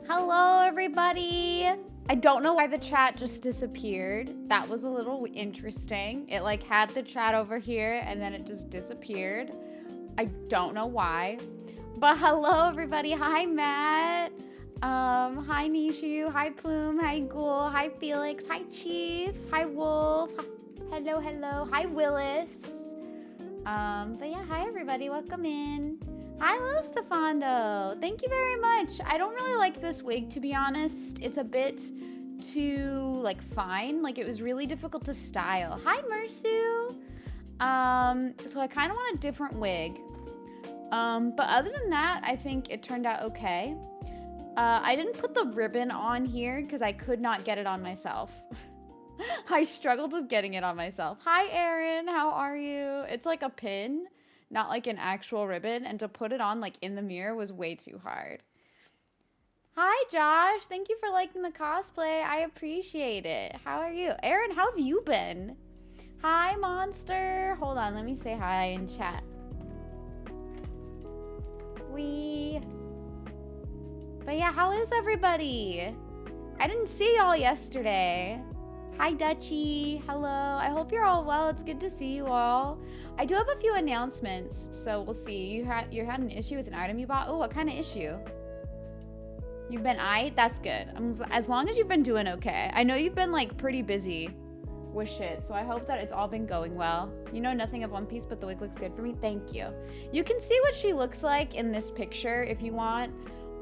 Hello, everybody. I don't know why the chat just disappeared. That was a little interesting. It like had the chat over here and then it just disappeared. I don't know why. But hello, everybody. Hi, Matt. Hi, Nishu. Hi, Plume. Hi, Ghoul. Hi, Felix. Hi, Chief. Hi, Wolf. Hello, hello. Hi, Willis. But yeah, hi, everybody. Welcome in. Hi, Lil Stefando. Thank you very much. I don't really like this wig, to be honest. It's a bit too, like, fine. Like, it was really difficult to style. Hi, Mersu. So I kind of want a different wig. But other than that, I think it turned out okay. I didn't put the ribbon on here because I could not get it on myself. I struggled with getting it on myself. Hi, Erin. How are you? It's like a pin, not like an actual ribbon, and to put it on like in the mirror was way too hard. Hi, Josh. Thank you for liking the cosplay. I appreciate it. How are you? Erin, how have you been? Hi, Monster. Hold on, let me say hi in chat. But yeah, how is everybody? I didn't see y'all yesterday. Hi, Dutchie. Hello. I hope you're all well. It's good to see you all. I do have a few announcements, so we'll see. You had an issue with an item you bought? Oh, what kind of issue? You've been aight? That's good. As long as you've been doing okay. I know you've been like pretty busy with shit, so I hope that it's all been going well. You know nothing of One Piece, but the wig looks good for me. Thank you. You can see what she looks like in this picture if you want.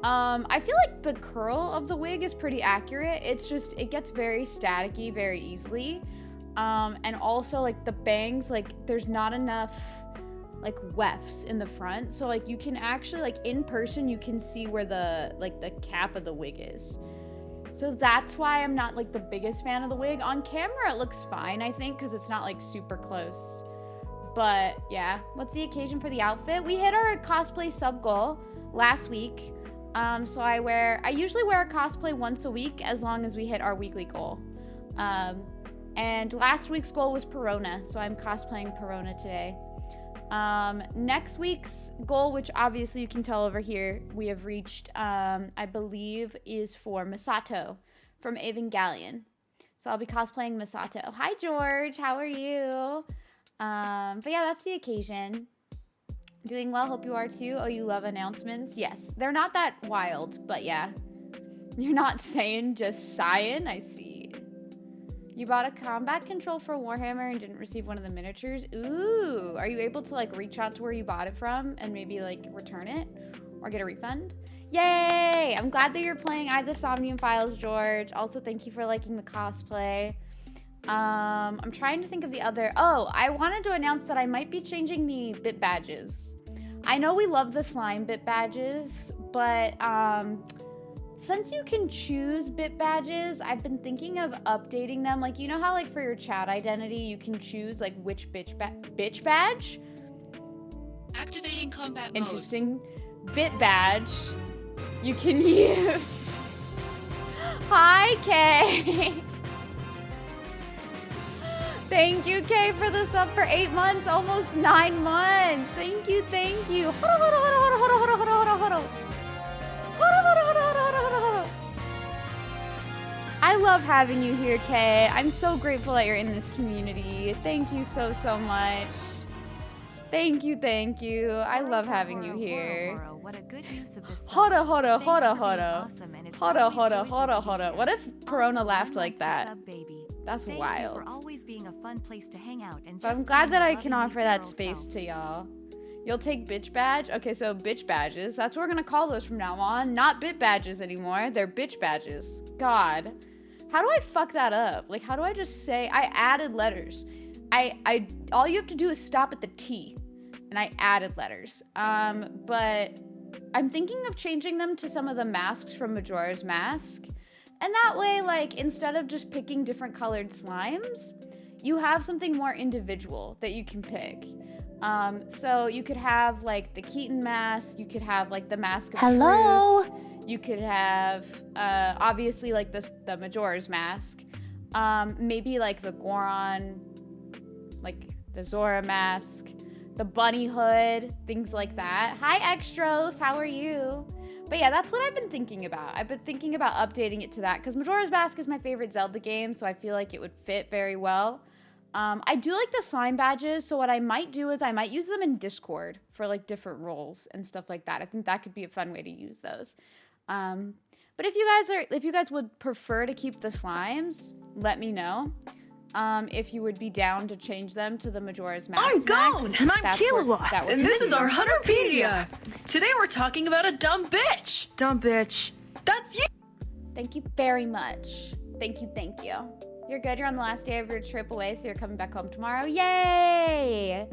I feel like the curl of the wig is pretty accurate. It's just, it gets very staticky very easily. And also like the bangs, like there's not enough like wefts in the front. So like you can actually like in person, you can see where the cap of the wig is. So that's why I'm not like the biggest fan of the wig. On camera, it looks fine, I think, because it's not like super close. But yeah, what's the occasion for the outfit? We hit our cosplay sub goal last week. So I usually wear a cosplay once a week as long as we hit our weekly goal. And last week's goal was Perona, so I'm cosplaying Perona today. Next week's goal, which obviously you can tell over here, we have reached, I believe, is for Misato from Evangelion. So I'll be cosplaying Misato. Hi, George. How are you? But yeah, that's the occasion. Doing well, hope you are too. Oh, you love announcements? Yes, they're not that wild, but yeah. You're not saying, just sighing, I see. You bought a combat control for Warhammer and didn't receive one of the miniatures? Ooh, are you able to like reach out to where you bought it from and maybe like return it or get a refund? Yay, I'm glad that you're playing the Somnium Files, George. Also, thank you for liking the cosplay. I'm trying to think of the other. Oh, I wanted to announce that I might be changing the bit badges. I know we love the slime bit badges, but since you can choose bit badges, I've been thinking of updating them. Like, you know how like for your chat identity, you can choose like which bitch badge? Activating combat mode. Interesting. Bit badge you can use. Hi, Kay. Thank you, Kay, for the sub for 8 months, almost 9 months. Thank you, thank you. I love having you here, Kay. I'm so grateful that you're in this community. Thank you so, so much. Thank you, thank you. I love having you here. Hoda. What if Perona laughed like that? That's wild. But I'm glad that I can offer that space to y'all. You'll take bitch badge? Okay, so bitch badges. That's what we're gonna call those from now on. Not bit badges anymore. They're bitch badges. God. How do I fuck that up? Like, how do I just say, I added letters. All you have to do is stop at the T. And I added letters. But I'm thinking of changing them to some of the masks from Majora's Mask. And that way, like, instead of just picking different colored slimes, you have something more individual that you can pick. So you could have, like, the Keaton mask. You could have, like, the Mask of Truth. You could have, obviously, like, the Majora's Mask. Maybe, like, the Goron, like, the Zora mask, the bunny hood, things like that. Hi, Extros. How are you? But yeah, that's what I've been thinking about. I've been thinking about updating it to that because Majora's Mask is my favorite Zelda game, so I feel like it would fit very well. I do like the slime badges, so what I might do is I might use them in Discord for like different roles and stuff like that. I think that could be a fun way to use those. But if you guys would prefer to keep the slimes, let me know. If you would be down to change them to the Majora's Mask. I'm Gone, and I'm Kilowatt, and this is our Hunterpedia. Today we're talking about a dumb bitch. Dumb bitch. That's you. Thank you very much. Thank you, thank you. You're good. You're on the last day of your trip away, so you're coming back home tomorrow. Yay!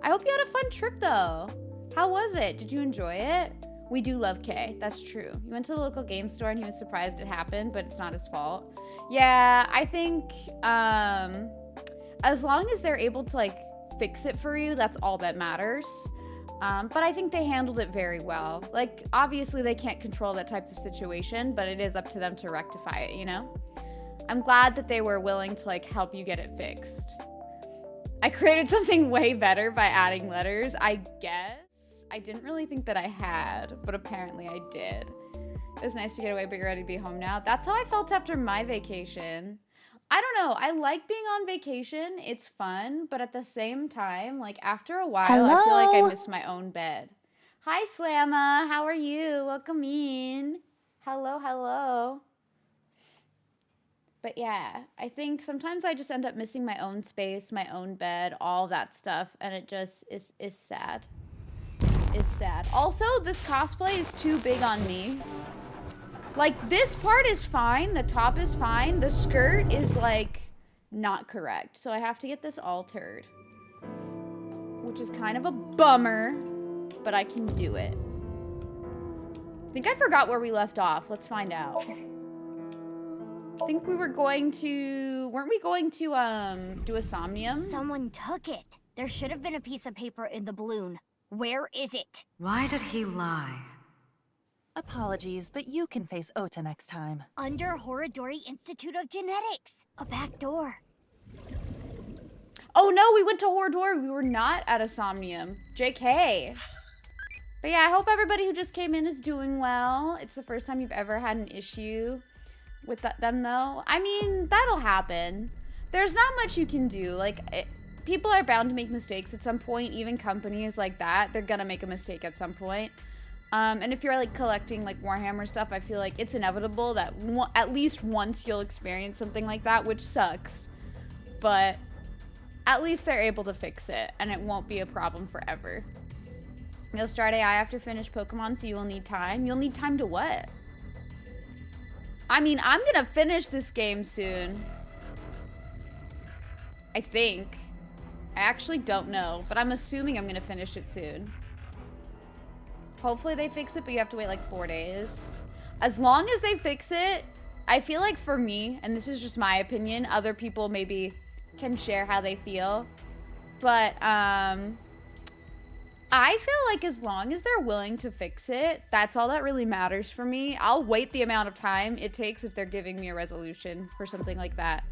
I hope you had a fun trip, though. How was it? Did you enjoy it? We do love Kay. That's true. You went to the local game store, and he was surprised it happened, but it's not his fault. Yeah, I think as long as they're able to, like, fix it for you, that's all that matters. But I think they handled it very well. Like, obviously, they can't control that type of situation, but it is up to them to rectify it, you know? I'm glad that they were willing to like help you get it fixed. I created something way better by adding letters, I guess. I didn't really think that I had, but apparently I did. It was nice to get away, but you're ready to be home now. That's how I felt after my vacation. I don't know. I like being on vacation. It's fun, but at the same time, like after a while, I feel like I miss my own bed. Hi, Slamma. How are you? Welcome in. Hello, hello. But yeah, I think sometimes I just end up missing my own space, my own bed, all that stuff, and it just is sad. It's sad. Also, this cosplay is too big on me. Like, this part is fine, the top is fine, the skirt is, like, not correct. So I have to get this altered. Which is kind of a bummer, but I can do it. I think I forgot where we left off. Let's find out. I think we were going to... Weren't we going to, do a Somnium? Someone took it. There should have been a piece of paper in the balloon. Where is it? Why did he lie? Apologies, but you can face Ota next time. Under Horodori Institute of Genetics. A back door. Oh no, we went to Horodori. We were not at a Somnium. JK. But yeah, I hope everybody who just came in is doing well. It's the first time you've ever had an issue with them though. I mean, that'll happen. There's not much you can do. Like, people are bound to make mistakes at some point. Even companies like that, they're gonna make a mistake at some point. And if you're like collecting like Warhammer stuff, I feel like it's inevitable that at least once you'll experience something like that, which sucks. But at least they're able to fix it, and it won't be a problem forever. You'll start AI after finish Pokemon, so you will need time. You'll need time to what? I mean, I'm gonna finish this game soon. I think. I actually don't know, but I'm assuming I'm gonna finish it soon. Hopefully they fix it, but you have to wait like 4 days. As long as they fix it, I feel like for me, and this is just my opinion, other people maybe can share how they feel. But, I feel like as long as they're willing to fix it, that's all that really matters for me. I'll wait the amount of time it takes if they're giving me a resolution for something like that.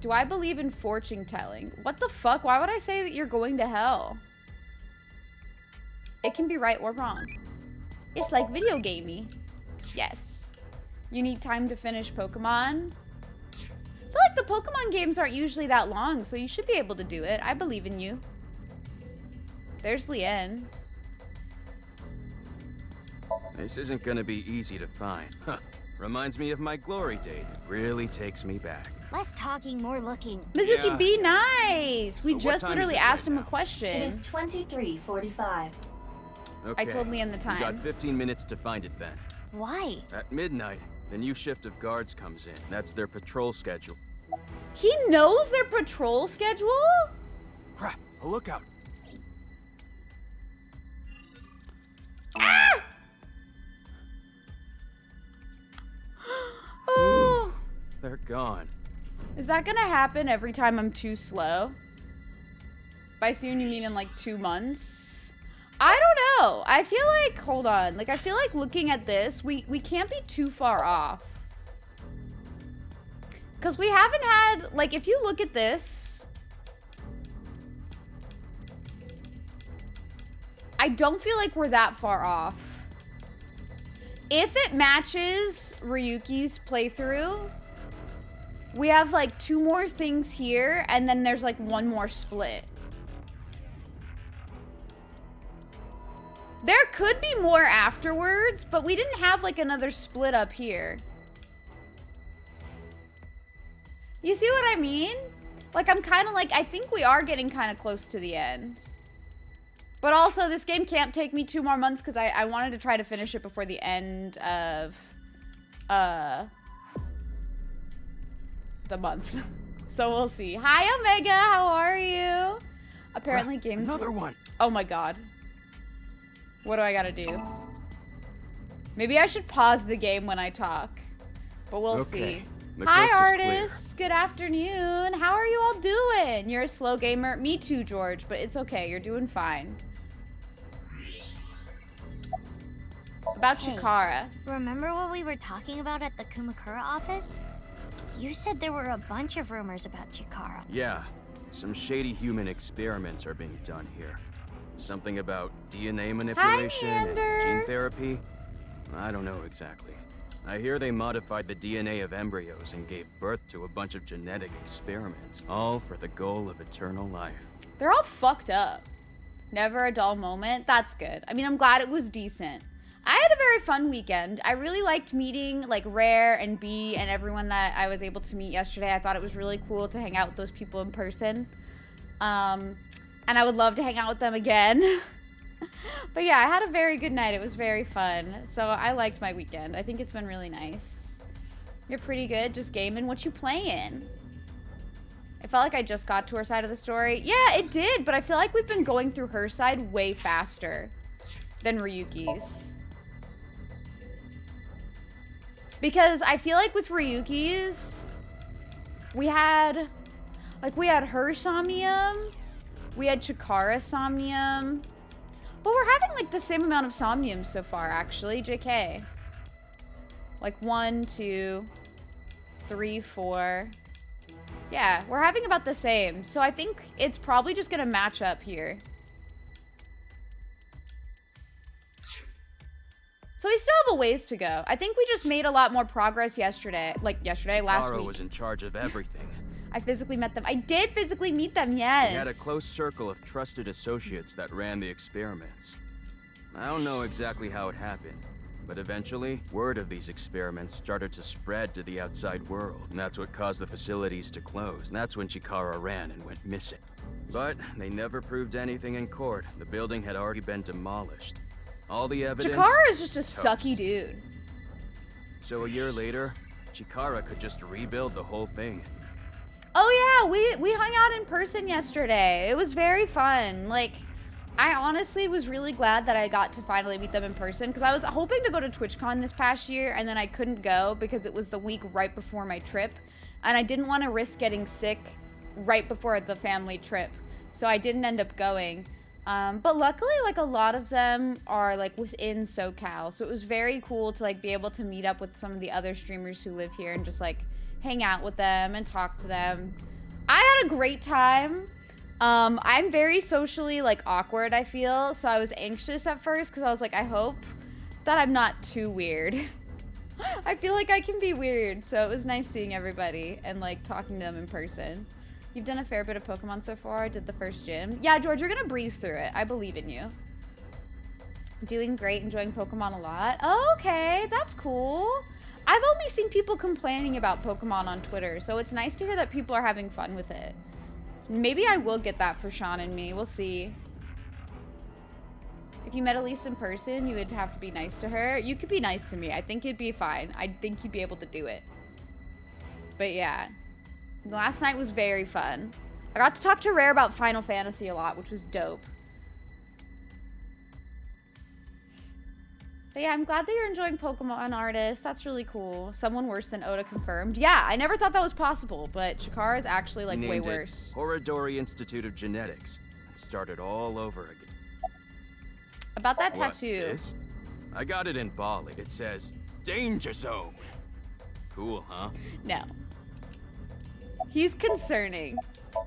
Do I believe in fortune telling? What the fuck? Why would I say that you're going to hell? It can be right or wrong. It's like video gamey. Yes. You need time to finish Pokemon. I feel like the Pokemon games aren't usually that long, so you should be able to do it. I believe in you. There's Lien. This isn't gonna be easy to find. Huh. Reminds me of my glory days. It really takes me back. Less talking, more looking. Mizuki, Yeah. be nice. We So what just time literally is it asked right him a now? question. It is 23:45. Okay. I told Lien the You time. got 15 minutes to find it then. Why? At midnight, the new shift of guards comes in. That's their patrol schedule. He knows their patrol schedule? Crap, a lookout. Ah! Oh. They're gone. Is that gonna happen every time I'm too slow? By soon you mean in like 2 months? I don't know. I feel like, hold on. Like I feel like looking at this, we can't be too far off. Cause we haven't had, like if you look at this. I don't feel like we're that far off. If it matches Ryuki's playthrough, we have like 2 more things here, and then there's like 1 more split. There could be more afterwards, but we didn't have like another split up here. You see what I mean? Like, I'm kind of like, I think we are getting kind of close to the end. But also, this game can't take me 2 more months because I wanted to try to finish it before the end of the month. So we'll see. Hi, Omega. How are you? Apparently, games. Another one. Oh my god. What do I gotta do? Maybe I should pause the game when I talk. But we'll see. The Hi, coast is artists. Good afternoon. How are you all doing? You're a slow gamer. Me too, George, but it's okay. You're doing fine. About Hey, Chikara. remember what we were talking about at the Kumakura office? You said there were a bunch of rumors about Chikara. Yeah, some shady human experiments are being done here. Something about DNA manipulation and Neander. gene therapy. I don't know exactly. I hear they modified the DNA of embryos and gave birth to a bunch of genetic experiments, all for the goal of eternal life. They're all fucked up. Never a dull moment. That's good. I mean, I'm glad it was decent. I had a very fun weekend. I really liked meeting like Rare and B and everyone that I was able to meet yesterday. I thought it was really cool to hang out with those people in person. And I would love to hang out with them again. But yeah, I had a very good night. It was very fun. So I liked my weekend. I think it's been really nice. You're pretty good. Just gaming. What you playing? I felt like I just got to her side of the story. Yeah, it did, but I feel like we've been going through her side way faster than Ryuki's. Because I feel like with Ryuki's, we had her Somnium, we had Chikara Somnium, but we're having like the same amount of Somniums so far, actually, JK. Like 1, 2, 3, 4. Yeah, we're having about the same. So I think it's probably just gonna match up here. So we still have a ways to go. I think we just made a lot more progress yesterday. Last Chikara week. was in charge of everything. I physically met them. I did physically meet them, yes. He had a close circle of trusted associates that ran the experiments. I don't know exactly how it happened, but eventually, word of these experiments started to spread to the outside world, and that's what caused the facilities to close. And that's when Chikara ran and went missing. But they never proved anything in court. The building had already been demolished. All the evidence... Chikara is just a toast. sucky dude. So a year later, Chikara could just rebuild the whole thing. Oh yeah, we hung out in person yesterday. It was very fun. Like, I honestly was really glad that I got to finally meet them in person because I was hoping to go to TwitchCon this past year and then I couldn't go because it was the week right before my trip and I didn't want to risk getting sick right before the family trip. So I didn't end up going. But luckily, like, a lot of them are, like, within SoCal. So it was very cool to, like, be able to meet up with some of the other streamers who live here and just, like, hang out with them and talk to them. I had a great time. I'm very socially, like, awkward, I feel. So I was anxious at first because I was like, I hope that I'm not too weird. I feel like I can be weird. So it was nice seeing everybody and, like, talking to them in person. You've done a fair bit of Pokemon so far. I did the first gym. Yeah, George, you're gonna breeze through it. I believe in you. Doing great, enjoying Pokemon a lot. Oh, okay, that's cool. I've only seen people complaining about Pokemon on Twitter, so it's nice to hear that people are having fun with it. Maybe I will get that for Sean and me. We'll see. If you met Elise in person, you would have to be nice to her. You could be nice to me. I think you'd be fine. I think you'd be able to do it. But yeah. Last night was very fun. I got to talk to Rare about Final Fantasy a lot, which was dope. But yeah, I'm glad that you're enjoying Pokemon Artist. That's really cool. Someone worse than Oda confirmed. Yeah, I never thought that was possible, but Chikara is actually, like, way worse. Horodori Institute of Genetics. It started all over again. About that What, tattoo. this? I got it in Bali. It says, Danger Zone. Cool, huh? No. He's concerning.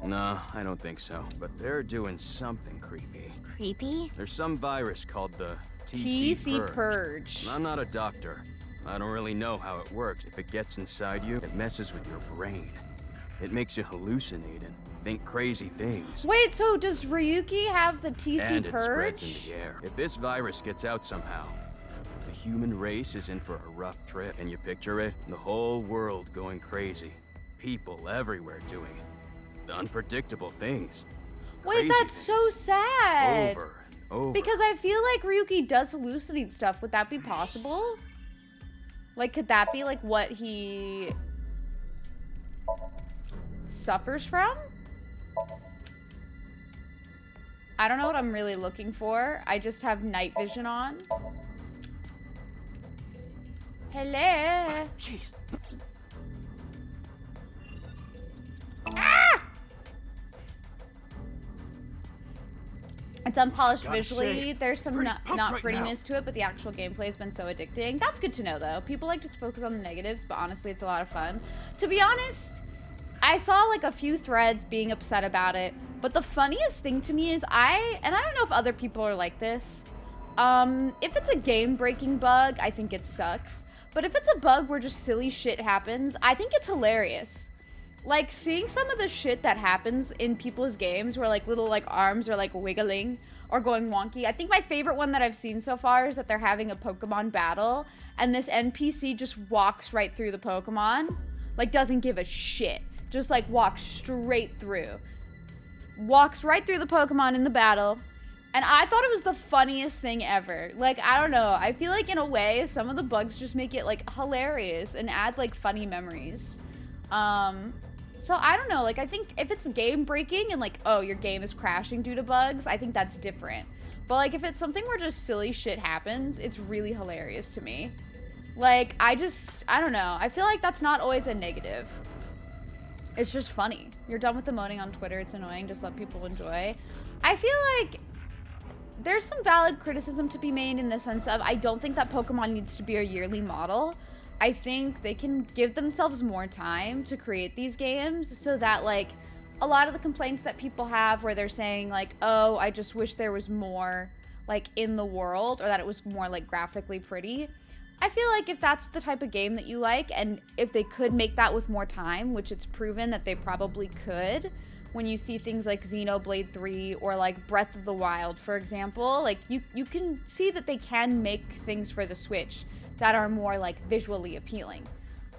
No, I don't think so. But they're doing something creepy. creepy? There's some virus called the TC Purge. I'm not a doctor. I don't really know how it works. If it gets inside you, it messes with your brain. It makes you hallucinate and think crazy things. Wait, so does Ryuki have the TC And it Purge? spreads in the air. If this virus gets out somehow, the human race is in for a rough trip. Can you picture it? The whole world going crazy. People everywhere doing unpredictable things. Wait, Crazy that's things. so sad. Over and over. Because I feel like Ryuki does hallucinate stuff. Would that be possible? Like, could that be like what he suffers from? I don't know what I'm really looking for. I just have night vision on. Hello. Jeez. Ah! It's unpolished visually. There's some not prettiness to it, but the actual gameplay has been so addicting. That's good to know, though. People like to focus on the negatives, but honestly, it's a lot of fun. To be honest, I saw like a few threads being upset about it, but the funniest thing to me is and I don't know if other people are like this. If it's a game-breaking bug, I think it sucks. But if it's a bug where just silly shit happens, I think it's hilarious. Like, seeing some of the shit that happens in people's games where, like, little, like, arms are, like, wiggling or going wonky. I think my favorite one that I've seen so far is that they're having a Pokemon battle, and this NPC just walks right through the Pokemon. Like, doesn't give a shit. Just, like, walks straight through. Walks right through the Pokemon in the battle. And I thought it was the funniest thing ever. Like, I don't know. I feel like, in a way, some of the bugs just make it, like, hilarious and add, like, funny memories. So I don't know, like, I think if it's game breaking and like, oh, your game is crashing due to bugs, I think that's different. But like, if it's something where just silly shit happens, it's really hilarious to me. Like, I don't know. I feel like that's not always a negative. It's just funny. You're done with the moaning on Twitter. It's annoying. Just let people enjoy. I feel like there's some valid criticism to be made in the sense of I don't think that Pokemon needs to be a yearly model. I think they can give themselves more time to create these games so that, like, a lot of the complaints that people have where they're saying, like, oh, I just wish there was more, like, in the world, or that it was more, like, graphically pretty. I feel like if that's the type of game that you like, and if they could make that with more time, which it's proven that they probably could, when you see things like Xenoblade 3 or, like, Breath of the Wild, for example, like, you can see that they can make things for the Switch that are more, like, visually appealing.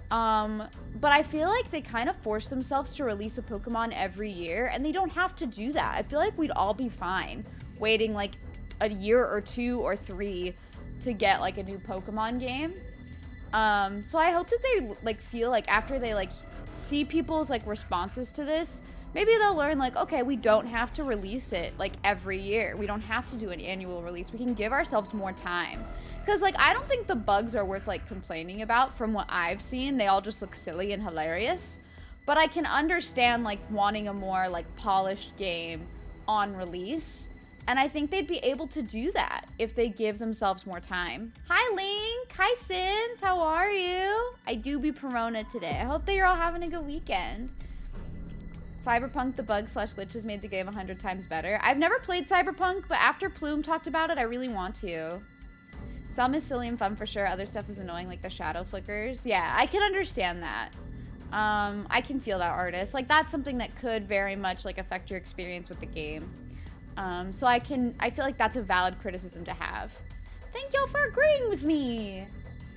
But I feel like they kind of force themselves to release a Pokemon every year, and they don't have to do that. I feel like we'd all be fine waiting, like, a year or 2 or 3 to get, like, a new Pokemon game. So I hope that they, like, feel like after they, like, see people's, like, responses to this, maybe they'll learn, like, okay, we don't have to release it, like, every year. We don't have to do an annual release. We can give ourselves more time. Because, like, I don't think the bugs are worth, like, complaining about from what I've seen. They all just look silly and hilarious. But I can understand, like, wanting a more, like, polished game on release. And I think they'd be able to do that if they give themselves more time. Hi, Link. Hi, Sins. How are you? I do be Perona today. I hope that you're all having a good weekend. Cyberpunk, the bugs / glitches made the game 100 times better. I've never played Cyberpunk, but after Plume talked about it, I really want to. Some is silly and fun for sure. Other stuff is annoying, like the shadow flickers. Yeah, I can understand that. I can feel that, artist. Like, that's something that could very much, like, affect your experience with the game. So I feel like that's a valid criticism to have. Thank y'all for agreeing with me.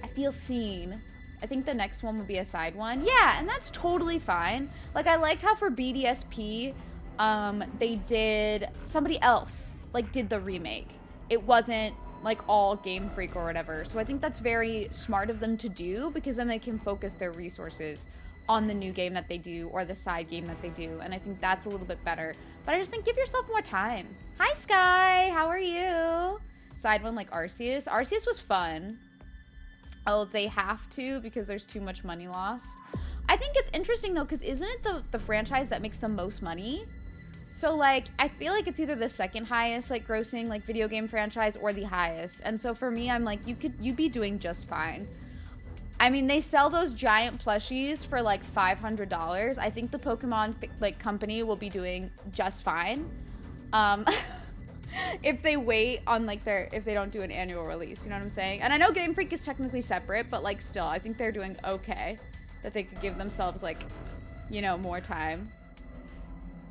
I feel seen. I think the next one will be a side one. Yeah, and that's totally fine. Like, I liked how for BDSP, somebody else, like, did the remake. It wasn't, like, all Game Freak or whatever. So I think that's very smart of them to do, because then they can focus their resources on the new game that they do or the side game that they do. And I think that's a little bit better. But I just think give yourself more time. Hi, Sky. How are you? Side one like Arceus. Arceus was fun. Oh, they have to because there's too much money lost. I think it's interesting, though, because isn't it the franchise that makes the most money? So, like, I feel like it's either the second highest, like, grossing, like, video game franchise or the highest. And so for me, I'm like, you'd be doing just fine. I mean, they sell those giant plushies for, like, $500. I think the Pokemon, like, company will be doing just fine. if they wait on like if they don't do an annual release, you know what I'm saying? And I know Game Freak is technically separate, but like still, I think they're doing okay. That they could give themselves like, you know, more time.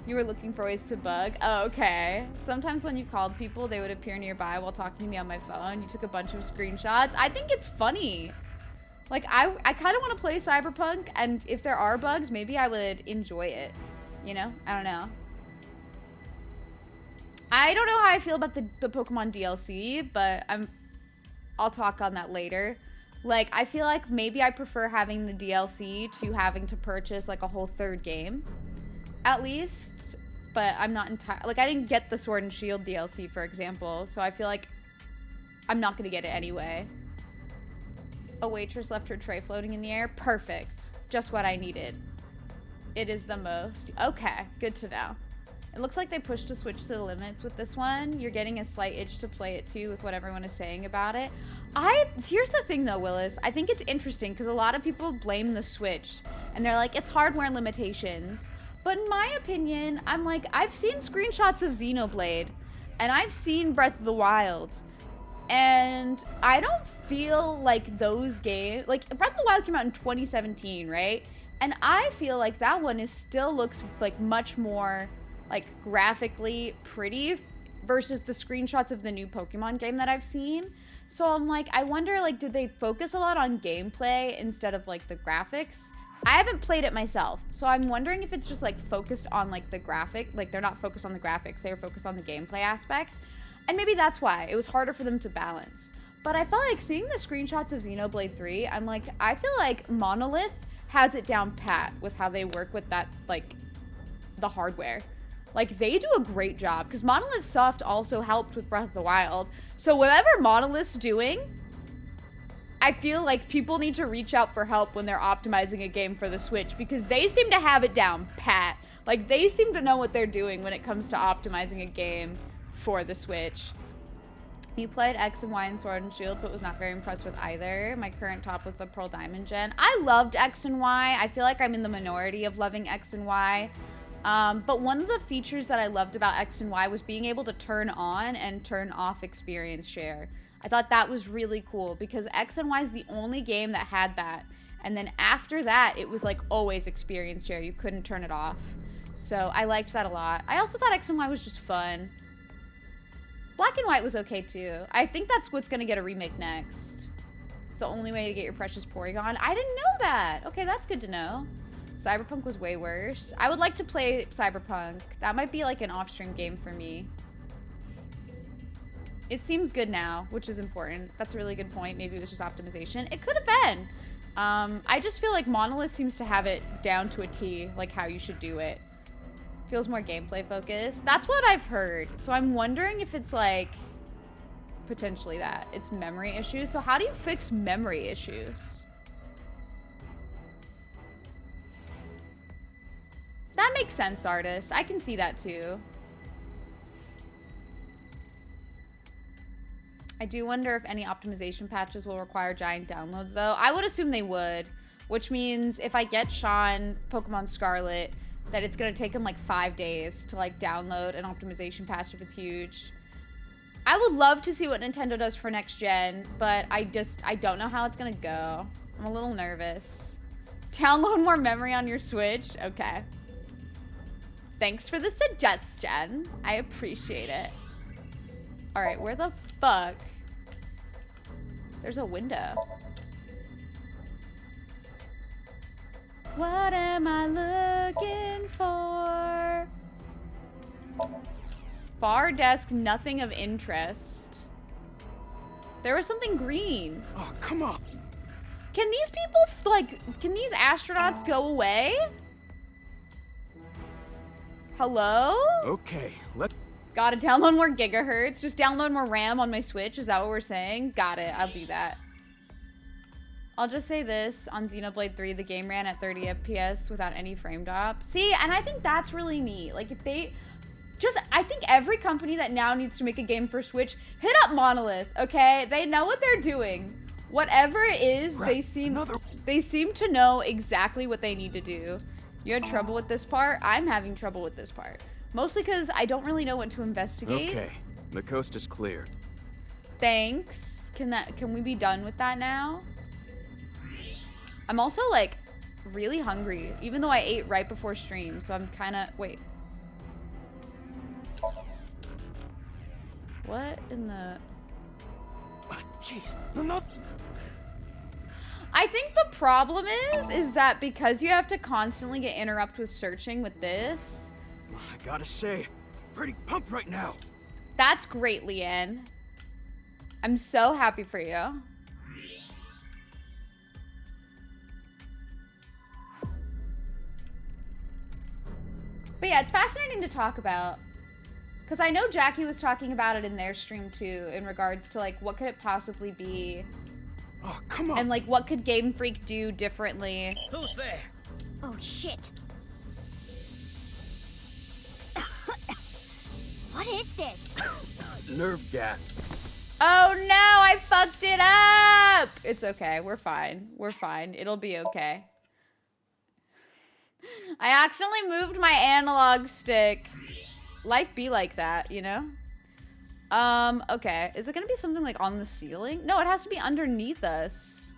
You were looking for ways to bug? Oh, okay. Sometimes when you called people, they would appear nearby while talking to me on my phone. You took a bunch of screenshots. I think it's funny. Like, I kind of want to play Cyberpunk, and if there are bugs, maybe I would enjoy it. You know? I don't know. I don't know how I feel about the Pokemon DLC, but I'll talk on that later. Like, I feel like maybe I prefer having the DLC to having to purchase, like, a whole third game. At least. But I'm not entirely... Like, I didn't get the Sword and Shield DLC, for example, so I feel like I'm not going to get it anyway. A waitress left her tray floating in the air. Perfect. Just what I needed. It is the most. Okay, good to know. It looks like they pushed the Switch to the limits with this one. You're getting a slight itch to play it, too, with what everyone is saying about it. Here's the thing, though, Willis. I think it's interesting, because a lot of people blame the Switch, and they're like, it's hardware limitations. But in my opinion, I'm like, I've seen screenshots of Xenoblade, and I've seen Breath of the Wild, and I don't feel like those games, like, Breath of the Wild came out in 2017, right? And I feel like that one still looks like much more, like, graphically pretty versus the screenshots of the new Pokemon game that I've seen. So I'm like, I wonder, like, did they focus a lot on gameplay instead of, like, the graphics? I haven't played it myself, so I'm wondering if it's just, like, focused on, like, the graphic. Like, they're not focused on the graphics, they were focused on the gameplay aspect. And maybe that's why. It was harder for them to balance. But I felt like seeing the screenshots of Xenoblade 3, I'm like, I feel like Monolith has it down pat with how they work with that, like, the hardware. Like, they do a great job, because Monolith Soft also helped with Breath of the Wild. So whatever Monolith's doing, I feel like people need to reach out for help when they're optimizing a game for the Switch, because they seem to have it down pat. Like, they seem to know what they're doing when it comes to optimizing a game for the Switch. You played X and Y and Sword and Shield, but was not very impressed with either. My current top was the Pearl Diamond gen. I loved X and Y. I feel like I'm in the minority of loving X and Y. But one of the features that I loved about X and Y was being able to turn on and turn off experience share. I thought that was really cool because X and Y is the only game that had that. And then after that, it was like always experience share. You couldn't turn it off. So I liked that a lot. I also thought X and Y was just fun. Black and White was okay too. I think that's what's gonna get a remake next. It's the only way to get your precious Porygon. I didn't know that. Okay, that's good to know. Cyberpunk was way worse. I would like to play Cyberpunk. That might be like an off-stream game for me. It seems good now, which is important. That's a really good point. Maybe it was just optimization. It could have been. I just feel like Monolith seems to have it down to a T, like how you should do it. Feels more gameplay focused. That's what I've heard. So I'm wondering if it's like potentially that. It's memory issues. So how do you fix memory issues? That makes sense, artist. I can see that too. I do wonder if any optimization patches will require giant downloads though. I would assume they would, which means if I get Sean Pokemon Scarlet, that it's gonna take him like 5 days to like download an optimization patch if it's huge. I would love to see what Nintendo does for next gen, but I don't know how it's gonna go. I'm a little nervous. Download more memory on your Switch? Okay. Thanks for the suggestion. I appreciate it. All right, where the fuck? There's a window. What am I looking for? Bar desk, nothing of interest. There was something green. Oh, come on. Can these people, like, can these astronauts go away? Hello? Okay, let's... Gotta download more gigahertz. Just download more RAM on my Switch. Is that what we're saying? Got it. I'll do that. I'll just say this. On Xenoblade 3, the game ran at 30 FPS without any frame drop. See, and I think that's really neat. Like, if they... I think every company that now needs to make a game for Switch, hit up Monolith, okay? They know what they're doing. Whatever it is, they seem to know exactly what they need to do. You had trouble with this part? I'm having trouble with this part. Mostly because I don't really know what to investigate. Okay. The coast is clear. Thanks. Can we be done with that now? I'm also like really hungry, even though I ate right before stream, so I'm kind of wait. What in the Jeez, I'm not. I think the problem is that because you have to constantly get interrupted with searching with this. I gotta say, pretty pumped right now. That's great, Leanne. I'm so happy for you. But yeah, it's fascinating to talk about. Because I know Jackie was talking about it in their stream too, in regards to like, what could it possibly be? Oh, come on. And like, what could Game Freak do differently? Who's there? Oh, shit. What is this? Nerve gas. Oh no, I fucked it up! It's okay, we're fine. We're fine, it'll be okay. I accidentally moved my analog stick. Life be like that, you know? Okay. Is it gonna be something like on the ceiling? No, it has to be underneath us.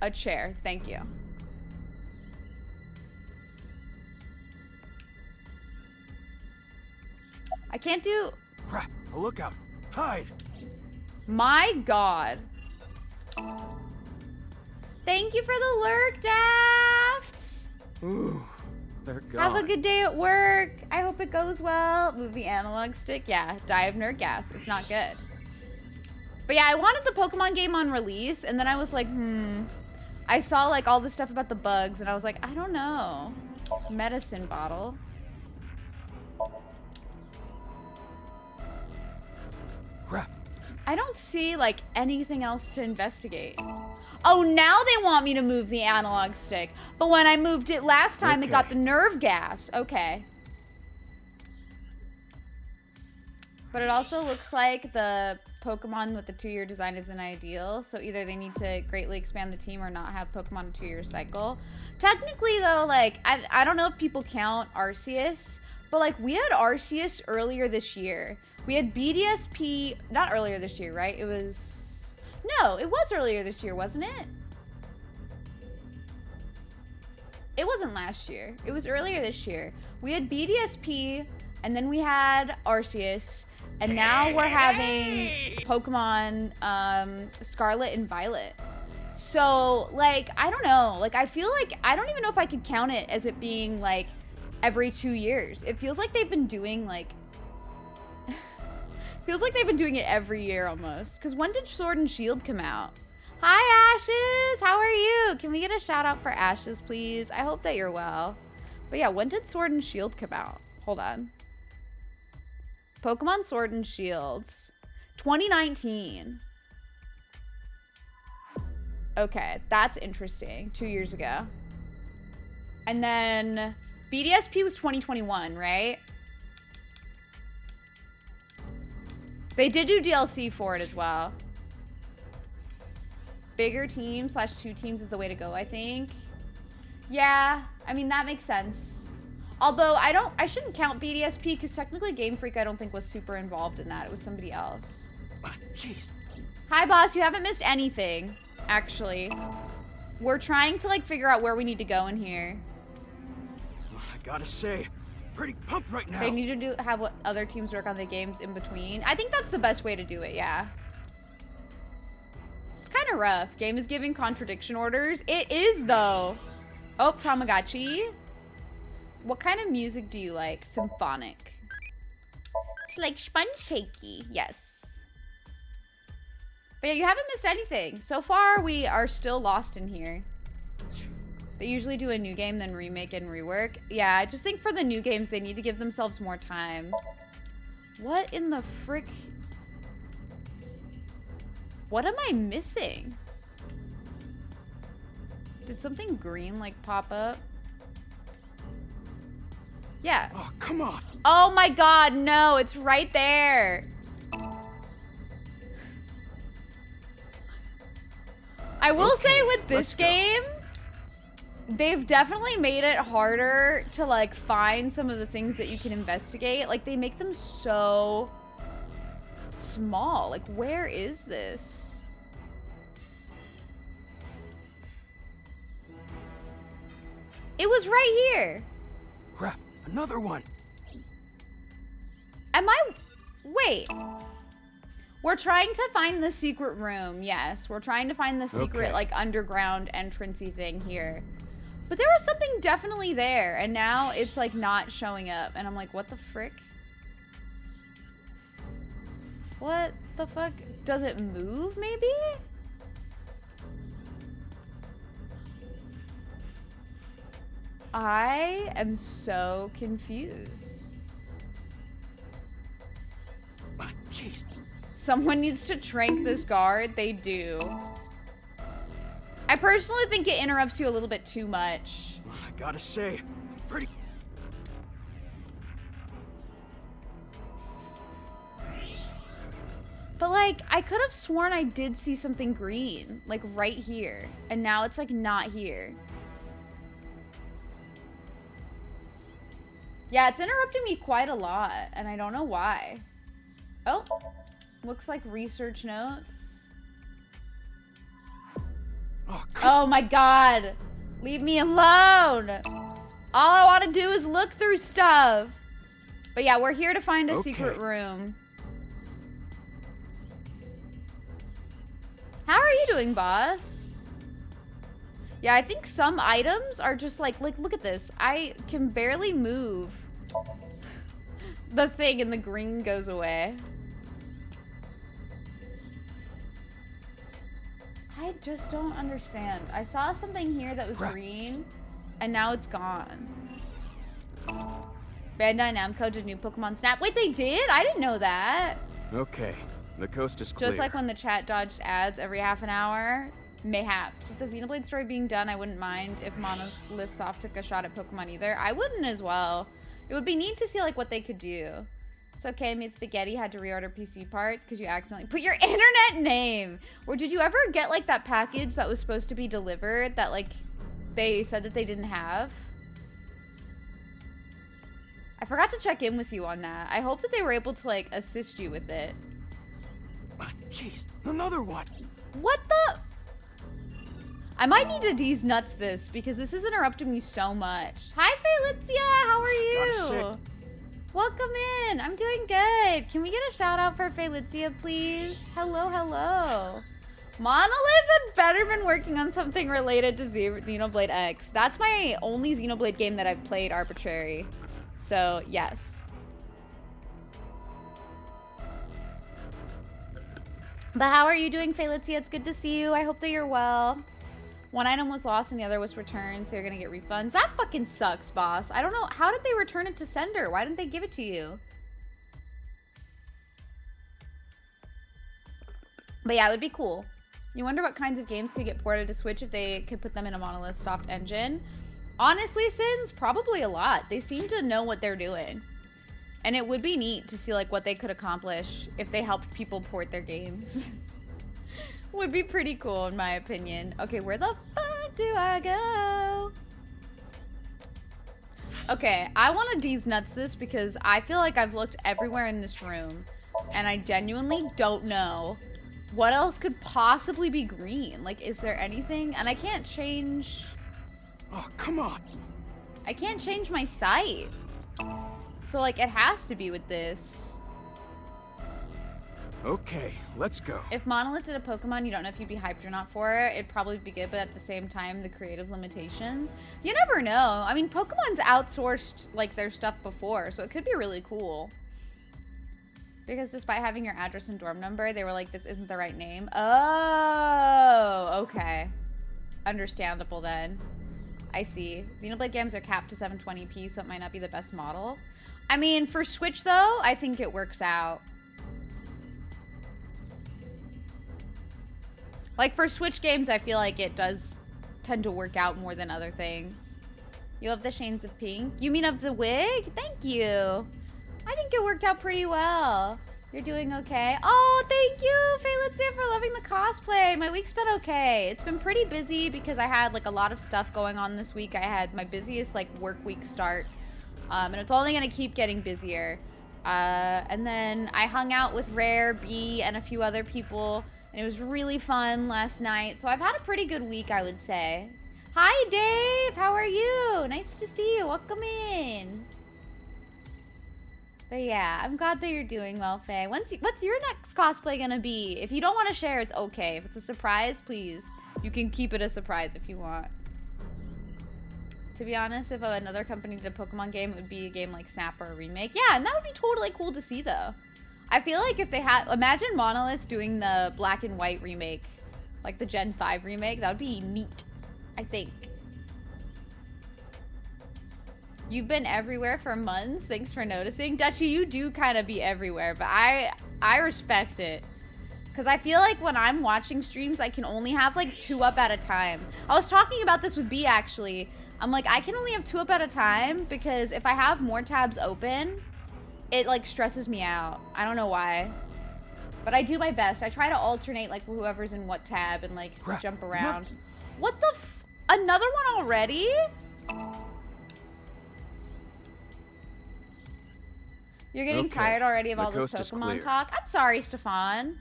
A chair, thank you. I can't do... Crap, a lookout. Hide. My God. Thank you for the lurk, Daft. Ooh, they're gone. Have a good day at work. I hope it goes well. Move the analog stick. Yeah, die of nerd gas. It's not good. But yeah, I wanted the Pokemon game on release, and then I was like, I saw like all this stuff about the bugs, and I was like, I don't know. Medicine bottle. Crap. I don't see like anything else to investigate. Oh, now they want me to move the analog stick. But when I moved it last time, it got the nerve gas. Okay. But it also looks like the Pokemon with the 2-year design isn't ideal. So either they need to greatly expand the team or not have Pokemon a 2-year cycle. Technically, though, like, I don't know if people count Arceus. But, like, we had Arceus earlier this year. We had BDSP, not earlier this year, right? It was, no, it was earlier this year, wasn't it? It wasn't last year. It was earlier this year. We had BDSP, and then we had Arceus, and now we're having Pokemon Scarlet and Violet. So, like, I don't know. Like, I feel like, I don't even know if I could count it as it being, like, every 2 years. It feels like they've been doing, like, feels like they've been doing it every year almost. Because when did Sword and Shield come out? Hi, Ashes. How are you? Can we get a shout out for Ashes, please? I hope that you're well. But yeah, when did Sword and Shield come out? Hold on. Pokemon Sword and Shields. 2019. Okay, that's interesting. 2 years ago. And then BDSP was 2021, right? They did do DLC for it as well. Bigger team / 2 teams is the way to go, I think. Yeah, I mean, that makes sense. Although, I shouldn't count BDSP because technically Game Freak I don't think was super involved in that. It was somebody else. Jeez. Hi, boss. You haven't missed anything, actually. We're trying to, like, figure out where we need to go in here. I gotta say, pretty pumped right now. They need to have what other teams work on the games in between. I think that's the best way to do it, yeah. It's kind of rough. Game is giving contradiction orders. It is, though. Oh, Tamagotchi. What kind of music do you like? Symphonic. It's like sponge cakey. Yes. But yeah, you haven't missed anything. So far, we are still lost in here. They usually do a new game, then remake and rework. Yeah, I just think for the new games, they need to give themselves more time. What in the frick? What am I missing? Did something green, like, pop up? Yeah. Oh, come on. Oh my God, no, it's right there. I will say with this game, They've definitely made it harder to like find some of the things that you can investigate. Like they make them so small. Like where is this? It was right here. Crap, another one. Am I... Wait. We're trying to find the secret room. Yes, we're trying to find the secret like underground entrance-y thing here. But there was something definitely there, and now it's like not showing up. And I'm like, what the frick? What the fuck? Does it move, maybe? I am so confused. Jeez. Someone needs to trank this guard. They do. I personally think it interrupts you a little bit too much. I gotta say, pretty... But like, I could have sworn I did see something green, like right here. And now it's like not here. Yeah, it's interrupting me quite a lot, and I don't know why. Oh, looks like research notes. Oh my god. Leave me alone. All I want to do is look through stuff. But yeah, we're here to find a secret room. How are you doing, boss? Yeah, I think some items are just like look at this. I can barely move the thing and the green goes away. I just don't understand. I saw something here that was green, and now it's gone. Bandai Namco did new Pokemon Snap. Wait, they did? I didn't know that. Okay, the coast is clear. Just like when the chat dodged ads every half an hour. Mayhaps. With the Xenoblade story being done, I wouldn't mind if Monolith Soft took a shot at Pokemon either. I wouldn't as well. It would be neat to see like what they could do. It's okay, Meat Spaghetti had to reorder PC parts because you accidentally put your internet name. Or did you ever get like that package that was supposed to be delivered that like they said that they didn't have? I forgot to check in with you on that. I hope that they were able to like assist you with it. Jeez, another one. What the? I might need to D's nuts this because this is interrupting me so much. Hi, Felicia, how are you? Welcome in. I'm doing good. Can we get a shout out for Felicia, please? Hello, hello. Monolith had better been working on something related to Xenoblade X. That's my only Xenoblade game that I've played arbitrary. So, yes. But how are you doing, Felicia? It's good to see you. I hope that you're well. One item was lost and the other was returned, so you're gonna get refunds. That fucking sucks, boss. I don't know. How did they return it to sender? Why didn't they give it to you? But yeah, it would be cool. You wonder what kinds of games could get ported to Switch if they could put them in a Monolith Soft engine. Honestly, Sins, probably a lot. They seem to know what they're doing. And it would be neat to see like what they could accomplish if they helped people port their games. Would be pretty cool in my opinion. Okay, where the fuck do I go? Okay, I want to D's nuts this because I feel like I've looked everywhere in this room and I genuinely don't know what else could possibly be green. Like, is there anything? And I can't change... Oh, come on. I can't change my sight. So like, it has to be with this. Okay, let's go. If Monolith did a Pokemon, you don't know if you'd be hyped or not for it. It'd probably be good, but at the same time, the creative limitations. You never know. I mean, Pokemon's outsourced like their stuff before, so it could be really cool. Because despite having your address and dorm number, they were like, this isn't the right name. Oh, okay. Understandable then. I see. Xenoblade games are capped to 720p, so it might not be the best model. I mean, for Switch though, I think it works out. Like, for Switch games, I feel like it does tend to work out more than other things. You love the shades of pink? You mean of the wig? Thank you. I think it worked out pretty well. You're doing okay. Oh, thank you, Faye for loving the cosplay. My week's been okay. It's been pretty busy because I had like a lot of stuff going on this week. I had my busiest like work week start. And it's only gonna keep getting busier. And then I hung out with Rare, B, and a few other people. And it was really fun last night. So I've had a pretty good week, I would say. Hi, Dave. How are you? Nice to see you. Welcome in. But yeah, I'm glad that you're doing well, Faye. What's your next cosplay gonna be? If you don't want to share, it's okay. If it's a surprise, please. You can keep it a surprise if you want. To be honest, if another company did a Pokemon game, it would be a game like Snap or a remake. Yeah, and that would be totally cool to see, though. I feel like if they had... Imagine Monolith doing the black and white remake. Like the Gen 5 remake. That would be neat, I think. You've been everywhere for months. Thanks for noticing. Dutchie, you do kind of be everywhere, but I respect it. Because I feel like when I'm watching streams, I can only have like 2 up at a time. I was talking about this with B, actually. I'm like, I can only have 2 up at a time because if I have more tabs open, it like stresses me out. I don't know why. But I do my best. I try to alternate like whoever's in what tab and like jump around. What the Another one already? You're getting tired already of all this Pokemon talk? I'm sorry, Stefan.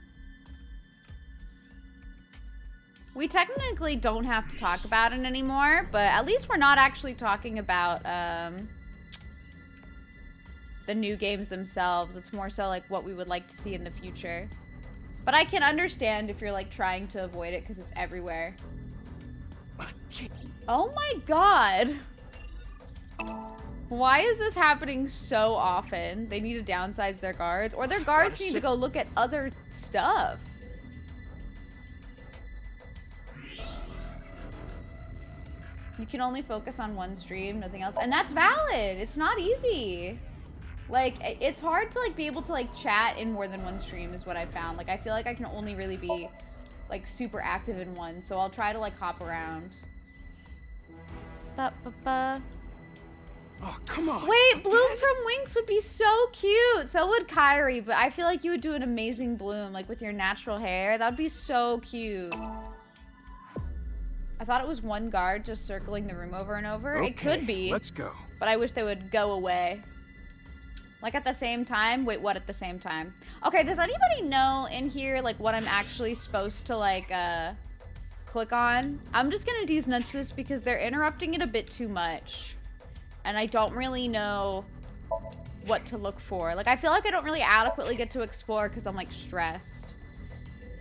We technically don't have to talk about it anymore, but at least we're not actually talking about the new games themselves. It's more so like what we would like to see in the future. But I can understand if you're like trying to avoid it because it's everywhere. Oh my god. Why is this happening so often? They need to downsize their guards, or their guards need to go look at other stuff. You can only focus on one stream, nothing else. And that's valid. It's not easy. Like, it's hard to like be able to like chat in more than one stream is what I found. Like, I feel like I can only really be like super active in one. So I'll try to like hop around. Oh, come on. Wait, Bloom from Winx would be so cute. So would Kyrie, but I feel like you would do an amazing Bloom, like with your natural hair. That would be so cute. I thought it was one guard just circling the room over and over. Okay, it could be. Let's go. But I wish they would go away. Like at the same time? Wait, what at the same time? Okay, does anybody know in here like what I'm actually supposed to like click on? I'm just gonna nuts this because they're interrupting it a bit too much. And I don't really know what to look for. Like, I feel like I don't really adequately get to explore because I'm, like, stressed.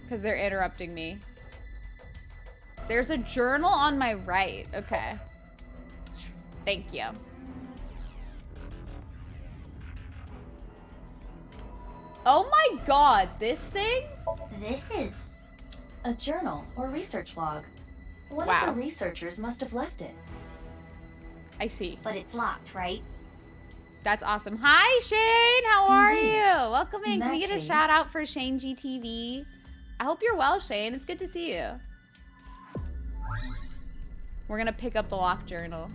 Because they're interrupting me. There's a journal on my right. Okay. Thank you. Oh my god, this thing? This is a journal or research log. One of the researchers must have left it. I see. But it's locked, right? That's awesome. Hi, Shane. How are you? Welcome in. Can we get a shout out for Shane GTV? I hope you're well, Shane. It's good to see you. We're going to pick up the locked journal.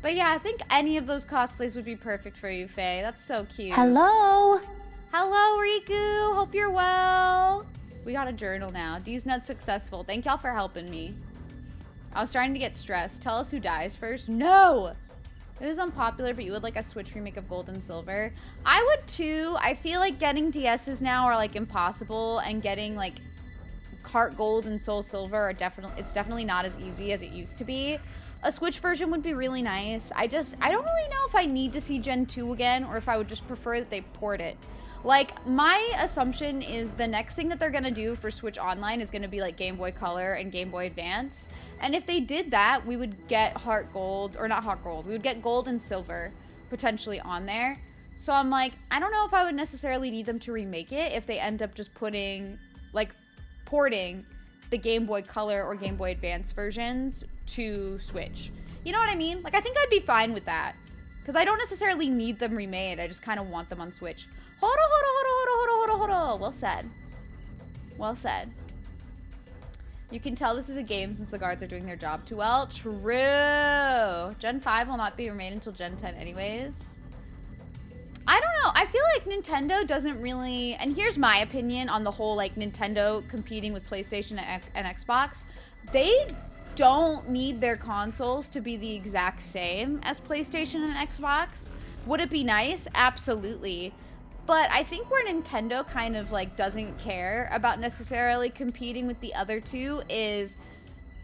But yeah, I think any of those cosplays would be perfect for you, Faye. That's so cute. Hello. Hello, Riku. Hope you're well. We got a journal now. D's Nuts successful. Thank y'all for helping me. I was starting to get stressed. Tell us who dies first. No! It is unpopular, but you would like a Switch remake of Gold and Silver. I would too. I feel like getting DSs now are like impossible, and getting like Heart Gold and Soul Silver are definitely not as easy as it used to be. A Switch version would be really nice. I don't really know if I need to see Gen 2 again, or if I would just prefer that they port it. Like, my assumption is the next thing that they're gonna do for Switch Online is gonna be like Game Boy Color and Game Boy Advance. And if they did that, we would get Heart Gold, or not Heart Gold, we would get Gold and Silver potentially on there. So I'm like, I don't know if I would necessarily need them to remake it if they end up just putting, like, porting the Game Boy Color or Game Boy Advance versions to Switch. You know what I mean? Like, I think I'd be fine with that. Because I don't necessarily need them remade, I just kind of want them on Switch. Well said. Well said. You can tell this is a game since the guards are doing their job too well. True. Gen 5 will not be remade until Gen 10 anyways. I don't know. I feel like Nintendo doesn't really, and here's my opinion on the whole like Nintendo competing with PlayStation and Xbox. They don't need their consoles to be the exact same as PlayStation and Xbox. Would it be nice? Absolutely. But I think where Nintendo kind of like doesn't care about necessarily competing with the other two is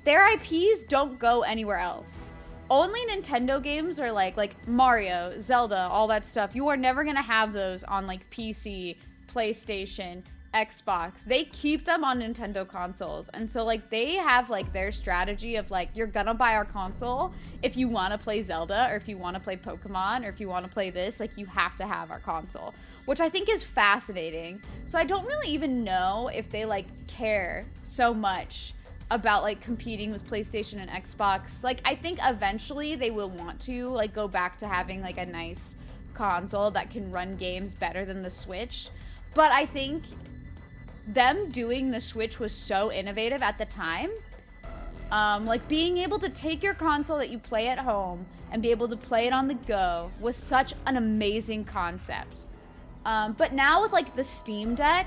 their IPs don't go anywhere else. Only Nintendo games are like Mario, Zelda, all that stuff. You are never gonna have those on like PC, PlayStation, Xbox. They keep them on Nintendo consoles. And so like they have like their strategy of like, you're gonna buy our console if you wanna play Zelda, or if you wanna play Pokemon, or if you wanna play this, like you have to have our console. Which I think is fascinating. So I don't really even know if they like care so much about like competing with PlayStation and Xbox. Like I think eventually they will want to like go back to having like a nice console that can run games better than the Switch. But I think them doing the Switch was so innovative at the time. Like being able to take your console that you play at home and be able to play it on the go was such an amazing concept. But now with like the Steam Deck,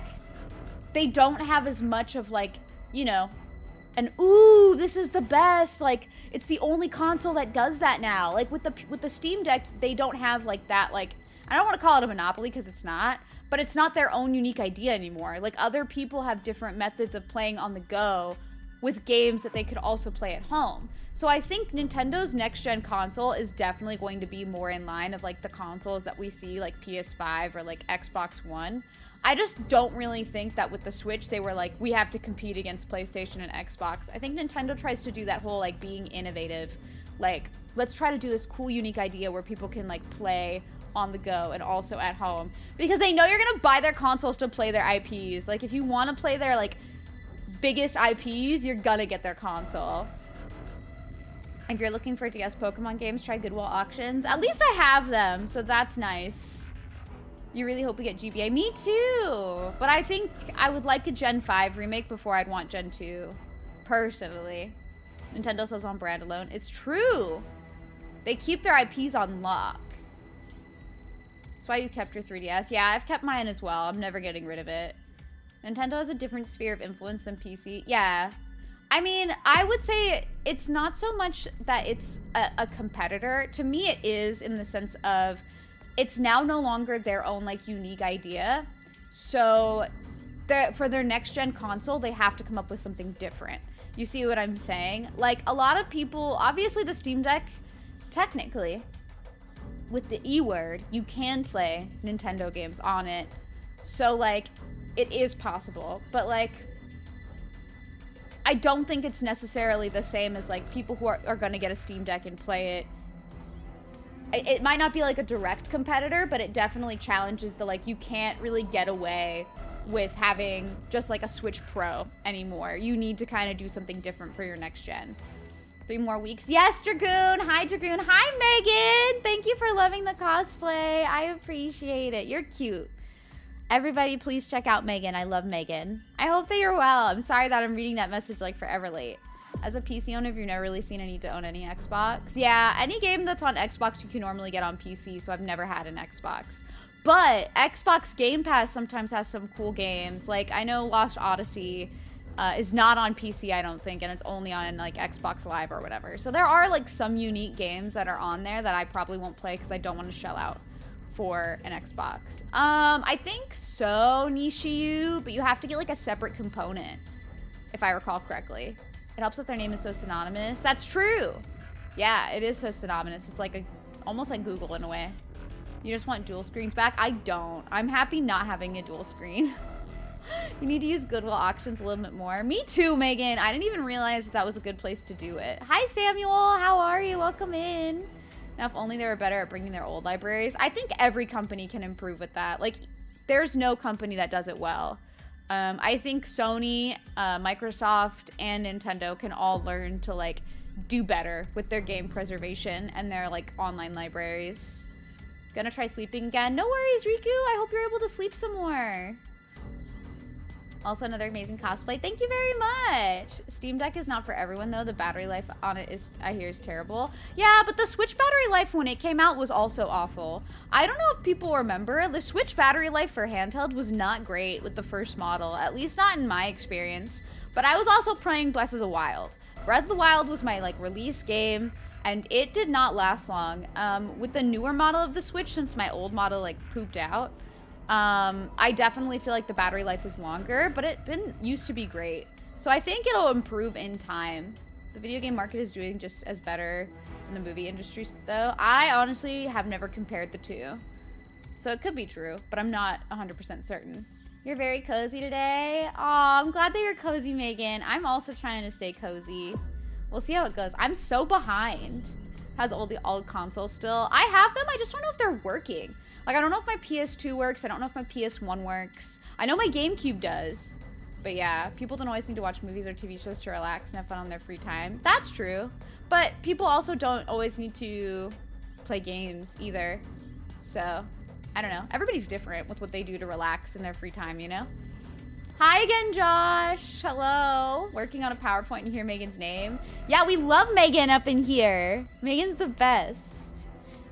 they don't have as much of like, you know, and ooh, this is the best, like it's the only console that does that now. Like with the Steam Deck, they don't have like that, like I don't want to call it a monopoly because it's not, but it's not their own unique idea anymore. Like other people have different methods of playing on the go with games that they could also play at home. So I think Nintendo's next gen console is definitely going to be more in line of like the consoles that we see like PS5 or like Xbox One. I just don't really think that with the Switch they were like, we have to compete against PlayStation and Xbox. I think Nintendo tries to do that whole like being innovative, like let's try to do this cool unique idea where people can like play on the go and also at home, because they know you're gonna buy their consoles to play their IPs. Like if you want to play their like biggest IPs, you're gonna get their console. If you're looking for DS Pokemon games, try Goodwill auctions. At least I have them, so that's nice. You really hope we get GBA? Me too! But I think I would like a Gen 5 remake before I'd want Gen 2. Personally. Nintendo says on brand alone. It's true! They keep their IPs on lock. That's why you kept your 3DS. Yeah, I've kept mine as well. I'm never getting rid of it. Nintendo has a different sphere of influence than PC. Yeah. I mean, I would say it's not so much that it's a competitor. To me, it is in the sense of it's now no longer their own like unique idea. So for their next gen console, they have to come up with something different. You see what I'm saying? Like a lot of people, obviously the Steam Deck, technically, with the E word, you can play Nintendo games on it. So like, it is possible, but like, I don't think it's necessarily the same as like people who are gonna get a Steam Deck and play it. It might not be like a direct competitor, but it definitely challenges the like, you can't really get away with having just like a Switch Pro anymore. You need to kind of do something different for your next gen. 3 more weeks. Yes, Dragoon. Hi, Dragoon. Hi, Megan. Thank you for loving the cosplay. I appreciate it. You're cute. Everybody, please check out Megan. I love Megan. I hope that you're well. I'm sorry that I'm reading that message like forever late. As a PC owner, have you never really seen a need to own any Xbox? Yeah, any game that's on Xbox you can normally get on PC, so I've never had an Xbox. But Xbox Game Pass sometimes has some cool games. Like, I know Lost Odyssey is not on PC, I don't think, and it's only on like Xbox Live or whatever. So there are like some unique games that are on there that I probably won't play because I don't want to shell out for an Xbox. I think so, Nishiyu, but you have to get like a separate component, if I recall correctly. It helps that their name is so synonymous. That's true. Yeah, it is so synonymous. It's like almost like Google in a way. You just want dual screens back? I don't. I'm happy not having a dual screen. You need to use Goodwill auctions a little bit more. Me too, Megan. I didn't even realize that was a good place to do it. Hi, Samuel. How are you? Welcome in. Now, if only they were better at bringing their old libraries. I think every company can improve with that. Like, there's no company that does it well. I think Sony, Microsoft, and Nintendo can all learn to, like, do better with their game preservation and their, like, online libraries. Gonna try sleeping again. No worries, Riku. I hope you're able to sleep some more. Also another amazing cosplay. Thank you very much. Steam Deck is not for everyone though. The battery life on it is, I hear, is terrible. Yeah, but the Switch battery life when it came out was also awful. I don't know if people remember, the Switch battery life for handheld was not great with the first model, at least not in my experience. But I was also playing Breath of the Wild. Breath of the Wild was my like release game, and it did not last long. With the newer model of the Switch, since my old model like pooped out, I definitely feel like the battery life is longer, but it didn't used to be great. So I think it'll improve in time. The video game market is doing just as better in the movie industry though. I honestly have never compared the two. So it could be true, but I'm not 100% certain. You're very cozy today. Aw, I'm glad that you're cozy, Megan. I'm also trying to stay cozy. We'll see how it goes. I'm so behind. Has all the old consoles still. I have them, I just don't know if they're working. Like, I don't know if my PS2 works. I don't know if my PS1 works. I know my GameCube does. But yeah, people don't always need to watch movies or TV shows to relax and have fun on their free time. That's true. But people also don't always need to play games either. So, I don't know. Everybody's different with what they do to relax in their free time, you know? Hi again, Josh. Hello. Working on a PowerPoint and hear Megan's name. Yeah, we love Megan up in here. Megan's the best.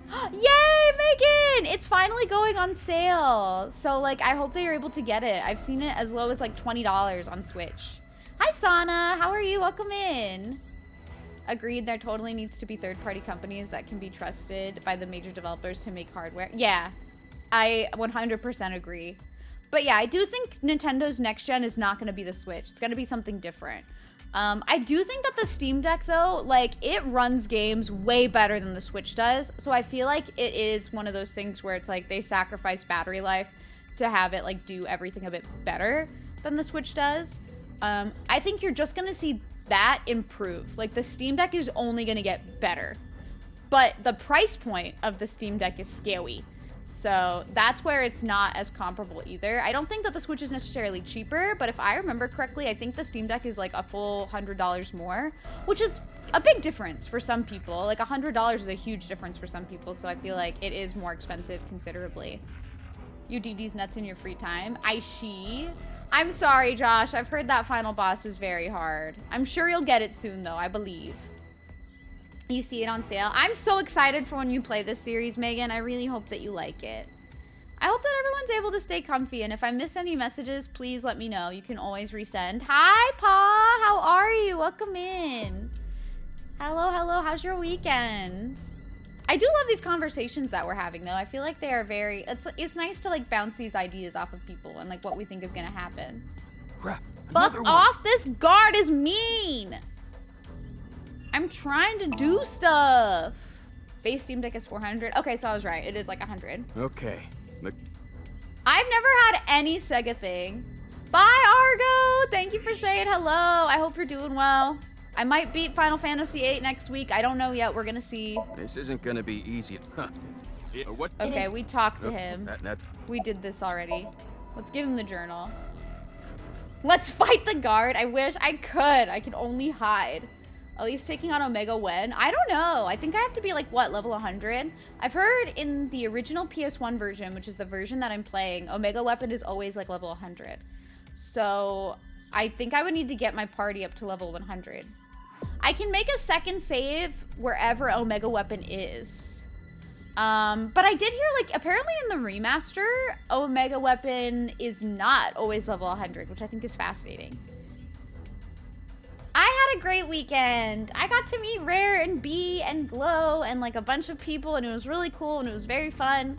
Yay, Megan! It's finally going on sale. So, like, I hope that you're able to get it. I've seen it as low as, like, $20 on Switch. Hi, Sana. How are you? Welcome in. Agreed, there totally needs to be third-party companies that can be trusted by the major developers to make hardware. Yeah, I 100% agree. But yeah, I do think Nintendo's next gen is not going to be the Switch. It's going to be something different. I do think that the Steam Deck, though, like, it runs games way better than the Switch does. So I feel like it is one of those things where it's like they sacrifice battery life to have it, like, do everything a bit better than the Switch does. I think you're just going to see that improve. Like, the Steam Deck is only going to get better. But the price point of the Steam Deck is scary. So that's where it's not as comparable either. I don't think that the Switch is necessarily cheaper, but if I remember correctly, I think the Steam Deck is like a full $100 more, which is a big difference for some people. Like $100 is a huge difference for some people, so I feel like it is more expensive considerably. You do these nuts in your free time. I'm sorry, Josh. I've heard that final boss is very hard. I'm sure you'll get it soon, though, I believe. You see it on sale. I'm so excited for when you play this series, Megan. I really hope that you like it. I hope that everyone's able to stay comfy, and if I miss any messages, please let me know. You can always resend. Hi, Pa. How are you? Welcome in. Hello, hello. How's your weekend? I do love these conversations that we're having, though. I feel like they are very... It's nice to, like, bounce these ideas off of people and, like, what we think is going to happen. Crap. Fuck off. This guard is mean. I'm trying to do stuff. Base Steam Deck is 400. Okay, so I was right. It is like 100. Okay. I've never had any Sega thing. Bye, Argo. Thank you for saying hello. I hope you're doing well. I might beat Final Fantasy VIII next week. I don't know yet. We're gonna see. This isn't gonna be easy. Huh. What? Okay, we talked to him. That's... We did this already. Let's give him the journal. Let's fight the guard. I wish I could. I can only hide. At least taking on Omega Wen. I don't know. I think I have to be like, what, level 100? I've heard in the original PS1 version, which is the version that I'm playing, Omega Weapon is always like level 100. So I think I would need to get my party up to level 100. I can make a second save wherever Omega Weapon is. But I did hear, like, apparently in the remaster, Omega Weapon is not always level 100, which I think is fascinating. I had a great weekend. I got to meet Rare and B and Glow and like a bunch of people, and it was really cool and it was very fun.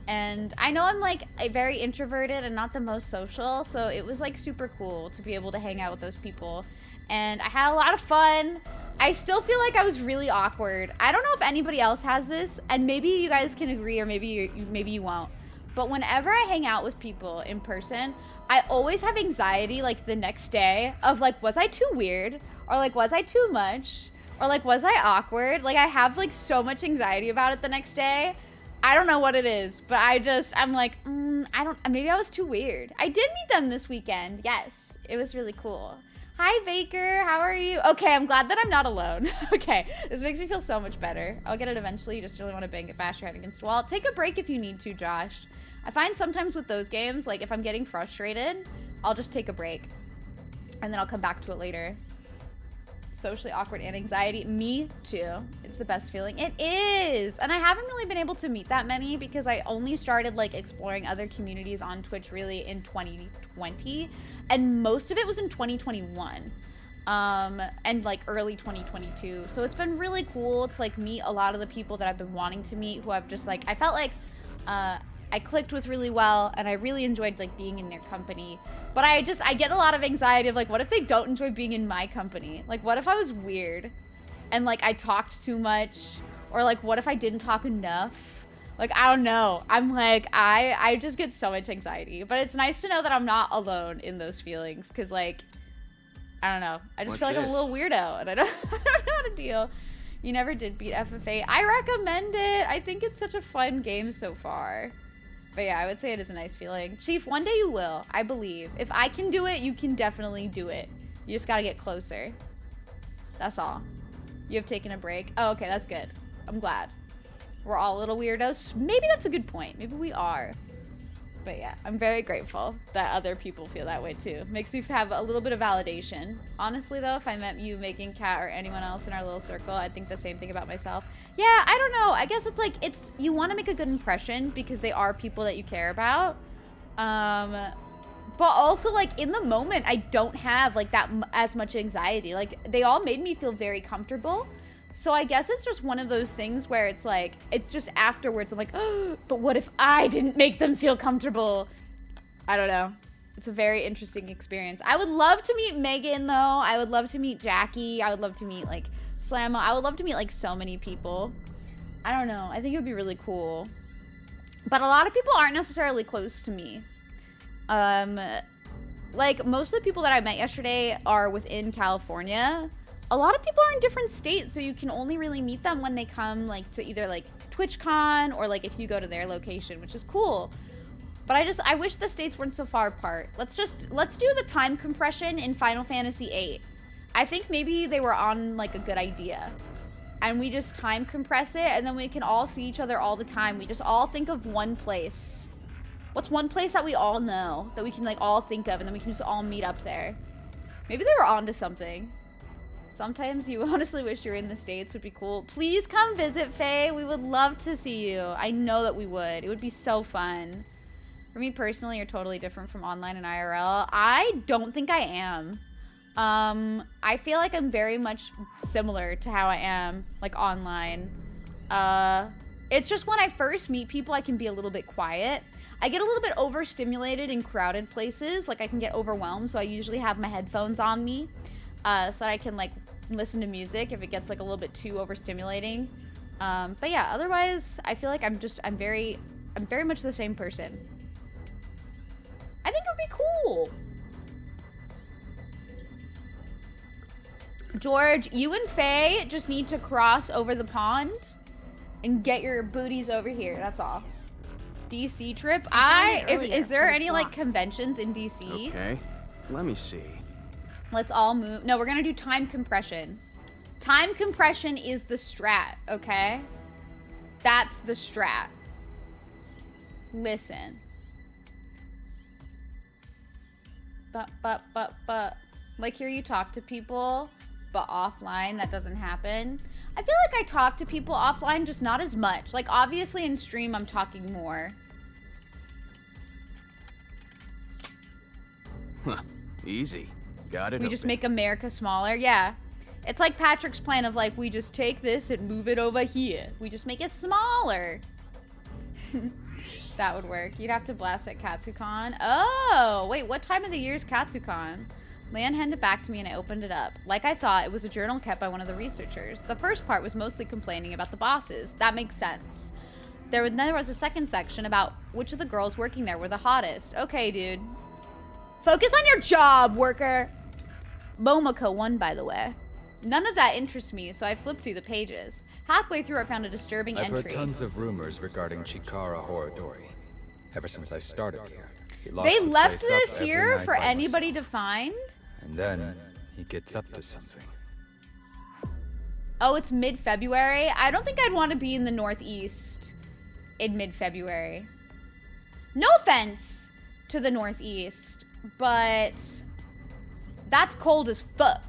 And I know I'm like very introverted and not the most social, so it was like super cool to be able to hang out with those people. And I had a lot of fun. I still feel like I was really awkward. I don't know if anybody else has this, and maybe you guys can agree or maybe you won't. But whenever I hang out with people in person, I always have anxiety like the next day of like, was I too weird? Or like, was I too much? Or like, was I awkward? Like, I have like so much anxiety about it the next day. I don't know what it is, but I'm like, maybe I was too weird. I did meet them this weekend. Yes, it was really cool. Hi, Baker. How are you? Okay, I'm glad that I'm not alone. Okay, this makes me feel so much better. I'll get it eventually. You just really want to bash your head against a wall. Take a break if you need to, Josh. I find sometimes with those games, like if I'm getting frustrated, I'll just take a break. And then I'll come back to it later. Socially awkward and anxiety. Me too. It's the best feeling. It is. And I haven't really been able to meet that many because I only started like exploring other communities on Twitch really in 2020. And most of it was in 2021. And like early 2022. So it's been really cool to like meet a lot of the people that I've been wanting to meet who I've just like, I felt like I clicked with really well and I really enjoyed like being in their company. But I get a lot of anxiety of like, what if they don't enjoy being in my company? Like, what if I was weird and like I talked too much? Or like, what if I didn't talk enough? Like, I don't know. I'm like, I just get so much anxiety. But it's nice to know that I'm not alone in those feelings. Cause like, I don't know. I just feel like I'm a little weirdo and I don't know how to deal. You never did beat FFA. I recommend it. I think it's such a fun game so far. But yeah, I would say it is a nice feeling. Chief, one day you will. I believe. If I can do it, you can definitely do it. You just gotta get closer. That's all. You have taken a break. Oh, okay, that's good. I'm glad. We're all little weirdos. Maybe that's a good point. Maybe we are. But yeah, I'm very grateful that other people feel that way too. Makes me have a little bit of validation. Honestly though, if I met you, Megan, Kat, or anyone else in our little circle, I'd think the same thing about myself. Yeah, I don't know. I guess it's like, you want to make a good impression because they are people that you care about. But also like in the moment, I don't have like that as much anxiety. Like they all made me feel very comfortable. So I guess it's just one of those things where it's like, it's just afterwards, I'm like, oh, but what if I didn't make them feel comfortable? I don't know. It's a very interesting experience. I would love to meet Megan though. I would love to meet Jackie. I would love to meet like Slammo. I would love to meet like so many people. I don't know. I think it would be really cool. But a lot of people aren't necessarily close to me. Like most of the people that I met yesterday are within California. A lot of people are in different states, so you can only really meet them when they come like to either like TwitchCon or like if you go to their location, which is cool. But I wish the states weren't so far apart. Let's do the time compression in Final Fantasy VIII. I think maybe they were on like a good idea. And we just time compress it and then we can all see each other all the time. We just all think of one place. What's one place that we all know that we can like all think of and then we can just all meet up there? Maybe they were onto something. Sometimes you honestly wish you were in the States. Would be cool. Please come visit, Faye. We would love to see you. I know that we would. It would be so fun. For me personally, you're totally different from online and IRL. I don't think I am. I feel like I'm very much similar to how I am, like, online. It's just when I first meet people, I can be a little bit quiet. I get a little bit overstimulated in crowded places. Like, I can get overwhelmed, so I usually have my headphones on me. So that I can, like, listen to music if it gets, like, a little bit too overstimulating. But yeah, otherwise, I feel like I'm very much the same person. I think it would be cool. George, you and Faye just need to cross over the pond and get your booties over here. That's all. DC trip. Is there any, like, conventions in DC? Okay, let me see. Let's all move. No, we're gonna do time compression. Time compression is the strat, okay? That's the strat. Listen. But. Like, here you talk to people, but offline, that doesn't happen. I feel like I talk to people offline, just not as much. Like, obviously in stream, I'm talking more. Huh, easy. Got it. We just make America smaller. Yeah. It's like Patrick's plan of like, we just take this and move it over here. We just make it smaller. That would work. You'd have to blast at KatsuCon. Oh, wait, what time of the year is KatsuCon? Lan handed it back to me and I opened it up. Like I thought, it was a journal kept by one of the researchers. The first part was mostly complaining about the bosses. That makes sense. Then there was a second section about which of the girls working there were the hottest. Okay, dude. Focus on your job, worker. Momoko won, by the way. None of that interests me, so I flipped through the pages. Halfway through, I found a disturbing entry. I've heard tons of rumors regarding Chikara Horodori. Ever since I started here, he locks They the left place this up here every for night by anybody himself. to find? And then he gets up to something. Oh, it's mid-February? I don't think I'd want to be in the Northeast in mid-February. No offense to the Northeast. But that's cold as fuck.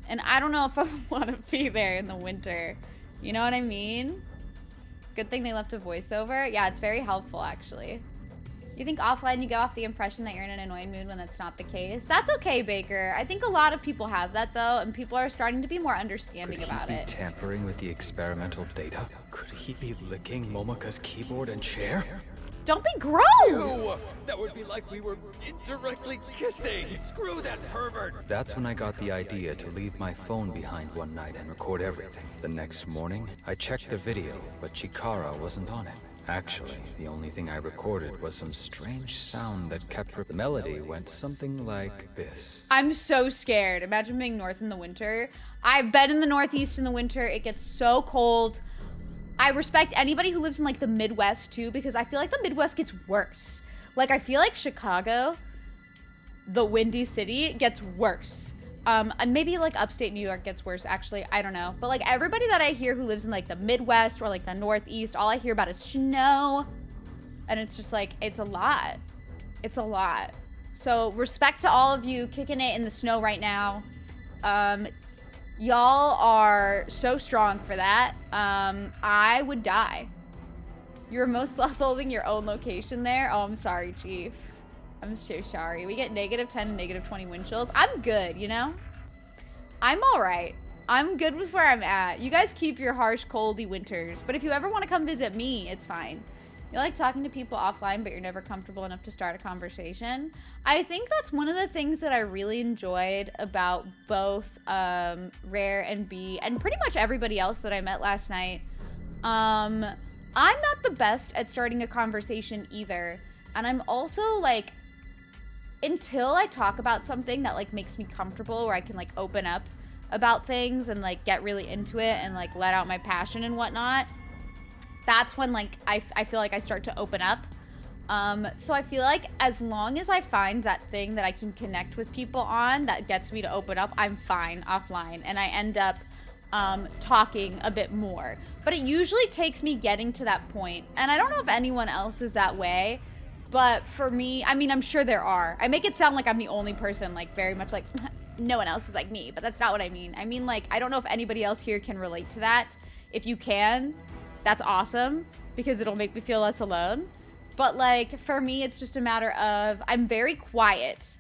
And I don't know if I want to be there in the winter. You know what I mean? Good thing they left a voiceover. Yeah, it's very helpful, actually. You think offline you go off the impression that you're in an annoying mood when that's not the case? That's okay, Baker. I think a lot of people have that, though, and people are starting to be more understanding about it. Could he be tampering with the experimental data? Could he be licking Momoka's keyboard and chair? Don't be gross! Ew, that would be like we were indirectly kissing. Screw that pervert. That's when I got the idea to leave my phone behind one night and record everything. The next morning, I checked the video, but Chikara wasn't on it. Actually, the only thing I recorded was some strange sound that kept the melody went something like this. I'm so scared. Imagine being north in the winter. I've been in the Northeast in the winter. It gets so cold. I respect anybody who lives in like the Midwest too, because I feel like the Midwest gets worse. Like I feel like Chicago, the windy city, gets worse. And maybe like upstate New York gets worse, actually. I don't know. But like everybody that I hear who lives in like the Midwest or like the Northeast, all I hear about is snow. And it's just like, it's a lot. It's a lot. So respect to all of you kicking it in the snow right now. Y'all are so strong for that. I would die. You're most holding your own location there. Oh, I'm sorry, Chief. I'm so sorry. We get -10 and -20 wind chills. I'm good, you know? I'm all right. I'm good with where I'm at. You guys keep your harsh, coldy winters. But if you ever want to come visit me, it's fine. You like talking to people offline, but you're never comfortable enough to start a conversation. I think that's one of the things that I really enjoyed about both Rare and B, and pretty much everybody else that I met last night. I'm not the best at starting a conversation either. And I'm also like, until I talk about something that like makes me comfortable, where I can like open up about things and like get really into it and like let out my passion and whatnot, that's when like I feel like I start to open up. So I feel like as long as I find that thing that I can connect with people on that gets me to open up, I'm fine offline, and I end up talking a bit more. But it usually takes me getting to that point, and I don't know if anyone else is that way, but for me, I mean, I'm sure there are. I make it sound like I'm the only person, like very much like no one else is like me, but that's not what I mean. I mean, like, I don't know if anybody else here can relate to that. If you can, that's awesome, because it'll make me feel less alone. But like, for me, it's just a matter of, I'm very quiet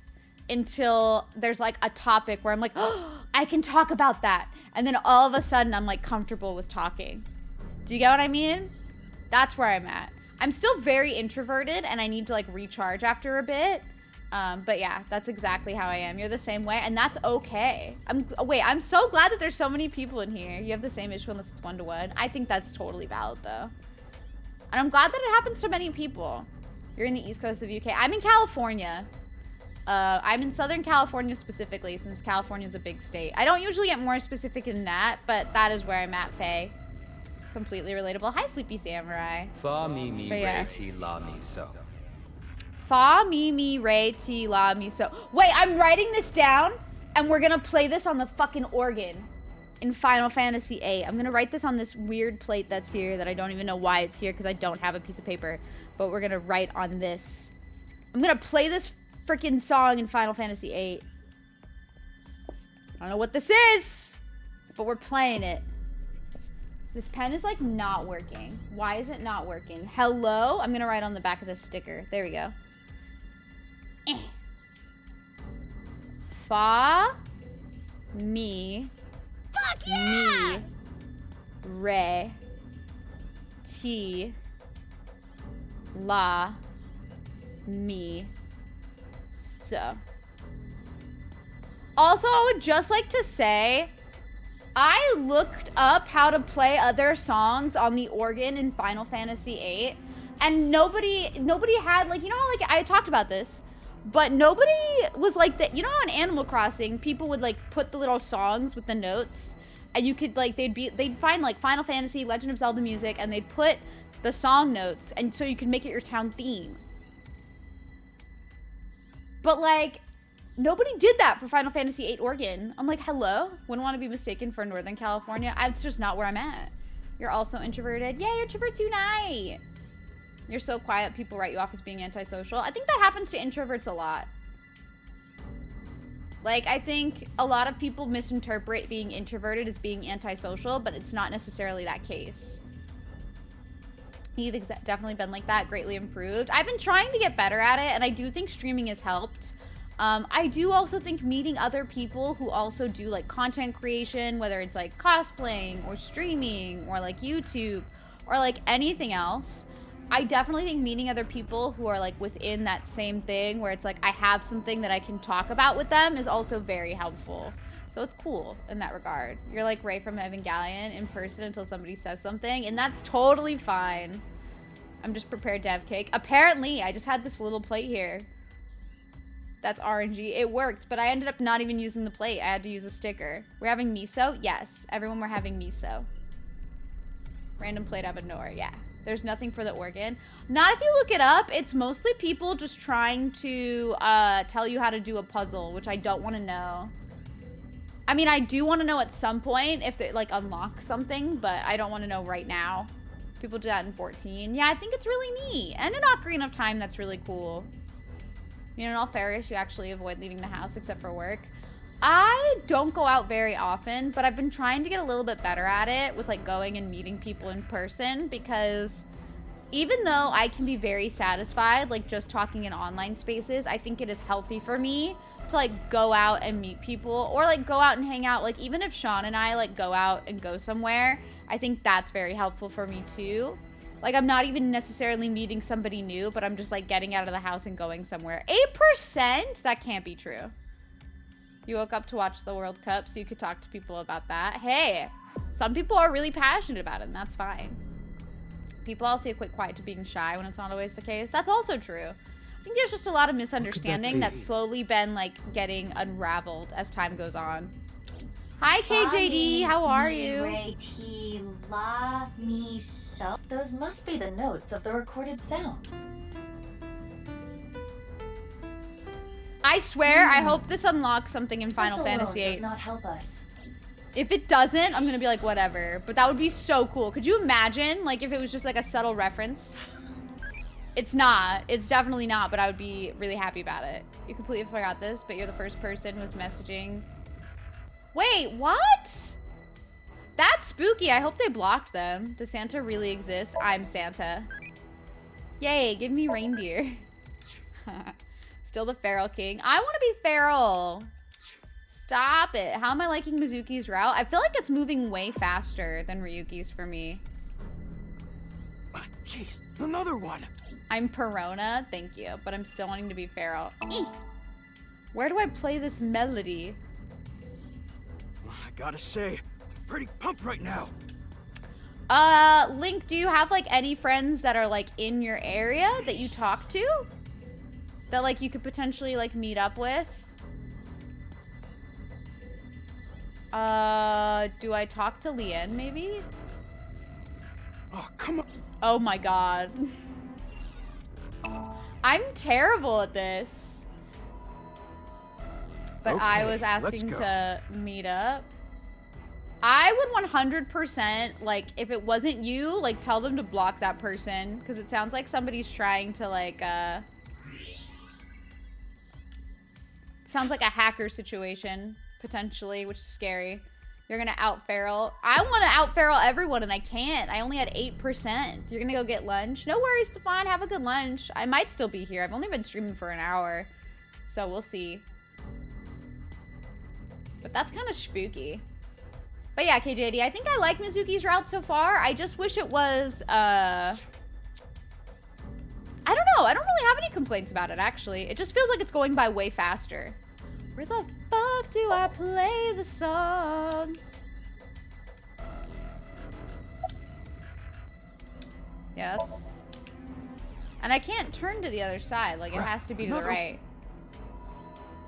until there's like a topic where I'm like, oh, I can talk about that. And then all of a sudden I'm like comfortable with talking. Do you get what I mean? That's where I'm at. I'm still very introverted and I need to like recharge after a bit. But yeah, that's exactly how I am. You're the same way, and that's okay. I'm so glad that there's so many people in here. You have the same issue unless it's 1-to-1. I think that's totally valid though. And I'm glad that it happens to many people. You're in the East Coast of UK. I'm in California. I'm in Southern California specifically, since California is a big state. I don't usually get more specific than that, but that is where I'm at, Faye. Completely relatable. Hi, Sleepy Samurai. Fa mi mi Yeah. re ti la mi so. Fa mi mi re ti la mi so. Wait, I'm writing this down, and we're gonna play this on the fucking organ in Final Fantasy VIII. I'm gonna write this on this weird plate that's here that I don't even know why it's here because I don't have a piece of paper. But we're gonna write on this. I'm gonna play this freaking song in Final Fantasy VIII. I don't know what this is, but we're playing it. This pen is like not working. Why is it not working? Hello? I'm gonna write on the back of this sticker. There we go. Fa, mi, mi, re, ti, la, mi, so. Also, I would just like to say, I looked up how to play other songs on the organ in Final Fantasy VIII, and nobody had, like, you know, like, I talked about this, but nobody was like that. You know, on Animal Crossing, people would, like, put the little songs with the notes, and you could, like, they'd find, like, Final Fantasy, Legend of Zelda music, and they'd put the song notes, and so you could make it your town theme. But, like, nobody did that for Final Fantasy VIII organ. I'm like, hello? Wouldn't want to be mistaken for Northern California. It's just not where I'm at. You're also introverted. Yay, introverts unite! You're so quiet, people write you off as being antisocial. I think that happens to introverts a lot. Like, I think a lot of people misinterpret being introverted as being antisocial, but it's not necessarily that case. You've definitely been like that, greatly improved. I've been trying to get better at it, and I do think streaming has helped. I do also think meeting other people who also do like content creation, whether it's like cosplaying or streaming or like YouTube or like anything else. I definitely think meeting other people who are like within that same thing where it's like I have something that I can talk about with them is also very helpful. So it's cool in that regard. You're like Ray from Evangelion in person until somebody says something, and that's totally fine. I'm just prepared to have cake. Apparently, I just had this little plate here. That's RNG. It worked, but I ended up not even using the plate. I had to use a sticker. We're having miso? Yes. Everyone, we're having miso. Random plate out of nowhere. Yeah. There's nothing for the organ. Not if you look it up. It's mostly people just trying to tell you how to do a puzzle, which I don't want to know. I mean, I do want to know at some point if they like unlock something, but I don't want to know right now. People do that in 14. Yeah, I think it's really neat. And in Ocarina of Time, that's really cool. You know, in all fairness, you actually avoid leaving the house except for work. I don't go out very often, but I've been trying to get a little bit better at it with like going and meeting people in person, because even though I can be very satisfied like just talking in online spaces, I think it is healthy for me to like go out and meet people or like go out and hang out. Like even if Sean and I like go out and go somewhere, I think that's very helpful for me too. Like, I'm not even necessarily meeting somebody new, but I'm just, like, getting out of the house and going somewhere. 8%? That can't be true. You woke up to watch the World Cup, so you could talk to people about that. Hey, some people are really passionate about it, and that's fine. People also equate quiet to being shy when it's not always the case. That's also true. I think there's just a lot of misunderstanding that's slowly been, like, getting unraveled as time goes on. Hi, KJD. How are you? Those must be the notes of the recorded sound. I swear, I hope this unlocks something in Final Fantasy VIII. Does not help us. If it doesn't, I'm gonna be like, whatever. But that would be so cool. Could you imagine, like, if it was just like a subtle reference? It's not. It's definitely not, but I would be really happy about it. You completely forgot this, but you're the first person who was messaging. Wait, what? That's spooky. I hope they blocked them. Does Santa really exist? I'm Santa. Yay, give me reindeer. Still the feral king. I want to be feral. Stop it. How am I liking Mizuki's route? I feel like it's moving way faster than Ryuki's for me. Jeez, another one. I'm Perona, thank you, but I'm still wanting to be feral. Eek. Where do I play this melody? I gotta say, I'm pretty pumped right now. Link, do you have like any friends that are like in your area that you talk to? That like you could potentially like meet up with? Do I talk to Leanne maybe? Oh, come on. Oh my god. I'm terrible at this. But okay, I was asking to meet up. I would 100%, like, if it wasn't you, like, tell them to block that person. Because it sounds like somebody's trying to, like, sounds like a hacker situation, potentially, which is scary. You're gonna out-feral. I want to out-feral everyone, and I can't. I only had 8%. You're gonna go get lunch? No worries, Stefan. Have a good lunch. I might still be here. I've only been streaming for an hour. So we'll see. But that's kind of spooky. But yeah, KJD, I think I like Mizuki's route so far. I just wish it was, I don't know. I don't really have any complaints about it, actually. It just feels like it's going by way faster. Where the fuck do I play the song? Yeah, that's... And I can't turn to the other side. Like, it has to be to the right.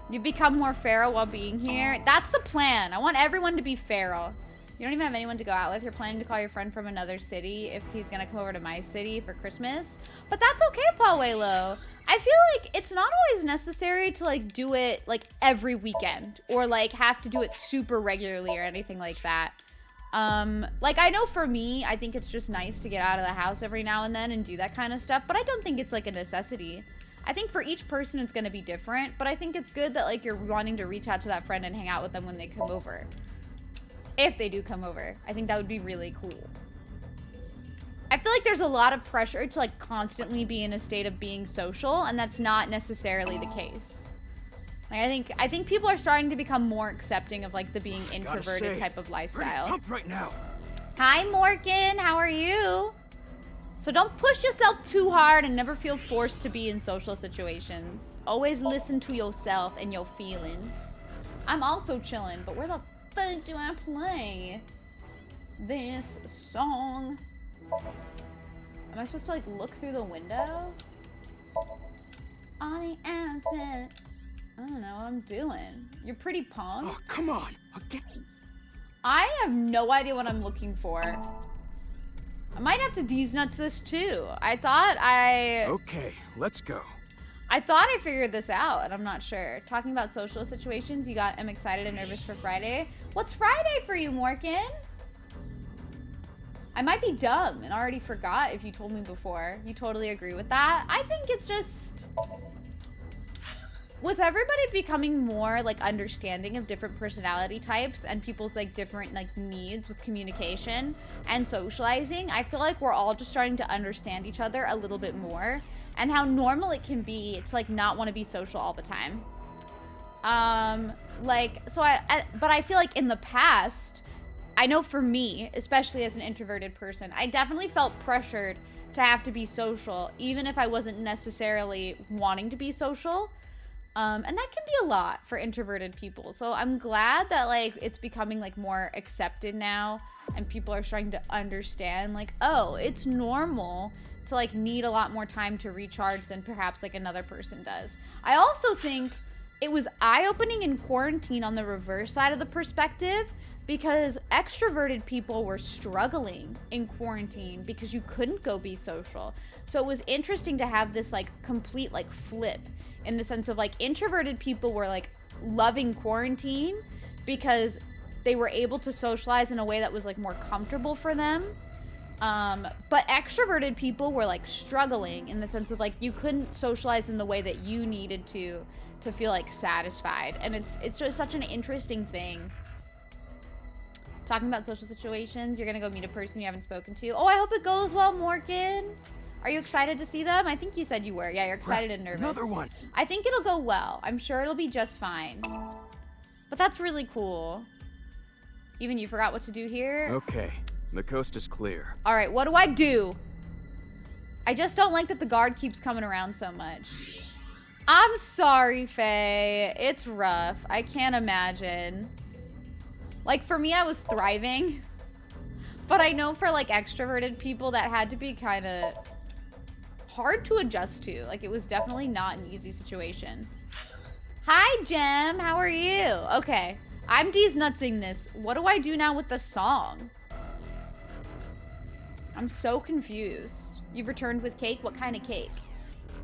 You become more feral while being here. That's the plan. I want everyone to be feral. You don't even have anyone to go out with. You're planning to call your friend from another city if he's gonna come over to my city for Christmas. But that's okay, Pauelo. I feel like it's not always necessary to like do it like every weekend or like have to do it super regularly or anything like that. Like I know for me, I think it's just nice to get out of the house every now and then and do that kind of stuff, but I don't think it's like a necessity. I think for each person it's going to be different, but I think it's good that like you're wanting to reach out to that friend and hang out with them when they come over. If they do come over. I think that would be really cool. I feel like there's a lot of pressure to like constantly be in a state of being social, and that's not necessarily the case. Like, I think people are starting to become more accepting of like the being introverted type of lifestyle. Pumped right now. Hi Morgan, how are you? So don't push yourself too hard and never feel forced to be in social situations. Always listen to yourself and your feelings. I'm also chilling, but where the fuck do I play this song? Am I supposed to like look through the window? I don't know what I'm doing. You're pretty pumped. Oh, come on. I have no idea what I'm looking for. I might have to D's nuts this too. Okay, let's go. I thought I figured this out, and I'm not sure. Talking about social situations, you got I'm excited and nervous for Friday. What's Friday for you, Morgan? I might be dumb and already forgot if you told me before. You totally agree with that? I think it's just... with everybody becoming more like understanding of different personality types and people's like different like needs with communication and socializing, I feel like we're all just starting to understand each other a little bit more and how normal it can be to like not want to be social all the time. But I feel like in the past, I know for me, especially as an introverted person, I definitely felt pressured to have to be social, even if I wasn't necessarily wanting to be social. And that can be a lot for introverted people. So I'm glad that like it's becoming like more accepted now and people are starting to understand like, oh, it's normal to like need a lot more time to recharge than perhaps like another person does. I also think it was eye-opening in quarantine on the reverse side of the perspective, because extroverted people were struggling in quarantine because you couldn't go be social. So it was interesting to have this like complete like flip in the sense of like introverted people were like loving quarantine because they were able to socialize in a way that was like more comfortable for them. But extroverted people were like struggling in the sense of like you couldn't socialize in the way that you needed to feel like satisfied. And it's just such an interesting thing. Talking about social situations, you're gonna go meet a person you haven't spoken to. Oh, I hope it goes well, Morgan. Are you excited to see them? I think you said you were. Yeah, you're excited and nervous. Another one. I think it'll go well. I'm sure it'll be just fine. But that's really cool. Even you forgot what to do here? Okay, the coast is clear. All right, what do I do? I just don't like that the guard keeps coming around so much. I'm sorry, Faye. It's rough. I can't imagine. Like, for me, I was thriving. But I know for, like, extroverted people, that had to be kind of hard to adjust to. Like, it was definitely not an easy situation. Hi, Jem. How are you? Okay. I'm D's nutsing this. What do I do now with the song? I'm so confused. You've returned with cake? What kind of cake?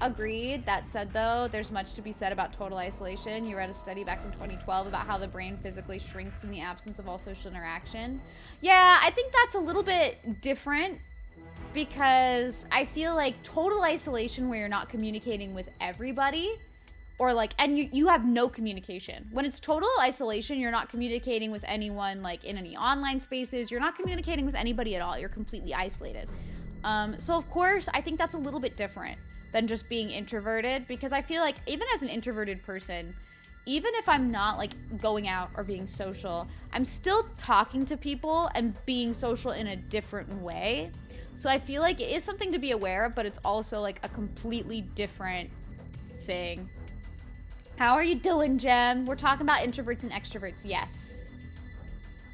Agreed. That said, though, there's much to be said about total isolation. You read a study back in 2012 about how the brain physically shrinks in the absence of all social interaction. Yeah, I think that's a little bit different because I feel like total isolation where you're not communicating with everybody or like, and you have no communication. When it's total isolation, you're not communicating with anyone like in any online spaces. You're not communicating with anybody at all. You're completely isolated. So of course, I think that's a little bit different than just being introverted, because I feel like even as an introverted person, even if I'm not like going out or being social, I'm still talking to people and being social in a different way. So I feel like it is something to be aware of, but it's also like a completely different thing. How are you doing, Jem? We're talking about introverts and extroverts. Yes.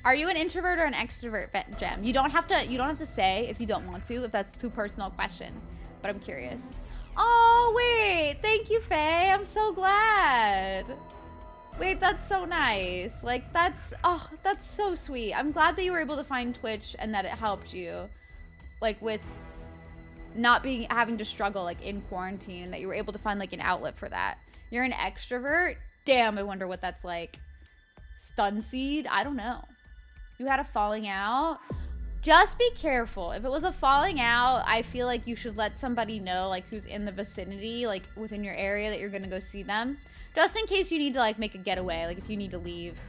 Are you an introvert or an extrovert, Jem? You don't have to say if you don't want to, if that's too personal question, but I'm curious. Oh, wait. Thank you, Faye. I'm so glad. Wait, that's so nice. Like, that's so sweet. I'm glad that you were able to find Twitch and that it helped you, like, with not having to struggle, like, in quarantine, and that you were able to find, like, an outlet for that. You're an extrovert? Damn, I wonder what that's like. Stun seed? I don't know. You had a falling out? Just be careful. If it was a falling out, I feel like you should let somebody know, like, who's in the vicinity, like, within your area that you're gonna go see them. Just in case you need to, like, make a getaway, like, if you need to leave.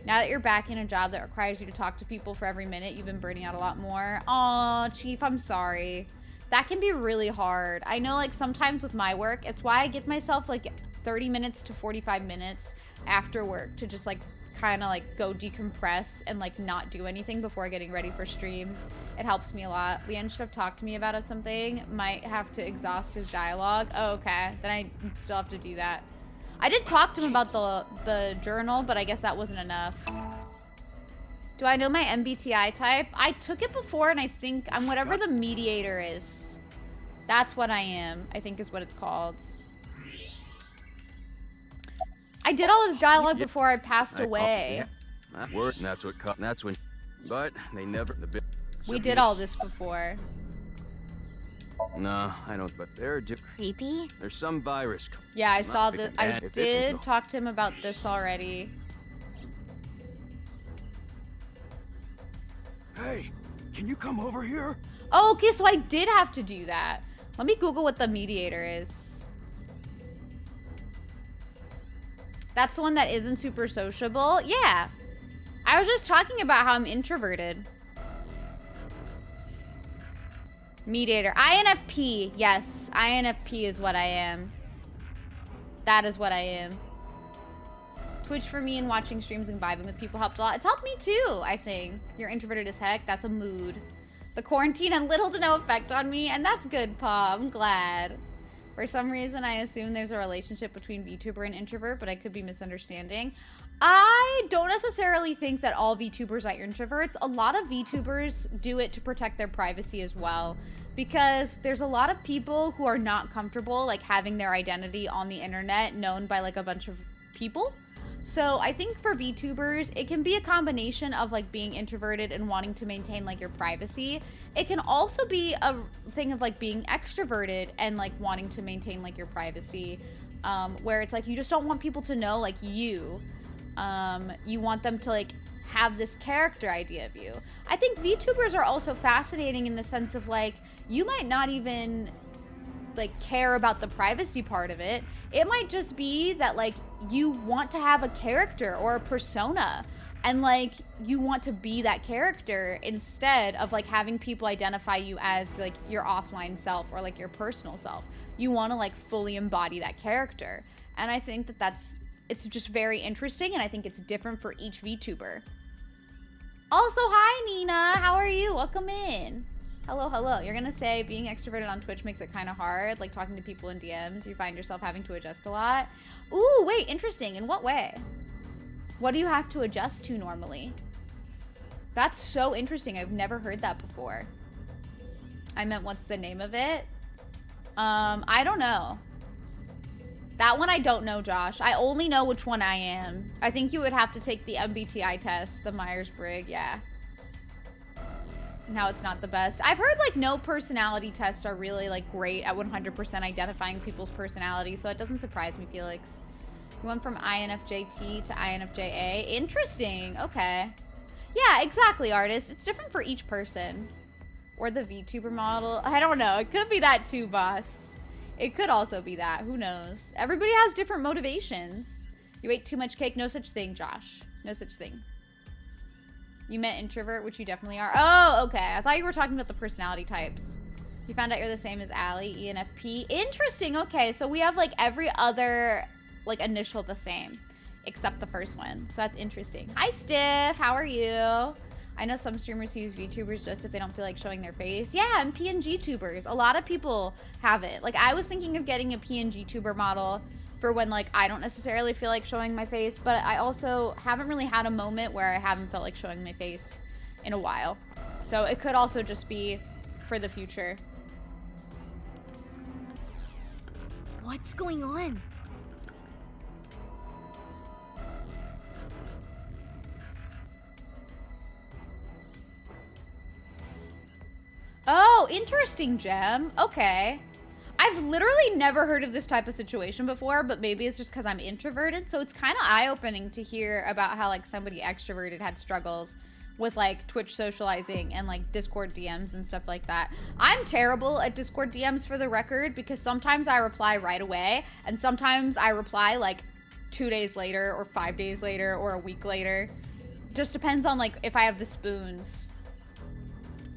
Now that you're back in a job that requires you to talk to people for every minute, you've been burning out a lot more. Aw, Chief, I'm sorry. That can be really hard. I know, like, sometimes with my work, it's why I give myself, like, 30 minutes to 45 minutes after work to just, like, kind of like go decompress and like not do anything before getting ready for stream. It helps me a lot. Leon should have talked to me about something. Might have to exhaust his dialogue. Oh, okay. Then I still have to do that. I did talk to him about the journal, but I guess that wasn't enough. Do I know my MBTI type? I took it before and I think I'm whatever the mediator is. That's what I am, I think is what it's called. I did all his dialogue before I passed away. That's when. But they never. We did all this before. No, I don't. But they're creepy. There's some virus. Yeah, I saw this. I did talk to him about this already. Hey, can you come over here? Oh, okay, so I did have to do that. Let me Google what the mediator is. That's the one that isn't super sociable? Yeah. I was just talking about how I'm introverted. Mediator. INFP. Yes. INFP is what I am. That is what I am. Twitch for me and watching streams and vibing with people helped a lot. It's helped me too, I think. You're introverted as heck. That's a mood. The quarantine had little to no effect on me, and that's good, Pa. I'm glad. For some reason, I assume there's a relationship between VTuber and introvert, but I could be misunderstanding. I don't necessarily think that all VTubers are introverts. A lot of VTubers do it to protect their privacy as well, because there's a lot of people who are not comfortable like having their identity on the internet known by like a bunch of people. So I think for VTubers, it can be a combination of like being introverted and wanting to maintain like your privacy. It can also be a thing of like being extroverted and like wanting to maintain like your privacy, where it's like you just don't want people to know like you want them to like have this character idea of you. I think VTubers are also fascinating in the sense of like you might not even like care about the privacy part of it. It might just be that like you want to have a character or a persona and like you want to be that character instead of like having people identify you as like your offline self or like your personal self. You want to like fully embody that character, and I think that it's just very interesting, and I think it's different for each VTuber. Also, hi Nina, how are you? Welcome in. Hello. You're gonna say being extroverted on Twitch makes it kind of hard, like talking to people in DMs. You find yourself having to adjust a lot. Ooh, wait, interesting. In what way? What do you have to adjust to normally? That's so interesting. I've never heard that before. I meant, what's the name of it? I don't know. That one I don't know, Josh. I only know which one I am. I think you would have to take the MBTI test, the Myers-Briggs, yeah. Now it's not the best. I've heard like no personality tests are really like great at 100% identifying people's personality, so it doesn't surprise me, Felix. We went from INFJT to INFJA. Interesting. Okay. Yeah, exactly, artist. It's different for each person. Or the VTuber model. I don't know. It could be that too, boss. It could also be that. Who knows? Everybody has different motivations. You ate too much cake. No such thing, Josh. No such thing. You meant introvert, which you definitely are. Oh, okay. I thought you were talking about the personality types. You found out you're the same as Allie, ENFP. Interesting. Okay, so we have like every other like initial the same, except the first one. So that's interesting. Hi, Stiff. How are you? I know some streamers who use VTubers just if they don't feel like showing their face. Yeah, and PNG tubers. A lot of people have it. Like I was thinking of getting a PNG tuber model for when like I don't necessarily feel like showing my face, but I also haven't really had a moment where I haven't felt like showing my face in a while. So it could also just be for the future. What's going on? Oh, interesting, Gem. Okay. I've literally never heard of this type of situation before, but maybe it's just because I'm introverted. So it's kind of eye-opening to hear about how like somebody extroverted had struggles with like Twitch socializing and like Discord DMs and stuff like that. I'm terrible at Discord DMs for the record because sometimes I reply right away and sometimes I reply like 2 days later or 5 days later or a week later. Just depends on like if I have the spoons.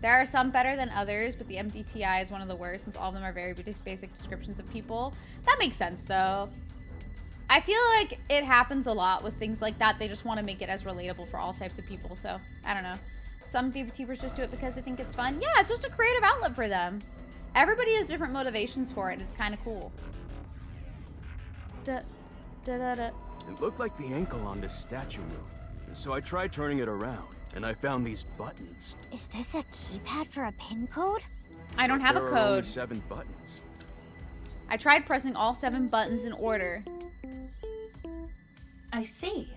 There are some better than others, but the MDTI is one of the worst since all of them are very basic descriptions of people. That makes sense though. I feel like it happens a lot with things like that. They just want to make it as relatable for all types of people. So, I don't know. Some YouTubers just do it because they think it's fun. Yeah, it's just a creative outlet for them. Everybody has different motivations for it. It's kind of cool. It looked like the ankle on this statue moved. So I tried turning it around, and I found these buttons. Is this a keypad for a pin code? I don't have a There are only code. 7 buttons. I tried pressing all 7 buttons in order. I see.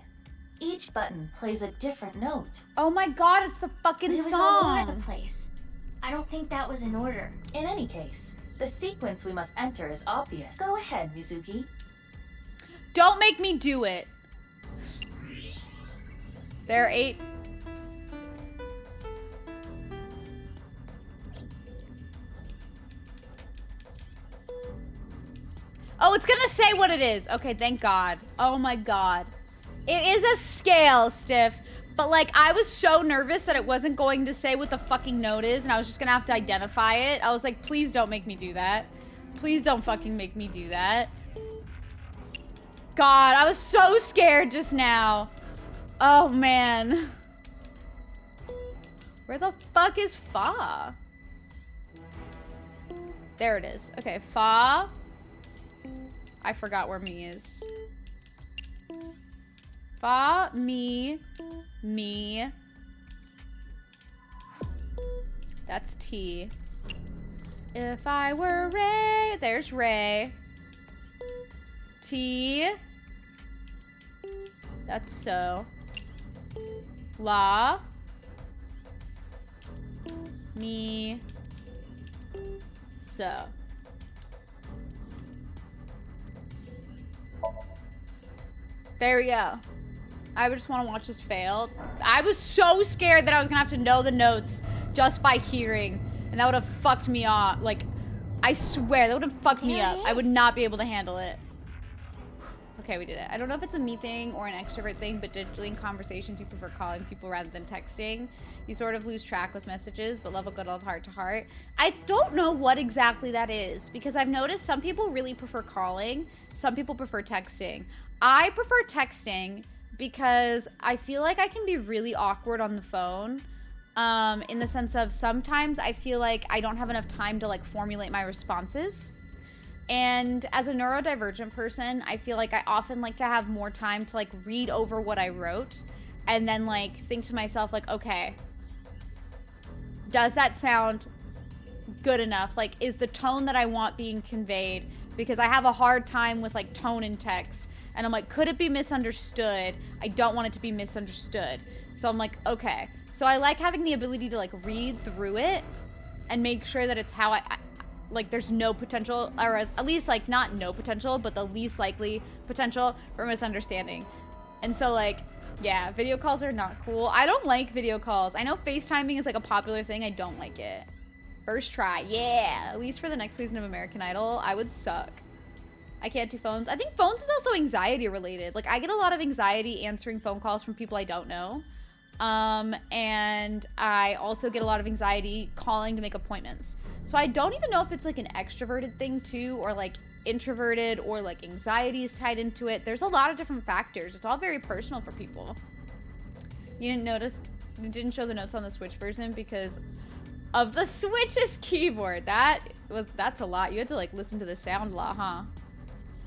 Each button plays a different note. Oh my god, it's the fucking It was all song. over the place. I don't think that was in order. In any case, the sequence we must enter is obvious. Go ahead, Mizuki. Don't make me do it. There are 8. Oh, it's gonna say what it is. Okay, thank God. Oh my God. It is a scale, Stiff. But like, I was so nervous that it wasn't going to say what the fucking note is and I was just gonna have to identify it. I was like, please don't make me do that. Please don't fucking make me do that. God, I was so scared just now. Oh man. Where the fuck is Fa? There it is. Okay, Fa. I forgot where me is. Fa, me. That's T. If I were Ray, there's Ray. T. That's so. La. Me. So. There we go. I just want to watch this fail. I was so scared that I was gonna have to know the notes just by hearing. And that would have fucked me off. Like, I swear, that would have fucked me up. I would not be able to handle it. Okay, we did it. I don't know if it's a me thing or an extrovert thing, but digitally in conversations, you prefer calling people rather than texting. You sort of lose track with messages, but love a good old heart-to-heart. I don't know what exactly that is, because I've noticed some people really prefer calling. Some people prefer texting. I prefer texting because I feel like I can be really awkward on the phone. In the sense of sometimes I feel like I don't have enough time to like formulate my responses. And as a neurodivergent person, I feel like I often like to have more time to like read over what I wrote and then like think to myself like, okay, does that sound good enough? Like, is the tone that I want being conveyed? Because I have a hard time with like tone in text. And I'm like, could it be misunderstood? I don't want it to be misunderstood. So I'm like, okay. So I like having the ability to like read through it and make sure that it's how I like there's no potential, or at least like not no potential, but the least likely potential for misunderstanding. And so like, yeah, video calls are not cool. I don't like video calls. I know FaceTiming is like a popular thing. I don't like it. First try, yeah. At least for the next season of American Idol, I would suck. I can't do phones. I think phones is also anxiety related. Like I get a lot of anxiety answering phone calls from people I don't know. And I also get a lot of anxiety calling to make appointments. So I don't even know if it's like an extroverted thing too, or like introverted, or like anxiety is tied into it. There's a lot of different factors. It's all very personal for people. You didn't notice, you didn't show the notes on the Switch version because of the Switch's keyboard. That's a lot. You had to like listen to the sound a lot, huh?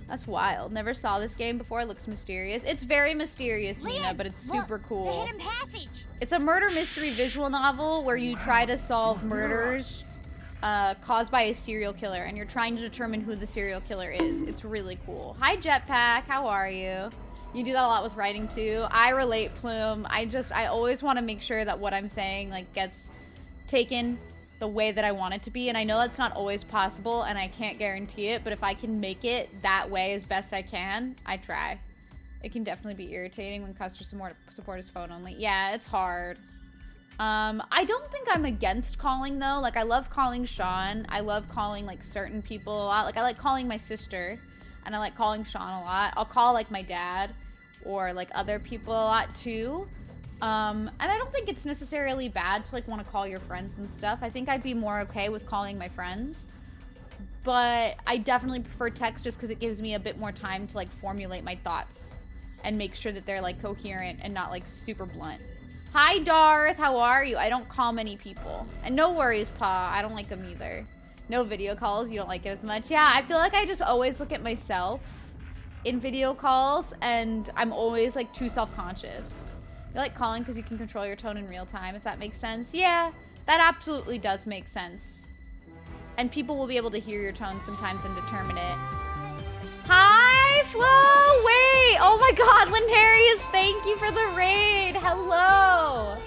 That's wild. Never saw this game before. It looks mysterious. It's very mysterious, Nina, but it's super cool. The hidden passage. It's a murder mystery visual novel where you try to solve murders caused by a serial killer, and you're trying to determine who the serial killer is. It's really cool. Hi, Jetpack. How are you? You do that a lot with writing, too. I relate, Plume. I always want to make sure that what I'm saying, like, gets taken the way that I want it to be, and I know that's not always possible, and I can't guarantee it, but if I can make it that way as best I can, I try. It can definitely be irritating when customer support is phone only. Yeah, it's hard. I don't think I'm against calling though. Like I love calling Sean. I love calling like certain people a lot. Like I like calling my sister and I like calling Sean a lot. I'll call like my dad or like other people a lot too. And I don't think it's necessarily bad to like want to call your friends and stuff. I think I'd be more okay with calling my friends. But I definitely prefer text just because it gives me a bit more time to like formulate my thoughts and make sure that they're like coherent and not like super blunt. Hi Darth, how are you? I don't call many people. And no worries, Pa, I don't like them either. No video calls, you don't like it as much. Yeah, I feel like I just always look at myself in video calls and I'm always like too self-conscious. You like calling because you can control your tone in real time, if that makes sense. Yeah, that absolutely does make sense. And people will be able to hear your tone sometimes and determine it. Hi, Flo! Wait! Oh my god, Lynarius, thank you for the raid! Hello!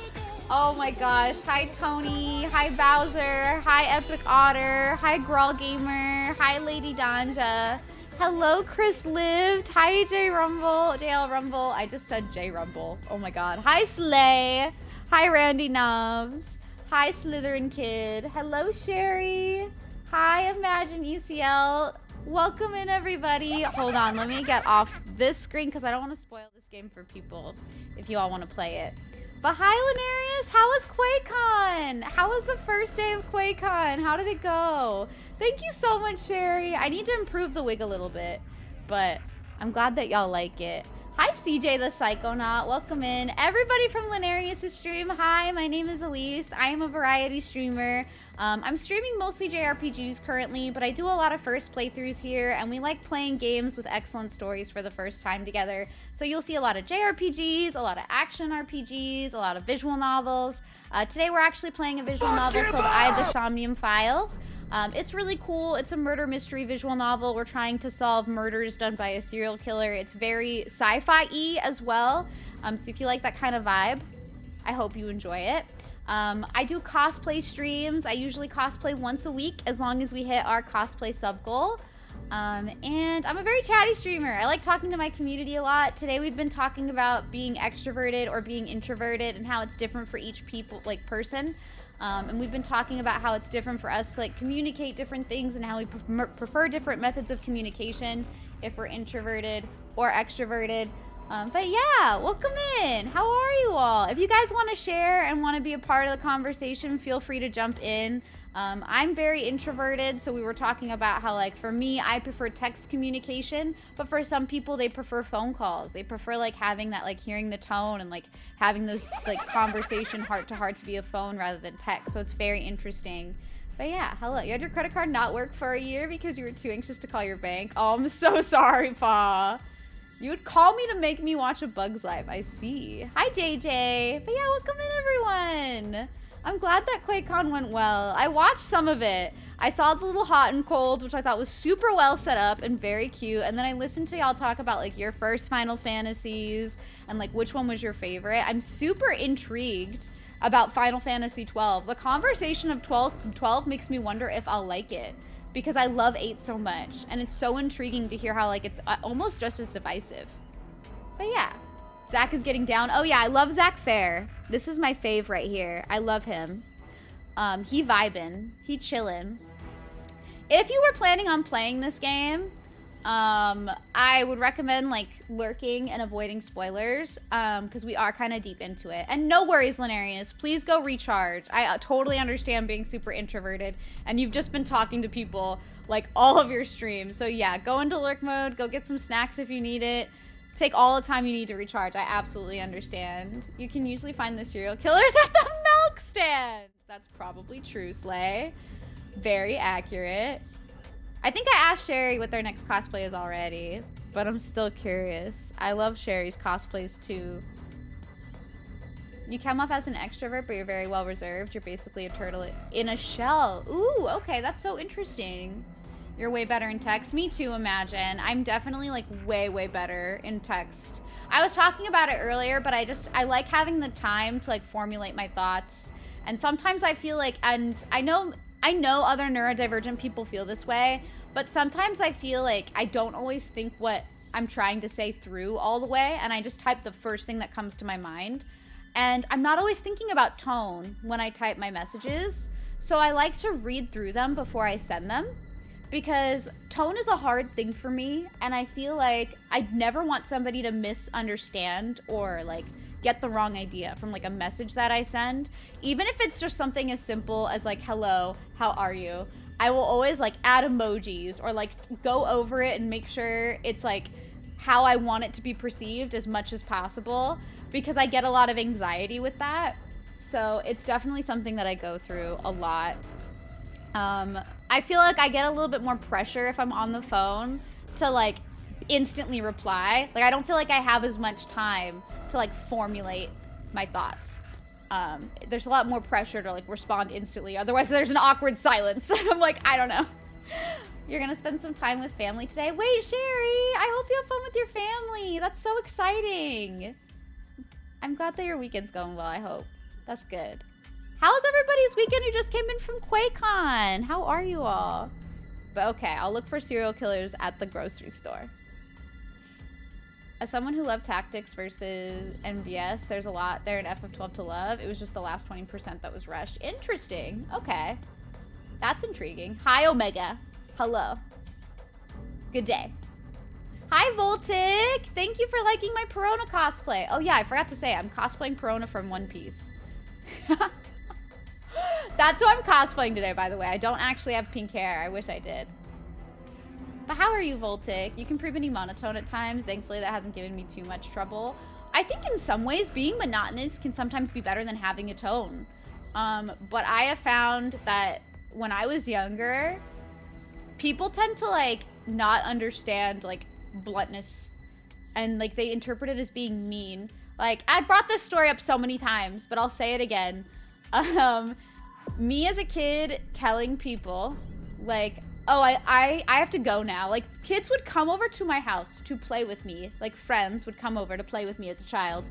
Oh my gosh. Hi, Tony. Hi, Bowser. Hi, Epic Otter. Hi, Grawl Gamer. Hi, Lady Danja. Hello, Chris Lived. Hi, J Rumble. JL Rumble. I just said J Rumble. Oh my god. Hi, Slay. Hi, Randy Knobs. Hi, Slytherin Kid. Hello, Sherry. Hi, Imagine ECL. Welcome in, everybody. Hold on, let me get off this screen because I don't want to spoil this game for people if you all want to play it. But hi, Lynarius. How was QuakeCon? How was the first day of QuakeCon? How did it go? Thank you so much, Sherry. I need to improve the wig a little bit, but I'm glad that y'all like it. Hi, CJ the Psychonaut. Welcome in. Everybody from Lynarius' stream. Hi, my name is Elise. I am a variety streamer. I'm streaming mostly JRPGs currently, but I do a lot of first playthroughs here, and we like playing games with excellent stories for the first time together. So you'll see a lot of JRPGs, a lot of action RPGs, a lot of visual novels. Today we're actually playing a visual novel called The Somnium Files. It's really cool. It's a murder mystery visual novel. We're trying to solve murders done by a serial killer. It's very sci-fi-y as well. So if you like that kind of vibe, I hope you enjoy it. I do cosplay streams. I usually cosplay once a week as long as we hit our cosplay sub goal. And I'm a very chatty streamer. I like talking to my community a lot. Today we've been talking about being extroverted or being introverted and how it's different for each person. And we've been talking about how it's different for us to like communicate different things and how we prefer different methods of communication if we're introverted or extroverted. But yeah, welcome in. How are you all? If you guys want to share and want to be a part of the conversation, feel free to jump in. I'm very introverted, so we were talking about how, like, for me, I prefer text communication, but for some people, they prefer phone calls. They prefer, like, having that, like, hearing the tone and, like, having those, like, conversation heart-to-hearts via phone rather than text, so it's very interesting. But yeah, hello. You had your credit card not work for a year because you were too anxious to call your bank? Oh, I'm so sorry, Pa. You would call me to make me watch A Bug's Life. I see. Hi, JJ. But yeah, welcome in, everyone. I'm glad that QuakeCon went well. I watched some of it. I saw the little hot and cold, which I thought was super well set up and very cute. And then I listened to y'all talk about like your first Final Fantasies and like which one was your favorite. I'm super intrigued about Final Fantasy 12. The conversation of 12 makes me wonder if I'll like it, because I love 8 so much, and it's so intriguing to hear how like it's almost just as divisive. But yeah, Zach is getting down. Oh yeah, I love Zach Fair. This is my fave right here. I love him. He vibin', he chillin'. If you were planning on playing this game, I would recommend like lurking and avoiding spoilers, because we are kind of deep into it. And no worries, Lynarius, please go recharge. I totally understand being super introverted and you've just been talking to people like all of your streams. So yeah, go into lurk mode, go get some snacks if you need it. Take all the time you need to recharge. I absolutely understand. You can usually find the serial killers at the milk stand. That's probably true, Slay. Very accurate. I think I asked Sherry what their next cosplay is already, but I'm still curious. I love Sherry's cosplays too. You come off as an extrovert, but you're very well reserved. You're basically a turtle in a shell. Ooh, okay, that's so interesting. You're way better in text. Me too, Imagine. I'm definitely like way, way better in text. I was talking about it earlier, but I like having the time to like formulate my thoughts. And sometimes I feel like, and I know other neurodivergent people feel this way, but sometimes I feel like I don't always think what I'm trying to say through all the way, and I just type the first thing that comes to my mind. And I'm not always thinking about tone when I type my messages. So I like to read through them before I send them. Because tone is a hard thing for me. And I feel like I'd never want somebody to misunderstand or like get the wrong idea from like a message that I send. Even if it's just something as simple as like, hello, how are you? I will always like add emojis or like go over it and make sure it's like how I want it to be perceived as much as possible, because I get a lot of anxiety with that. So it's definitely something that I go through a lot. I feel like I get a little bit more pressure if I'm on the phone to like instantly reply. Like I don't feel like I have as much time to like formulate my thoughts. There's a lot more pressure to like respond instantly. Otherwise there's an awkward silence. I'm like, I don't know. You're gonna spend some time with family today? Wait, Sherry, I hope you have fun with your family. That's so exciting. I'm glad that your weekend's going well, I hope. That's good. How's everybody's weekend who just came in from QuakeCon? How are you all? But okay, I'll look for serial killers at the grocery store. As someone who loved Tactics versus MVS, there's a lot there in FF12 to love. It was just the last 20% that was rushed. Interesting. Okay. That's intriguing. Hi, Omega. Hello. Good day. Hi, Voltic. Thank you for liking my Perona cosplay. Oh, yeah, I forgot to say, I'm cosplaying Perona from One Piece. That's who I'm cosplaying today, by the way. I don't actually have pink hair. I wish I did. But how are you, Voltic? You can prove any monotone at times. Thankfully, that hasn't given me too much trouble. I think in some ways, being monotonous can sometimes be better than having a tone. But I have found that when I was younger, people tend to, like, not understand, like, bluntness. And, like, they interpret it as being mean. Like, I brought this story up so many times, but I'll say it again. Me as a kid telling people, like, oh, I have to go now. Like, kids would come over to my house to play with me. Like, friends would come over to play with me as a child.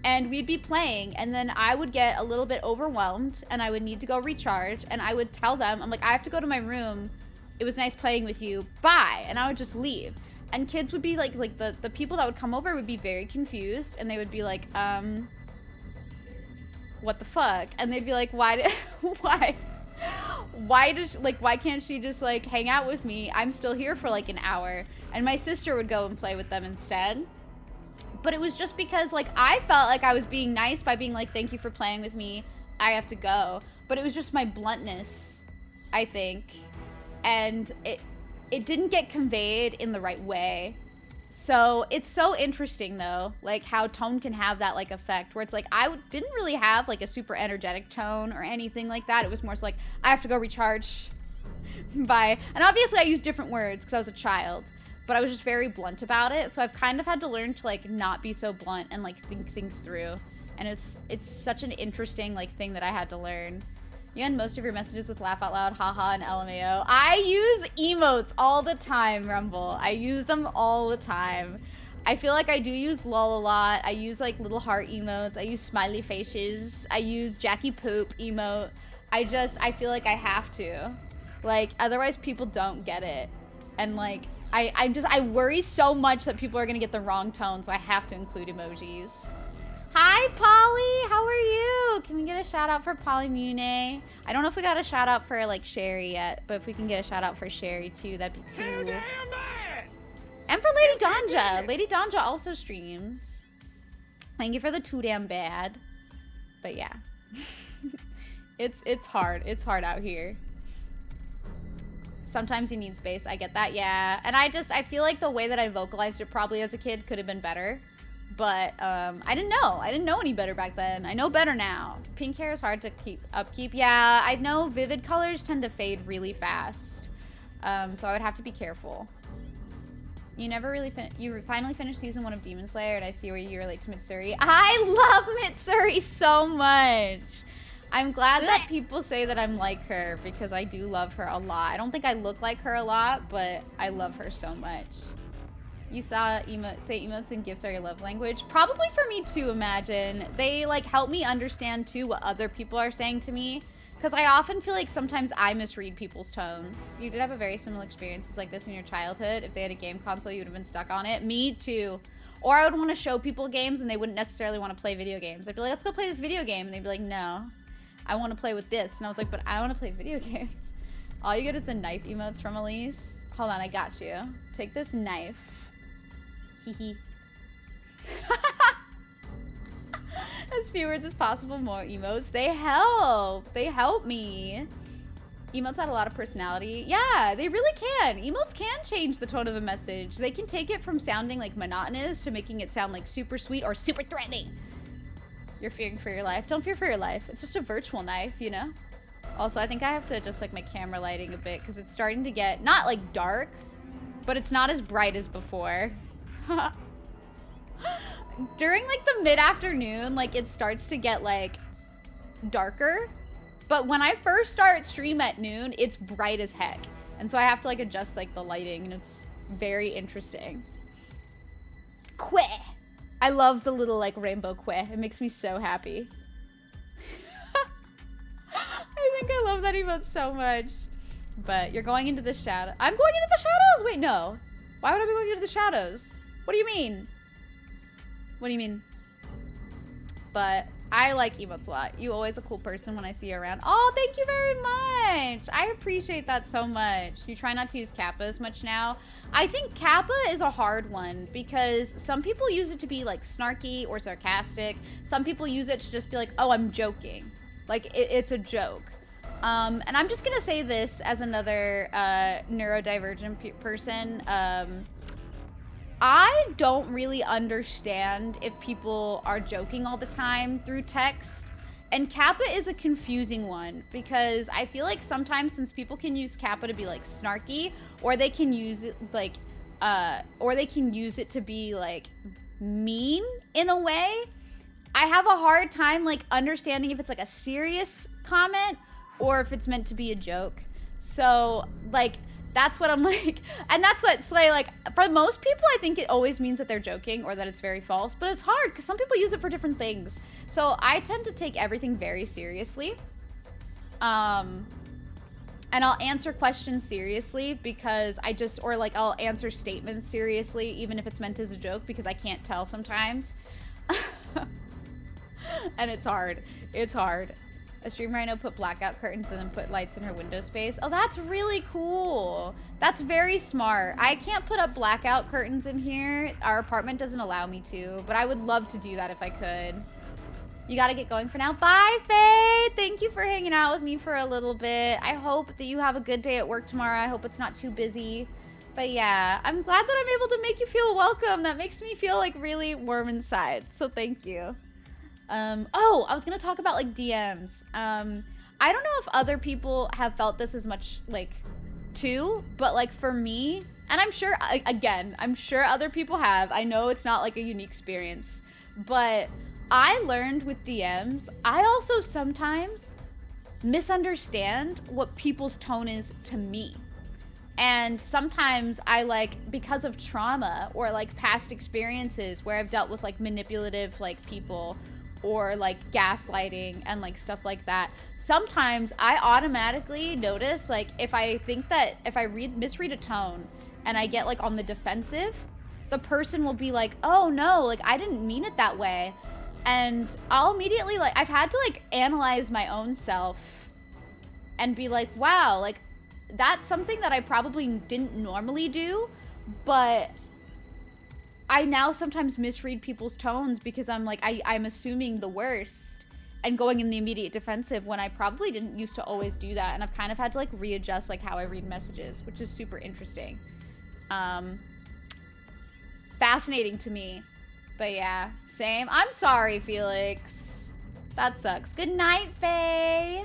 And we'd be playing, and then I would get a little bit overwhelmed, and I would need to go recharge, and I would tell them, I'm like, I have to go to my room. It was nice playing with you. Bye. And I would just leave. And kids would be like the people that would come over would be very confused, and they would be like, what the fuck? And they'd be like, why can't she just like hang out with me? I'm still here for like an hour. And my sister would go and play with them instead. But it was just because like I felt like I was being nice by being like, thank you for playing with me, I have to go. But it was just my bluntness, I think. And it didn't get conveyed in the right way. So it's so interesting though, like how tone can have that like effect where it's like I didn't really have like a super energetic tone or anything like that. It was more so like I have to go recharge. Bye. And obviously I used different words because I was a child, but I was just very blunt about it. So I've kind of had to learn to like not be so blunt and like think things through. And it's such an interesting like thing that I had to learn. You end most of your messages with laugh out loud, haha, and LMAO. I use emotes all the time, Rumble. I use them all the time. I feel like I do use lol a lot. I use like little heart emotes. I use smiley faces. I use Jackie Poop emote. I feel like I have to. Like, otherwise people don't get it. And like, I worry so much that people are gonna get the wrong tone, so I have to include emojis. Hi, Polly. How are you? Can we get a shout out for Polly Mune? I don't know if we got a shout out for like Sherry yet, but if we can get a shout out for Sherry too, that'd be cool. And for Lady Danja. Lady Danja also streams. Thank you for the too damn bad. But yeah. It's hard. It's hard out here. Sometimes you need space. I get that, yeah. And I feel like the way that I vocalized it probably as a kid could have been better. But I didn't know. I didn't know any better back then. I know better now. Pink hair is hard to upkeep. Yeah, I know vivid colors tend to fade really fast. So I would have to be careful. You never really you finally finished season 1 of Demon Slayer, and I see where you relate to Mitsuri. I love Mitsuri so much. I'm glad that people say that I'm like her, because I do love her a lot. I don't think I look like her a lot, but I love her so much. You saw say emotes and gifts are your love language. Probably for me too, imagine. They like help me understand too what other people are saying to me. Because I often feel like sometimes I misread people's tones. You did have a very similar experiences like this in your childhood. If they had a game console, you would have been stuck on it. Me too. Or I would want to show people games and they wouldn't necessarily want to play video games. I'd be like, let's go play this video game. And they'd be like, no, I want to play with this. And I was like, but I want to play video games. All you get is the knife emotes from Elise. Hold on, I got you. Take this knife. Hee hee. As few words as possible, more emotes. They help. They help me. Emotes add a lot of personality. Yeah, they really can. Emotes can change the tone of a message. They can take it from sounding like monotonous to making it sound like super sweet or super threatening. You're fearing for your life. Don't fear for your life. It's just a virtual knife, you know? Also, I think I have to adjust like my camera lighting a bit because it's starting to get not like dark, but it's not as bright as before. During like the mid-afternoon, like it starts to get like darker. But when I first start stream at noon, it's bright as heck. And so I have to like adjust like the lighting and it's very interesting. Queh! I love the little like rainbow queh. It makes me so happy. I think I love that emote so much. But you're going into the shadow. I'm going into the shadows! Wait, no. Why would I be going into the shadows? What do you mean? What do you mean? But I like emotes a lot. You always a cool person when I see you around. Oh, thank you very much. I appreciate that so much. You try not to use Kappa as much now. I think Kappa is a hard one because some people use it to be like snarky or sarcastic. Some people use it to just be like, oh, I'm joking. Like it's a joke. And I'm just gonna say this as another neurodivergent person. I don't really understand if people are joking all the time through text. And Kappa is a confusing one because I feel like sometimes since people can use Kappa to be like snarky, or they can use it like, or they can use it to be like mean in a way, I have a hard time like understanding if it's like a serious comment or if it's meant to be a joke. So like, that's what I'm like, and that's what Slay, like, for most people, I think it always means that they're joking or that it's very false, but it's hard because some people use it for different things. So I tend to take everything very seriously. And I'll answer questions seriously because or like I'll answer statements seriously, even if it's meant as a joke, because I can't tell sometimes. And it's hard. It's hard. A streamer I know put blackout curtains and then put lights in her window space. Oh, that's really cool. That's very smart. I can't put up blackout curtains in here. Our apartment doesn't allow me to, but I would love to do that if I could. You gotta get going for now. Bye, Faye. Thank you for hanging out with me for a little bit. I hope that you have a good day at work tomorrow. I hope it's not too busy. But yeah, I'm glad that I'm able to make you feel welcome. That makes me feel like really warm inside. So thank you. Oh, I was gonna talk about like DMs. I don't know if other people have felt this as much like too, but like for me, and I'm sure, again, I'm sure other people have. I know it's not like a unique experience, but I learned with DMs, I also sometimes misunderstand what people's tone is to me. And sometimes I like, because of trauma or like past experiences where I've dealt with like manipulative like people or like gaslighting and like stuff like that, sometimes I automatically notice like if I misread a tone and I get like on the defensive, the person will be like, oh no, like I didn't mean it that way. And I'll immediately like, I've had to like analyze my own self and be like, wow, like that's something that I probably didn't normally do, but I now sometimes misread people's tones because I'm like, I'm assuming the worst and going in the immediate defensive when I probably didn't used to always do that. And I've kind of had to like readjust like how I read messages, which is super interesting. Fascinating to me. But yeah, same. I'm sorry, Felix. That sucks. Good night, Faye.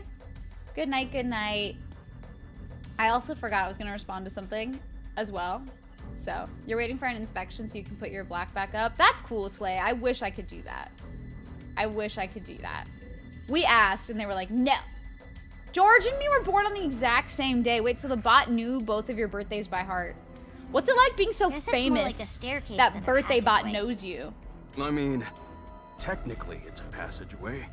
Good night, good night. I also forgot I was gonna respond to something as well. So, you're waiting for an inspection so you can put your black back up. That's cool, Slay. I wish I could do that. I wish I could do that. We asked and they were like, no. George and me were born on the exact same day. Wait, so the bot knew both of your birthdays by heart. What's it like being so famous like a staircase that birthday bot knows you? I mean, technically it's a passageway.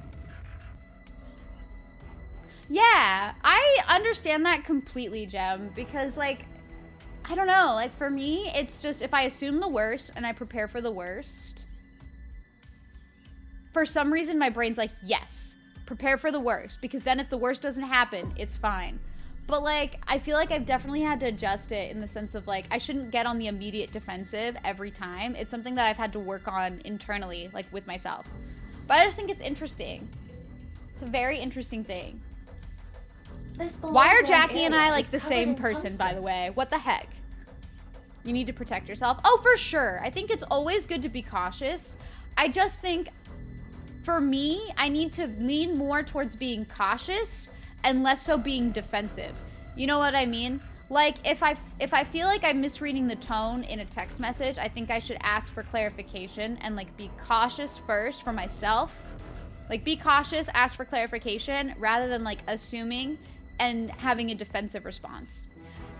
Yeah, I understand that completely, Jem, because like, I don't know, like for me, it's just if I assume the worst and I prepare for the worst, for some reason my brain's like, yes, prepare for the worst, because then if the worst doesn't happen, it's fine. But like, I feel like I've definitely had to adjust it in the sense of like, I shouldn't get on the immediate defensive every time. It's something that I've had to work on internally, like with myself. But I just think it's interesting. It's a very interesting thing. Why are Jackie and I like the same person, by the way? What the heck? You need to protect yourself. Oh, for sure. I think it's always good to be cautious. I just think, for me, I need to lean more towards being cautious and less so being defensive. You know what I mean? Like, if I feel like I'm misreading the tone in a text message, I think I should ask for clarification and, like, be cautious first for myself. Like, be cautious, ask for clarification, rather than, like, assuming and having a defensive response.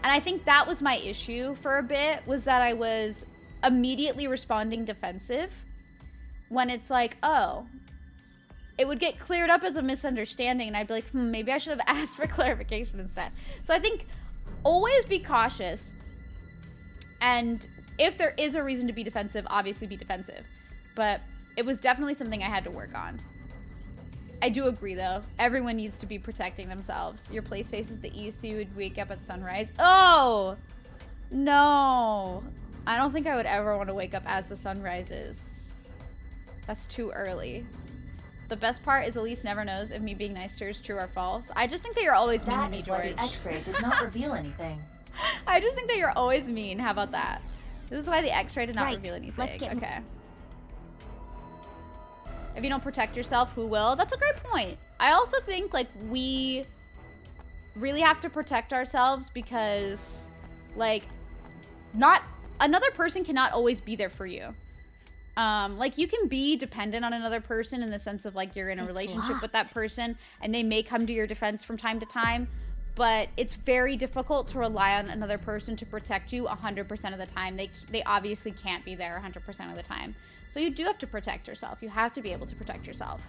And I think that was my issue for a bit, was that I was immediately responding defensive when it's like, oh, it would get cleared up as a misunderstanding and I'd be like, maybe I should have asked for clarification instead. So I think always be cautious. And if there is a reason to be defensive, obviously be defensive. But it was definitely something I had to work on. I do agree, though. Everyone needs to be protecting themselves. Your place faces the east, so you would wake up at sunrise. Oh! No. I don't think I would ever want to wake up as the sun rises. That's too early. The best part is Elise never knows if me being nice to her is true or false. I just think that you're always mean to me, George. That is why the X-ray did not reveal anything. I just think that you're always mean. How about that? This is why the X-ray did not reveal anything. Let's get okay. If you don't protect yourself, who will? That's a great point. I also think, like, we really have to protect ourselves because, like, not another person cannot always be there for you. Like, you can be dependent on another person in the sense of, like, you're in a relationship with that person and they may come to your defense from time to time, but it's very difficult to rely on another person to protect you 100% of the time. They obviously can't be there 100% of the time. So you do have to protect yourself. You have to be able to protect yourself.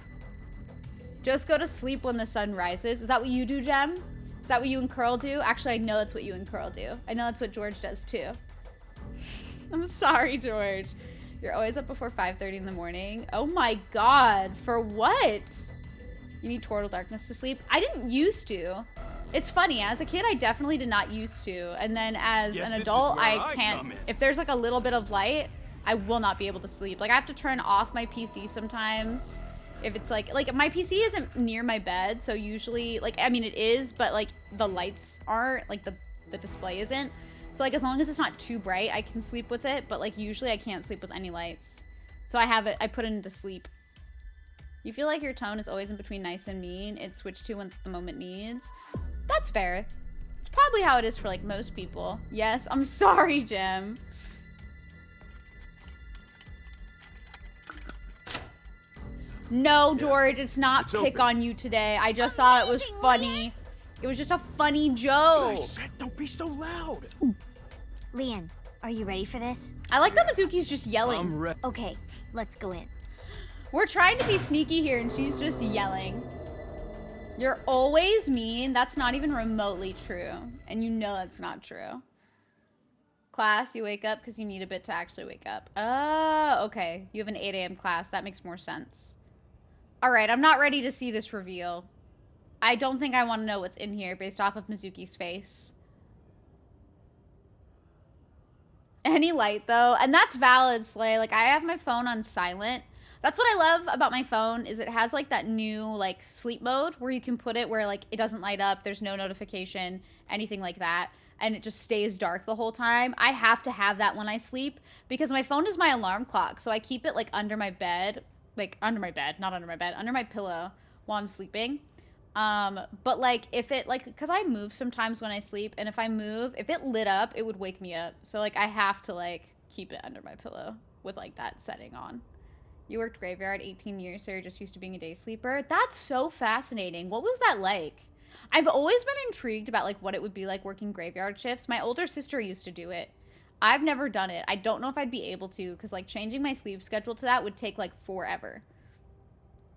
Just go to sleep when the sun rises. Is that what you do, Jem? Is that what you and Curl do? Actually, I know that's what you and Curl do. I know that's what George does, too. I'm sorry, George. You're always up before 5:30 in the morning. Oh my god. For what? You need total darkness to sleep? I didn't used to. It's funny. As a kid, I definitely did not used to. And then as an adult, I can't. If there's like a little bit of light, I will not be able to sleep. Like, I have to turn off my PC sometimes. If it's like my PC isn't near my bed, so usually, like, I mean, it is, but like the lights aren't, like the display isn't. So like, as long as it's not too bright, I can sleep with it, but like usually I can't sleep with any lights. So I put it into sleep. You feel like your tone is always in between nice and mean. It's switched to when the moment needs. That's fair. It's probably how it is for like most people. Yes, I'm sorry, Jim. No, George, it's not pick on you today. I just thought it was funny. It was just a funny joke. I said don't be so loud. Leon, are you ready for this? I like that Mizuki's just yelling. I'm ready. Okay, let's go in. We're trying to be sneaky here and she's just yelling. You're always mean. That's not even remotely true. And you know that's not true. Class, you wake up because you need a bit to actually wake up. Oh, okay. You have an 8 a.m. class. That makes more sense. All right, I'm not ready to see this reveal. I don't think I want to know what's in here based off of Mizuki's face. Any light, though. And that's valid, Slay. Like, I have my phone on silent. That's what I love about my phone is it has, like, that new, like, sleep mode where you can put it where, like, it doesn't light up. There's no notification, anything like that. And it just stays dark the whole time. I have to have that when I sleep because my phone is my alarm clock. So I keep it, like, under my bed. Like, under my bed. Not under my bed. Under my pillow while I'm sleeping. But like if it like, cause I move sometimes when I sleep and if I move, if it lit up, it would wake me up. So like I have to like keep it under my pillow with like that setting on. You worked graveyard 18 years, so you're just used to being a day sleeper. That's so fascinating. What was that like? I've always been intrigued about like what it would be like working graveyard shifts. My older sister used to do it. I've never done it. I don't know if I'd be able to, cause like changing my sleep schedule to that would take like forever.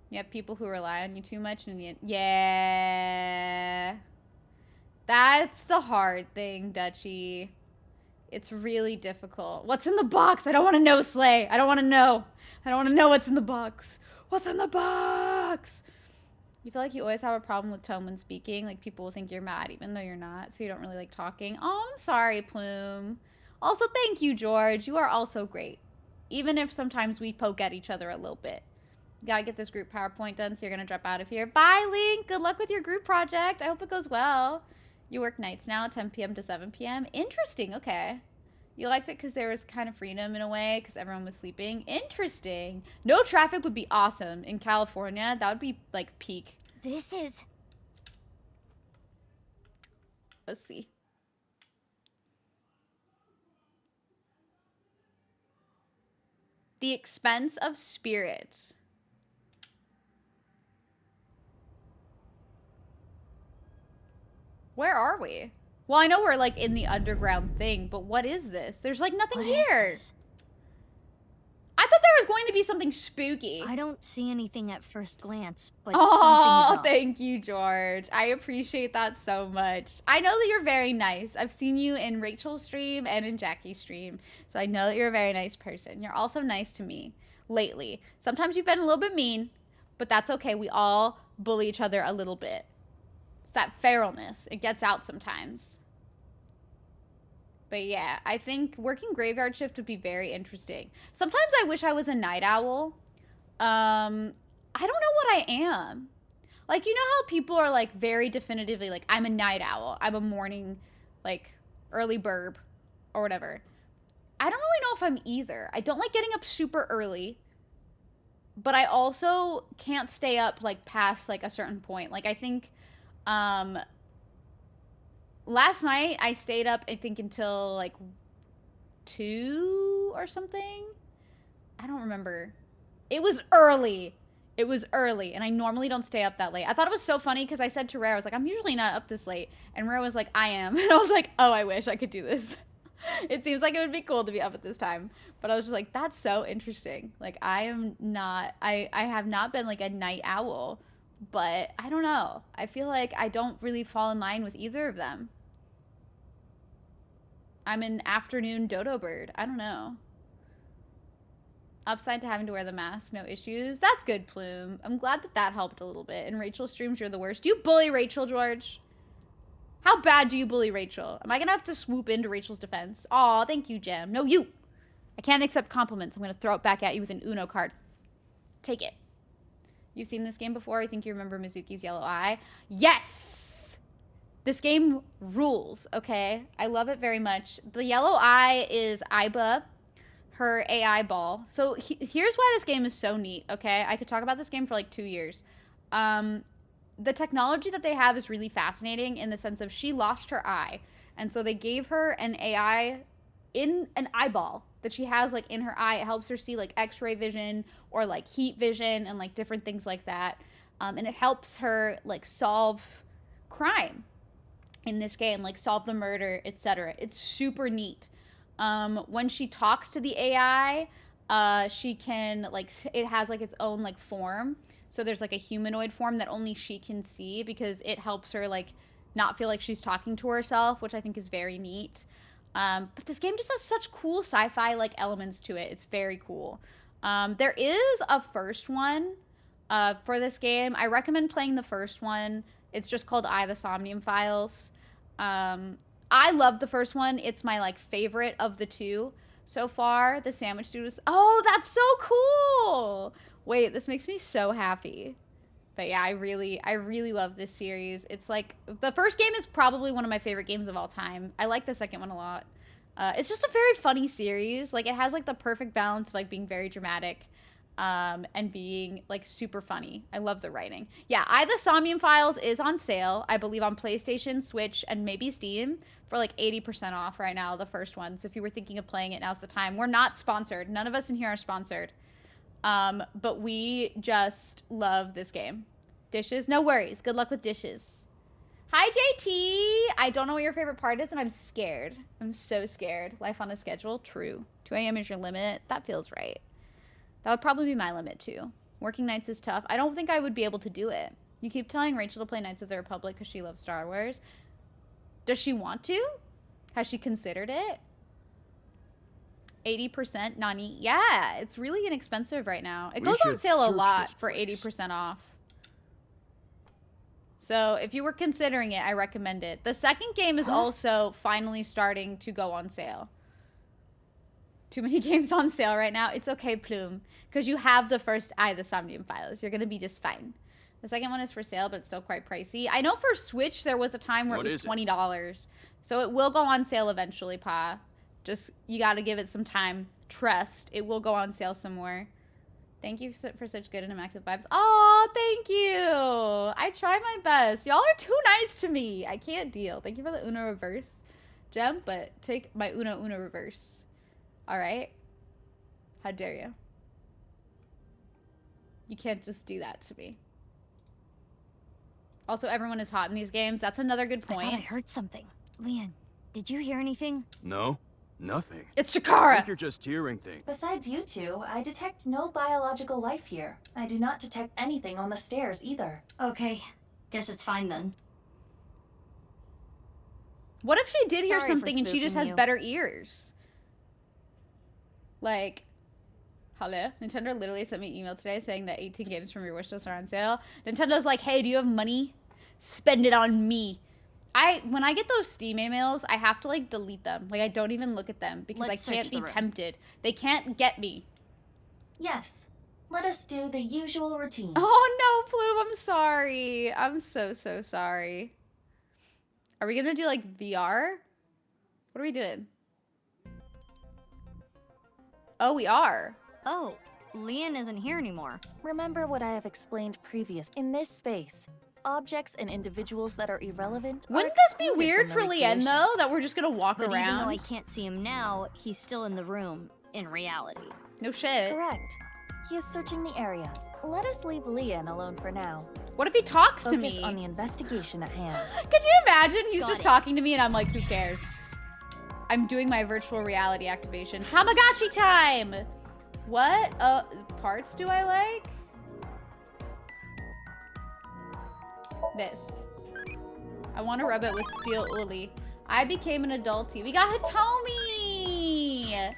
You have people who rely on you too much and in the end. Yeah. That's the hard thing, Dutchie. It's really difficult. What's in the box? I don't want to know, Slay. I don't want to know. I don't want to know what's in the box. What's in the box? You feel like you always have a problem with tone when speaking. Like, people will think you're mad even though you're not. So you don't really like talking. Oh, I'm sorry, Plume. Also, thank you, George. You are also great. Even if sometimes we poke at each other a little bit. Gotta get this group PowerPoint done, so you're gonna drop out of here. Bye, Link. Good luck with your group project. I hope it goes well. You work nights now, 10 p.m. to 7 p.m. Interesting. Okay. You liked it because there was kind of freedom in a way because everyone was sleeping. Interesting. No traffic would be awesome in California. That would be like peak. This is... Let's see. The expense of spirits. Where are we? Well, I know we're like in the underground thing, but what is this? There's like nothing here. I thought there was going to be something spooky. I don't see anything at first glance, but something's up. Thank you, George. I appreciate that so much. I know that you're very nice. I've seen you in Rachel's stream and in Jackie's stream, so I know that you're a very nice person. You're also nice to me lately. Sometimes you've been a little bit mean, but that's okay. We all bully each other a little bit. It's that feralness. It gets out sometimes. But yeah, I think working graveyard shift would be very interesting. Sometimes I wish I was a night owl. I don't know what I am. Like, you know how people are like very definitively like, I'm a night owl. I'm a morning, like, early burb or whatever. I don't really know if I'm either. I don't like getting up super early. But I also can't stay up like past like a certain point. Like, I think... last night I stayed up I think until like 2 or something. I don't remember. It was early. It was early and I normally don't stay up that late. I thought it was so funny because I said to Rare, I was like, I'm usually not up this late. And Rare was like, I am. And I was like, oh, I wish I could do this. It seems like it would be cool to be up at this time. But I was just like, that's so interesting. Like, I am not, I have not been like a night owl. But I don't know. I feel like I don't really fall in line with either of them. I'm an afternoon dodo bird. I don't know. Upside to having to wear the mask, no issues. That's good, Plume. I'm glad that that helped a little bit. In Rachel's streams, you're the worst. Do you bully Rachel, George? How bad do you bully Rachel? Am I going to have to swoop into Rachel's defense? Aw, thank you, Gem. No, you. I can't accept compliments. I'm going to throw it back at you with an Uno card. Take it. You've seen this game before? I think you remember Mizuki's Yellow Eye. Yes! This game rules, okay? I love it very much. The Yellow Eye is Aiba, her AI ball. So here's why this game is so neat, okay? I could talk about this game for like 2 years. The technology that they have is really fascinating in the sense of she lost her eye. And so they gave her an AI in an eyeball that she has like in her eye. It helps her see like x-ray vision or like heat vision and like different things like that. And it helps her like solve crime in this game, like solve the murder, etc. It's super neat. When she talks to the AI, she can like, it has like its own like form. So there's like a humanoid form that only she can see because it helps her like not feel like she's talking to herself, which I think is very neat. But this game just has such cool sci-fi like elements to it. It's very cool. There is a first one for this game. I recommend playing the first one. It's just called the Somnium Files. I love the first one. It's my like favorite of the two so far. The Sandwich Dude was, oh, that's so cool. Wait, this makes me so happy. But yeah, I really love this series. It's like, the first game is probably one of my favorite games of all time. I like the second one a lot. It's just a very funny series. Like, it has like the perfect balance of like being very dramatic and being like super funny. I love the writing. Yeah, the Somnium Files is on sale, I believe, on PlayStation, Switch, and maybe Steam for like 80% off right now, the first one. So if you were thinking of playing it, now's the time. We're not sponsored. None of us in here are sponsored. But we just love this game. Dishes? No worries. Good luck with dishes. Hi, JT! I don't know what your favorite part is, and I'm scared. I'm so scared. Life on a schedule? True. 2 a.m. is your limit? That feels right. That would probably be my limit, too. Working nights is tough. I don't think I would be able to do it. You keep telling Rachel to play Knights of the Republic because she loves Star Wars. Does she want to? Has she considered it? 80% Nani. Yeah, it's really inexpensive right now. It goes on should sale a search lot this for place. 80% off. So if you were considering it, I recommend it. The second game is also finally starting to go on sale. Too many games on sale right now. It's okay, Plume, because you have the first the Somnium files. You're going to be just fine. The second one is for sale, but it's still quite pricey. I know for Switch, there was a time where it was $20. So it will go on sale eventually, Pa. Just, you got to give it some time. Trust. It will go on sale some more. Thank you for such good and active vibes. Oh, thank you. I try my best. Y'all are too nice to me. I can't deal. Thank you for the Uno reverse, Gem, but take my Uno reverse. All right? How dare you? You can't just do that to me. Also, everyone is hot in these games. That's another good point. I thought I heard something. Leon, did you hear anything? No, nothing. It's I Chikara! think you're just hearing things. Besides you two, I detect no biological life here. I do not detect anything on the stairs either. Okay, guess it's fine then. What if she did hear Sorry something for and she just spooking has you. better ears? Like, hello? Nintendo literally sent me an email today saying that 18 games from your wishlist are on sale. Nintendo's like, hey, do you have money? Spend it on me. When I get those Steam emails, I have to, like, delete them. Like, I don't even look at them because Let's I can't search be the room. tempted. They can't get me. Yes. Let us do the usual routine. Oh, no, Plume, I'm sorry. I'm so sorry. Are we gonna do, like, VR? What are we doing? Oh, we are. Oh, Leon isn't here anymore. Remember what I have explained previous. In this space, objects and individuals that are irrelevant are Wouldn't this be excluded weird from for the Lien, recreation. though? That we're just gonna walk But around? even though I can't see him now, he's still in the room, in reality. No shit. Correct. He is searching the area. Let us leave Leon alone for now. What if he talks to Focus me? on the investigation at hand. Could you imagine? He's Got just it. talking to me and I'm like, who cares? I'm doing my virtual reality activation. Tamagotchi time! What parts do I like? This. I want to rub it with steel uli. I became an adultie. We got Hitomi!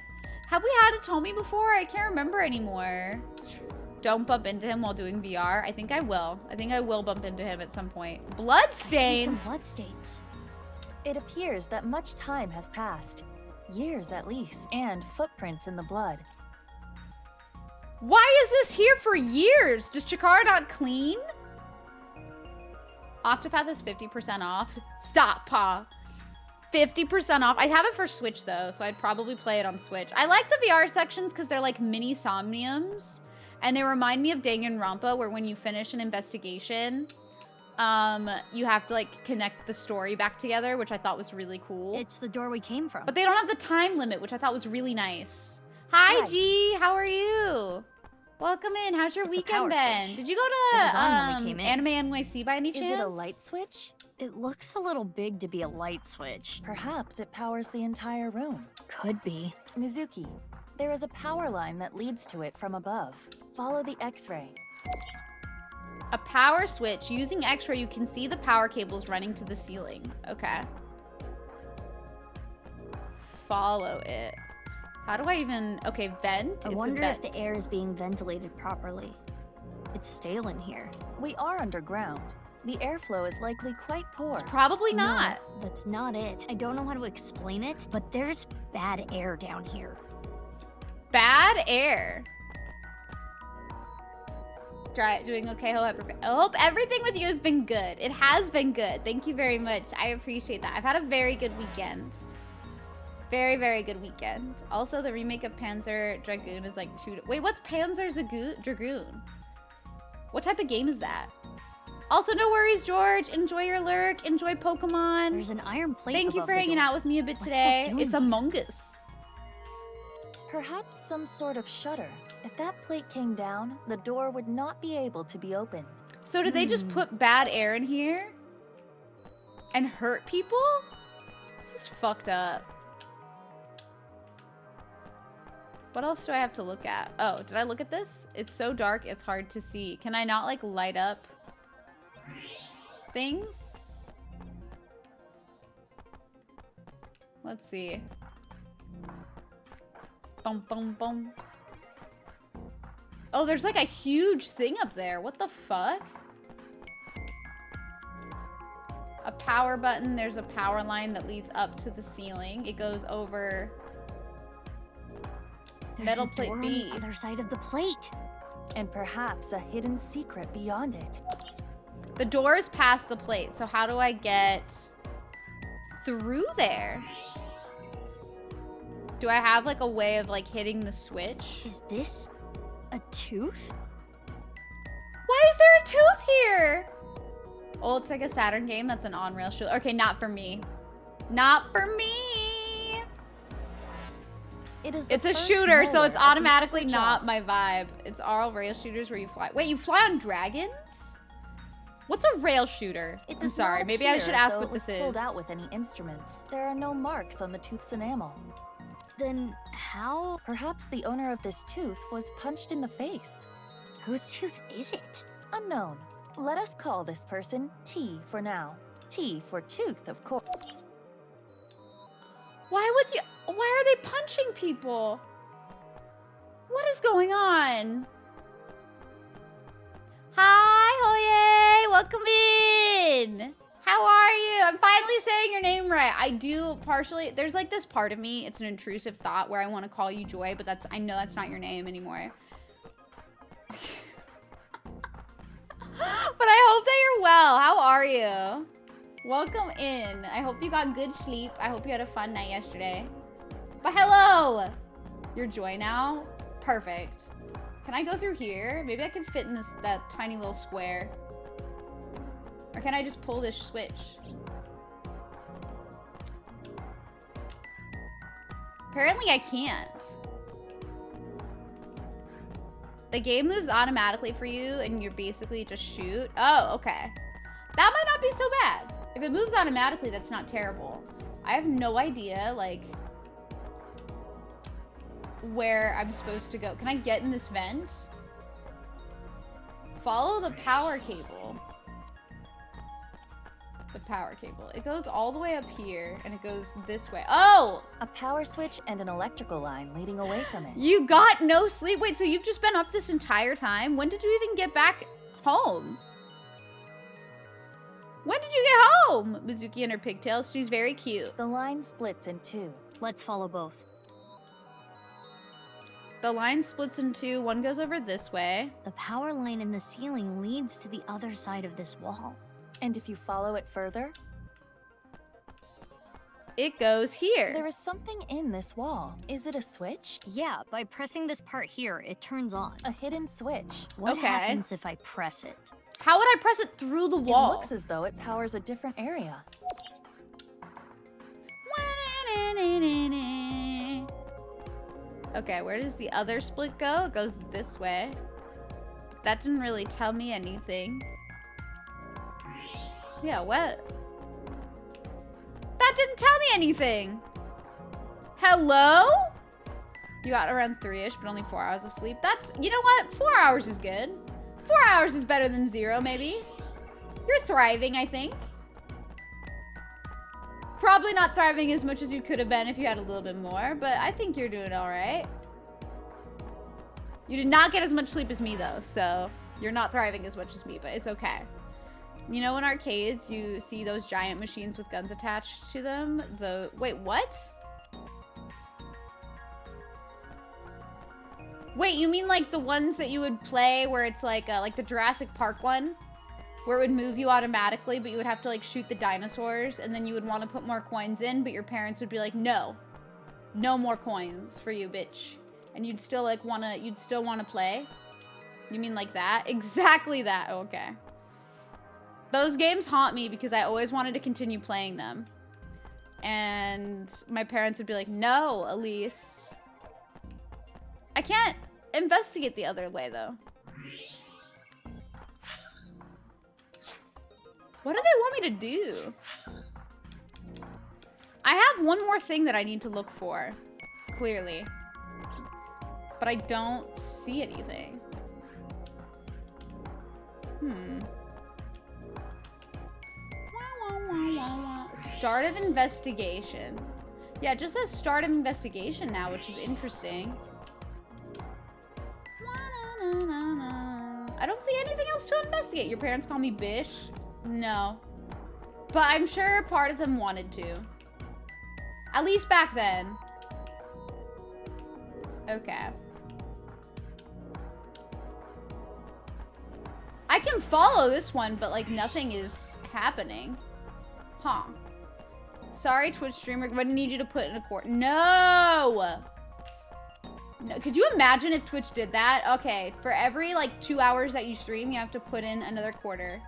Have we had Hitomi before? I can't remember anymore. Don't bump into him while doing VR. I think I will. I think I will bump into him at some point. I see Bloodstain! some bloodstains. It appears that much time has passed. Years at least, and footprints in the blood. Why is this here for years? Does Chikara not clean? Octopath is 50% off. Stop, Pa. 50% off. I have it for Switch, though, so I'd probably play it on Switch. I like the VR sections because they're like mini Somniums. And they remind me of Danganronpa, where when you finish an investigation, you have to, like, connect the story back together, which I thought was really cool. It's the door we came from. But they don't have the time limit, which I thought was really nice. Hi, Right. G. How are you? Welcome in. How's your It's a weekend power been? switch. Did you go It was to on when we came in. Anime NYC by any Is chance? it a light switch? It looks a little big to be a light switch. Perhaps it powers the entire room. Could be. Mizuki, there is a power line that leads to it from above. Follow the X-ray. A power switch. Using X-ray, you can see the power cables running to the ceiling. Okay. Follow it. How do I even... Okay, vent? I It's a wonder if vent. the air is being ventilated properly. It's stale in here. We are underground. The airflow is likely quite poor. It's probably No, not. that's not it. I don't know how to explain it, but there's bad air down here. Bad air. Doing okay. I hope everything with you has been good. It has been good. Thank you very much. I appreciate that. I've had a very good weekend. Very, very good weekend. Also, the remake of Panzer Dragoon is like Wait, what's Panzer Dragoon? What type of game is that? Also, no worries, George. Enjoy your lurk. Enjoy Pokemon. There's an iron plate Thank you above for the hanging door. out with me a bit What's today. that doing It's here? Among Us. Perhaps some sort of shutter. If that plate came down, the door would not be able to be opened. So did they just put bad air in here? And hurt people? This is fucked up. What else do I have to look at? Oh, did I look at this? It's so dark, it's hard to see. Can I not, like, light up things? Let's see. Bum, bum, bum. Oh, there's like a huge thing up there. What the fuck? A power button. There's a power line that leads up to the ceiling. It goes over metal plate B. On the other side of the plate. And perhaps a hidden secret beyond it. The door is past the plate, so how do I get through there? Do I have like a way of like hitting the switch? Is this a tooth? Why is there a tooth here? Oh, it's like a Saturn game. That's an on-rail shooter. Okay, not for me. Not for me. It's a shooter, so it's automatically not my vibe. It's all rail shooters where you fly. Wait, you fly on dragons? What's a rail shooter? I'm sorry. Maybe I should ask what this is. Pulled out with any instruments. There are no marks on the tooth's enamel. Then how? Perhaps the owner of this tooth was punched in the face. Whose tooth is it? Unknown. Let us call this person T for now. T for tooth, of course. Why are they punching people? What is going on? Hi, Hoye! Welcome in! How are you? I'm finally saying your name right. I do partially, there's like this part of me, it's an intrusive thought where I want to call you Joy, but I know that's not your name anymore. But I hope that you're well. How are you? Welcome in. I hope you got good sleep. I hope you had a fun night yesterday. But hello! You're Joy now? Perfect. Can I go through here? Maybe I can fit in that tiny little square. Or can I just pull this switch? Apparently I can't. The game moves automatically for you and you basically just shoot. Oh, okay. That might not be so bad. If it moves automatically, that's not terrible. I have no idea, like, where I'm supposed to go. Can I get in this vent? Follow the power cable. The power cable. It goes all the way up here and it goes this way. Oh! A power switch and an electrical line leading away from it. You got no sleep. Wait, so you've just been up this entire time? When did you even get back home? When did you get home? Mizuki and her pigtails. She's very cute. The line splits in two. Let's follow both. The line splits in two. One goes over this way. The power line in the ceiling leads to the other side of this wall. And if you follow it further, it goes here. There is something in this wall. Is it a switch? Yeah, by pressing this part here, it turns on. A hidden switch. What happens if I press it? How would I press it through the wall? It looks as though it powers a different area. Okay, where does the other split go? It goes this way. That didn't really tell me anything. Yeah, what? That didn't tell me anything. Hello? You got around 3-ish, but only 4 hours of sleep. That's, you know what? 4 hours is good. 4 hours is better than 0, maybe. You're thriving, I think. Probably not thriving as much as you could have been if you had a little bit more, but I think you're doing all right. You did not get as much sleep as me, though, so you're not thriving as much as me, but it's okay. You know, in arcades, you see those giant machines with guns attached to them? Wait, what? Wait, you mean like the ones that you would play where it's like the Jurassic Park one? Where it would move you automatically, but you would have to like shoot the dinosaurs, and then you would want to put more coins in, but your parents would be like, no. No more coins for you, bitch. And you'd still like you'd still wanna play? You mean like that? Exactly that, okay. Those games haunt me because I always wanted to continue playing them. And my parents would be like, no, Elise. I can't investigate the other way, though. What do they want me to do? I have one more thing that I need to look for, clearly. But I don't see anything. Start of investigation. Yeah, it just says start an investigation now, which is interesting. I don't see anything else to investigate. Your parents call me Bish? No. But I'm sure part of them wanted to. At least back then. Okay. I can follow this one, but like nothing is happening. Huh. Sorry, Twitch streamer, but I need you to put in a quarter. No! No! Could you imagine if Twitch did that? Okay, for every like 2 hours that you stream, you have to put in another quarter.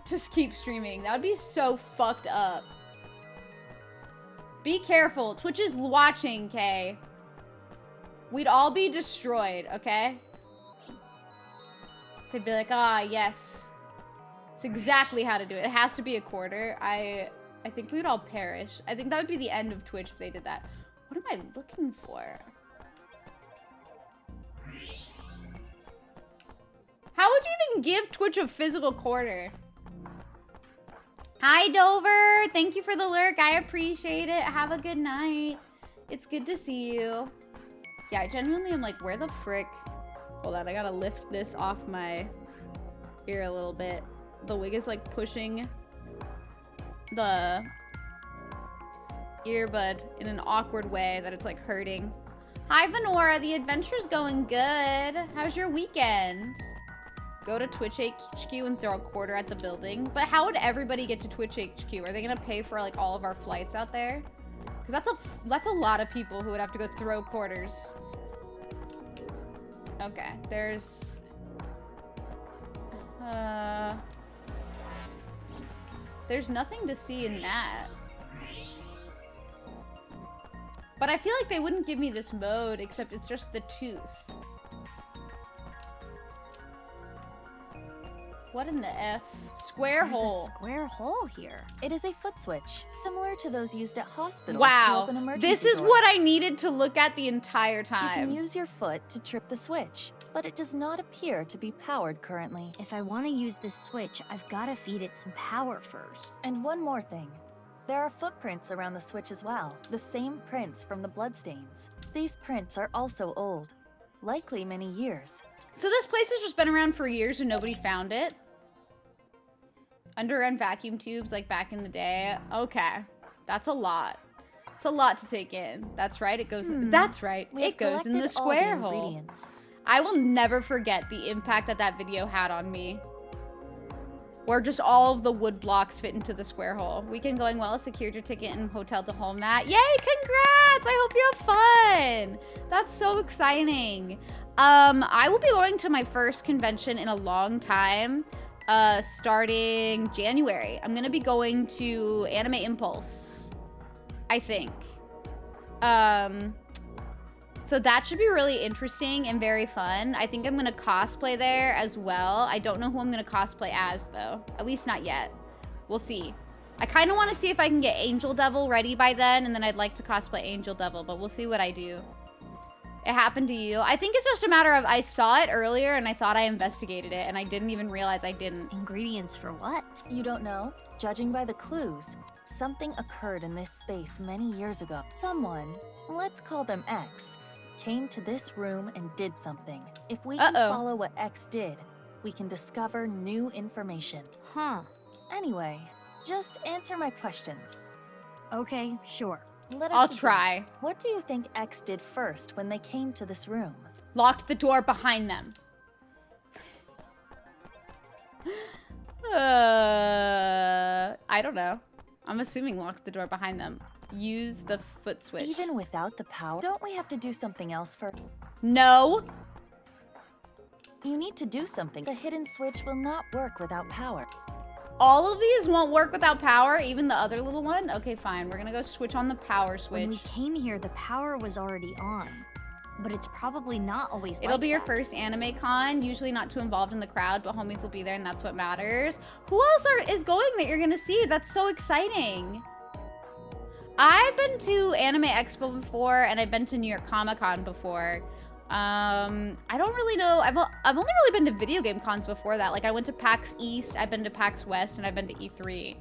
Just keep streaming. That would be so fucked up. Be careful. Twitch is watching, Kay. We'd all be destroyed, okay? They'd be like, ah, yes. It's exactly how to do it. It has to be a quarter. I think we would all perish. I think that would be the end of Twitch if they did that. What am I looking for? How would you even give Twitch a physical quarter? Hi, Dover. Thank you for the lurk. I appreciate it. Have a good night. It's good to see you. Yeah, I genuinely am like, where the frick? Hold on, I gotta lift this off my ear a little bit. The wig is like pushing the earbud in an awkward way that it's like hurting. Hi, Venora. The adventure's going good. How's your weekend? Go to Twitch HQ and throw a quarter at the building. But how would everybody get to Twitch HQ? Are they gonna pay for like all of our flights out there? Because that's a lot of people who would have to go throw quarters. Okay, there's nothing to see in that. But I feel like they wouldn't give me this mode, except it's just the tooth. What in the F? Square hole. There's a square hole here. It is a foot switch, similar to those used at hospitals to Wow, open emergency this is doors. what I needed to look at the entire You time. can use your foot to trip the switch, but it does not appear to be powered currently. If I want to use this switch, I've got to feed it some power first. And one more thing. There are footprints around the switch as well, the same prints from the bloodstains. These prints are also old, likely many years. So this place has just been around for years and nobody found it? Underground vacuum tubes like back in the day? Okay. That's a lot. It's a lot to take in. That's right, it goes that's right. It goes in the square hole. I will never forget the impact that video had on me. Where just all of the wood blocks fit into the square hole. Weekend going well, secured your ticket and hotel to home, Matt. Yay, congrats! I hope you have fun. That's so exciting. I will be going to my first convention in a long time, starting January. I'm gonna be going to Anime Impulse, I think. So that should be really interesting and very fun. I think I'm gonna cosplay there as well. I don't know who I'm gonna cosplay as though. At least not yet. We'll see. I kind of want to see if I can get Angel Devil ready by then, and then I'd like to cosplay Angel Devil, but we'll see what I do. It happened to you. I think it's just a matter of I saw it earlier and I thought I investigated it and I didn't even realize I didn't. Ingredients for what? You don't know? Judging by the clues, something occurred in this space many years ago. Someone, let's call them X, came to this room and did something. If we can follow what X did, we can discover new information. Huh. Anyway, just answer my questions. Okay, sure. I'll try. What do you think X did first when they came to this room? Locked the door behind them. I don't know. I'm assuming locked the door behind them. Use the foot switch. Even without the power? Don't we have to do something else first? No. You need to do something. The hidden switch will not work without power. All of these won't work without power, even the other little one? Okay, fine. We're gonna go switch on the power switch. When we came here, the power was already on. But it's probably not always It'll be your first anime con, usually not too involved in the crowd, but homies will be there and that's what matters. Who else is going that you're gonna see? That's so exciting. I've been to Anime Expo before and I've been to New York Comic Con before. I don't really know. I've only really been to video game cons before that. Like I went to PAX East, I've been to PAX West, and I've been to E3.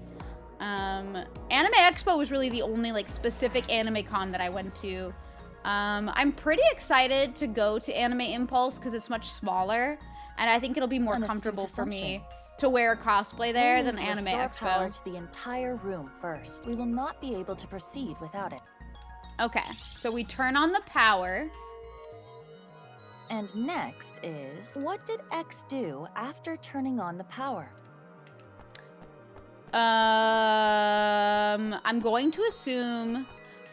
Anime Expo was really the only like specific anime con that I went to. I'm pretty excited to go to Anime Impulse because it's much smaller, and I think it'll be more comfortable for me to wear a cosplay there than Anime Expo. Power to the entire room first. We will not be able to proceed without it. Okay, so we turn on the power. And next is, what did X do after turning on the power? I'm going to assume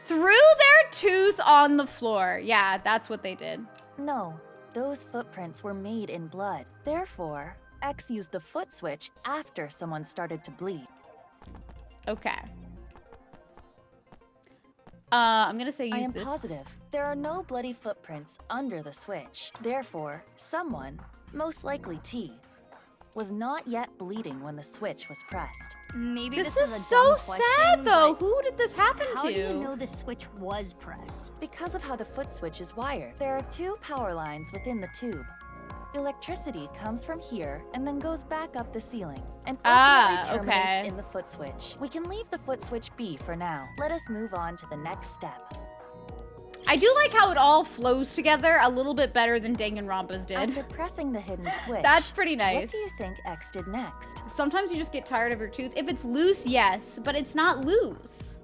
threw their tooth on the floor. Yeah, that's what they did. No, those footprints were made in blood. Therefore, X used the foot switch after someone started to bleed. Okay. I'm gonna say use this. I am positive. There are no bloody footprints under the switch. Therefore, someone, most likely T, was not yet bleeding when the switch was pressed. Maybe this is is a so dumb question, sad, though. but Who did this happen to? How do you know the switch was pressed? Because of how the foot switch is wired, there are 2 power lines within the tube. Electricity comes from here and then goes back up the ceiling and ultimately terminates in the foot switch. We can leave the foot switch be for now. Let us move on to the next step. I do like how it all flows together a little bit better than Danganronpa's did. After pressing the hidden switch, that's pretty nice. What do you think X did next? Sometimes you just get tired of your tooth. If it's loose, yes, but it's not loose.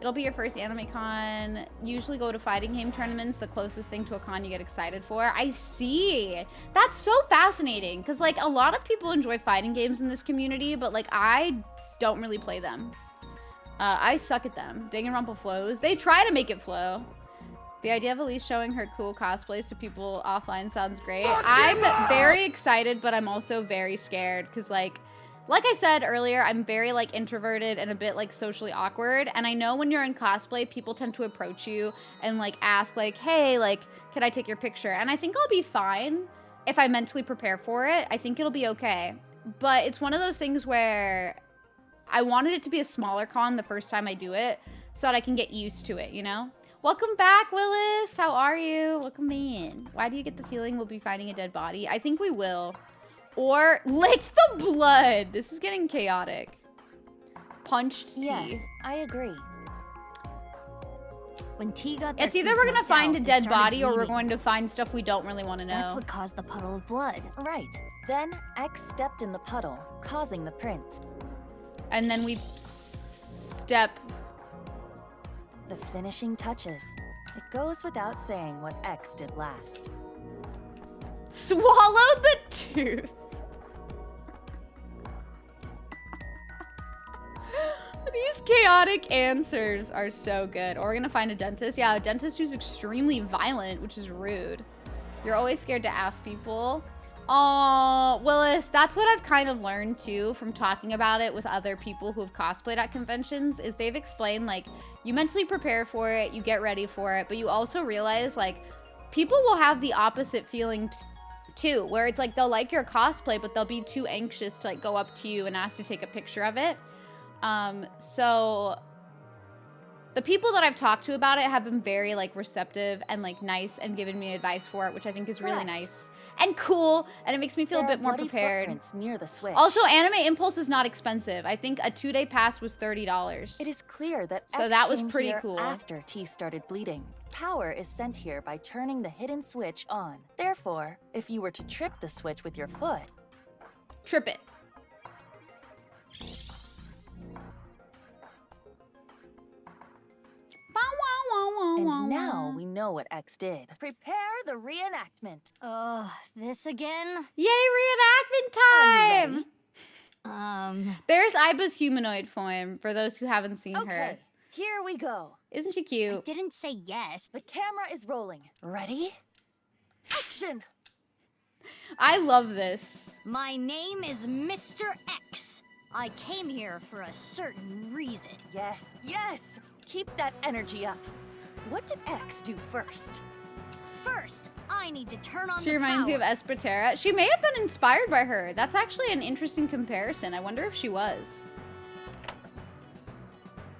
It'll be your first anime con. Usually go to fighting game tournaments, the closest thing to a con you get excited for. I see. That's so fascinating because like a lot of people enjoy fighting games in this community, but like I don't really play them. I suck at them. Danganronpa flows. They try to make it flow. The idea of Elise showing her cool cosplays to people offline sounds great. I'm very excited, but I'm also very scared because like I said earlier, I'm very like introverted and a bit like socially awkward. And I know when you're in cosplay, people tend to approach you and like ask like, hey, like, can I take your picture? And I think I'll be fine if I mentally prepare for it. I think it'll be okay. But it's one of those things where I wanted it to be a smaller con the first time I do it so that I can get used to it, you know? Welcome back, Willis. How are you? Welcome in. Why do you get the feeling we'll be finding a dead body? I think we will. Or licked the blood. This is getting chaotic. Punched T. Yes, I agree. When T got it's either we're gonna find a dead body or we're going to find stuff we don't really want to know. That's what caused the puddle of blood. Right. Then X stepped in the puddle, causing the prints. And then we step. The finishing touches. It goes without saying what X did last. Swallowed the tooth. These chaotic answers are so good. Or we're gonna find a dentist. Yeah, a dentist who's extremely violent, which is rude. You're always scared to ask people. Aw, Willis, that's what I've kind of learned too from talking about it with other people who have cosplayed at conventions, is they've explained like, you mentally prepare for it, you get ready for it, but you also realize like, people will have the opposite feeling too, where it's like they'll like your cosplay, but they'll be too anxious to like go up to you and ask to take a picture of it. So the people that I've talked to about it have been very like receptive and like nice and given me advice for it, which I think is really nice and cool, and it makes me feel a bit more prepared. Near the switch. Also, Anime Impulse is not expensive. I think a 2-day pass was $30. It is clear that so that was pretty cool. After T started bleeding, power is sent here by turning the hidden switch on. Therefore, if you were to trip the switch with your foot, trip it. And now we know what X did. Prepare the reenactment. This again? Yay, reenactment time! There's Iba's humanoid form, for those who haven't seen her. Okay, here we go. Isn't she cute? I didn't say yes. The camera is rolling. Ready? Action! I love this. My name is Mr. X. I came here for a certain reason. Yes, yes! Keep that energy up. What did X do first? First, I need to turn on the power. She reminds you of Espatera. She may have been inspired by her. That's actually an interesting comparison. I wonder if she was.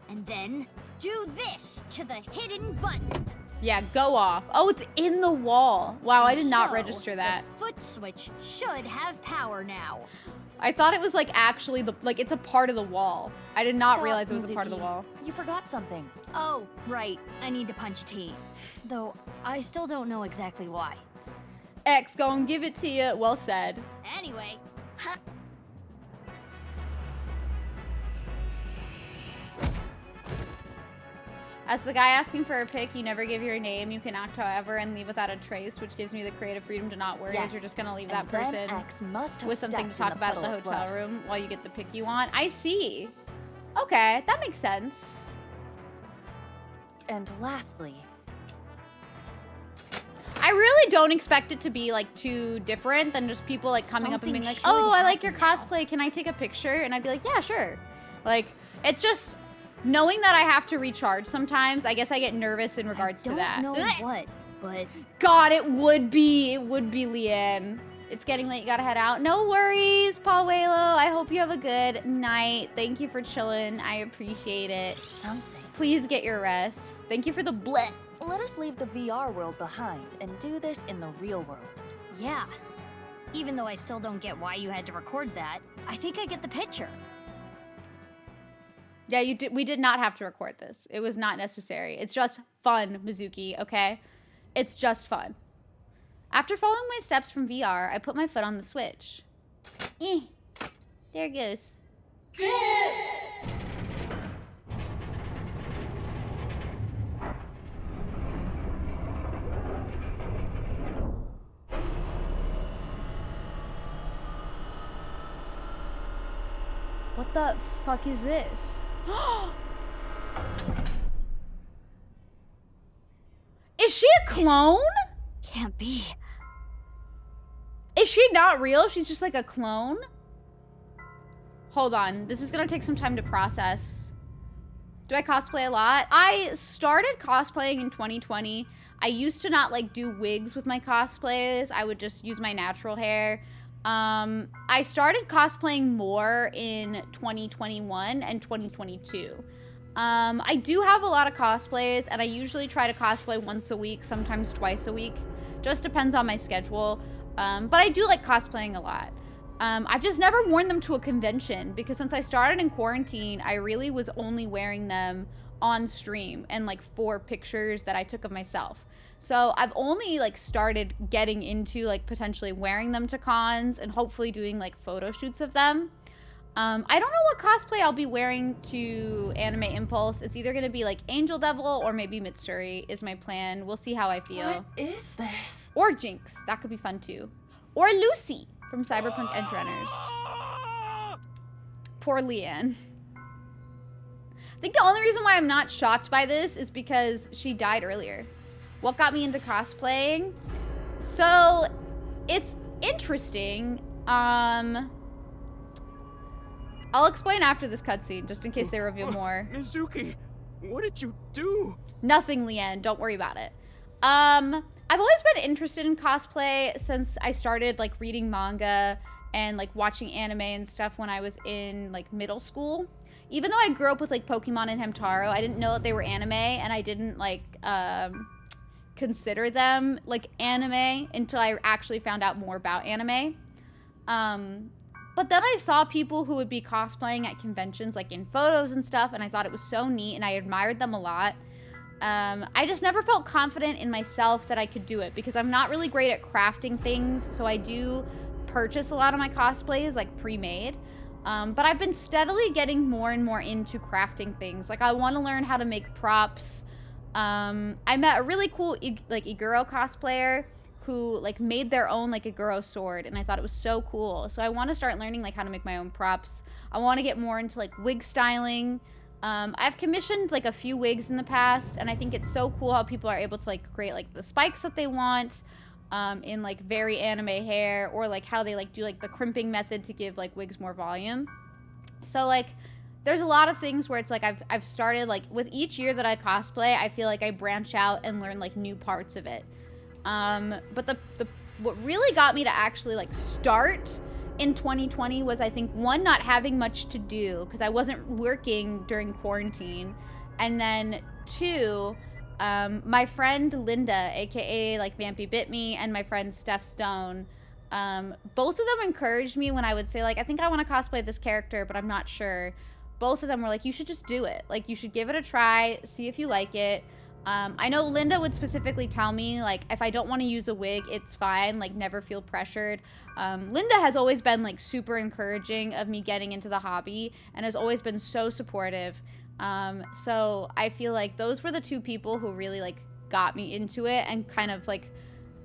And then, do this to the hidden button. Yeah, go off. Oh, it's in the wall. Wow, I did not register that. The foot switch should have power now. I thought it was like actually it's a part of the wall. I did not realize it was a part of the wall. You forgot something. Oh, right. I need to punch T. Though, I still don't know exactly why. X, gonna give it to you. Well said. Anyway. As the guy asking for a pic, you never give your name. You can act however and leave without a trace, which gives me the creative freedom to not worry as you're just gonna leave that person with something to talk about at the hotel room while you get the pic you want. I see. Okay, that makes sense. And lastly, I really don't expect it to be like too different than just people like coming up and being like, oh, I like your cosplay. Can I take a picture? And I'd be like, yeah, sure. Like, it's just knowing that I have to recharge sometimes. I guess I get nervous in regards to that. I don't know what, but... God, it would be Leanne. It's getting late, you gotta head out. No worries, Pauluelo. I hope you have a good night. Thank you for chilling. I appreciate it. Please get your rest. Thank you for the bleh. Let us leave the VR world behind and do this in the real world. Yeah. Even though I still don't get why you had to record that, I think I get the picture. Yeah, we did not have to record this. It was not necessary. It's just fun, Mizuki, okay? It's just fun. After following my steps from VR, I put my foot on the switch. There it goes. What the fuck is this? Is she a clone? Can't be. Is she not real? She's just like a clone? Hold on. This is gonna take some time to process. Do I cosplay a lot? I started cosplaying in 2020. I used to not like do wigs with my cosplays. I would just use my natural hair. I started cosplaying more in 2021 and 2022. I do have a lot of cosplays, and I usually try to cosplay once a week, sometimes twice a week. Just depends on my schedule. But I do like cosplaying a lot. I've just never worn them to a convention, because since I started in quarantine, I really was only wearing them on stream and like for pictures that I took of myself. So I've only like started getting into like potentially wearing them to cons and hopefully doing like photo shoots of them. I don't know what cosplay I'll be wearing to Anime Impulse. It's either gonna be like Angel Devil or maybe Mitsuri is my plan. We'll see how I feel. What is this? Or Jinx, that could be fun too. Or Lucy from Cyberpunk Edgerunners. Poor Leanne. I think the only reason why I'm not shocked by this is because she died earlier. What got me into cosplaying? So, it's interesting. I'll explain after this cutscene, just in case they reveal more. Mizuki, what did you do? Nothing, Leanne. Don't worry about it. I've always been interested in cosplay since I started like reading manga and like watching anime and stuff when I was in like middle school. Even though I grew up with like Pokemon and Hamtaro, I didn't know that they were anime, and I didn't like consider them like anime until I actually found out more about anime. But then I saw people who would be cosplaying at conventions, like in photos and stuff, and I thought it was so neat, and I admired them a lot. I just never felt confident in myself that I could do it, because I'm not really great at crafting things, so I do purchase a lot of my cosplays, like pre-made. But I've been steadily getting more and more into crafting things. Like, I want to learn how to make props. I met a really cool, like, Iguro cosplayer who, like, made their own, like, Iguro sword, and I thought it was so cool. So I want to start learning, like, how to make my own props. I want to get more into, like, wig styling. I've commissioned, like, a few wigs in the past, and I think it's so cool how people are able to, like, create, like, the spikes that they want in, like, very anime hair, or, like, how they, like, do, like, the crimping method to give, like, wigs more volume. So, like, there's a lot of things where it's, like, I've started, like, with each year that I cosplay, I feel like I branch out and learn, like, new parts of it. But what really got me to actually, like, start in 2020 was, I think, one, not having much to do because I wasn't working during quarantine, and then two, my friend Linda, aka like Vampy Bit Me, and my friend Steph Stone, Both of them encouraged me when I would say, like, I think I want to cosplay this character, but I'm not sure. Both of them were like, you should just do it. Like, you should give it a try, see if you like it. I know Linda would specifically tell me, like, if I don't want to use a wig, it's fine. Like, never feel pressured. Linda has always been, like, super encouraging of me getting into the hobby and has always been so supportive. So I feel like those were the two people who really, like, got me into it and kind of, like,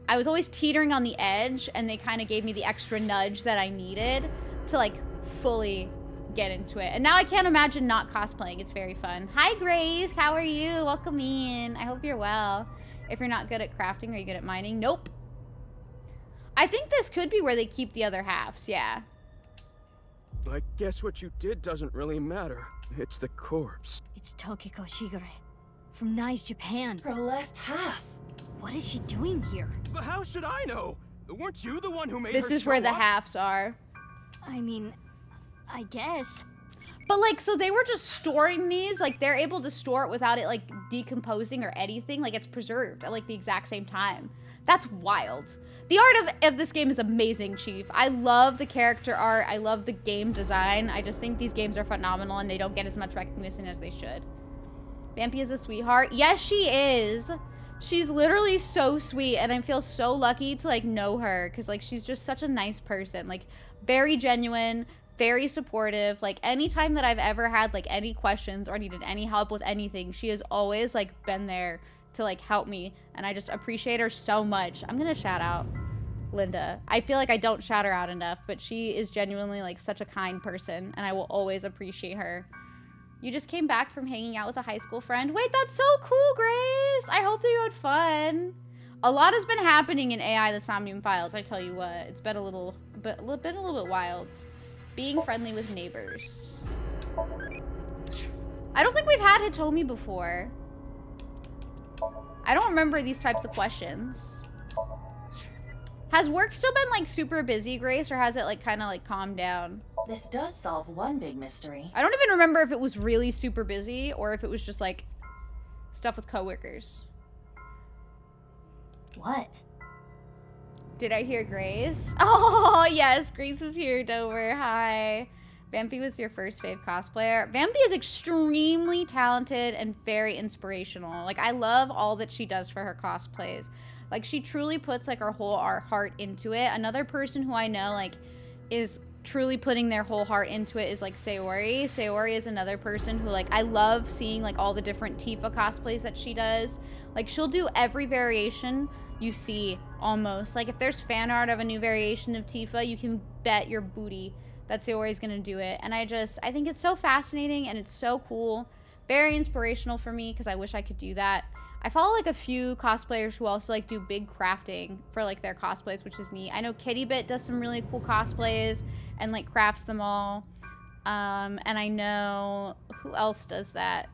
I was always teetering on the edge and they kind of gave me the extra nudge that I needed to, like, fully get into it. And now I can't imagine not cosplaying. It's very fun. Hi, Grace. How are you? Welcome in. I hope you're well. If you're not good at crafting, are you good at mining? Nope. I think this could be where they keep the other halves. Yeah. I guess what you did doesn't really matter. It's the corpse. It's Tokiko Shigure from Nice, Japan. Her left half. What is she doing here? But how should I know? Weren't you the one who made her This is where the show up? halves are. I mean, I guess. But, like, so they were just storing these. Like, they're able to store it without it, like, decomposing or anything. Like, it's preserved at, like, the exact same time. That's wild. The art of this game is amazing, Chief. I love the character art. I love the game design. I just think these games are phenomenal and they don't get as much recognition as they should. Vampy is a sweetheart. Yes, she is. She's literally so sweet, and I feel so lucky to, like, know her, because, like, she's just such a nice person. Like, very genuine, very supportive. Like, anytime that I've ever had, like, any questions or needed any help with anything, she has always, like, been there to, like, help me, and I just appreciate her so much. I'm gonna shout out Linda. I feel like I don't shout her out enough, but she is genuinely, like, such a kind person, and I will always appreciate her. You just came back from hanging out with a high school friend. Wait, that's so cool, Grace. I hope that you had fun. A lot has been happening in AI, the Somnium Files. I tell you what, it's been a little bit wild. Being friendly with neighbors. I don't think we've had Hitomi before. I don't remember these types of questions. Has work still been, like, super busy, Grace, or has it, like, kind of, like, calmed down? This does solve one big mystery. I don't even remember if it was really super busy or if it was just, like, stuff with coworkers. What? Did I hear Grace? Oh, yes, Grace is here, Dover. Hi. Vampy was your first fave cosplayer. Vampy is extremely talented and very inspirational. Like, I love all that she does for her cosplays. Like, she truly puts, like, her whole heart into it. Another person who I know, like, is truly putting their whole heart into it is, like, Sayori. Sayori is another person who, like, I love seeing, like, all the different Tifa cosplays that she does. Like, she'll do every variation you see, almost. Like, if there's fan art of a new variation of Tifa, you can bet your booty that Sayori's gonna do it. And I think it's so fascinating and it's so cool. Very inspirational for me because I wish I could do that. I follow, like, a few cosplayers who also, like, do big crafting for, like, their cosplays, which is neat. I know Kittybit does some really cool cosplays and, like, crafts them all. And I know who else does that.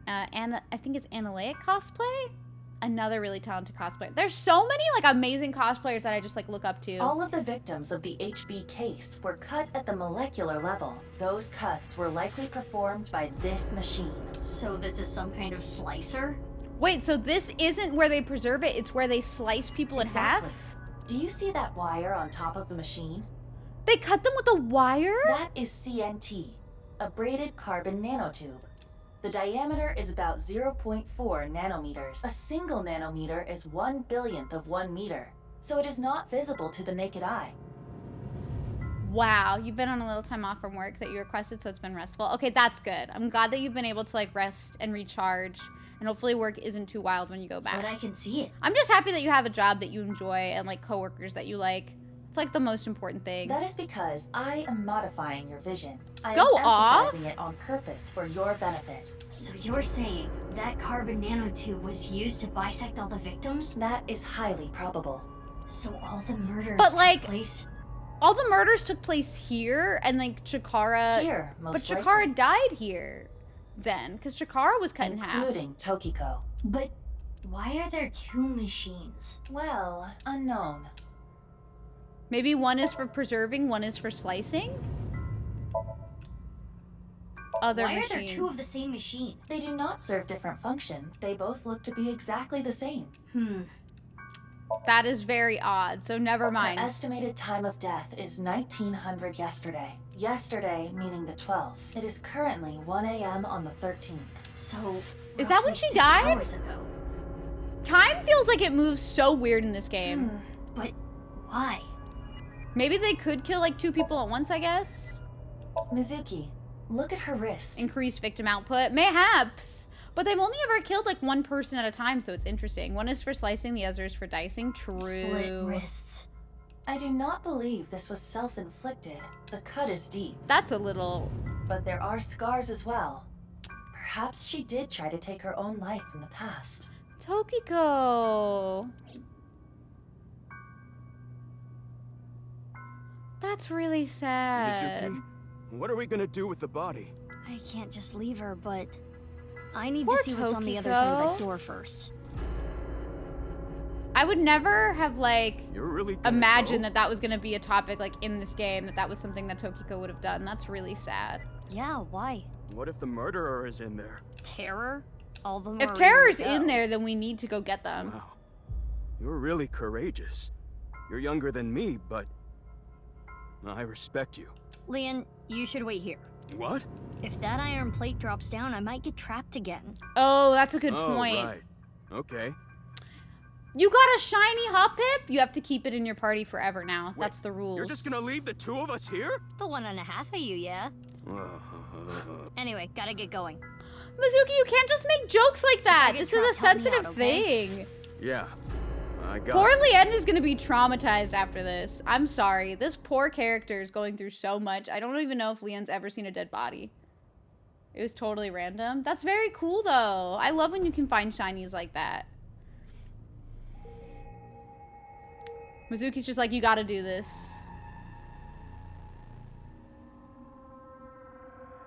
I think it's Analaic Cosplay. Another really talented cosplayer. There's so many, like, amazing cosplayers that I just, like, look up to. All of the victims of the HB case were cut at the molecular level. Those cuts were likely performed by this machine. So this is some kind of slicer? Wait, so this isn't where they preserve it, it's where they slice people in half? Do you see that wire on top of the machine? They cut them with a wire? That is CNT, a braided carbon nanotube. The diameter is about 0.4 nanometers. A single nanometer is 1/1000th of 1 meter, so it is not visible to the naked eye. Wow, you've been on a little time off from work that you requested, so it's been restful. Okay, that's good. I'm glad that you've been able to, like, rest and recharge, and hopefully work isn't too wild when you go back. But I can see it. I'm just happy that you have a job that you enjoy and, like, coworkers that you like. It's, like, the most important thing. That is because I am modifying your vision. I Go am off. emphasizing it on purpose for your benefit. So you're saying that carbon nanotube was used to bisect all the victims? That is highly probable. So all the murders But, took like, place? all the murders took place here, and, like, Chikara... Here, most But Chikara likely. died here, then, because Chikara was cut in half. Including Tokiko. But why are there two machines? Well, unknown. Maybe one is for preserving, one is for slicing? Other Why machine. are there two of the same machine? They do not serve different functions. They both look to be exactly the same. That is very odd, so never mind. Our estimated time of death is 1900 yesterday. Yesterday meaning the 12th. It is currently 1 a.m. on the 13th. So, is that when she died? Hours ago. Time feels like it moves so weird in this game. But why? Maybe they could kill like 2 people at once, I guess? Mizuki, look at her wrist. Increase victim output? Mayhaps. But they've only ever killed like 1 person at a time, so it's interesting. One is for slicing, the other is for dicing. True. Slit wrists. I do not believe this was self-inflicted. The cut is deep. That's a little... But there are scars as well. Perhaps she did try to take her own life in the past. Tokiko. That's really sad. Mizuki, what are we gonna do with the body? I can't just leave her, but I need Poor to see what's on the other side of Tokiko. that door first. I would never have like You're really gonna imagined go? that was gonna be a topic like in this game, that was something that Tokiko would have done. That's really sad. Yeah, why? What if the murderer is in there? Terror? All the more If reason Terror's to go. in there, then we need to go get them. Wow. You're really courageous. You're younger than me, but I respect you. Leon, you should wait here. What? If that iron plate drops down, I might get trapped again. Oh, that's a good Oh, point. right. Okay. You got a shiny Hoppip? You have to keep it in your party forever now. Wait, That's the rules. You're just gonna leave the 2 of us here? The 1.5 of you, yeah? Anyway, gotta get going. Mizuki, you can't just make jokes like that. get This is a trapped, help me sensitive out, okay? thing. Yeah. I got Poor it. Leanne is gonna be traumatized after this. I'm sorry. This poor character is going through so much. I don't even know if Leanne's ever seen a dead body. It was totally random. That's very cool, though. I love when you can find shinies like that. Mizuki's just like, you gotta do this.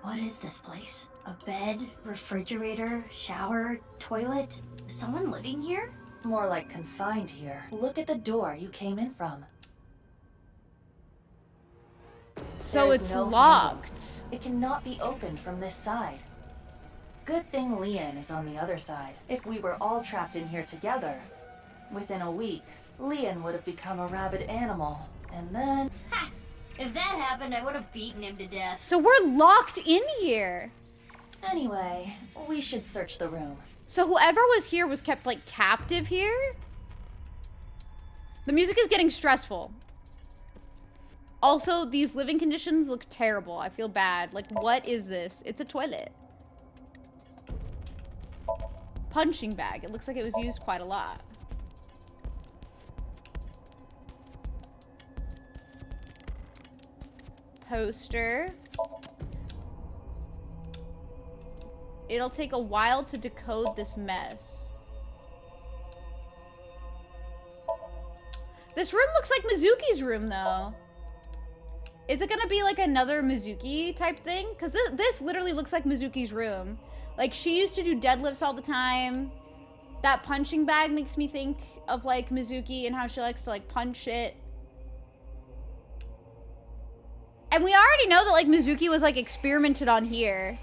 What is this place? A bed, refrigerator, shower, toilet? Is someone living here? More like confined here. Look at the door you came in from. So There is it's no locked. handle. It cannot be opened from this side. Good thing Leon is on the other side. If we were all trapped in here together, within a week, Leon would have become a rabid animal, and then... Ha! If that happened, I would have beaten him to death. So we're locked in here. Anyway, we should search the room. So whoever was here was kept, like, captive here? The music is getting stressful. Also, these living conditions look terrible. I feel bad. Like, what is this? It's a toilet. Punching bag. It looks like it was used quite a lot. Poster. It'll take a while to decode this mess. This room looks like Mizuki's room, though. Is it gonna be like another Mizuki type thing? Because this literally looks like Mizuki's room. Like, she used to do deadlifts all the time. That punching bag makes me think of, like, Mizuki and how she likes to, like, punch shit. And we already know that, like, Mizuki was, like, experimented on here.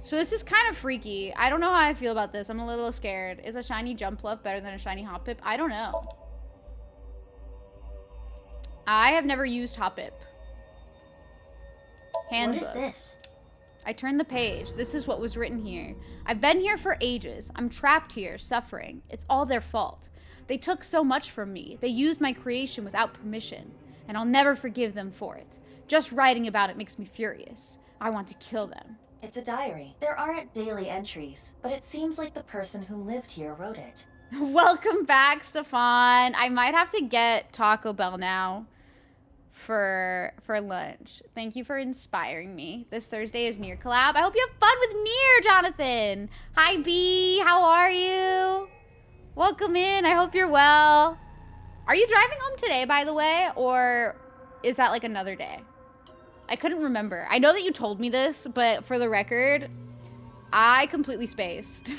So this is kind of freaky. I don't know how I feel about this. I'm a little scared. Is a shiny Jumpluff better than a shiny Hoppip? I don't know. I have never used Hoppip. Handbook. What is this? I turned the page. This is what was written here. I've been here for ages. I'm trapped here, suffering. It's all their fault. They took so much from me. They used my creation without permission. And I'll never forgive them for it. Just writing about it makes me furious. I want to kill them. It's a diary. There aren't daily entries, but it seems like the person who lived here wrote it. Welcome back, Stefan. I might have to get Taco Bell now for lunch. Thank you for inspiring me. This Thursday is Nier collab. I hope you have fun with Nier, Jonathan. Hi, B. How are you? Welcome in. I hope you're well. Are you driving home today, by the way, or is that like another day? I couldn't remember. I know that you told me this, but for the record, I completely spaced.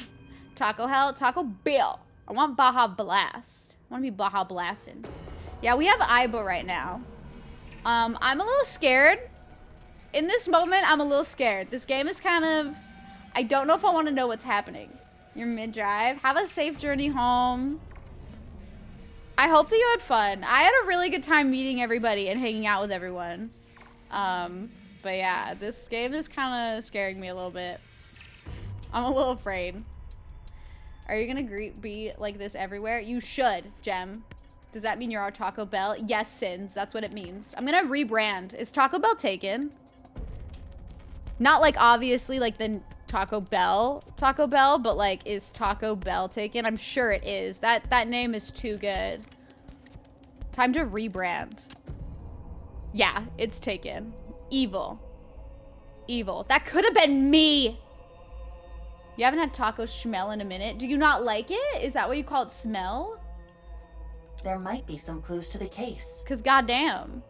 Taco Hell, Taco Bell. I want Baja Blast. I want to be Baja Blasting. Yeah, we have Aiba right now. I'm a little scared. In this moment, I'm a little scared. This game is kind of... I don't know if I want to know what's happening. You're mid-drive. Have a safe journey home. I hope that you had fun. I had a really good time meeting everybody and hanging out with everyone. But yeah, this game is kind of scaring me a little bit. I'm a little afraid. Are you gonna be like this everywhere? You should, Gem. Does that mean you're our Taco Bell? Yes, Sins. That's what it means. I'm gonna rebrand. Is Taco Bell taken? Not like obviously like the Taco Bell, but like is Taco Bell taken? I'm sure it is. That name is too good. Time to rebrand. Yeah, it's taken. Evil. Evil. That could have been me. You haven't had taco smell in a minute. Do you not like it? Is that what you call it, smell? There might be some clues to the case. Cause goddamn.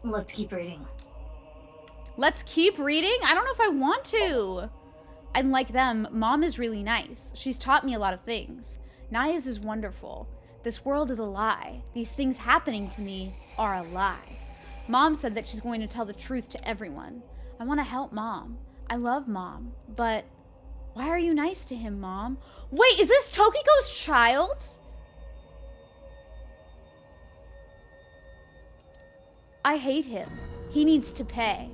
Let's keep reading. Let's keep reading? I don't know if I want to. And like them, Mom is really nice. She's taught me a lot of things. Naya's is wonderful. This world is a lie. These things happening to me are a lie. Mom said that she's going to tell the truth to everyone. I want to help Mom. I love Mom, but why are you nice to him, Mom? Wait, is this Tokiko's child? I hate him. He needs to pay.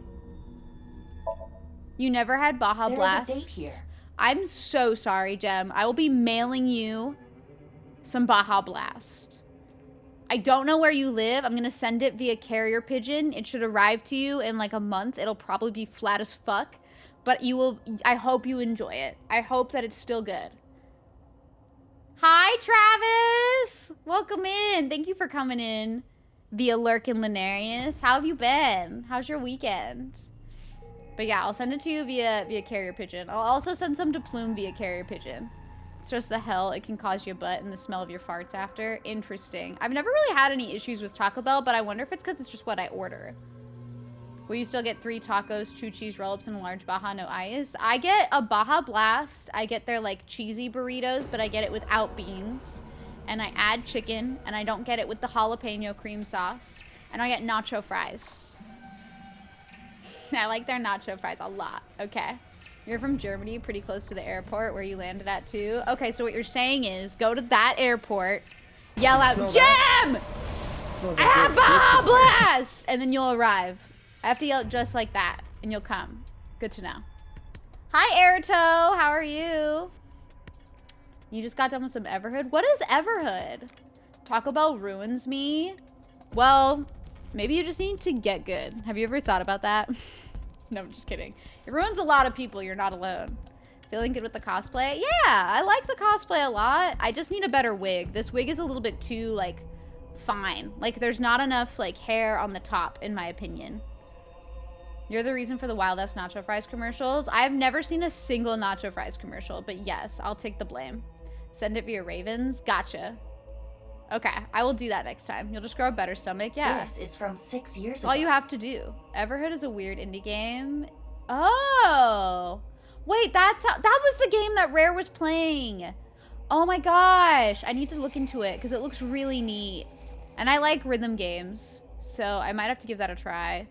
You never had Baja Blast? There is a date here. I'm so sorry, Gem. I will be mailing you some Baja Blast. I don't know where you live. I'm gonna send it via carrier pigeon. It should arrive to you in like a month. It'll probably be flat as fuck. But you will, I hope you enjoy it. I hope that it's still good. Hi, Travis! Welcome in. Thank you for coming in via Lurk and Linarius. How have you been? How's your weekend? But yeah, I'll send it to you via carrier pigeon. I'll also send some to Plume via carrier pigeon. It's just the hell it can cause you a butt and the smell of your farts after. Interesting. I've never really had any issues with Taco Bell, but I wonder if it's because it's just what I order. Will you still get 3 tacos, 2 cheese roll-ups, and a large Baja no ice? I get a Baja Blast. I get their like cheesy burritos, but I get it without beans. And I add chicken, and I don't get it with the jalapeno cream sauce. And I get nacho fries. I like their nacho fries a lot. Okay. You're from Germany, pretty close to the airport where you landed at too. Okay, so what you're saying is go to that airport, yell out, Jam! I have Baja Blast! And then you'll arrive. I have to yell just like that, and you'll come. Good to know. Hi, Erito. How are you? You just got done with some Everhood? What is Everhood? Taco Bell ruins me? Well, maybe you just need to get good. Have you ever thought about that? No, I'm just kidding. It ruins a lot of people. You're not alone. Feeling good with the cosplay? Yeah, I like the cosplay a lot. I just need a better wig. This wig is a little bit too, like, fine. Like, there's not enough, like, hair on the top, in my opinion. You're the reason for the Wild Ass Nacho Fries commercials. I've never seen a single Nacho Fries commercial, but yes, I'll take the blame. Send it via Ravens. Gotcha. Okay, I will do that next time. You'll just grow a better stomach. Yeah. This is from 6 years ago. All you have to do. Everhood is a weird indie game. Oh. Wait, that was the game that Rare was playing. Oh my gosh. I need to look into it because it looks really neat. And I like rhythm games, so I might have to give that a try.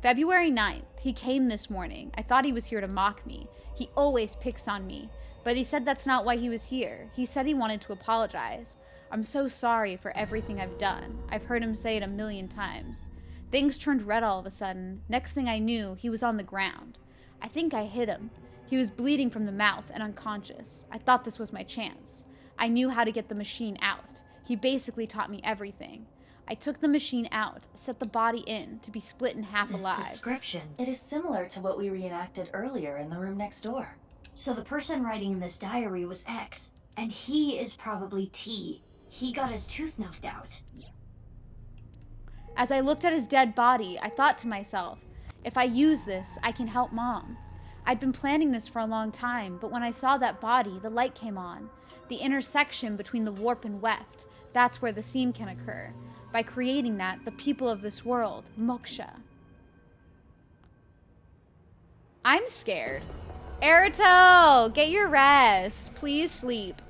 February 9th. He came this morning. I thought he was here to mock me. He always picks on me. But he said that's not why he was here. He said he wanted to apologize. I'm so sorry for everything I've done. I've heard him say it a million times. Things turned red all of a sudden. Next thing I knew, he was on the ground. I think I hit him. He was bleeding from the mouth and unconscious. I thought this was my chance. I knew how to get the machine out. He basically taught me everything. I took the machine out, set the body in, to be split in half alive. This description, it is similar to what we reenacted earlier in the room next door. So the person writing this diary was X, and he is probably T. He got his tooth knocked out. As I looked at his dead body, I thought to myself, if I use this, I can help Mom. I'd been planning this for a long time, but when I saw that body, the light came on. The intersection between the warp and weft, that's where the seam can occur. By creating that, the people of this world, moksha. I'm scared. Erito, get your rest. Please sleep.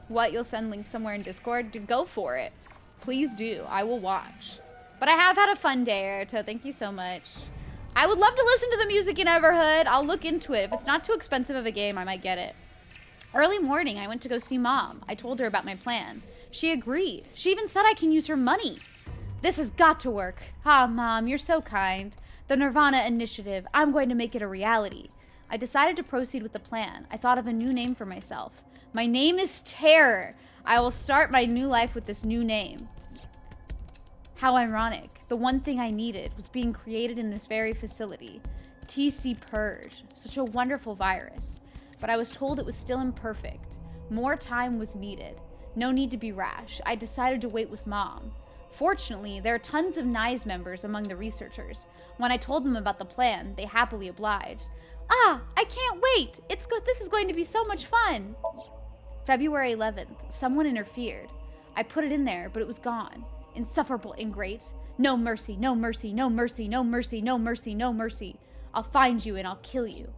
What, you'll send links somewhere in Discord? Go for it. Please do. I will watch. But I have had a fun day, Erito. Thank you so much. I would love to listen to the music in Everhood. I'll look into it. If it's not too expensive of a game, I might get it. Early morning, I went to go see Mom. I told her about my plan. She agreed. She even said I can use her money. This has got to work. Ah, Mom, you're so kind. The Nirvana initiative, I'm going to make it a reality. I decided to proceed with the plan. I thought of a new name for myself. My name is Terror. I will start my new life with this new name. How ironic. The one thing I needed was being created in this very facility. TC Purge. Such a wonderful virus. But I was told it was still imperfect. More time was needed. No need to be rash. I decided to wait with Mom. Fortunately, there are tons of NICE members among the researchers. When I told them about the plan, they happily obliged. Ah, I can't wait! This is going to be so much fun! February 11th, someone interfered. I put it in there, but it was gone. Insufferable ingrate. No mercy, no mercy, no mercy, no mercy, no mercy, no mercy. I'll find you and I'll kill you.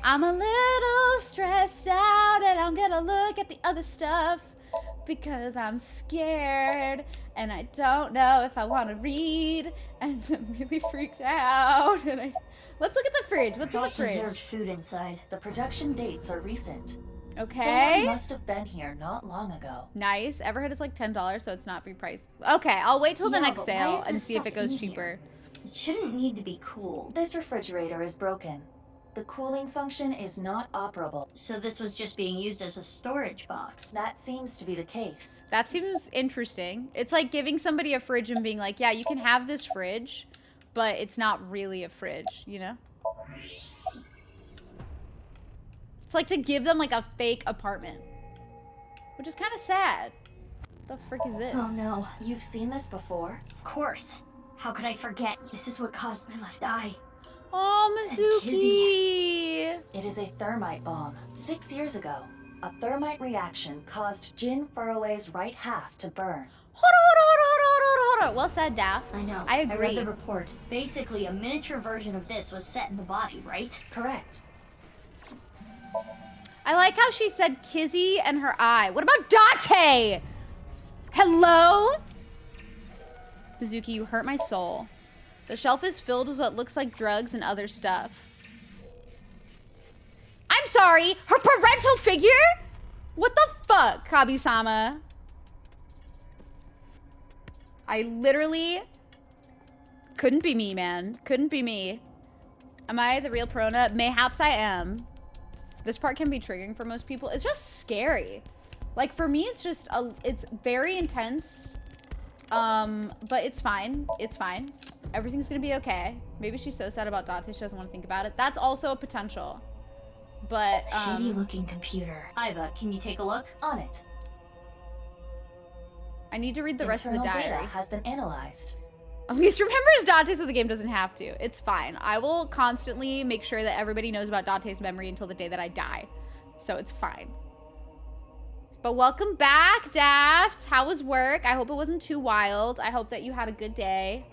I'm a little stressed out and I'm gonna look at the other stuff because I'm scared and I don't know if I want to read and I'm really freaked out and let's look at the fridge. What's in the fridge? Preserved food inside. The production dates are recent. Okay. Someone must have been here not long ago. Nice. Everhead is like $10, so it's not repriced. Okay, I'll wait till the next sale and see if it goes cheaper. It shouldn't need to be cooled. This refrigerator is broken. The cooling function is not operable. So this was just being used as a storage box. That seems to be the case. That seems interesting. It's like giving somebody a fridge and being like, yeah, you can have this fridge, but it's not really a fridge, you know? It's like to give them like a fake apartment, which is kind of sad. What the frick is this? Oh no. You've seen this before? Of course. How could I forget? This is what caused my left eye. Oh, Mizuki! It is a thermite bomb. 6 years ago, a thermite reaction caused Jin Furroway's right half to burn. Hold on. Well said, Daft. I know. I agree. I read the report. Basically, a miniature version of this was set in the body, right? Correct. I like how she said Kizzy and her eye. What about Date? Hello? Mizuki, you hurt my soul. The shelf is filled with what looks like drugs and other stuff. I'm sorry, her parental figure? What the fuck, Kabi-sama? I literally couldn't be me, man. Couldn't be me. Am I the real Perona? Mayhaps I am. This part can be triggering for most people. It's just scary. Like for me, it's just, it's very intense. But it's fine. It's fine. Everything's gonna be okay. Maybe she's so sad about Date she doesn't want to think about it. That's also a potential. But, shady looking computer. Iva, can you take a look? On it. I need to read the rest of the diary. Internal data has been analyzed. At least remembers Date so the game doesn't have to. It's fine. I will constantly make sure that everybody knows about Date's memory until the day that I die. So it's fine. But welcome back, Daft. How was work? I hope it wasn't too wild. I hope that you had a good day.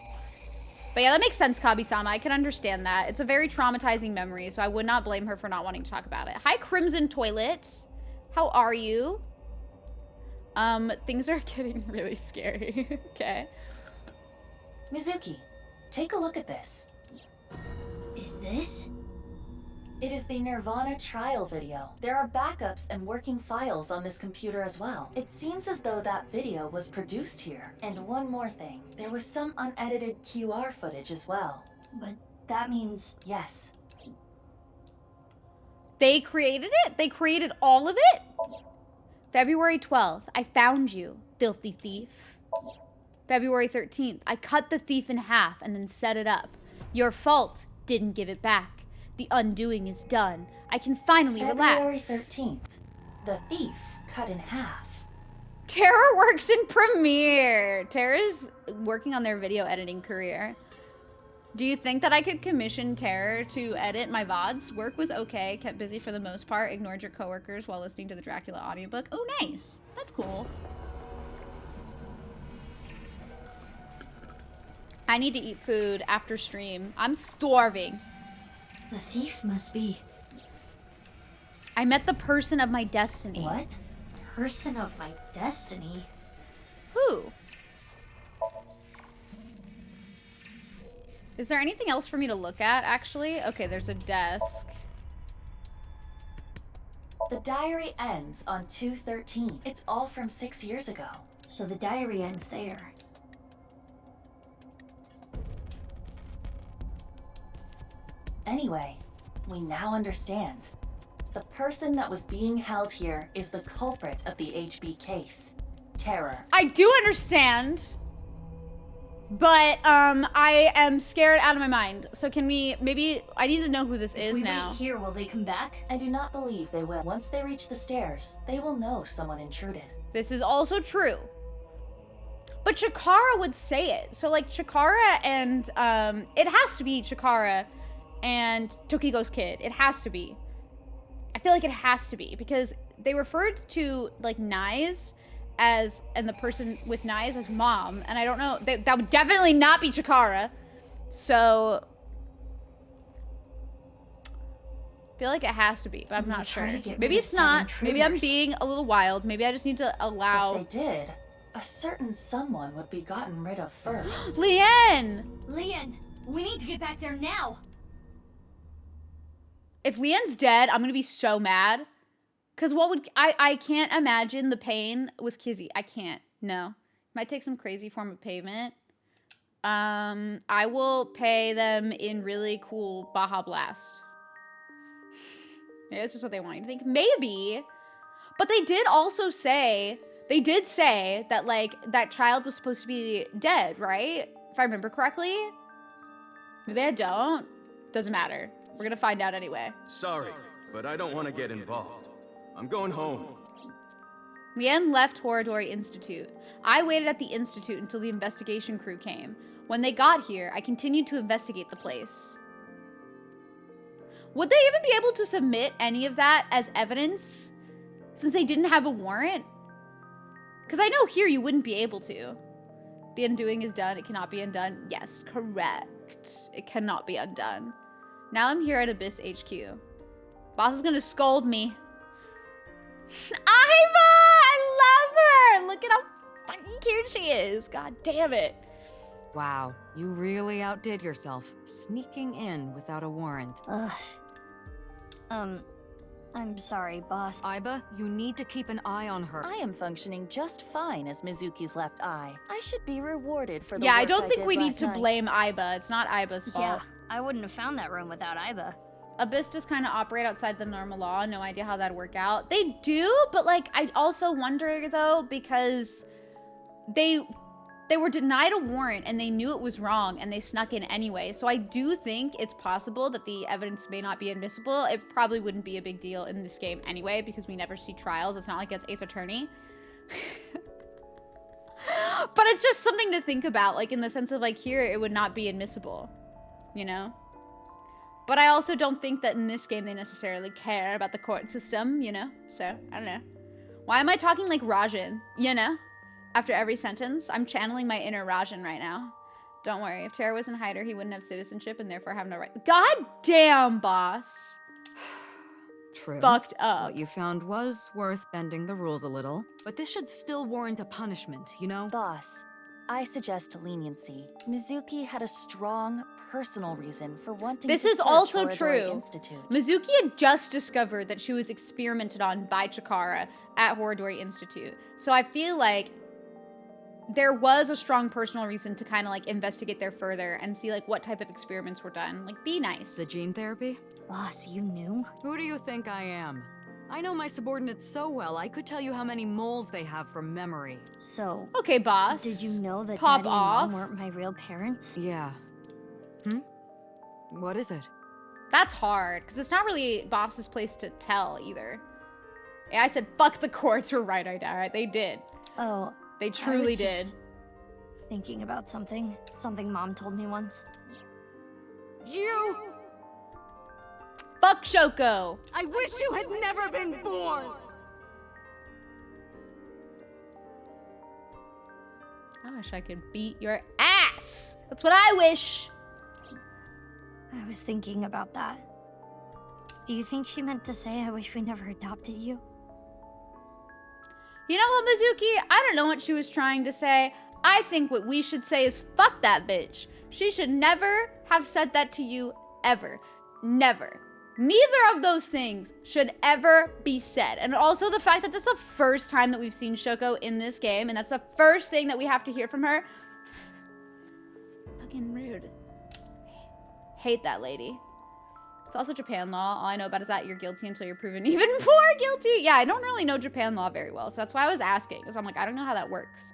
But yeah, that makes sense, Kabi-sama. I can understand that. It's a very traumatizing memory, so I would not blame her for not wanting to talk about it. Hi, Crimson Toilet. How are you? Things are getting really scary. Okay. Mizuki, take a look at this. Is this? It is the Nirvana trial video. There are backups and working files on this computer as well. It seems as though that video was produced here. And one more thing, there was some unedited QR footage as well. But that means... Yes. They created it? They created all of it? February 12th, I found you, filthy thief. February 13th, I cut the thief in half and then set it up. Your fault, didn't give it back. The undoing is done. I can finally relax. February 13th, the thief cut in half. Tara works in Premiere. Tara's working on their video editing career. Do you think that I could commission Tara to edit my VODs? Work was okay, kept busy for the most part, ignored your coworkers while listening to the Dracula audiobook. Oh, nice. That's cool. I need to eat food after stream. I'm starving. The thief must be... I met the person of my destiny. What? Person of my destiny? Who? Is there anything else for me to look at, actually? Okay, there's a desk. The diary ends on 2/13. It's all from 6 years ago. So the diary ends there. Anyway, we now understand. The person that was being held here is the culprit of the HB case. Terror. I do understand. But I am scared out of my mind. So can we maybe I need to know who this is now. If we wait here, will they come back? I do not believe they will. Once they reach the stairs, they will know someone intruded. This is also true. But Chikara would say it. So like Chikara and it has to be Chikara and Tokiko's kid. It has to be. I feel like it has to be because they referred to like Nai's as and the person with Nai's as mom, and I don't know, that would definitely not be Chikara. So I feel like it has to be, but I'm not sure. Maybe it's not. Maybe I'm being a little wild. Maybe I just need to allow. If they did, a certain someone would be gotten rid of first. Leanne! Leanne, we need to get back there now. If Leanne's dead, I'm gonna be so mad. Cause what would I can't imagine the pain with Kizzy. I can't. No. Might take some crazy form of payment. I will pay them in really cool Baja Blast. Maybe that's just what they want you to think. Maybe. But they did also say, they did say that like that child was supposed to be dead, right? If I remember correctly. Maybe I don't. Doesn't matter. We're gonna find out anyway. Sorry, but I don't want to get involved. I'm going home. Leanne left Horadori Institute. I waited at the Institute until the investigation crew came. When they got here, I continued to investigate the place. Would they even be able to submit any of that as evidence since they didn't have a warrant? Because I know here you wouldn't be able to. The undoing is done. It cannot be undone. Yes, correct. It cannot be undone. Now I'm here at Abyss HQ. Boss is gonna scold me. Iva! I love her! Look at how fucking cute she is. God damn it. Wow, you really outdid yourself, sneaking in without a warrant. I'm sorry, boss. Iba, you need to keep an eye on her. I am functioning just fine as Mizuki's left eye. I should be rewarded for the work I don't think did we need last to night. blame Iba. It's not Iba's fault. Yeah, I wouldn't have found that room without Iba. Abyss just kind of operate outside the normal law. No idea how that'd work out. They do, but like I also wonder though because they were denied a warrant and they knew it was wrong and they snuck in anyway. So I do think it's possible that the evidence may not be admissible. It probably wouldn't be a big deal in this game anyway because we never see trials. It's not like it's Ace Attorney. But it's just something to think about, like in the sense of like here it would not be admissible, you know? But I also don't think that in this game they necessarily care about the court system, you know? So, I don't know. Why am I talking like Rajan, you know? After every sentence, I'm channeling my inner Rajan right now. Don't worry, if Terra was in Hyder, he wouldn't have citizenship and therefore have no right. God damn, boss. True. Fucked up. What you found was worth bending the rules a little, but this should still warrant a punishment, you know? Boss, I suggest leniency. Mizuki had a strong personal reason for wanting this to is search also Horadori true. Institute. Mizuki had just discovered that she was experimented on by Chikara at Horadori Institute. So I feel like there was a strong personal reason to kind of like investigate there further and see like what type of experiments were done. Like be nice. The gene therapy? Boss, you knew? Who do you think I am? I know my subordinates so well, I could tell you how many moles they have from memory. So... Okay, boss. Did you know that Pop Daddy off. and Mom weren't my real parents? Yeah. What is it? That's hard, because it's not really Boss's place to tell either. Yeah, I said fuck the courts. We're right, alright, they did. Oh, they truly I was did. Just thinking about something Mom told me once. You! Fuck Shoko! I wish you had never been born! I wish I could beat your ass! That's what I wish! I was thinking about that. Do you think she meant to say I wish we never adopted you? You know what, Mizuki? I don't know what she was trying to say. I think what we should say is fuck that bitch. She should never have said that to you, ever. Never. Neither of those things should ever be said. And also the fact that that's the first time that we've seen Shoko in this game, and that's the first thing that we have to hear from her. Fucking rude. Hate that lady. It's also Japan law. All I know about is that you're guilty until you're proven even more guilty. Yeah, I don't really know Japan law very well, so that's why I was asking, because I'm like, I don't know how that works.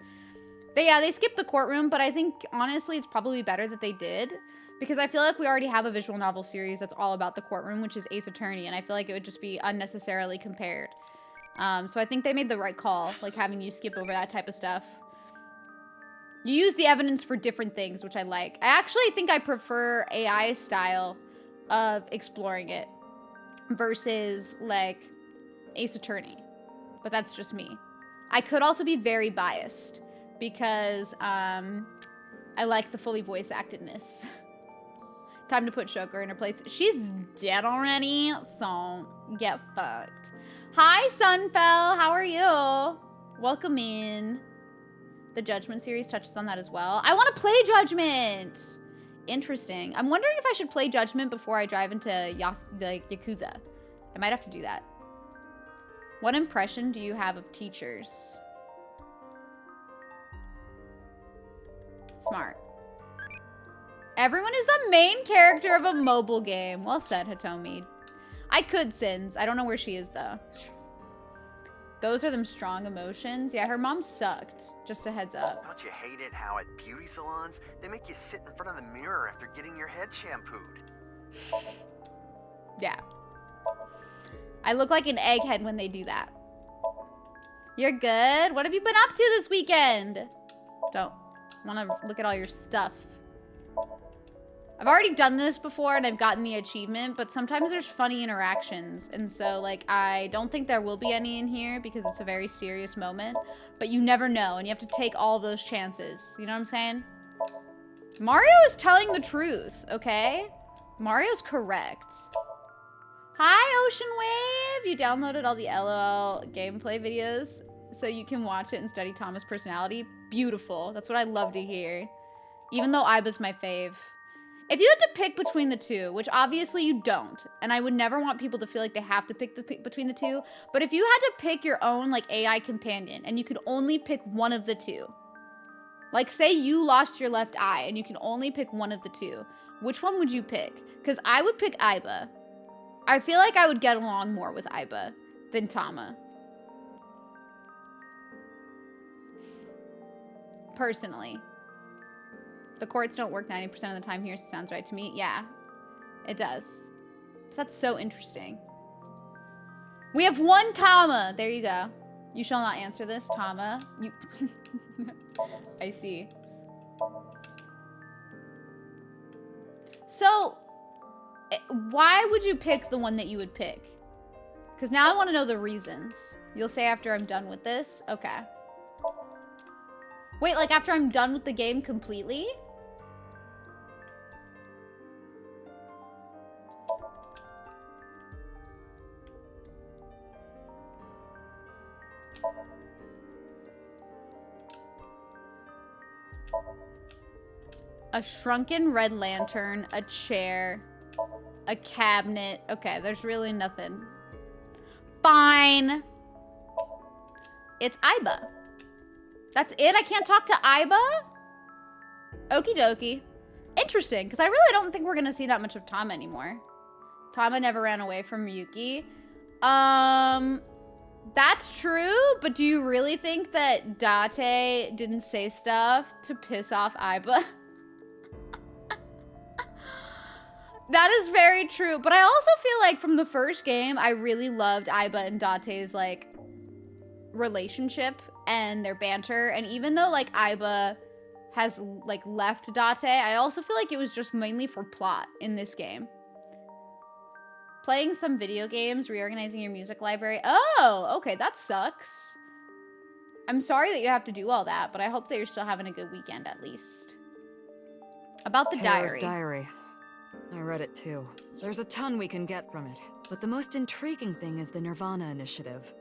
They skipped the courtroom, but I think, honestly, it's probably better that they did. Because I feel like we already have a visual novel series that's all about the courtroom, which is Ace Attorney, and I feel like it would just be unnecessarily compared. So I think they made the right call, like having you skip over that type of stuff. You use the evidence for different things, which I like. I actually think I prefer AI style of exploring it versus, like, Ace Attorney. But that's just me. I could also be very biased because I like the fully voice actedness. Time to put Shoko in her place. She's dead already, so get fucked. Hi, Sunfell. How are you? Welcome in. The Judgment series touches on that as well. I want to play Judgment. Interesting. I'm wondering if I should play Judgment before I drive into Yakuza. I might have to do that. What impression do you have of teachers? Smart. Everyone is the main character of a mobile game. Well said, Hitomi. I could Sins. I don't know where she is, though. Those are them strong emotions. Yeah, her mom sucked. Just a heads up. Don't you hate it how at beauty salons, they make you sit in front of the mirror after getting your head shampooed? Yeah. I look like an egghead when they do that. You're good? What have you been up to this weekend? Don't want to look at all your stuff. I've already done this before and I've gotten the achievement, but sometimes there's funny interactions. And so, like, I don't think there will be any in here because it's a very serious moment. But you never know, and you have to take all those chances. You know what I'm saying? Mario is telling the truth, okay? Mario's correct. Hi, Ocean Wave! You downloaded all the LOL gameplay videos so you can watch it and study Tama's personality. Beautiful. That's what I love to hear. Even though Aiba's my fave. If you had to pick between the two, which obviously you don't, and I would never want people to feel like they have to pick between the two, but if you had to pick your own, like, AI companion, and you could only pick one of the two, like, say you lost your left eye, and you can only pick one of the two, which one would you pick? Because I would pick Aiba. I feel like I would get along more with Aiba than Tama. Personally. The courts don't work 90% of the time here, so it sounds right to me. Yeah, it does. That's so interesting. We have one Tama. There you go. You shall not answer this, Tama. You. I see. So, why would you pick the one that you would pick? Because now I want to know the reasons. You'll say after I'm done with this? Okay. Wait, like after I'm done with the game completely? A shrunken red lantern, a chair, a cabinet. Okay, there's really nothing. Fine. It's Aiba. That's it? I can't talk to Aiba? Okie dokie. Interesting, because I really don't think we're going to see that much of Tama anymore. Tama never ran away from Yuki. That's true, but do you really think that Date didn't say stuff to piss off Aiba? That is very true, but I also feel like from the first game, I really loved Aiba and Date's, like, relationship and their banter, and even though, like, Aiba has, like, left Date, I also feel like it was just mainly for plot in this game. Playing some video games, reorganizing your music library. Oh, okay, that sucks. I'm sorry that you have to do all that, but I hope that you're still having a good weekend at least. About the diary. I read it too. There's a ton we can get from it, but the most intriguing thing is the Nirvana initiative.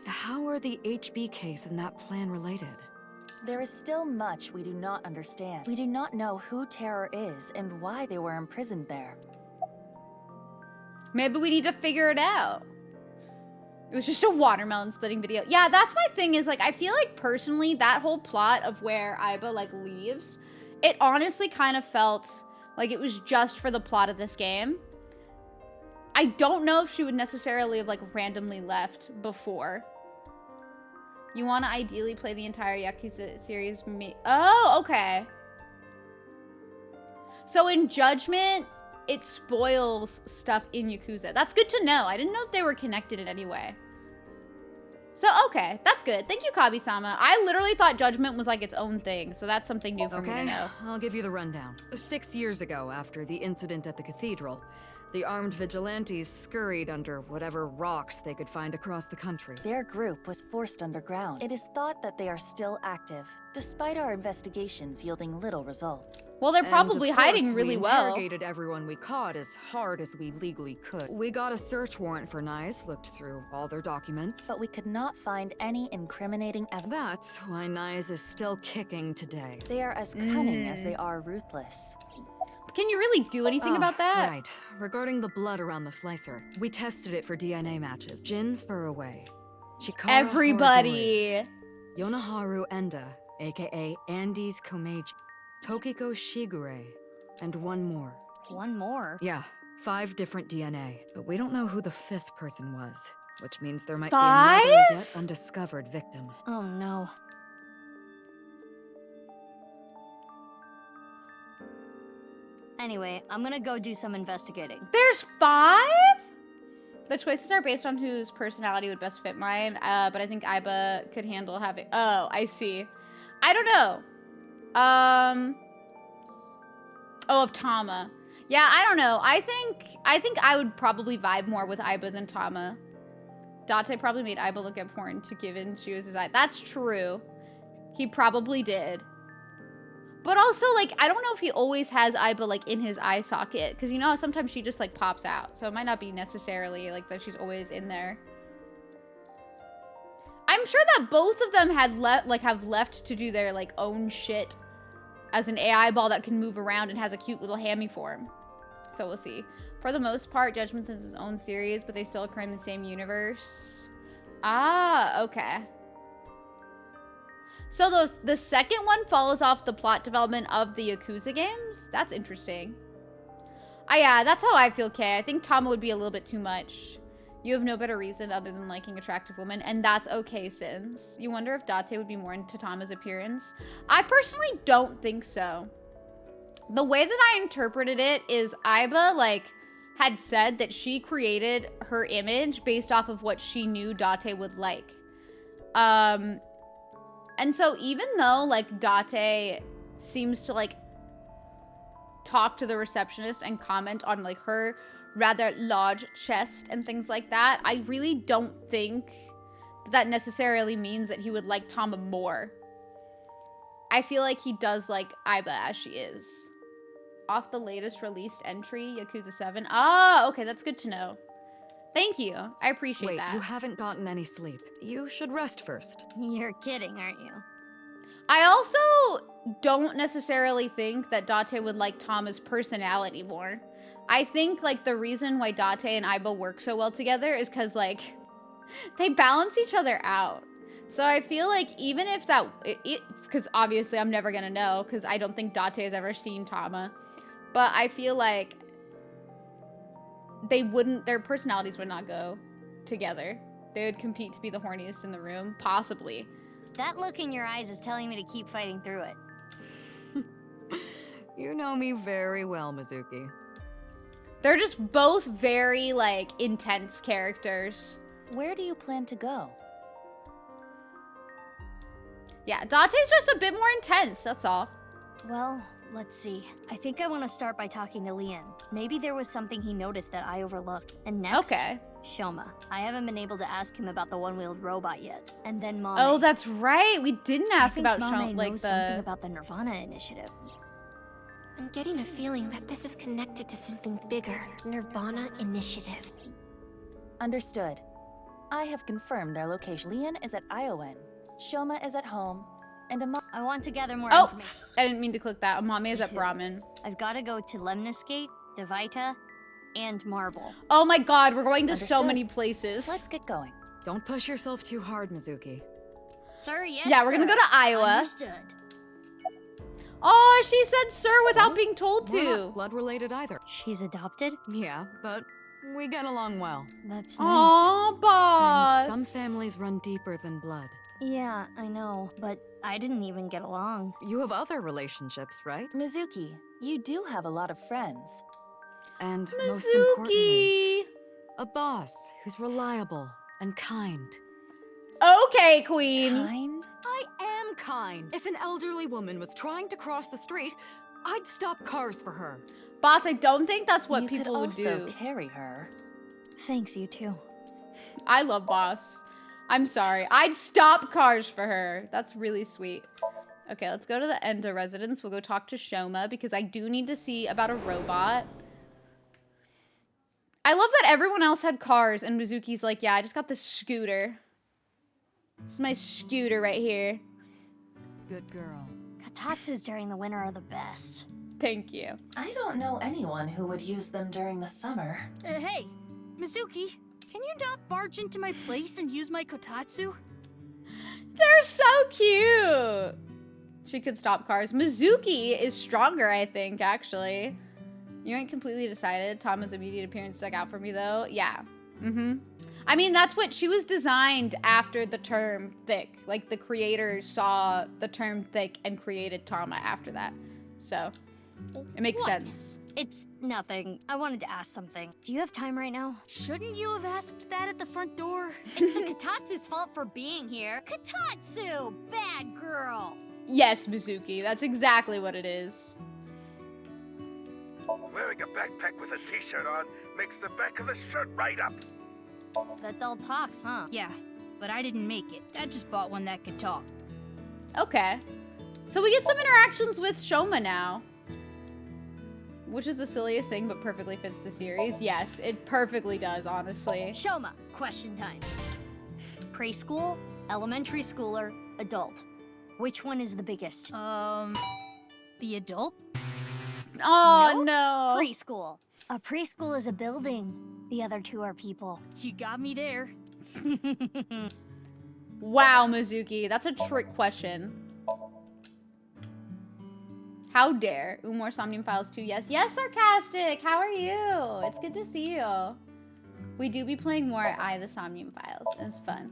How are the HB case and that plan related? There is still much we do not understand. We do not know who Terror is and why they were imprisoned there. Maybe we need to figure it out. It was just a watermelon splitting video. Yeah, that's my thing is, like, I feel like personally that whole plot of where Aiba, like, leaves, it honestly kind of felt like it was just for the plot of this game. I don't know if she would necessarily have, like, randomly left before. You want to ideally play the entire Yakuza series? Oh, okay. So in Judgment, it spoils stuff in Yakuza. That's good to know. I didn't know if they were connected in any way. So, okay. That's good. Thank you, Kabi-sama. I literally thought Judgment was like its own thing, so that's something new for me to know. I'll give you the rundown. 6 years ago, after the incident at the cathedral, the armed vigilantes scurried under whatever rocks they could find across the country. Their group was forced underground. It is thought that they are still active, despite our investigations yielding little results. Well, they're probably hiding really well. We interrogated everyone we caught as hard as we legally could. We got a search warrant for Nyes, looked through all their documents. But we could not find any incriminating evidence. That's why Nyes is still kicking today. They are as cunning as they are ruthless. Can you really do anything about that? Right. Regarding the blood around the slicer, we tested it for DNA matches. Jin Furraway, Chikara Everybody. Horidori, Yonaharu Enda, aka Andes Komeiji, Tokiko Shigure, and one more. One more? Yeah, 5 different DNA. But we don't know who the 5th person was, which means there might 5? be another yet undiscovered victim. Oh no. Anyway, I'm gonna go do some investigating. There's 5? The choices are based on whose personality would best fit mine, but I think Aiba could handle having... Oh, I see. I don't know. Oh, of Tama. Yeah, I don't know. I think I would probably vibe more with Aiba than Tama. Date probably made Aiba look at porn to Given she was his eye. That's true. He probably did. But also, like, I don't know if he always has Aiba, like, in his eye socket. Because, you know, sometimes she just, like, pops out. So it might not be necessarily, like, that she's always in there. I'm sure that both of them had have left to do their, like, own shit as an AI ball that can move around and has a cute little hammy form. So we'll see. For the most part, Judgment is his own series, but they still occur in the same universe. Ah, okay. So the second one follows off the plot development of the Yakuza games? That's interesting. Yeah, that's how I feel, Kay. I think Tama would be a little bit too much. You have no better reason other than liking attractive women, and that's okay, Sins. You wonder if Date would be more into Tama's appearance? I personally don't think so. The way that I interpreted it is Aiba, like, had said that she created her image based off of what she knew Date would like. And so even though, like, Date seems to, like, talk to the receptionist and comment on, like, her rather large chest and things like that, I really don't think that necessarily means that he would like Tama more. I feel like he does like Aiba as she is. Off the latest released entry, Yakuza 7. Ah, okay, that's good to know. Thank you. I appreciate that. Wait, you haven't gotten any sleep. You should rest first. You're kidding, aren't you? I also don't necessarily think that Date would like Tama's personality more. I think, like, the reason why Date and Aiba work so well together is because, like, they balance each other out. So I feel like even if that... Because obviously I'm never going to know, because I don't think Date has ever seen Tama. But I feel like they wouldn't... Their personalities would not go together. They would compete to be the horniest in the room, possibly. That look in your eyes is telling me to keep fighting through it. You know me very well, Mizuki. They're just both very, like, intense characters. Where do you plan to go? Yeah, Date's just a bit more intense, that's all. Well, let's see. I think I want to start by talking to Leon. Maybe there was something he noticed that I overlooked. And next, Shoma. I haven't been able to ask him about the one-wheeled robot yet. And then Mame. Oh, that's right. We didn't ask about Shoma, like something about the Nirvana initiative. I'm getting a feeling that this is connected to something bigger. Nirvana initiative. Understood. I have confirmed their location. Leon is at Iowan. Shoma is at home. and I want to gather more Oh, information. I didn't mean to click that. Amame is at Brahmin. I've got to go to Lemnis Gate, Devita, and Marble. Oh my god, we're going to Understood. so many places. Let's get going. Don't push yourself too hard, Mizuki. Sir, yes, Yeah, we're gonna go to Iowa. Understood. Oh, she said sir without being told We're to. not blood-related either. She's adopted? Yeah, but we get along well. That's nice. Aw, boss. And some families run deeper than blood. Yeah, I know, but I didn't even get along. You have other relationships, right? Mizuki, you do have a lot of friends. And most Mizuki. importantly, a boss who's reliable and kind. Okay, queen. Kind? I am kind. If an elderly woman was trying to cross the street, I'd stop cars for her. Boss, I don't think that's what you people could would also do. carry her. Thanks, you too. I love Boss. I'm sorry. I'd stop cars for her. That's really sweet. Okay, let's go to the Enda residence. We'll go talk to Shoma because I do need to see about a robot. I love that everyone else had cars and Mizuki's like, yeah, I just got this scooter. This is my scooter right here. Good girl. Katatsus during the winter are the best. Thank you. I don't know anyone who would use them during the summer. Hey, Mizuki, can you not barge into my place and use my kotatsu? They're so cute. She could stop cars. Mizuki is stronger, I think, actually. You ain't completely decided. Tama's immediate appearance stuck out for me, though. Yeah. I mean, that's what she was designed after the term thick. Like, the creators saw the term thick and created Tama after that. So, it makes sense. It's nothing. I wanted to ask something. Do you have time right now? Shouldn't you have asked that at the front door? It's the Katatsu's fault for being here. Katatsu! Bad girl! Yes, Mizuki. That's exactly what it is. Wearing a backpack with a t-shirt on makes the back of the shirt right up. That dull talks, huh? Yeah, but I didn't make it. I just bought one that could talk. Okay. So we get some interactions with Shoma now. Which is the silliest thing, but perfectly fits the series. Yes, it perfectly does, honestly. Shoma, question time. Preschool, elementary schooler, adult. Which one is the biggest? The adult? Oh, no. Preschool. A preschool is a building. The other two are people. You got me there. Wow, Mizuki. That's a trick question. How dare. Ooh, more Somnium files too. Yes. Yes, Sarcastic. How are you? It's good to see you. We do be playing more the Somnium files. It's fun.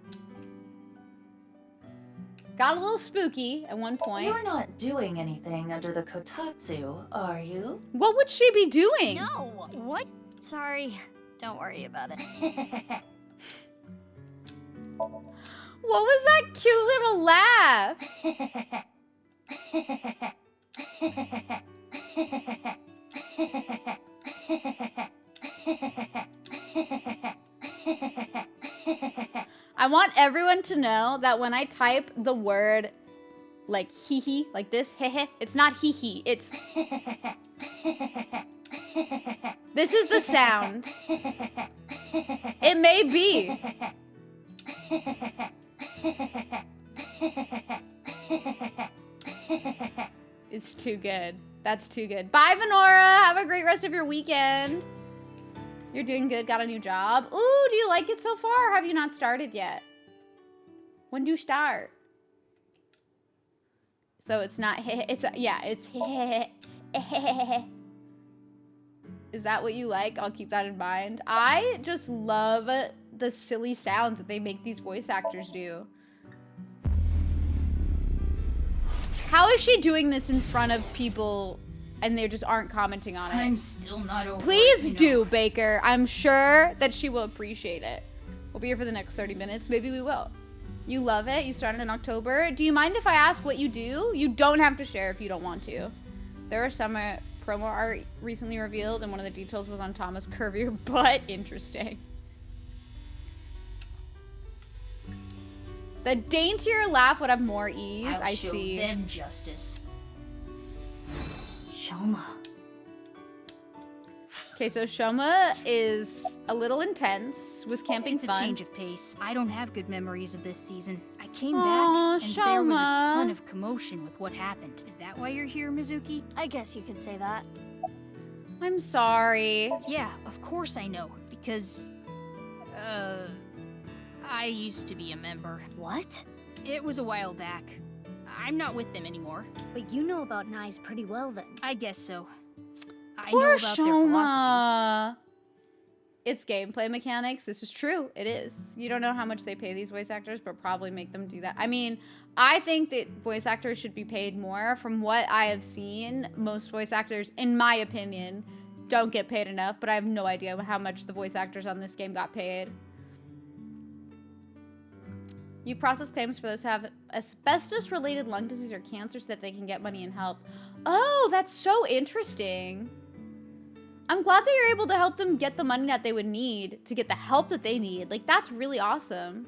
Got a little spooky at one point. You're not doing anything under the kotatsu, are you? What would she be doing? No. What? Sorry. Don't worry about it. What was that cute little laugh? I want everyone to know that when I type the word like hee like this, hehe, it's not hee, it's this is the sound. It may be. It's too good. That's too good. Bye, Venora. Have a great rest of your weekend. You're doing good. Got a new job. Ooh, do you like it so far? Or have you not started yet? When do you start? So it's not it's yeah, it's Is that what you like? I'll keep that in mind. I just love the silly sounds that they make these voice actors do. How is she doing this in front of people and they just aren't commenting on it? I'm still not over Please it, do, Baker. I'm sure that she will appreciate it. We'll be here for the next 30 minutes. Maybe we will. You love it. You started in October. Do you mind if I ask what you do? You don't have to share if you don't want to. There are some promo art recently revealed, and one of the details was on Thomas' curvier butt. Interesting. The daintier laugh would have more ease. I'll show them justice. Shoma. Okay, so Shoma is a little intense. Was camping it's fun? It's a change of pace. I don't have good memories of this season. I came Aww, back, and Shoma. there was a ton of commotion with what happened. Is that why you're here, Mizuki? I guess you could say that. I'm sorry. Yeah, of course I know. Because, I used to be a member. What? It was a while back. I'm not with them anymore. But you know about Nyes pretty well then. I guess so. I Poor know about their philosophy. Shoma. It's gameplay mechanics. This is true. It is. You don't know how much they pay these voice actors, but probably make them do that. I mean, I think that voice actors should be paid more. From what I have seen, most voice actors, in my opinion, don't get paid enough, but I have no idea how much the voice actors on this game got paid. You process claims for those who have asbestos-related lung disease or cancer so that they can get money and help. Oh, that's so interesting. I'm glad that you're able to help them get the money that they would need to get the help that they need. Like, that's really awesome.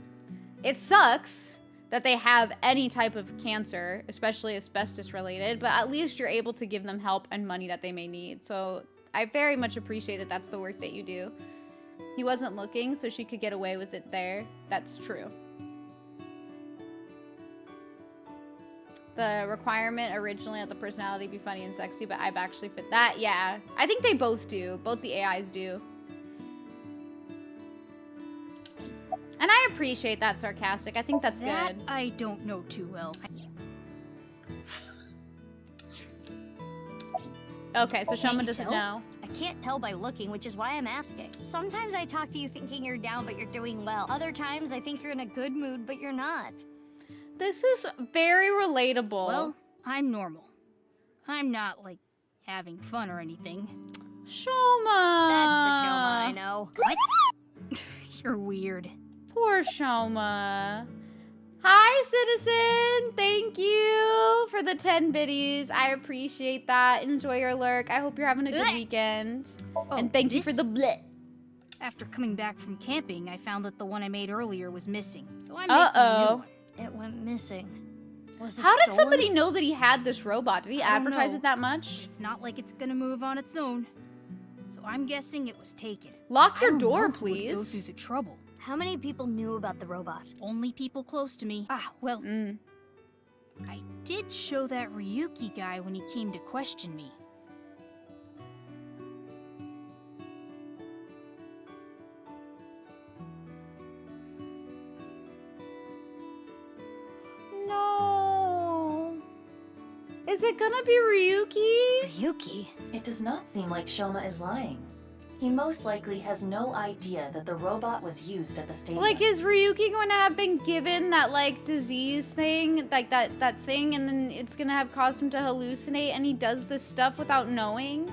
It sucks that they have any type of cancer, especially asbestos-related, but at least you're able to give them help and money that they may need. So I very much appreciate that that's the work that you do. He wasn't looking, so she could get away with it there. That's true. The requirement originally that the personality be funny and sexy, but I've actually fit that. Yeah, I think they both do. Both the AIs do. And I appreciate that sarcastic. I think that's that good. I don't know too well. Okay, so Shoma doesn't know. I can't tell by looking, which is why I'm asking. Sometimes I talk to you thinking you're down, but you're doing well. Other times I think you're in a good mood, but you're not. This is very relatable. Well, I'm normal. I'm not, like, having fun or anything. Shoma! That's the Shoma I know. What? You're weird. Poor Shoma. Hi, citizen! Thank you for the 10 biddies. I appreciate that. Enjoy your lurk. I hope you're having a good weekend. Oh, and thank you for the blit. After coming back from camping, I found that the one I made earlier was missing. So I'm making a new one. It went missing. Was it How did stolen? somebody know that he had this robot? Did he advertise it that much? It's not like it's gonna move on its own. So I'm guessing it was taken. Lock your I don't door, know who would go please. through the trouble. How many people knew about the robot? Only people close to me. Ah, well, I did show that Ryuki guy when he came to question me. No. Is it gonna be Ryuki? Ryuki? It does not seem like Shoma is lying. He most likely has no idea that the robot was used at the stadium. Like, is Ryuki going to have been given that, like, disease thing? Like, that thing, and then it's going to have caused him to hallucinate, and he does this stuff without knowing?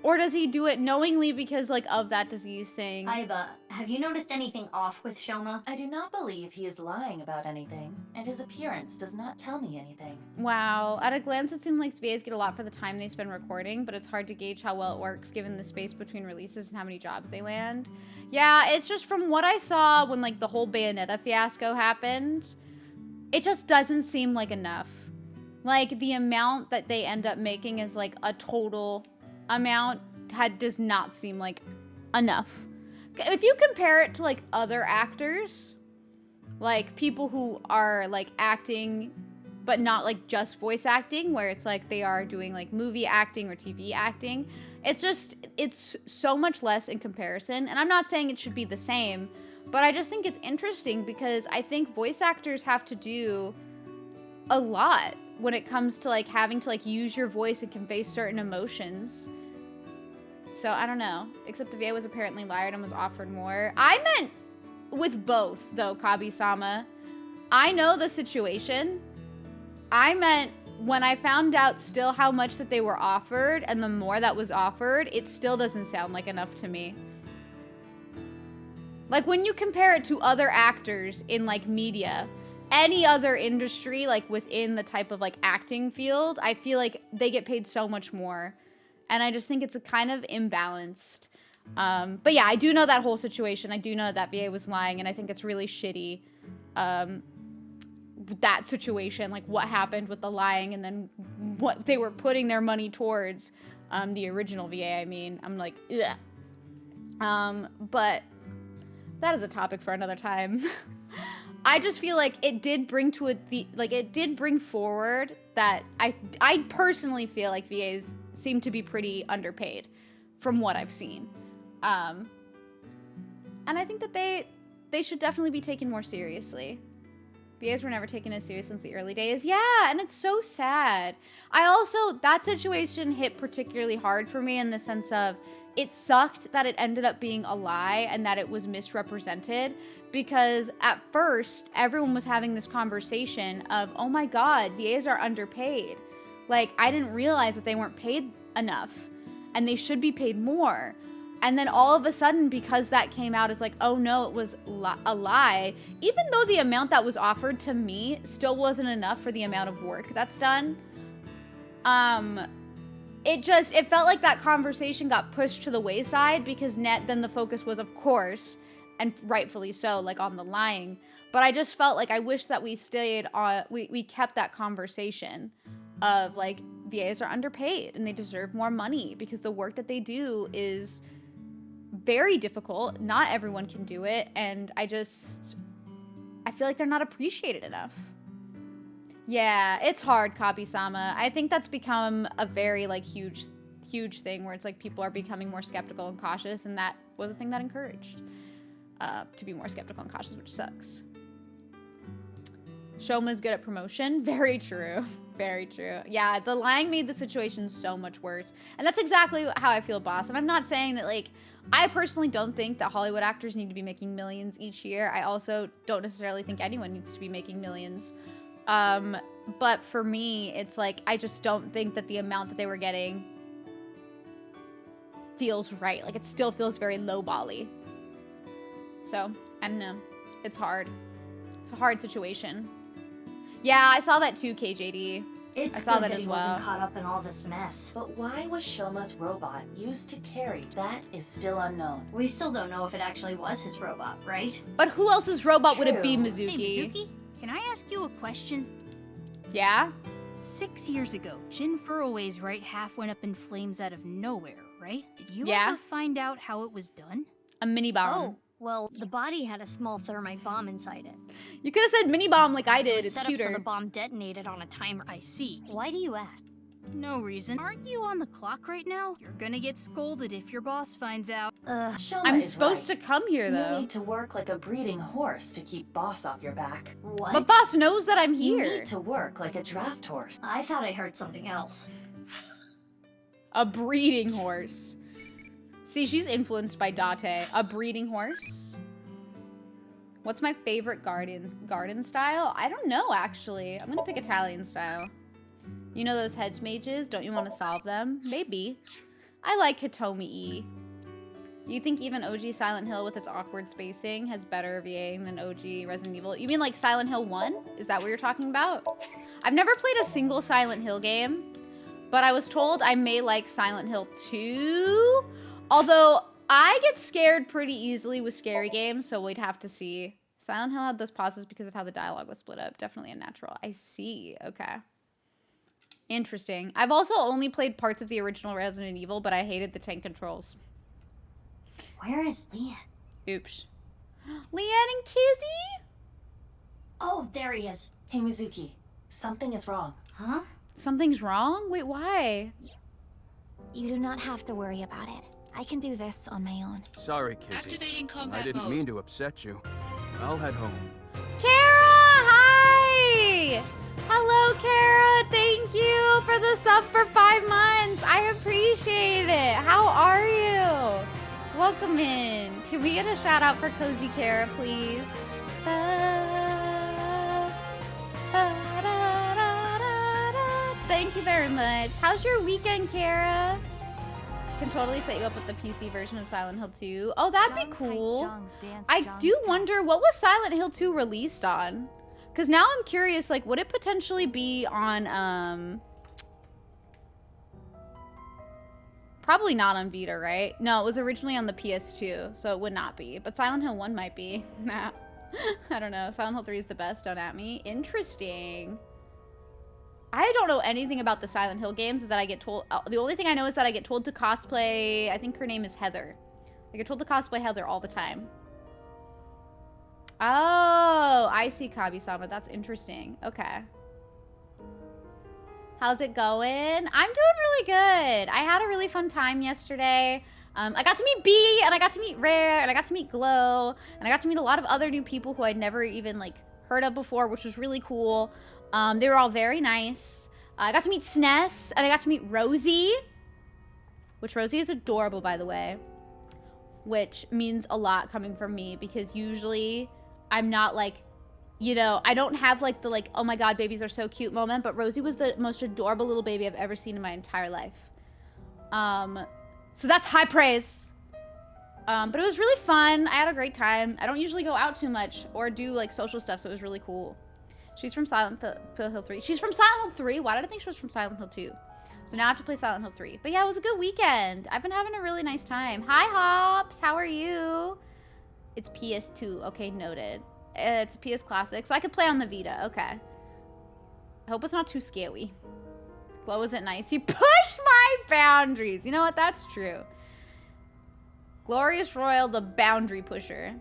Or does he do it knowingly because, like, of that disease thing? Aiba, have you noticed anything off with Shoma? I do not believe he is lying about anything, and his appearance does not tell me anything. Wow. At a glance, it seems like VAs get a lot for the time they spend recording, but it's hard to gauge how well it works given the space between releases and how many jobs they land. Yeah, it's just from what I saw when, like, the whole Bayonetta fiasco happened, it just doesn't seem like enough. Like, the amount that they end up making is, like, a total amount does not seem like enough. If you compare it to, like, other actors, like people who are, like, acting but not, like, just voice acting, where it's like they are doing, like, movie acting or TV acting, it's so much less in comparison. And I'm not saying it should be the same, but I just think it's interesting because I think voice actors have to do a lot when it comes to, like, having to, like, use your voice and convey certain emotions. So, I don't know. Except the VA was apparently lied and was offered more. I meant with both, though, Kabi-sama. I know the situation. I meant when I found out still how much that they were offered and the more that was offered, it still doesn't sound like enough to me. Like, when you compare it to other actors in, like, media, any other industry, like, within the type of, like, acting field, I feel like they get paid so much more. And I just think it's a kind of imbalanced. But yeah, I do know that whole situation. I do know that VA was lying, and I think it's really shitty. That situation, like what happened with the lying and then what they were putting their money towards. The original VA, I mean. I'm like, ugh. But that is a topic for another time. I just feel like it did bring to it it did bring forward that I personally feel like VAs seem to be pretty underpaid from what I've seen. And I think that they should definitely be taken more seriously. VAs were never taken as serious since the early days. Yeah, and it's so sad. That situation hit particularly hard for me in the sense of it sucked that it ended up being a lie and that it was misrepresented, because at first everyone was having this conversation of, oh my God, VAs are underpaid. Like, I didn't realize that they weren't paid enough and they should be paid more. And then all of a sudden, because that came out, it's like, oh no, it was a lie. Even though the amount that was offered to me still wasn't enough for the amount of work that's done. It felt like that conversation got pushed to the wayside because then the focus was, of course, and rightfully so, like on the lying. But I just felt like I wish that we stayed on, we kept that conversation of like, VAs are underpaid and they deserve more money because the work that they do is very difficult. Not everyone can do it, and I feel like they're not appreciated enough. Yeah, it's hard, Kabi-sama. I think that's become a very like huge thing where it's like people are becoming more skeptical and cautious, and that was a thing that encouraged to be more skeptical and cautious, which sucks. Shoma's good at promotion. Very true. Very true. Yeah, the lying made the situation so much worse. And that's exactly how I feel, boss. And I'm not saying that, like, I personally don't think that Hollywood actors need to be making millions each year. I also don't necessarily think anyone needs to be making millions. But for me, it's like, I just don't think that the amount that they were getting feels right. Like, it still feels very low-bally. So, I don't know. It's hard. It's a hard situation. Yeah, I saw that too, KJD. I saw that as well. Wasn't caught up in all this mess. But why was Shoma's robot used to carry? That is still unknown. We still don't know if it actually was his robot, right? But who else's robot would it be, Mizuki? Hey, Mizuki, can I ask you a question? Yeah? 6 years ago, Jin Furroway's right half went up in flames out of nowhere, right? Did you Yeah. ever find out how it was done? A mini bomb. Oh, well, the body had a small thermite bomb inside it. You could have said mini bomb like I did. It was It's set cuter. up so the bomb detonated on a timer. I see. Why do you ask? No reason. Aren't you on the clock right now? You're gonna get scolded if your boss finds out. Shoma I'm is supposed right. to come here, though. You need to work like a breeding horse to keep boss off your back. What? But boss knows that I'm here. You need to work like a draft horse. I thought I heard something else. A breeding horse. See, she's influenced by Date. A breeding horse? What's my favorite garden style? I don't know, actually. I'm gonna pick Italian style. You know those hedge mages? Don't you want to solve them? Maybe. I like Hitomi-e. You think even OG Silent Hill with its awkward spacing has better VAing than OG Resident Evil? You mean like Silent Hill 1? Is that what you're talking about? I've never played a single Silent Hill game, but I was told I may like Silent Hill 2. Although, I get scared pretty easily with scary games, so we'd have to see. Silent Hill had those pauses because of how the dialogue was split up. Definitely unnatural. I see. Okay. Interesting. I've also only played parts of the original Resident Evil, but I hated the tank controls. Where is Leon? Oops. Leanne and Kizzy? Oh, there he is. Hey, Mizuki. Something is wrong. Huh? Something's wrong? Wait, why? You do not have to worry about it. I can do this on my own. Sorry, Kizzy. Activating combat I didn't mode. mean to upset you. I'll head home. Kara! Hi! Hello, Kara! Thank you for the sub for 5 months! I appreciate it! How are you? Welcome in. Can we get a shout out for Cozy Kara, please? Thank you very much. How's your weekend, Kara? Can totally set you up with the PC version of Silent Hill 2. Oh, that'd be cool. I do wonder, what was Silent Hill 2 released on? Because now I'm curious, like, would it potentially be on, probably not on Vita, right? No, it was originally on the PS2, so it would not be. But Silent Hill 1 might be. Nah. I don't know. Silent Hill 3 is the best, don't at me. Interesting. I don't know anything about the Silent Hill games. Is that I get told... the only thing I know is that I get told to cosplay... I think her name is Heather. I get told to cosplay Heather all the time. Oh, I see, Kabi-sama. That's interesting. Okay. How's it going? I'm doing really good. I had a really fun time yesterday. I got to meet Bee, and I got to meet Rare, and I got to meet Glow, and I got to meet a lot of other new people who I'd never even, like, heard of before, which was really cool. They were all very nice. I got to meet Sness, and I got to meet Rosie, which Rosie is adorable, by the way, which means a lot coming from me, because usually I'm not, like, you know, I don't have, like, the, like, oh my god, babies are so cute moment, but Rosie was the most adorable little baby I've ever seen in my entire life. So that's high praise. But it was really fun. I had a great time. I don't usually go out too much or do, like, social stuff, so it was really cool. She's from Silent Hill 3. She's from Silent Hill 3? Why did I think she was from Silent Hill 2? So now I have to play Silent Hill 3. But yeah, it was a good weekend. I've been having a really nice time. Hi, Hops. How are you? It's PS2. Okay, noted. It's a PS Classic, so I could play on the Vita. Okay. I hope it's not too scary. Glow isn't nice. You pushed my boundaries. You know what? That's true. Glorious Royal, the boundary pusher.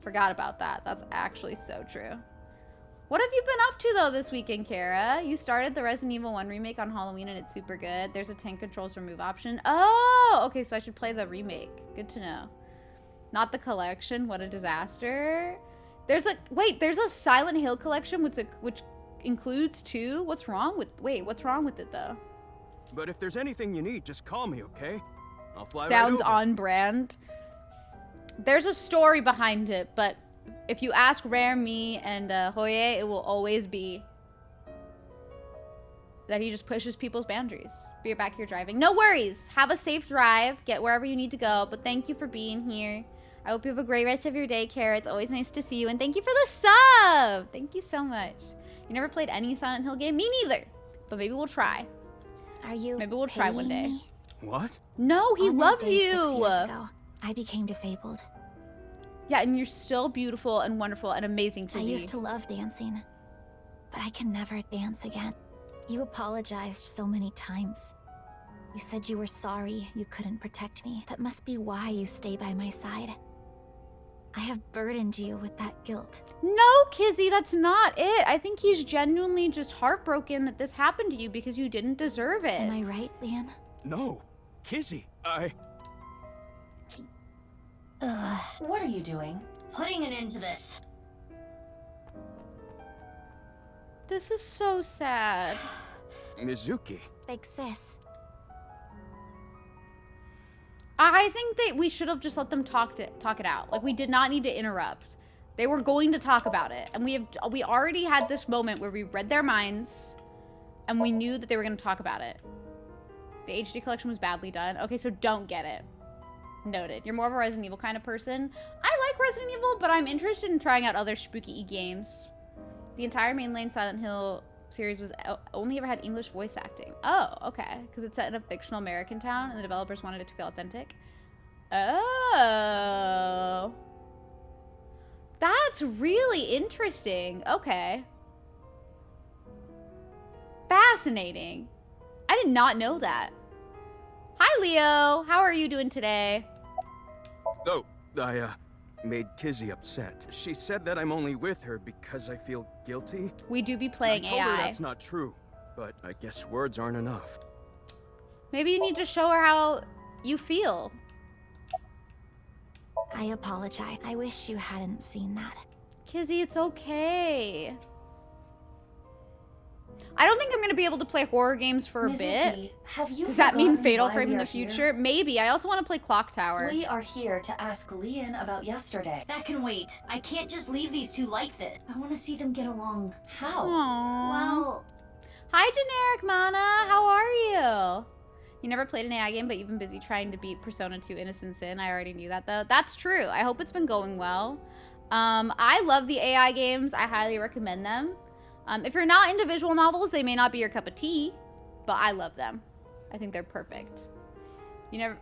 Forgot about that. That's actually so true. What have you been up to, though, this weekend, Kara? You started the Resident Evil 1 remake on Halloween, and it's super good. There's a tank controls remove option. Oh, okay, so I should play the remake. Good to know. Not the collection. What a disaster. There's a... Wait, there's a Silent Hill collection which includes 2? What's wrong with... Wait, what's wrong with it, though? But if there's anything you need, just call me, okay? I'll fly Sounds right over. on brand. There's a story behind it, but if you ask Rare, me, and Hoye, it will always be that he just pushes people's boundaries. Be back here driving. No worries. Have a safe drive. Get wherever you need to go. But thank you for being here. I hope you have a great rest of your day, Kara. It's always nice to see you. And thank you for the sub. Thank you so much. You never played any Silent Hill game? Me neither. But maybe we'll try. Are you Maybe we'll try one day. me? What? No, he On that loves day you. 6 years ago, I became disabled. Yeah, and you're still beautiful and wonderful and amazing, Kizzy. I used to love dancing, but I can never dance again. You apologized so many times. You said you were sorry you couldn't protect me. That must be why you stay by my side. I have burdened you with that guilt. No, Kizzy, that's not it. I think he's genuinely just heartbroken that this happened to you because you didn't deserve it. Am I right, Leon? No. Kizzy, What are you doing? Putting an end to this. This is so sad. Mizuki. Big sis. I think that we should have just let them talk it out. Like, we did not need to interrupt. They were going to talk about it, and we already had this moment where we read their minds, and we knew that they were going to talk about it. The HD collection was badly done. Okay, so don't get it. Noted. You're more of a Resident Evil kind of person. I like Resident Evil, but I'm interested in trying out other spooky games. The entire mainline Silent Hill series was only ever had English voice acting. Oh, okay. Because it's set in a fictional American town, and the developers wanted it to feel authentic. Oh. That's really interesting. Okay. Fascinating. I did not know that. Hi, Leo. How are you doing today? Oh, I made Kizzy upset. She said that I'm only with her because I feel guilty. We do be playing I told her AI. that's not true, but I guess words aren't enough. Maybe you need to show her how you feel. I apologize. I wish you hadn't seen that. Kizzy, it's okay. I don't think I'm going to be able to play horror games for a bit. Have you Does that mean forgotten Fatal why Frame we in are the future? here? Maybe. I also want to play Clock Tower. We are here to ask Leon about yesterday. That can wait. I can't just leave these two like this. I want to see them get along. How? Aww. Well... Hi, Generic Mana. How are you? You never played an AI game, but you've been busy trying to beat Persona 2 Innocent Sin. I already knew that, though. That's true. I hope it's been going well. I love the AI games. I highly recommend them. If you're not into visual novels, they may not be your cup of tea, but I love them. I think they're perfect. You never,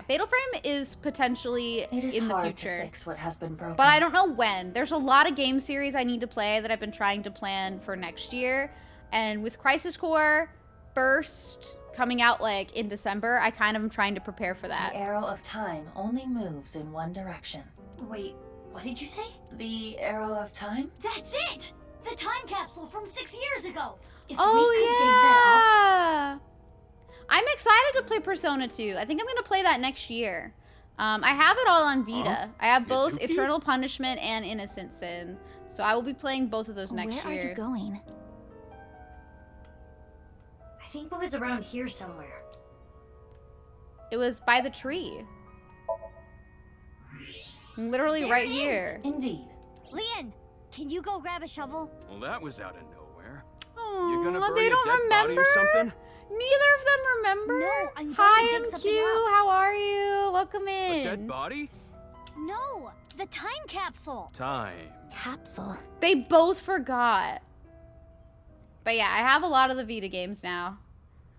Fatal Frame is potentially It is in the hard future. to fix what has been broken. But I don't know when. There's a lot of game series I need to play that I've been trying to plan for next year. And with Crisis Core first coming out like in December, I kind of am trying to prepare for that. The arrow of time only moves in one direction. Wait, what did you say? The arrow of time? That's it! The time capsule from 6 years ago! If oh, we could dig that up. I'm excited to play Persona 2. I think I'm going to play that next year. I have it all on Vita. I have both Mizuki? Eternal Punishment and Innocent Sin. So I will be playing both of those next year. Where are you going? I think it was around here somewhere. It was by the tree. Literally There right it here. is. Indeed. Leon, can you go grab a shovel? Well, that was out of nowhere. Aww, You gonna bury they a don't dead remember? body or something? Neither of them remember? No, I'm going Hi, to dig something MQ. up. How are you? Welcome in. A dead body? No, the time capsule. Time. Capsule? They both forgot. But yeah, I have a lot of the Vita games now.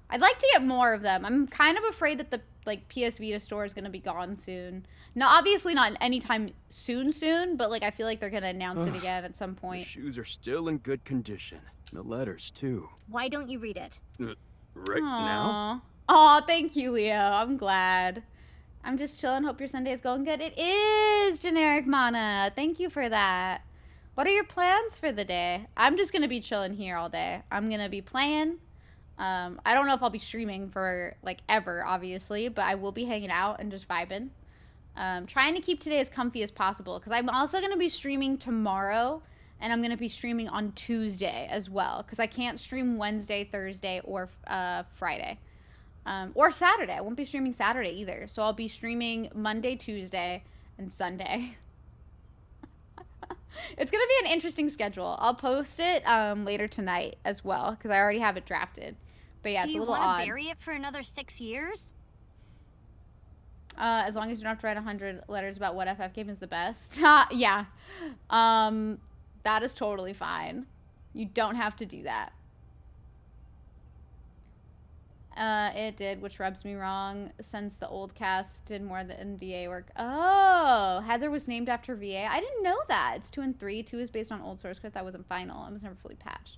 I'd like to get more of them. I'm kind of afraid that the PS Vita store is going to be gone soon. Now, obviously not anytime soon, but like I feel like they're going to announce it again at some The point. shoes are still in good condition. The letters, too. Why don't you read it? Right now? Aw, thank you, Leo. I'm glad. I'm just chilling. Hope your Sunday is going good. It is, Generic Mana. Thank you for that. What are your plans for the day? I'm just going to be chilling here all day. I'm going to be playing. I don't know if I'll be streaming for, like, ever, obviously, but I will be hanging out and just vibing. Trying to keep today as comfy as possible, because I'm also going to be streaming tomorrow, and I'm going to be streaming on Tuesday as well, because I can't stream Wednesday, Thursday, or Friday. Or Saturday. I won't be streaming Saturday either. So I'll be streaming Monday, Tuesday, and Sunday. It's going to be an interesting schedule. I'll post it later tonight as well, because I already have it drafted. But yeah, it's a little odd. Do you want to bury it for another 6 years? As long as you don't have to write 100 letters about what FF game is the best. Yeah. That is totally fine. You don't have to do that. It did, which rubs me wrong, since the old cast did more than VA work. Oh, Heather was named after VA. I didn't know that. It's 2 and 3. 2 is based on old source code. That wasn't final. It was never fully patched.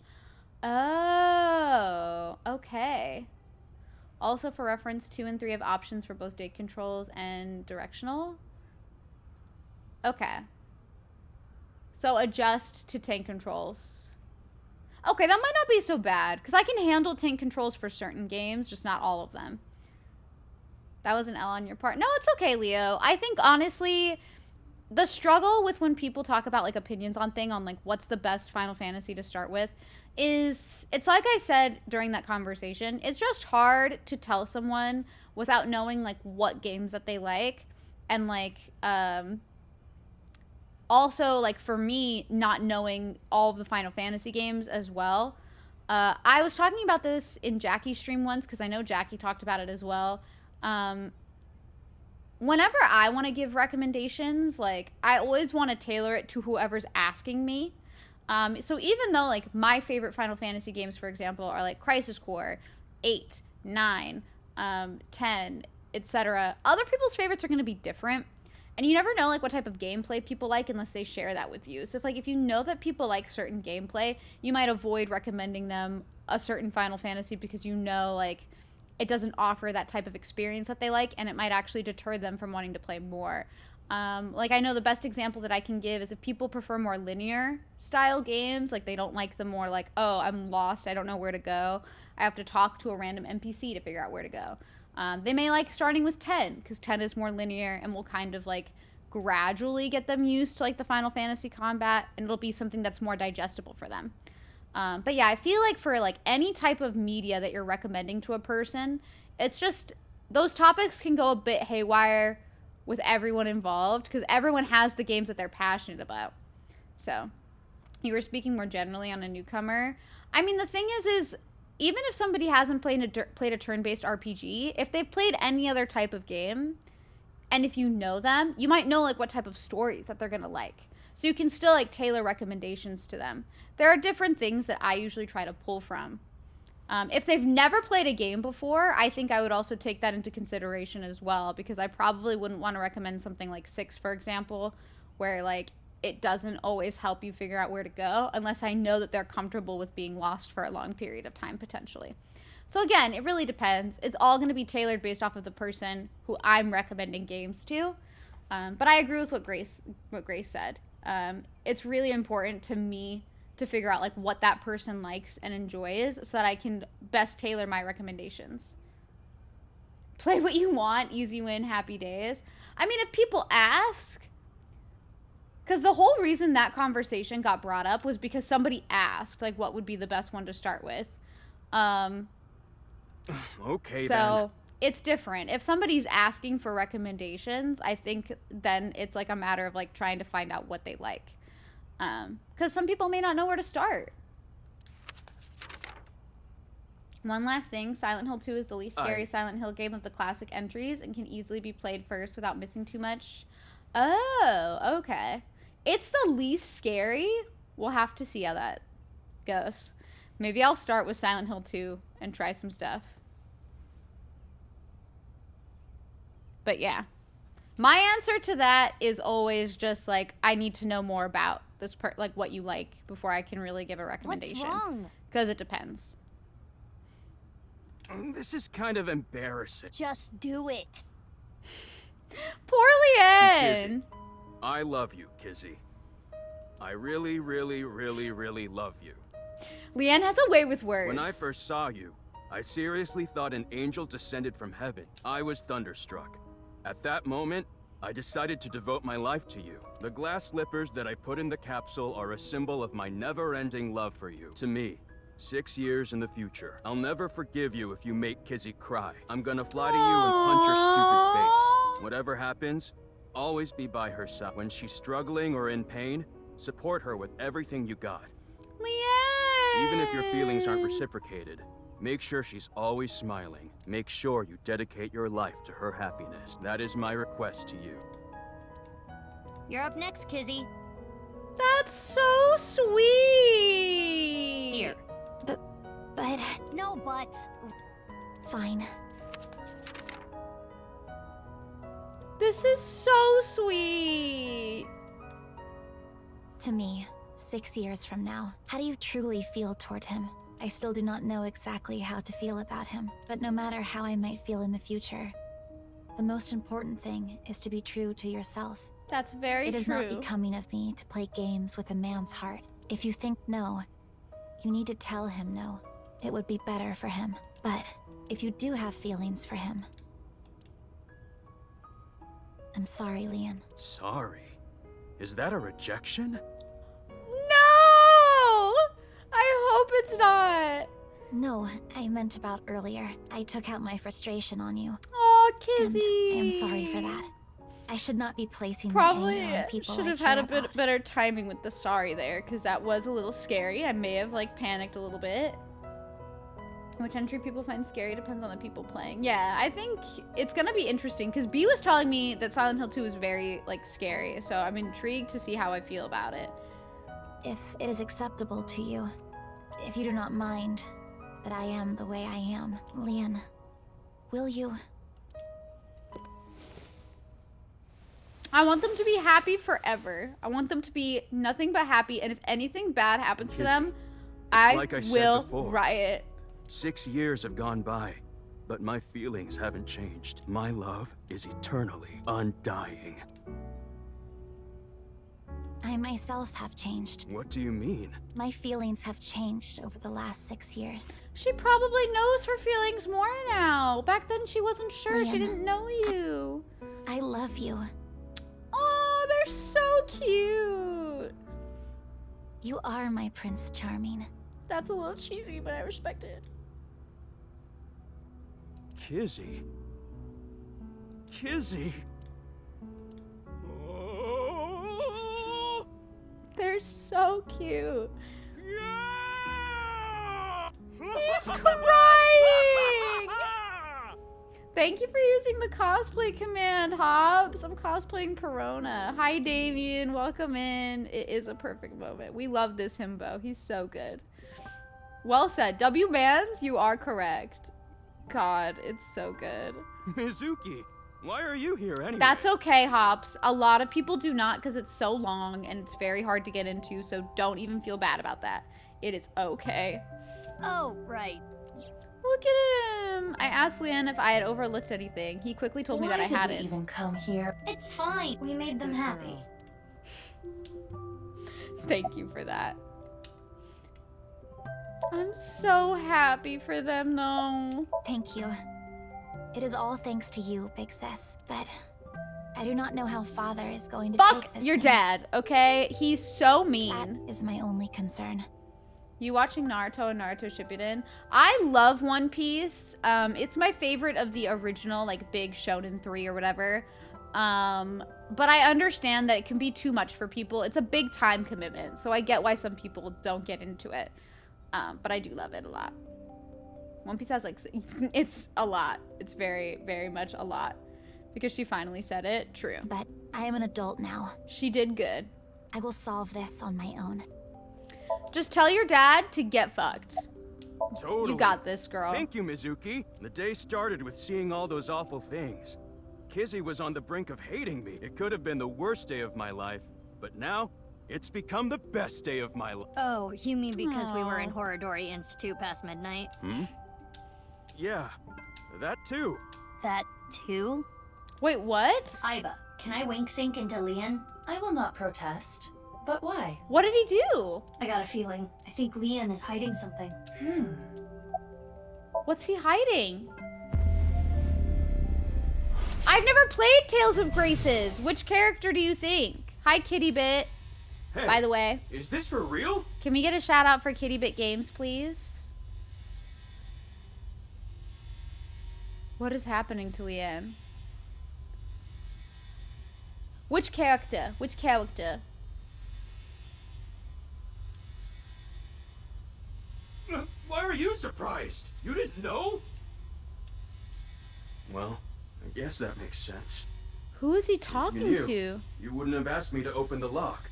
Oh, okay. Also, for reference, 2 and 3 have options for both date controls and directional. Okay. So adjust to tank controls. Okay, that might not be so bad, because I can handle tank controls for certain games, just not all of them. That was an L on your part. No, it's okay, Leo. I think, honestly, the struggle with when people talk about, like, opinions on like, what's the best Final Fantasy to start with, is, it's like I said during that conversation, it's just hard to tell someone without knowing, like, what games that they like, and, like, also, like, for me, not knowing all of the Final Fantasy games as well. I was talking about this in Jackie's stream once, because I know Jackie talked about it as well. Whenever I want to give recommendations, like, I always want to tailor it to whoever's asking me. So even though, like, my favorite Final Fantasy games, for example, are, like, Crisis Core, 8, 9, 10, etc., other people's favorites are going to be different. And you never know, like, what type of gameplay people like unless they share that with you. So, if you know that people like certain gameplay, you might avoid recommending them a certain Final Fantasy because you know, like, it doesn't offer that type of experience that they like, and it might actually deter them from wanting to play more. Like, I know the best example that I can give is if people prefer more linear style games, like, they don't like the more, like, oh, I'm lost, I don't know where to go, I have to talk to a random NPC to figure out where to go. They may like starting with 10, because 10 is more linear and will kind of, like, gradually get them used to, like, the Final Fantasy combat, and it'll be something that's more digestible for them. But yeah, I feel like for, like, any type of media that you're recommending to a person, it's just, those topics can go a bit haywire with everyone involved, because everyone has the games that they're passionate about. So, you were speaking more generally on a newcomer. I mean, the thing is even if somebody hasn't played a turn-based RPG, if they've played any other type of game, and if you know them, you might know, like, what type of stories that they're gonna like. So you can still, like, tailor recommendations to them. There are different things that I usually try to pull from. If they've never played a game before, I think I would also take that into consideration as well, because I probably wouldn't want to recommend something like 6, for example, where, like, it doesn't always help you figure out where to go unless I know that they're comfortable with being lost for a long period of time, potentially. So again, it really depends. It's all going to be tailored based off of the person who I'm recommending games to. But I agree with what Grace said. It's really important to me to figure out like what that person likes and enjoys so that I can best tailor my recommendations. Play what you want, easy win, happy days. I mean, if people ask, because the whole reason that conversation got brought up was because somebody asked like what would be the best one to start with. Okay, so it's different. If somebody's asking for recommendations, I think then it's like a matter of like trying to find out what they like. Because some people may not know where to start. One last thing, Silent Hill 2 is the least scary Silent Hill game of the classic entries and can easily be played first without missing too much. Oh, okay. It's the least scary. We'll have to see how that goes. Maybe I'll start with Silent Hill 2 and try some stuff. But yeah. My answer to that is always just like, I need to know more about this like what you like before I can really give a recommendation. What's wrong? Because it depends. This is kind of embarrassing. Just do it. Poor Leanne. Kizzy, I love you, Kizzy. I really, really, really, really love you. Leanne has a way with words. When I first saw you, I seriously thought an angel descended from heaven. I was thunderstruck. At that moment, I decided to devote my life to you. The glass slippers that I put in the capsule are a symbol of my never-ending love for you. To me, 6 years in the future. I'll never forgive you if you make Kizzy cry. I'm gonna fly to you and punch her stupid face. Whatever happens, always be by her side. When she's struggling or in pain, support her with everything you got. Leanne! Even if your feelings aren't reciprocated, make sure she's always smiling. Make sure you dedicate your life to her happiness. That is my request to you. You're up next, Kizzy. That's so sweet. Here. But... No buts. Fine. This is so sweet. To me, 6 years from now, how do you truly feel toward him? I still do not know exactly how to feel about him, but no matter how I might feel in the future, the most important thing is to be true to yourself. That's very true. It is not becoming of me to play games with a man's heart. If you think no, you need to tell him no. It would be better for him. But if you do have feelings for him, I'm sorry, Leanne. Sorry? Is that a rejection? No! I hope it's not. No, I meant about earlier. I took out my frustration on you. Oh, Kizzy. And I am sorry for that. I should not be placing Probably my anger on people should have had a bit better timing with the sorry there, because that was a little scary. I may have like panicked a little bit. Which entry people find scary depends on the people playing. Yeah, I think it's gonna be interesting because B was telling me that Silent Hill 2 is very like scary, so I'm intrigued to see how I feel about it. If it is acceptable to you, if you do not mind that I am the way I am, Leanne, will you? I want them to be happy forever. I want them to be nothing but happy, and if anything bad happens to them, I will riot. 6 years have gone by, but my feelings haven't changed. My love is eternally undying. I myself have changed. What do you mean? My feelings have changed over the last 6 years. She probably knows her feelings more now. Back then she wasn't sure. Leanne, she didn't know you. I love you. Oh, they're so cute. You are my Prince Charming. That's a little cheesy, but I respect it. Kizzy? Kizzy? Oh. They're so cute. Yeah! He's crying! Thank you for using the cosplay command, Hobbs. I'm cosplaying Perona. Hi, Damien. Welcome in. It is a perfect moment. We love this himbo. He's so good. Well said. W-Mans, you are correct. God, it's so good. Mizuki, Why are you here anyway? That's okay, Hops. A lot of people do not because it's so long and it's very hard to get into, so don't even feel bad about that. It is okay. Oh, right. Look at him. I asked Leanne if I had overlooked anything. He quickly told me that I hadn't. Why did we even come here? It's fine. We made them happy. Thank you for that. I'm so happy for them, though. Thank you. It is all thanks to you, big sis. But I do not know how Father is going to take this. Fuck your dad, okay? He's so mean. That is my only concern. You watching Naruto and Naruto Shippuden? I love One Piece. It's my favorite of the original, like, big Shonen 3 or whatever. But I understand that it can be too much for people. It's a big time commitment, so I get why some people don't get into it. But I do love it a lot. One Piece has, like, it's a lot. It's very, very much a lot. Because she finally said it. True. But I am an adult now. She did good. I will solve this on my own. Just tell your dad to get fucked. Totally. You got this, girl. Thank you, Mizuki. The day started with seeing all those awful things. Kizzy was on the brink of hating me. It could have been the worst day of my life, but now it's become the best day of my life. Oh, you mean because we were in Horodori Institute past midnight? Hmm? Yeah, that too. That too? Wait, what? Aiba, can I wink sync into Leon? I will not protest. But why? What did he do? I got a feeling. I think Leon is hiding something. What's he hiding? I've never played Tales of Graces. Which character do you think? Hi, Kitty Bit. Hey, by the way. Is this for real? Can we get a shout out for Kitty Bit Games, please? What is happening to Leanne? Which character? Which character? Why are you surprised? You didn't know? Well, I guess that makes sense. Who is he talking to? You wouldn't have asked me to open the lock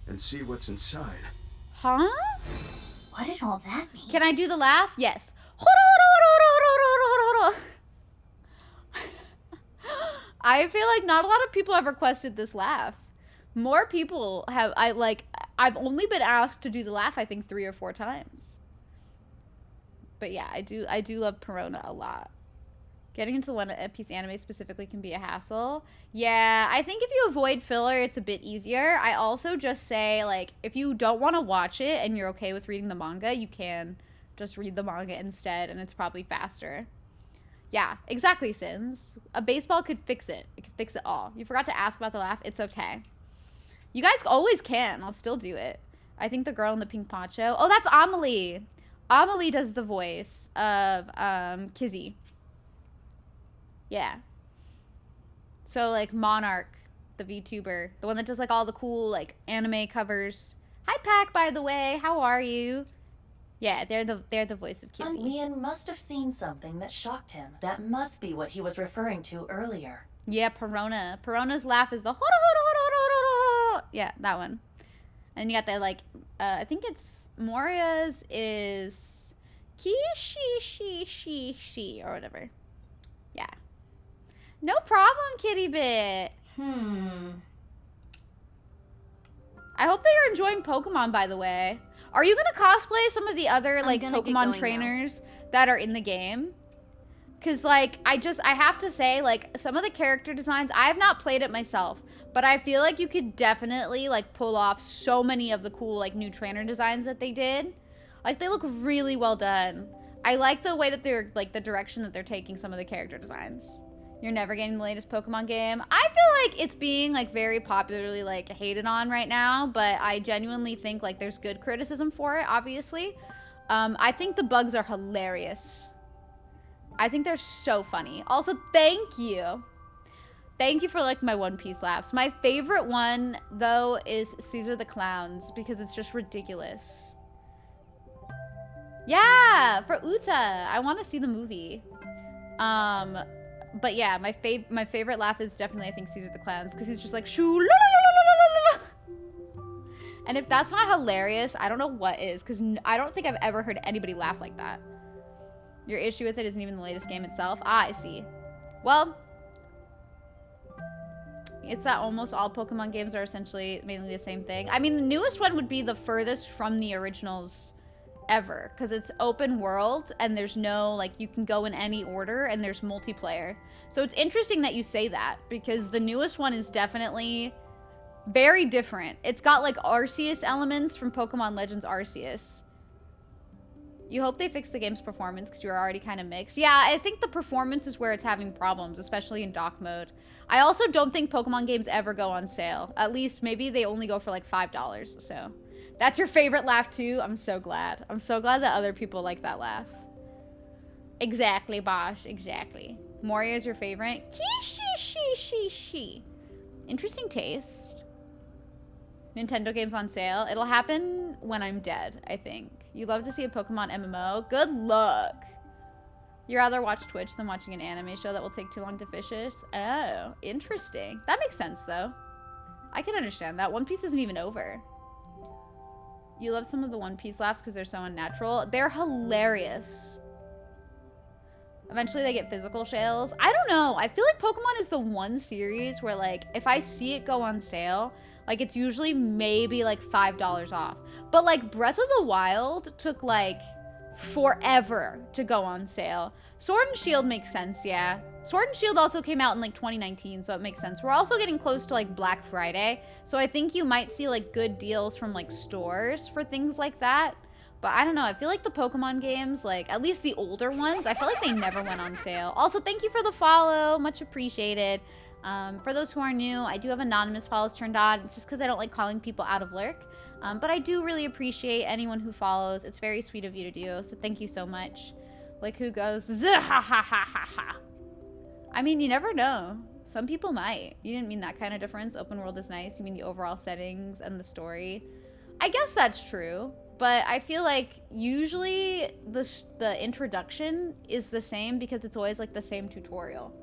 and see what's inside. Huh? What did all that mean? Can I do the laugh? Yes. I feel like not a lot of people have requested this laugh. More people have. I've only been asked to do the laugh, I think 3 or 4 times. But yeah, I do love Perona a lot. Getting into the One Piece anime specifically can be a hassle. Yeah, I think if you avoid filler, it's a bit easier. I also just say, like, if you don't want to watch it and you're okay with reading the manga, you can just read the manga instead, and it's probably faster. Yeah, exactly, Sins. A baseball could fix it. It could fix it all. You forgot to ask about the laugh. It's okay. You guys always can. I'll still do it. I think the girl in the pink poncho. Oh, that's Amelie. Amelie does the voice of Kizzy. Yeah. So, like, Monarch, the VTuber. The one that does, like, all the cool, like, anime covers. Hi, Pac, by the way. How are you? Yeah, they're the voice of Kizzy. Leon must have seen something that shocked him. That must be what he was referring to earlier. Yeah, Perona. Perona's laugh is the hodo, hodo, hodo, hodo, hodo. Yeah, that one. And you got that, like, I think it's Moria's is she, or whatever. Yeah. No problem, Kitty Bit. I hope that you're enjoying Pokemon, by the way. Are you gonna cosplay some of the other, like, Pokemon trainers that are in the game? Because, like, I have to say, like, some of the character designs, I have not played it myself, but I feel like you could definitely, like, pull off so many of the cool, like, new trainer designs that they did. Like, they look really well done. I like the way that they're, like, the direction that they're taking some of the character designs. You're never getting the latest Pokemon game. I feel like it's being, like, very popularly, like, hated on right now, but I genuinely think, like, there's good criticism for it, obviously. I think the bugs are hilarious. I think they're so funny. Also, thank you. Thank you for, like, my One Piece laughs. My favorite one, though, is Caesar the Clown's, because it's just ridiculous. Yeah, for Uta. I want to see the movie. But yeah, my favorite laugh is definitely, I think, Caesar the Clown's, because he's just like, shoo, la, la, la, la, la, la. And if that's not hilarious, I don't know what is, because I don't think I've ever heard anybody laugh like that. Your issue with it isn't even the latest game itself. Ah, I see. Well, It's that almost all Pokemon games are essentially mainly the same thing. I mean, the newest one would be the furthest from the originals ever, because it's open world and there's no, like, you can go in any order and there's multiplayer. So it's interesting that you say that, because the newest one is definitely very different. It's got, like, Arceus elements from Pokemon Legends Arceus. You hope they fix the game's performance because you're already kind of mixed. Yeah, I think the performance is where it's having problems, especially in dock mode. I also don't think Pokemon games ever go on sale. At least maybe they only go for like $5, so. That's your favorite laugh too? I'm so glad. I'm so glad that other people like that laugh. Exactly, Bosh, exactly. Moria is your favorite? She. Interesting taste. Nintendo games on sale. It'll happen when I'm dead, I think. You love to see a Pokemon MMO? Good luck. You'd rather watch Twitch than watching an anime show that will take too long to finish? Oh, interesting. That makes sense, though. I can understand that. One Piece isn't even over. You love some of the One Piece laughs because they're so unnatural. They're hilarious. Eventually they get physical shells. I don't know. I feel like Pokemon is the one series where, like, if I see it go on sale, like, it's usually maybe, like, $5 off. But, like, Breath of the Wild took, like, forever to go on sale. Sword and Shield makes sense, yeah. Sword and Shield also came out in, like, 2019, so it makes sense. We're also getting close to, like, Black Friday, so I think you might see, like, good deals from, like, stores for things like that. But I don't know. I feel like the Pokemon games, like, at least the older ones, I feel like they never went on sale. Also, thank you for the follow. Much appreciated. For those who are new, I do have anonymous follows turned on. It's just because I don't like calling people out of lurk. But I do really appreciate anyone who follows. It's very sweet of you to do, so thank you so much. Like, who goes, ha. I mean, you never know. Some people might. You didn't mean that kind of difference. Open world is nice. You mean the overall settings and the story. I guess that's true. But I feel like usually the introduction is the same because it's always, like, the same tutorial.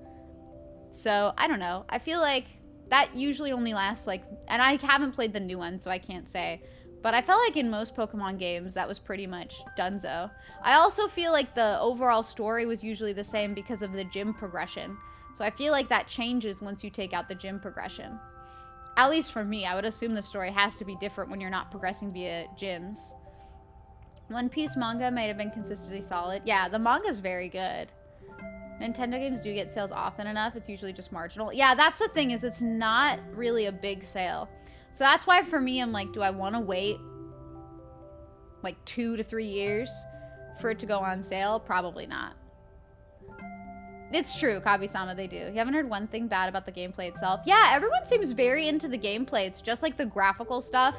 So, I don't know. I feel like that usually only lasts, like, and I haven't played the new one, so I can't say. But I felt like in most Pokemon games, that was pretty much donezo. I also feel like the overall story was usually the same because of the gym progression. So I feel like that changes once you take out the gym progression. At least for me, I would assume the story has to be different when you're not progressing via gyms. One Piece manga might have been consistently solid. Yeah, the manga's very good. Nintendo games do get sales often enough. It's usually just marginal. Yeah, that's the thing, is it's not really a big sale. So that's why for me, I'm like, do I want to wait like 2 to 3 years for it to go on sale? Probably not. It's true, Kabi-sama, they do. You haven't heard one thing bad about the gameplay itself? Yeah, everyone seems very into the gameplay. It's just like the graphical stuff,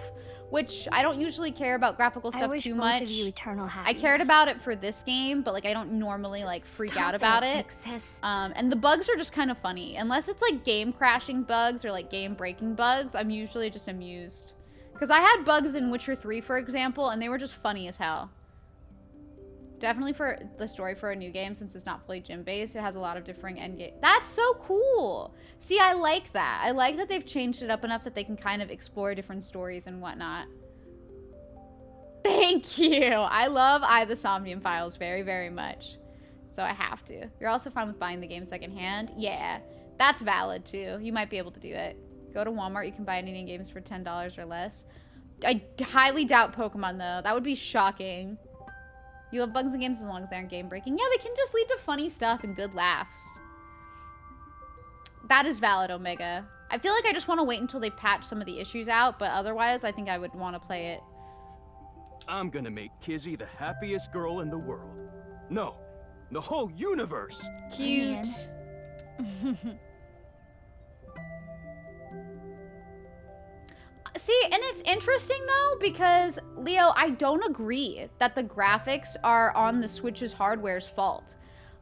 which I don't usually care about graphical stuff too much. I wish both of you eternal happiness. I cared about it for this game, but like I don't normally like freak out about it. And the bugs are just kind of funny. Unless it's like game crashing bugs or like game breaking bugs, I'm usually just amused. Because I had bugs in Witcher 3, for example, and they were just funny as hell. Definitely for the story for a new game, since it's not fully gym-based, it has a lot of differing endgame. That's so cool! See, I like that. I like that they've changed it up enough that they can kind of explore different stories and whatnot. Thank you! I love the Somnium files very, very much. So I have to. You're also fine with buying the game secondhand? Yeah, that's valid too. You might be able to do it. Go to Walmart, you can buy any games for $10 or less. I highly doubt Pokemon though. That would be shocking. You love bugs in games as long as they aren't game breaking. Yeah, they can just lead to funny stuff and good laughs. That is valid, Omega. I feel like I just want to wait until they patch some of the issues out, but otherwise I think I would want to play it. I'm gonna make Kizzy the happiest girl in the world. No, the whole universe. Cute. See, and it's interesting though, because Leo, I don't agree that the graphics are on the Switch's hardware's fault.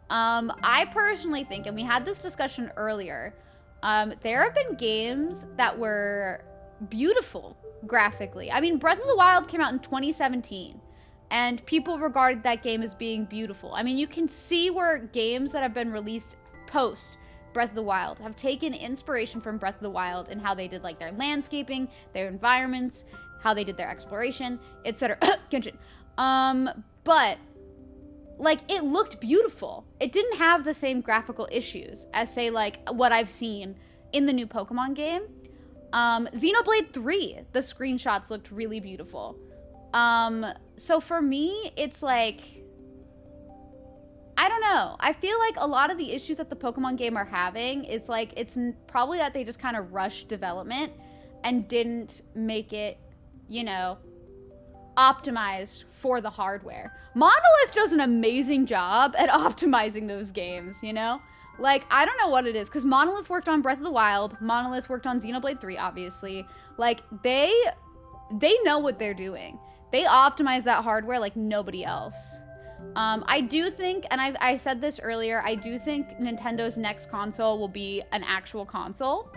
I personally think, and we had this discussion earlier, there have been games that were beautiful graphically. I mean, Breath of the Wild came out in 2017, and people regarded that game as being beautiful. I mean, you can see where games that have been released post Breath of the Wild have taken inspiration from Breath of the Wild and how they did like their landscaping, their environments, how they did their exploration, etc. Genshin. But like it looked beautiful. It didn't have the same graphical issues as say like what I've seen in the new Pokemon game. Xenoblade 3, the screenshots looked really beautiful. So for me, it's like, I don't know. I feel like a lot of the issues that the Pokemon game are having, it's like, it's probably that they just kind of rushed development and didn't make it, you know, optimized for the hardware. Monolith does an amazing job at optimizing those games, you know? Like, I don't know what it is, because Monolith worked on Breath of the Wild, Monolith worked on Xenoblade 3, obviously. Like, they know what they're doing. They optimize that hardware like nobody else. I do think, and I said this earlier, I do think Nintendo's next console will be an actual console.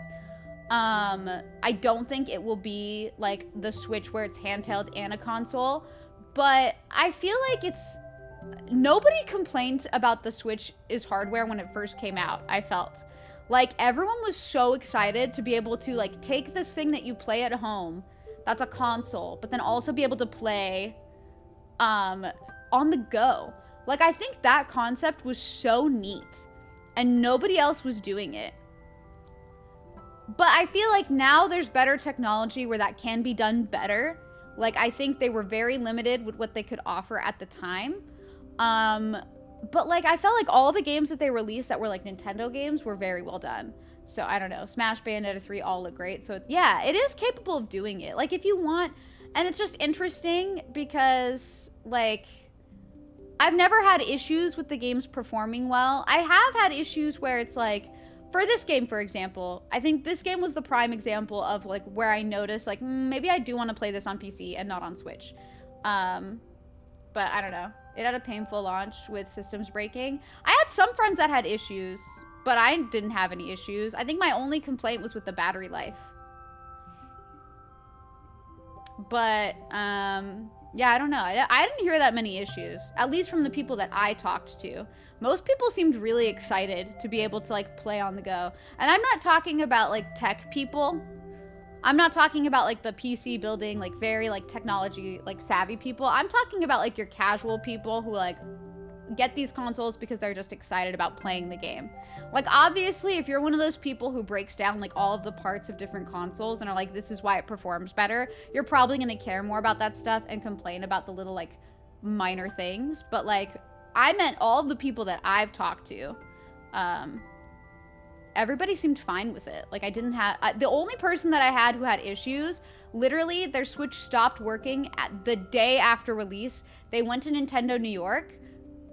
I don't think it will be like the Switch where it's handheld and a console, but I feel like nobody complained about the Switch's hardware when it first came out, I felt. Like, everyone was so excited to be able to, like, take this thing that you play at home, that's a console, but then also be able to play, on the go. Like, I think that concept was so neat, and nobody else was doing it. But I feel like now there's better technology where that can be done better. Like, I think they were very limited with what they could offer at the time. But, like, I felt like all the games that they released that were, like, Nintendo games were very well done. So, I don't know. Smash, Bayonetta 3 all look great. So, yeah, it is capable of doing it. Like, if you want... And it's just interesting because, like... I've never had issues with the games performing well. I have had issues where it's, like... For this game, for example, I think this game was the prime example of, like, where I noticed, like, maybe I do want to play this on PC and not on Switch. But I don't know. It had a painful launch with systems breaking. I had some friends that had issues, but I didn't have any issues. I think my only complaint was with the battery life. But, yeah, I don't know. I didn't hear that many issues, at least from the people that I talked to. Most people seemed really excited to be able to, like, play on the go. And I'm not talking about, like, tech people. I'm not talking about, like, the PC building, like, very, like, technology, like, savvy people. I'm talking about, like, your casual people who, like, get these consoles because they're just excited about playing the game. Like, obviously, if you're one of those people who breaks down, like, all of the parts of different consoles and are like, this is why it performs better, you're probably gonna care more about that stuff and complain about the little, like, minor things. But, like, I meant all of the people that I've talked to, everybody seemed fine with it. Like, I didn't have... the only person that I had who had issues, literally, their Switch stopped working at the day after release. They went to Nintendo New York,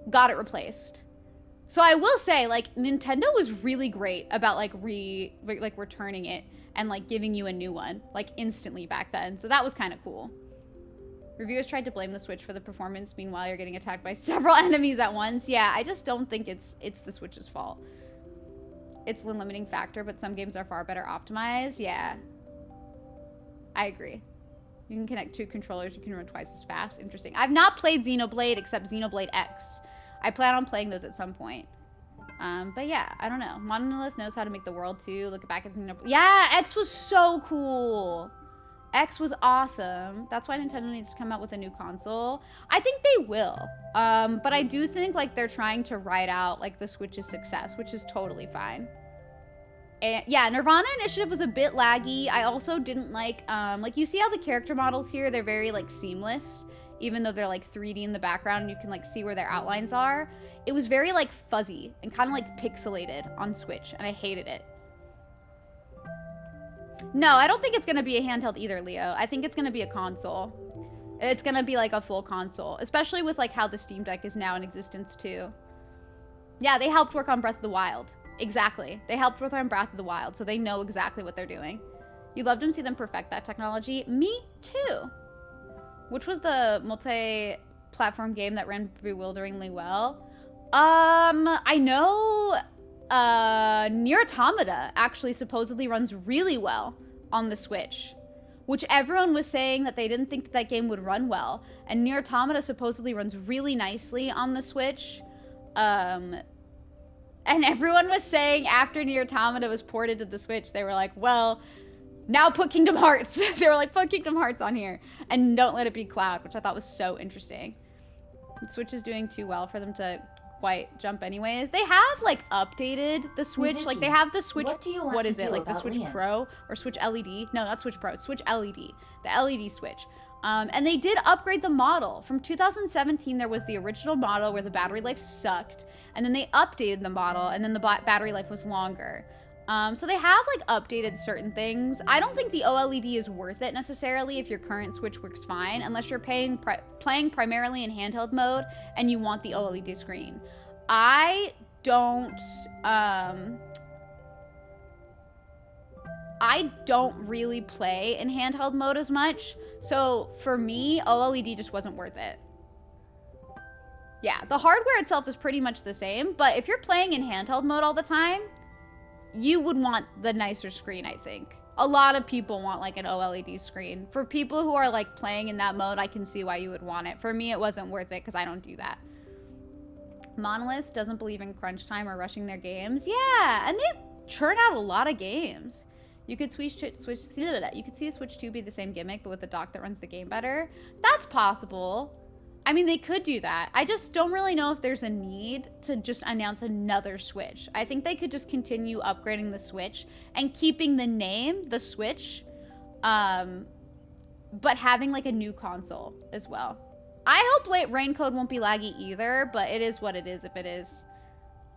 got it replaced. So I will say, like, Nintendo was really great about, like, returning it and, like, giving you a new one, like, instantly back then. So that was kind of cool. Reviewers tried to blame the Switch for the performance. Meanwhile, you're getting attacked by several enemies at once. Yeah, I just don't think it's the Switch's fault. It's the limiting factor, but some games are far better optimized. Yeah. I agree. You can connect 2 controllers, you can run twice as fast. Interesting. I've not played Xenoblade except Xenoblade X. I plan on playing those at some point. But yeah, I don't know. Monolith knows how to make the world too. Look back at Xenoblade. Yeah, X was so cool. X was awesome. That's why Nintendo needs to come out with a new console. I think they will. But I do think, like, they're trying to ride out, like, the Switch's success, which is totally fine. And yeah, Nirvana Initiative was a bit laggy. I also didn't like you see how the character models here, they're very, like, seamless, even though they're, like, 3D in the background and you can, like, see where their outlines are. It was very, like, fuzzy and kind of, like, pixelated on Switch, and I hated it. No, I don't think it's gonna be a handheld either, Leo. I think it's gonna be a console. It's gonna be, like, a full console, especially with, like, how the Steam Deck is now in existence, too. Yeah, they helped work on Breath of the Wild. Exactly. They helped work on Breath of the Wild, so they know exactly what they're doing. You'd love to see them perfect that technology. Me, too. Which was the multi-platform game that ran bewilderingly well? I know... Nier Automata actually supposedly runs really well on the Switch, which everyone was saying that they didn't think that game would run well, and Nier Automata supposedly runs really nicely on the Switch. And everyone was saying after Nier Automata was ported to the Switch, they were like, well, now put Kingdom Hearts. They were like, put Kingdom Hearts on here and don't let it be Cloud, which I thought was so interesting. The Switch is doing too well for them to quite jump anyways. They have like updated the Switch. Mizuki, like they have the Switch. what do you want what to is it? do Like the about Switch Liam? Pro or Switch LED? No, not Switch Pro. Switch LED. The LED Switch. And they did upgrade the model. From 2017, there was the original model where the battery life sucked, and then they updated the model, and then the battery life was longer. So they have like updated certain things. I don't think the OLED is worth it necessarily if your current Switch works fine, unless you're playing primarily in handheld mode and you want the OLED screen. I don't really play in handheld mode as much. So for me, OLED just wasn't worth it. Yeah, the hardware itself is pretty much the same, but if you're playing in handheld mode all the time, you would want the nicer screen, I think. A lot of people want like an OLED screen. For people who are like playing in that mode, I can see why you would want it. For me, it wasn't worth it because I don't do that. Monolith doesn't believe in crunch time or rushing their games. Yeah, and they churn out a lot of games. You could you could see a Switch 2 be the same gimmick, but with a dock that runs the game better. That's possible. I mean, they could do that. I just don't really know if there's a need to just announce another Switch. I think they could just continue upgrading the Switch and keeping the name, the Switch, but having like a new console as well. I hope Raincode won't be laggy either, but it is what it is if it is.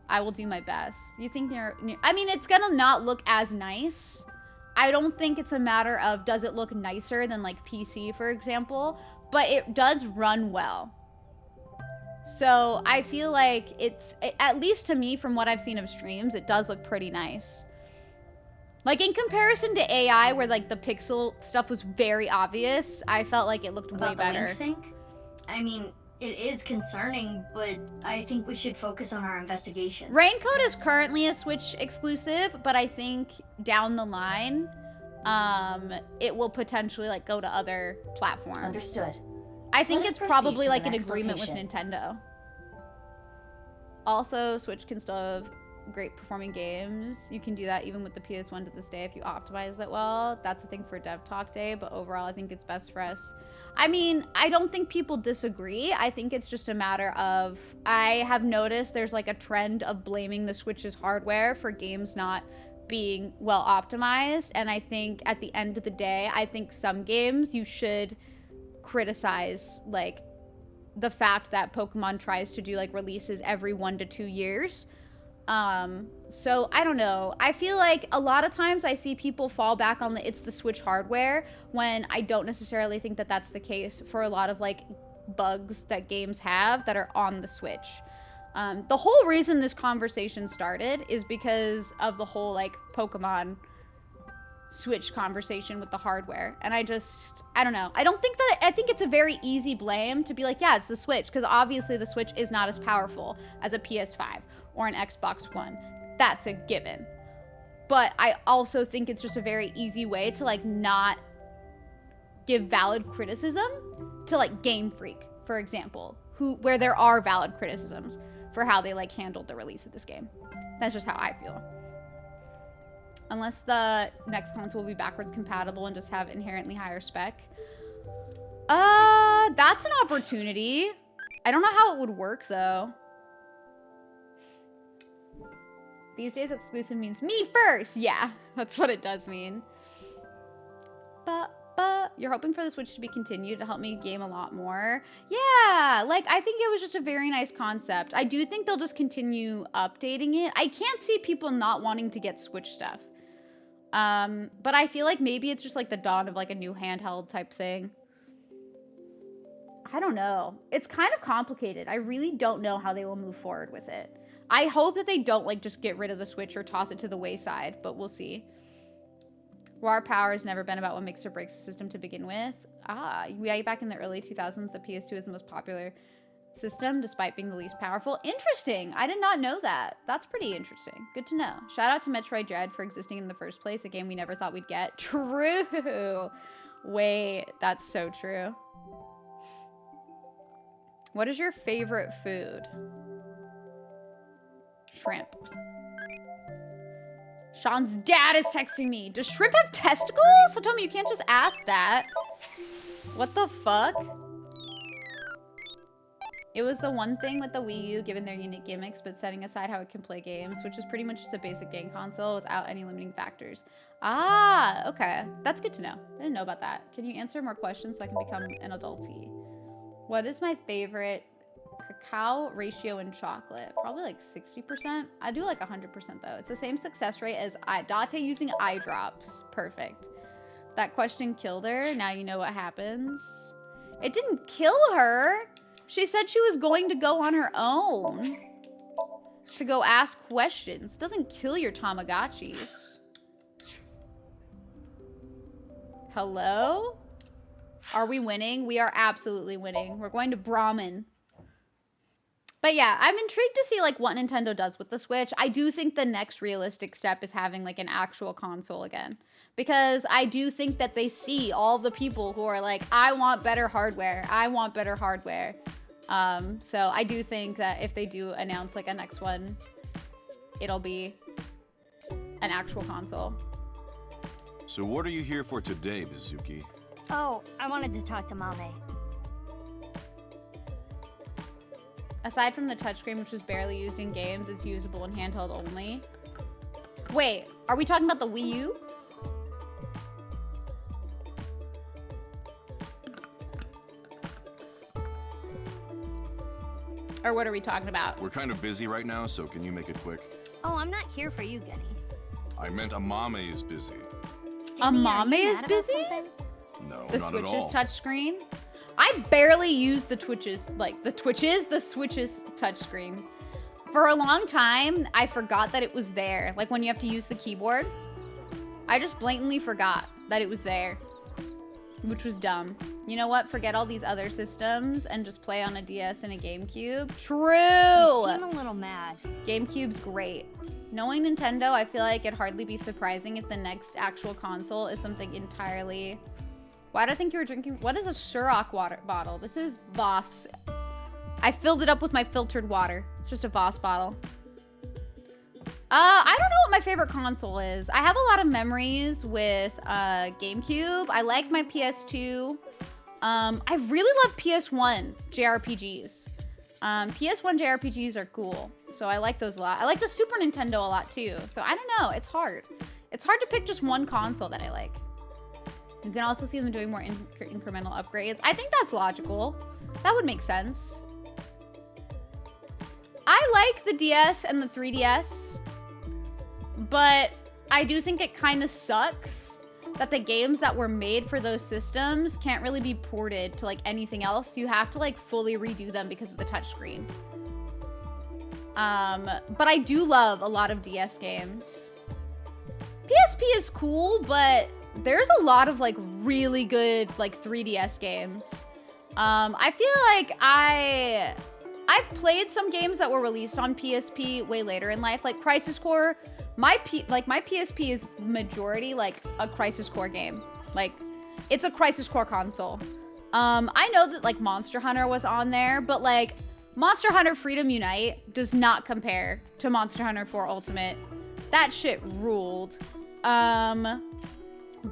I will do my best. You think I mean, it's gonna not look as nice. I don't think it's a matter of does it look nicer than like PC, for example, but it does run well. So I feel like at least to me, from what I've seen of streams, it does look pretty nice. Like in comparison to AI, where like the pixel stuff was very obvious, I felt like it looked way better. Link sync? I mean, it is concerning, but I think we should focus on our investigation. Raincode is currently a Switch exclusive, but I think down the line, it will potentially like go to other platforms. Understood. I think it's probably like an agreement with Nintendo. Also, Switch can still have great performing games. You can do that even with the PS1 to this day if you optimize it well. That's a thing for Dev Talk Day, but overall I think it's best for us. I mean, I don't think people disagree. I think it's just a matter of, I have noticed there's like a trend of blaming the Switch's hardware for games not being well optimized, and I think at the end of the day, I think some games you should criticize like the fact that Pokemon tries to do like releases every 1 to 2 years. So I don't know. I feel like a lot of times I see people fall back on it's the Switch hardware when I don't necessarily think that that's the case for a lot of like bugs that games have that are on the Switch. The whole reason this conversation started is because of the whole like Pokemon Switch conversation with the hardware, and I don't know. I think it's a very easy blame to be like, yeah, it's the Switch, because obviously the Switch is not as powerful as a PS5 or an Xbox One. That's a given. But I also think it's just a very easy way to like not give valid criticism to like Game Freak, for example, where there are valid criticisms for how they like handled the release of this game. That's just how I feel. Unless the next console will be backwards compatible and just have inherently higher spec. That's an opportunity. I don't know how it would work though. These days exclusive means me first. Yeah, that's what it does mean. But you're hoping for the Switch to be continued to help me game a lot more. Yeah, like I think it was just a very nice concept. I do think they'll just continue updating it. I can't see people not wanting to get Switch stuff. But I feel like maybe it's just like the dawn of like a new handheld type thing. I don't know. It's kind of complicated. I really don't know how they will move forward with it. I hope that they don't like just get rid of the Switch or toss it to the wayside, but we'll see. Raw power has never been about what makes or breaks the system to begin with. Back in the early 2000s, the PS2 is the most popular system despite being the least powerful. Interesting. I did not know that. That's pretty interesting. Good to know. Shout out to Metroid Dread for existing in the first place, a game we never thought we'd get. True. Wait, that's so true. What is your favorite food? Shrimp. Sean's dad is texting me. Does shrimp have testicles? Hitomi, you can't just ask that. What the fuck? It was the one thing with the Wii U, given their unique gimmicks, but setting aside how it can play games, which is pretty much just a basic game console without any limiting factors. Ah, okay. That's good to know. I didn't know about that. Can you answer more questions so I can become an adultie? What is my favorite cacao ratio in chocolate? Probably like 60%. I do like 100% though. It's the same success rate as Date using eye drops. Perfect. That question killed her. Now you know what happens. It didn't kill her. She said she was going to go on her own to go ask questions. Doesn't kill your Tamagotchis. Hello? Are we winning? We are absolutely winning. We're going to Brahmin. But yeah, I'm intrigued to see like what Nintendo does with the Switch. I do think the next realistic step is having like an actual console again. Because I do think that they see all the people who are like, I want better hardware. I want better hardware. So I do think that if they do announce like a next one, it'll be an actual console. So what are you here for today, Mizuki? Oh, I wanted to talk to Mame. Aside from the touchscreen, which was barely used in games, it's usable in handheld only. Wait, are we talking about the Wii U? Or what are we talking about? We're kind of busy right now, so can you make it quick? Oh, I'm not here for you, Genny. I meant Amame is busy. Amame is busy? No, the not Switch's at all. touchscreen? I barely use the Switch's touchscreen. For a long time, I forgot that it was there. Like when you have to use the keyboard. I just blatantly forgot that it was there. Which was dumb. You know what? Forget all these other systems and just play on a DS and a GameCube. True! You seem a little mad. GameCube's great. Knowing Nintendo, I feel like it'd hardly be surprising if the next actual console is something entirely... Why do I think you were drinking? What is a Ciroc water bottle? This is Voss. I filled it up with my filtered water. It's just a Voss bottle. I don't know what my favorite console is. I have a lot of memories with GameCube. I like my PS2. I really love PS1 JRPGs. PS1 JRPGs are cool. So I like those a lot. I like the Super Nintendo a lot too. So I don't know. It's hard. It's hard to pick just one console that I like. You can also see them doing more incremental upgrades. I think that's logical. That would make sense. I like the DS and the 3DS. But I do think it kind of sucks that the games that were made for those systems can't really be ported to like anything else. You have to like fully redo them because of the touchscreen. But I do love a lot of DS games. PSP is cool, but there's a lot of like really good like 3DS games. I feel like I've played some games that were released on PSP way later in life, like Crisis Core. My PSP is majority like a Crisis Core game. Like it's a Crisis Core console. I know that like Monster Hunter was on there, but like Monster Hunter Freedom Unite does not compare to Monster Hunter 4 Ultimate. That shit ruled.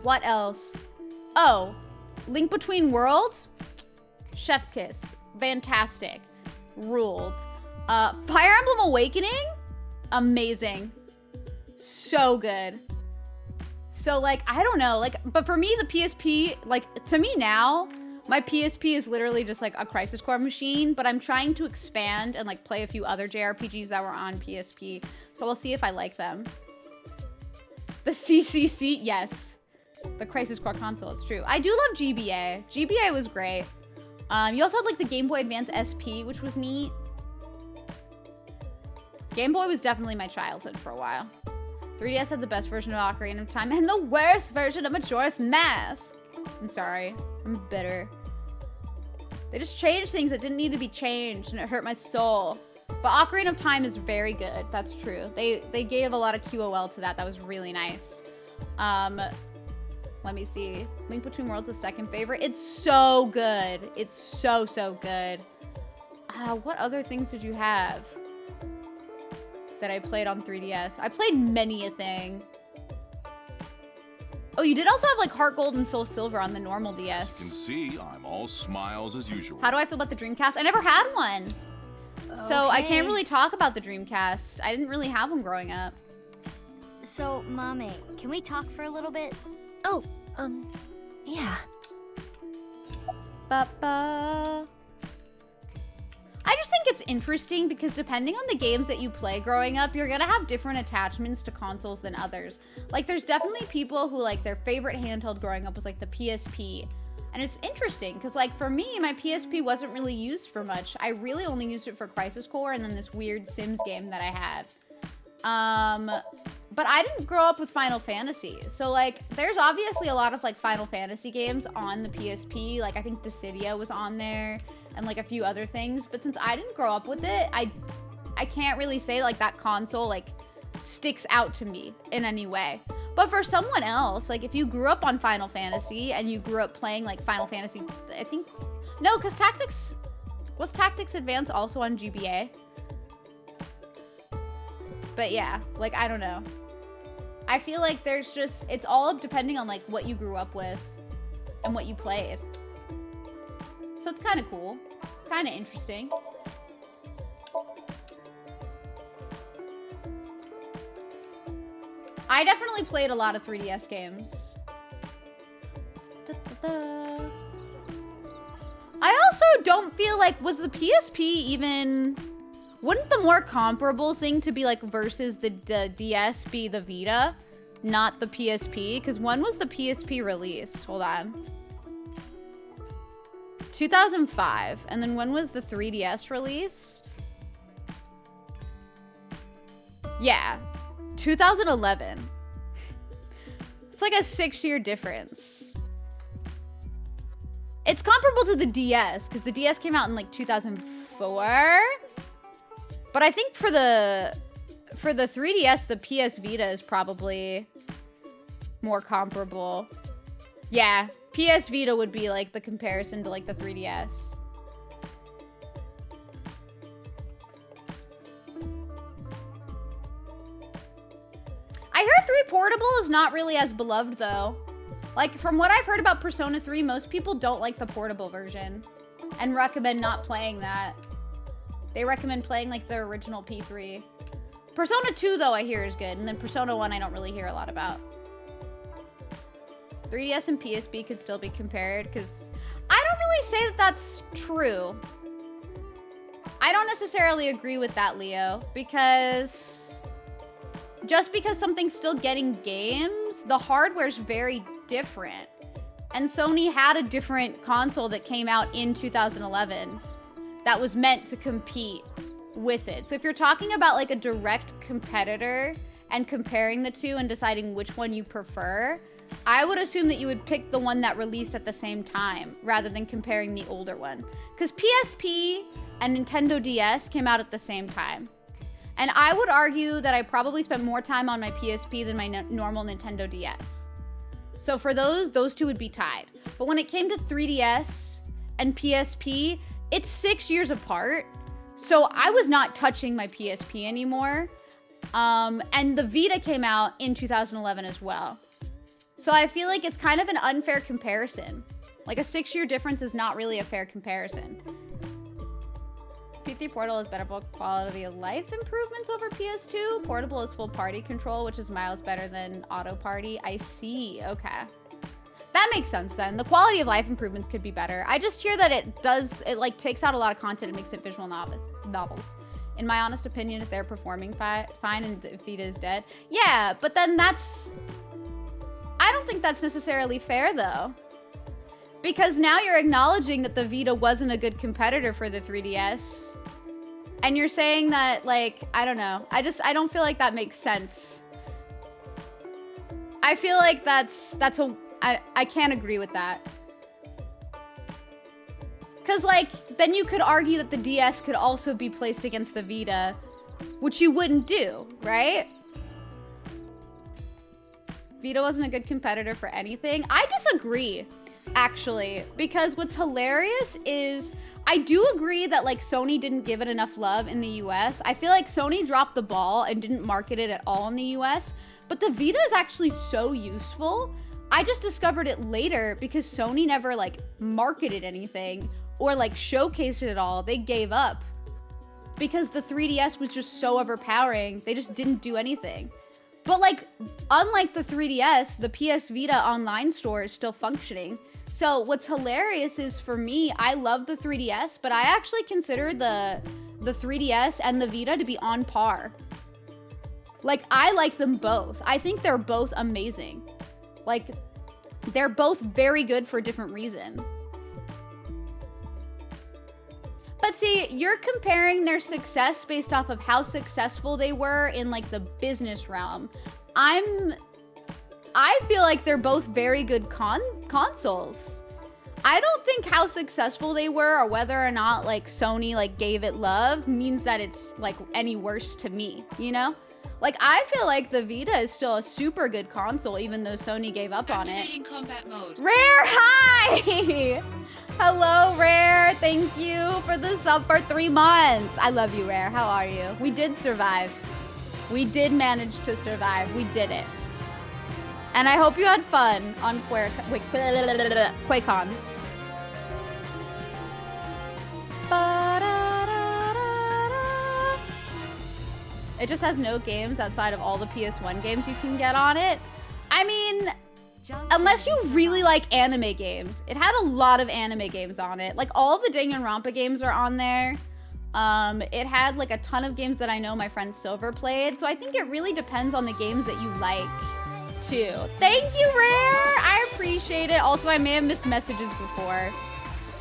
What else? Oh, Link Between Worlds? Chef's kiss. Fantastic. Ruled. Fire Emblem Awakening? Amazing. So good. So like, I don't know, like, but for me, the PSP, like, to me now, my PSP is literally just like a Crisis Core machine, but I'm trying to expand and like play a few other JRPGs that were on PSP. So we'll see if I like them. The CCC, yes. The Crisis Core console, it's true. I do love GBA. GBA was great. You also had like the Game Boy Advance SP, which was neat. Game Boy was definitely my childhood for a while. 3DS had the best version of Ocarina of Time and the worst version of Majora's Mask. I'm sorry. I'm bitter. They just changed things that didn't need to be changed, and it hurt my soul. But Ocarina of Time is very good. That's true. They gave a lot of QOL to that. That was really nice. Let me see. Link Between Worlds is second favorite. It's so good. It's so, so good. What other things did you have that I played on 3DS? I played many a thing. Oh, you did also have like Heart Gold and Soul Silver on the normal DS. As you can see, I'm all smiles as usual. How do I feel about the Dreamcast? I never had one. So I can't really talk about the Dreamcast. I didn't really have one growing up. So, Mame, can we talk for a little bit? Oh, yeah. Ba-ba. I just think it's interesting because depending on the games that you play growing up, you're gonna have different attachments to consoles than others. Like, there's definitely people who, like, their favorite handheld growing up was, like, the PSP. And it's interesting, because, like, for me, my PSP wasn't really used for much. I really only used it for Crisis Core and then this weird Sims game that I had. But I didn't grow up with Final Fantasy. So, like, there's obviously a lot of, like, Final Fantasy games on the PSP. Like, I think Dissidia was on there and, like, a few other things. But since I didn't grow up with it, I can't really say, like, that console, like, sticks out to me in any way. But for someone else, like, if you grew up on Final Fantasy and you grew up playing, like, Final Fantasy, I think... No, because Tactics... Was Tactics Advance also on GBA? But yeah, like, I don't know. I feel like there's just... It's all depending on, like, what you grew up with and what you played. So it's kind of cool. Kind of interesting. I definitely played a lot of 3DS games. I also don't feel like, was the PSP even... Wouldn't the more comparable thing to be like versus the DS be the Vita, not the PSP? Because when was the PSP released? Hold on. 2005. And then when was the 3DS released? Yeah. 2011. It's like a 6-year difference. It's comparable to the DS, because the DS came out in like 2004. But I think for the 3DS, the PS Vita is probably more comparable. Yeah, PS Vita would be like the comparison to like the 3DS. I heard 3 Portable is not really as beloved though. Like, from what I've heard about Persona 3, most people don't like the portable version and recommend not playing that. They recommend playing like the original P3. Persona 2 though I hear is good, and then Persona 1 I don't really hear a lot about. 3DS and PSP could still be compared, because I don't really say that that's true. I don't necessarily agree with that, Leo, because just because something's still getting games, the hardware's very different. And Sony had a different console that came out in 2011 that was meant to compete with it. So if you're talking about like a direct competitor and comparing the two and deciding which one you prefer, I would assume that you would pick the one that released at the same time rather than comparing the older one. Because PSP and Nintendo DS came out at the same time. And I would argue that I probably spent more time on my PSP than my normal Nintendo DS. So for those two would be tied. But when it came to 3DS and PSP, it's 6 years apart. So I was not touching my PSP anymore. And the Vita came out in 2011 as well. So I feel like it's kind of an unfair comparison. Like a 6-year difference is not really a fair comparison. P3 Portal is better quality of life improvements over PS2. Portable is full party control, which is miles better than auto party. I see. Okay. That makes sense then. The quality of life improvements could be better. I just hear that it like takes out a lot of content and makes it visual novels. In my honest opinion, if they're performing fine and if Vita is dead. Yeah, but then I don't think that's necessarily fair though. Because now you're acknowledging that the Vita wasn't a good competitor for the 3DS. And you're saying that, like, I don't know. I don't feel like that makes sense. I feel like I can't agree with that. Because, like, then you could argue that the DS could also be placed against the Vita, which you wouldn't do, right? Vita wasn't a good competitor for anything. I disagree, actually, because what's hilarious is I do agree that, like, Sony didn't give it enough love in the US. I feel like Sony dropped the ball and didn't market it at all in the US, but the Vita is actually so useful. I just discovered it later because Sony never like marketed anything or like showcased it at all. They gave up because the 3DS was just so overpowering. They just didn't do anything. But like, unlike the 3DS, the PS Vita online store is still functioning. So what's hilarious is, for me, I love the 3DS, but I actually consider the 3DS and the Vita to be on par. Like, I like them both. I think they're both amazing. Like, they're both very good for different reasons. But see, you're comparing their success based off of how successful they were in like the business realm. I feel like they're both very good consoles. I don't think how successful they were or whether or not like Sony like gave it love means that it's like any worse to me, you know? Like, I feel like the Vita is still a super good console even though Sony gave up on it. Activating combat mode. Rare, hi! Hello, Rare. Thank you for the sub for 3 months. I love you, Rare. How are you? We did survive. We did manage to survive. We did it. And I hope you had fun on QuakeCon. It just has no games outside of all the PS1 games you can get on it. I mean, unless you really like anime games. It had a lot of anime games on it. Like, all the Danganronpa games are on there. It had like a ton of games that I know my friend Silver played. So I think it really depends on the games that you like too. Thank you, Rare. I appreciate it. Also, I may have missed messages before.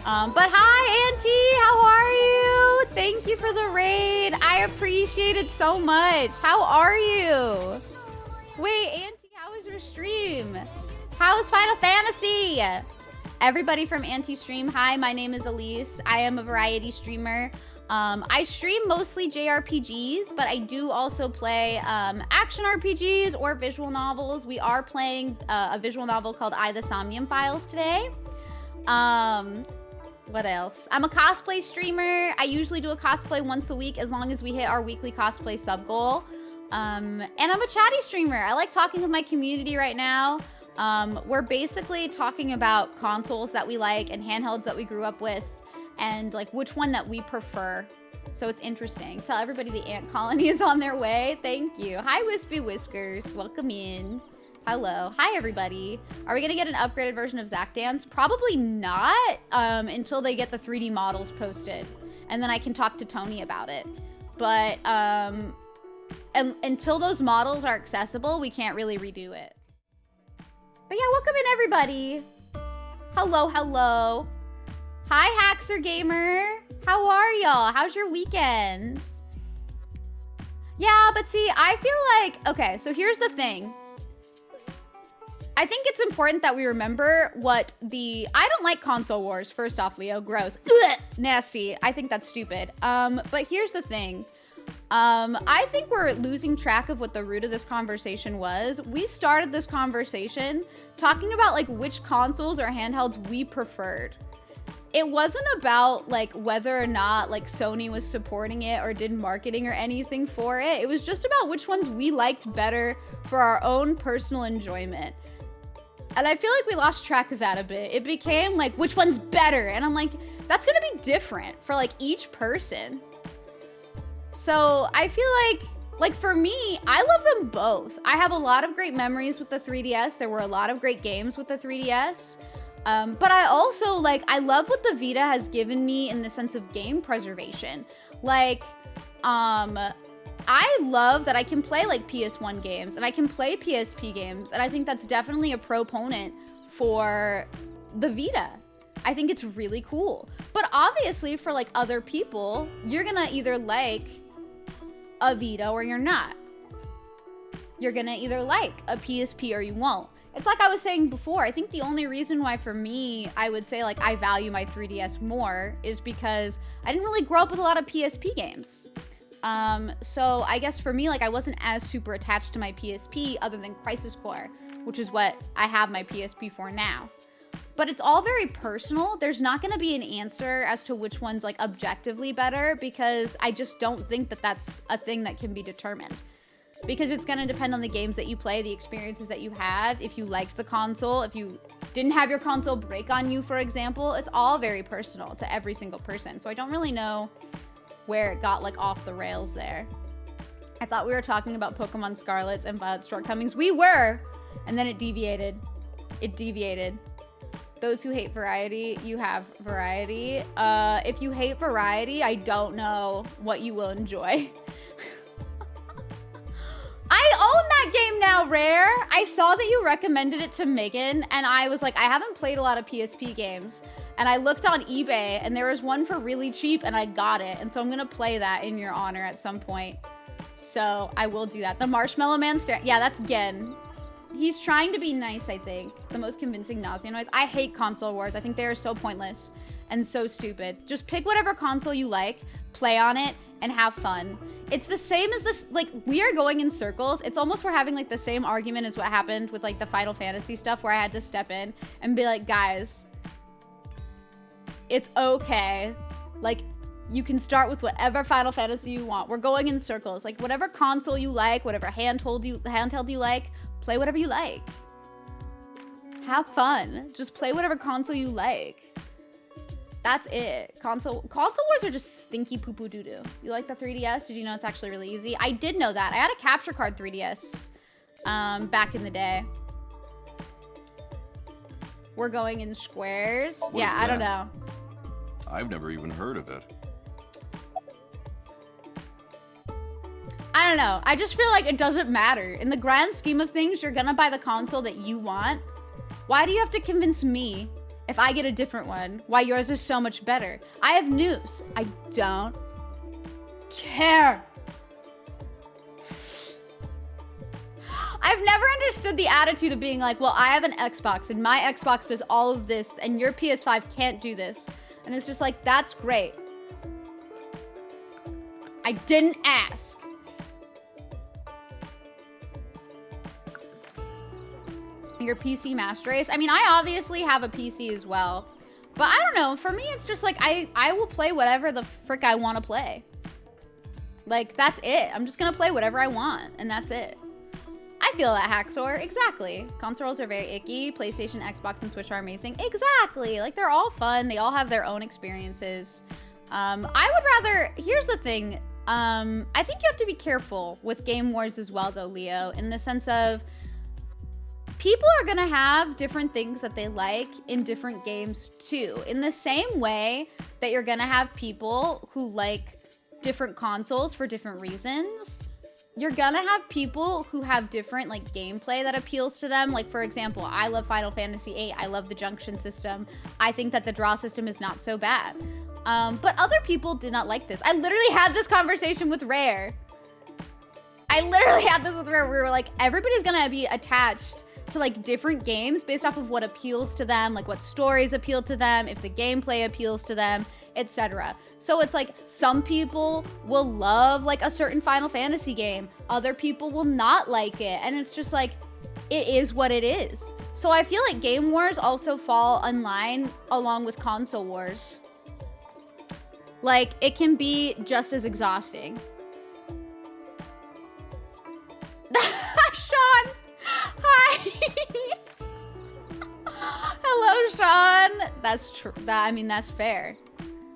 But hi, Auntie. How are you? Thank you for the raid. I appreciate it so much. How are you? Wait, Auntie, how was your stream? How was Final Fantasy? Everybody from Auntie Stream, hi, my name is Elise. I am a variety streamer. I stream mostly JRPGs, but I do also play action RPGs or visual novels. We are playing a visual novel called I, the Somnium Files today. What else? I'm a cosplay streamer. I usually do a cosplay once a week as long as we hit our weekly cosplay sub goal. And I'm a chatty streamer. I like talking with my community right now. We're basically talking about consoles that we like and handhelds that we grew up with and like which one that we prefer. So it's interesting. Tell everybody the ant colony is on their way. Thank you. Hi, Wispy Whiskers. Welcome in. Hello. Hi, everybody. Are we going to get an upgraded version of Zack Dance? Probably not until they get the 3D models posted. And then I can talk to Tony about it. But and until those models are accessible, we can't really redo it. But yeah, welcome in, everybody. Hello, hello. Hi, Haxer Gamer. How are y'all? How's your weekend? Yeah, but see, I feel like, okay, so here's the thing. I think it's important that we remember what I don't like console wars, first off, Leo, gross. Nasty, I think that's stupid. But here's the thing. I think we're losing track of what the root of this conversation was. We started this conversation talking about like which consoles or handhelds we preferred. It wasn't about like whether or not like Sony was supporting it or did marketing or anything for it. It was just about which ones we liked better for our own personal enjoyment. And I feel like we lost track of that a bit. It became like, which one's better? And I'm like, that's gonna be different for like each person. So I feel like for me, I love them both. I have a lot of great memories with the 3DS. There were a lot of great games with the 3DS. But I also I love what the Vita has given me in the sense of game preservation. Like, I love that I can play like PS1 games and I can play PSP games. And I think that's definitely a proponent for the Vita. I think it's really cool. But obviously for like other people, you're gonna either like a Vita or you're not. You're gonna either like a PSP or you won't. It's like I was saying before, I think the only reason why for me, I would say like I value my 3DS more is because I didn't really grow up with a lot of PSP games. So I guess for me, like I wasn't as super attached to my PSP other than Crisis Core, which is what I have my PSP for now. But it's all very personal. There's not gonna be an answer as to which one's like objectively better because I just don't think that that's a thing that can be determined. because it's gonna depend on the games that you play, the experiences that you had, if you liked the console, if you didn't have your console break on you, for example. It's all very personal to every single person. So I don't really know where it got like off the rails there. I thought we were talking about Pokemon Scarlet's and Violet's shortcomings. We were, and then it deviated. It deviated. Those who hate variety, you have variety. If you hate variety, I don't know what you will enjoy. I own that game now, Rare. I saw that you recommended it to Megan, and I was like, I haven't played a lot of PSP games. And I looked on eBay, and there was one for really cheap, and I got it. And so I'm gonna play that in your honor at some point. So I will do that. The Marshmallow Man yeah, that's Gen. He's trying to be nice, I think. The most convincing nausea noise. I hate console wars. I think they are so pointless and so stupid. Just pick whatever console you like, play on it, and have fun. It's the same as this, like, we are going in circles. It's almost we're having like the same argument as what happened with like the Final Fantasy stuff where I had to step in and be like, guys, it's okay. Like, you can start with whatever Final Fantasy you want. We're going in circles. Like, whatever console you like, whatever handheld you like, play whatever you like. Have fun. Just play whatever console you like. That's it. Console wars are just stinky poo-poo doo-doo. You like the 3DS? Did you know it's actually really easy? I did know that. I had a capture card 3DS back in the day. We're going in squares. Yeah, I don't know. I've never even heard of it. I don't know. I just feel like it doesn't matter. In the grand scheme of things, you're gonna buy the console that you want. Why do you have to convince me, if I get a different one, why yours is so much better? I have news. I don't care. I've never understood the attitude of being like, well, I have an Xbox and my Xbox does all of this and your PS5 can't do this. And it's just like, that's great. I didn't ask. Your PC Master Race. I mean, I obviously have a PC as well. But I don't know. For me, it's just like, I will play whatever the frick I want to play. Like, that's it. I'm just going to play whatever I want. And that's it. I feel that, Haxor. Exactly. Consoles are very icky. PlayStation, Xbox, and Switch are amazing. Exactly. Like, they're all fun. They all have their own experiences. I would rather... Here's the thing. I think you have to be careful with game wars as well, though, Leo. In the sense of... People are gonna have different things that they like in different games, too. In the same way that you're gonna have people who like different consoles for different reasons. You're gonna have people who have different like gameplay that appeals to them. Like, for example, I love Final Fantasy VIII. I love the junction system. I think that the draw system is not so bad. But other people did not like this. I literally had this conversation with Rare. We were like, everybody's gonna be attached to like different games based off of what appeals to them, like what stories appeal to them, if the gameplay appeals to them, etc. So it's like some people will love like a certain Final Fantasy game, other people will not like it, and it's just like, it is what it is. So I feel like game wars also fall in line along with console wars. Like, it can be just as exhausting. Sean! Hi! Hello, Sean! That's true. That's fair.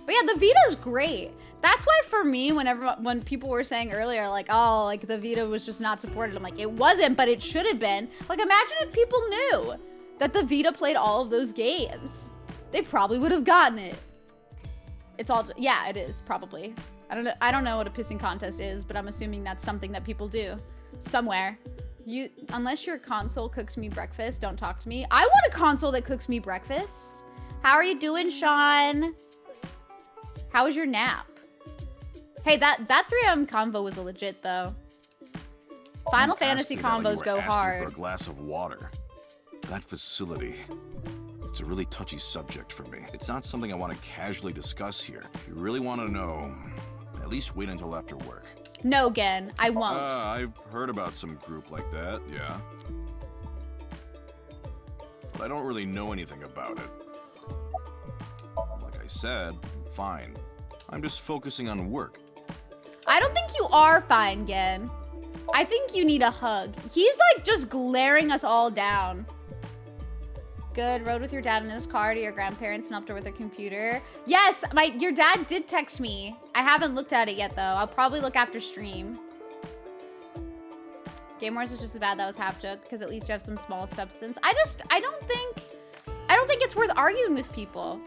But yeah, the Vita's great. That's why for me, when people were saying earlier, like, oh, like the Vita was just not supported, I'm like, it wasn't, but it should have been. Like, imagine if people knew that the Vita played all of those games. They probably would have gotten it. It's all, yeah, it is, probably. I don't know what a pissing contest is, but I'm assuming that's something that people do somewhere. Unless your console cooks me breakfast, don't talk to me. I want a console that cooks me breakfast. How are you doing, Sean? How was your nap? Hey, that 3M convo was a legit, though. Final Fantasy combos go hard. For a glass of water. That facility. It's a really touchy subject for me. It's not something I want to casually discuss here. If you really want to know, at least wait until after work. No, Gen, I won't. I've heard about some group like that, yeah. But I don't really know anything about it. Like I said, fine. I'm just focusing on work. I don't think you are fine, Gen. I think you need a hug. He's like just glaring us all down. Good. Rode with your dad in his car to your grandparents and helped her with her computer. Yes, your dad did text me. I haven't looked at it yet though. I'll probably look after stream. Game Wars is just as bad. That was half joke because at least you have some small substance. I don't think it's worth arguing with people.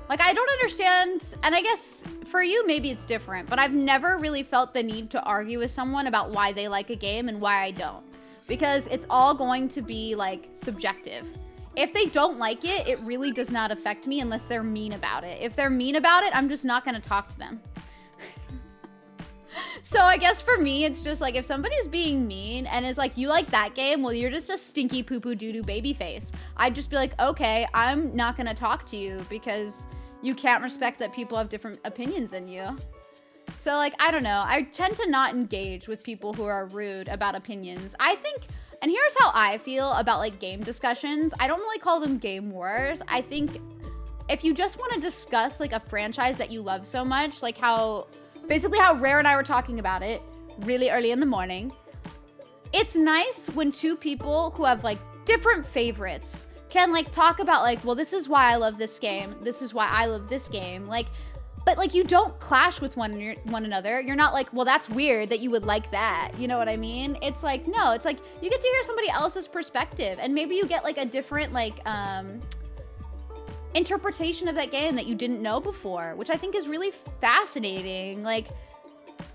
Like, I don't understand, and I guess for you, maybe it's different, but I've never really felt the need to argue with someone about why they like a game and why I don't. Because it's all going to be, like, subjective. If they don't like it, it really does not affect me unless they're mean about it. If they're mean about it, I'm just not gonna talk to them. So I guess for me, it's just like, if somebody's being mean and is like, you like that game? Well, you're just a stinky poo-poo doo-doo baby face. I'd just be like, okay, I'm not gonna talk to you because you can't respect that people have different opinions than you. So like, I don't know. I tend to not engage with people who are rude about opinions. I think, and here's how I feel about like game discussions. I don't really call them game wars. I think if you just want to discuss like a franchise that you love so much, like basically how Rare and I were talking about it really early in the morning. It's nice when two people who have like different favorites can like talk about like, well, this is why I love this game. This is why I love this game. Like, but like you don't clash with one another. You're not like, well, that's weird that you would like that. You know what I mean? It's like, no, it's like you get to hear somebody else's perspective and maybe you get like a different like, interpretation of that game that you didn't know before, which I think is really fascinating. Like,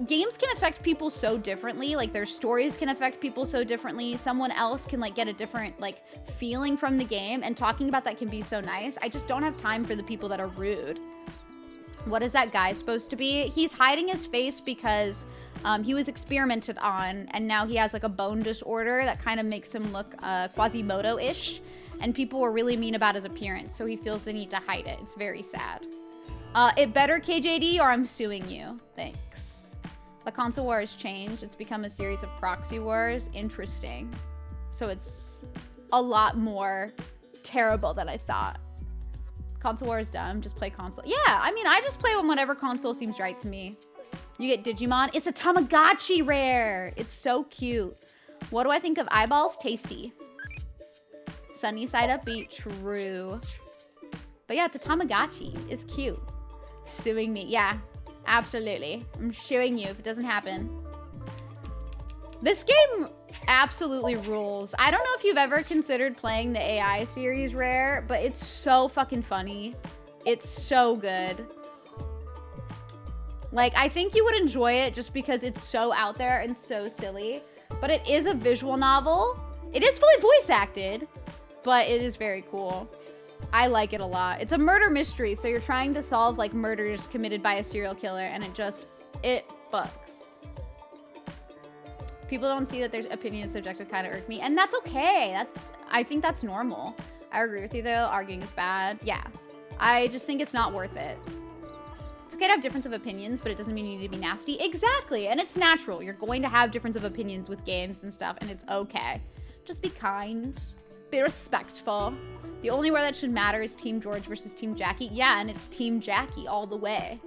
games can affect people so differently. Like, their stories can affect people so differently. Someone else can like get a different like feeling from the game, and talking about that can be so nice. I just don't have time for the people that are rude. What is that guy supposed to be? He's hiding his face because he was experimented on, and now he has like a bone disorder that kind of makes him look Quasimodo-ish. And people were really mean about his appearance, so he feels the need to hide it. It's very sad. It better, KJD, or I'm suing you. Thanks. The console war has changed. It's become a series of proxy wars. Interesting. So it's a lot more terrible than I thought. Console war is dumb. Just play console. Yeah, I mean, I just play on whatever console seems right to me. You get Digimon. It's a Tamagotchi Rare. It's so cute. What do I think of eyeballs? Tasty. Sunny side upbeat, true. But yeah, it's a Tamagotchi. It's cute. Suing me. Yeah, absolutely. I'm suing you if it doesn't happen. This game absolutely rules. I don't know if you've ever considered playing the AI series Rare, but it's so fucking funny. It's so good. Like, I think you would enjoy it just because it's so out there and so silly. But it is a visual novel. It is fully voice acted. But it is very cool. I like it a lot. It's a murder mystery, so you're trying to solve like murders committed by a serial killer, and it fucks. People don't see that their opinion is subjective kind of irk me, and that's okay. I think that's normal. I agree with you though, arguing is bad. Yeah, I just think it's not worth it. It's okay to have difference of opinions, but it doesn't mean you need to be nasty. Exactly, and it's natural. You're going to have difference of opinions with games and stuff, and it's okay. Just be kind. Be respectful. The only way that should matter is Team George versus Team Jackie. Yeah, and it's Team Jackie all the way.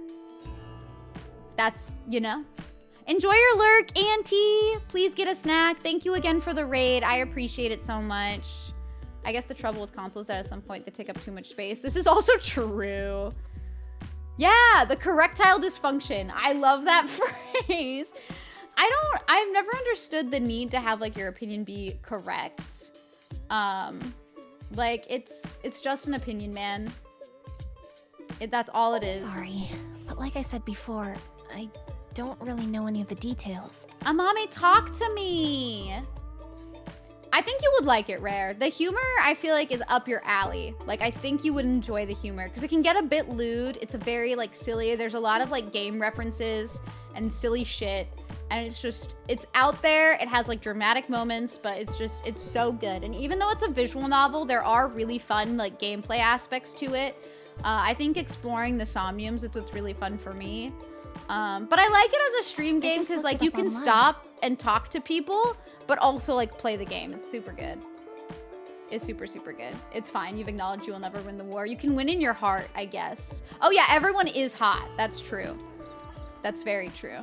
That's, you know. Enjoy your lurk, Auntie. Please get a snack. Thank you again for the raid. I appreciate it so much. I guess the trouble with consoles is that at some point they take up too much space. This is also true. Yeah, the correctile dysfunction. I love that phrase. I've never understood the need to have like your opinion be correct. Like it's just an opinion, man. That's all it is. Sorry, but like I said before, I don't really know any of the details. Amami, talk to me. I think you would like it, Rare. The humor, I feel like, is up your alley. Like, I think you would enjoy the humor because it can get a bit lewd. It's a very like silly. There's a lot of like game references and silly shit. And it's out there. It has like dramatic moments, but it's so good. And even though it's a visual novel, there are really fun like gameplay aspects to it. I think exploring the Somniums is what's really fun for me. But I like it as a stream game because like you can stop and talk to people, but also like play the game. It's super good. It's super, super good. It's fine. You've acknowledged you will never win the war. You can win in your heart, I guess. Oh yeah, everyone is hot. That's true. That's very true.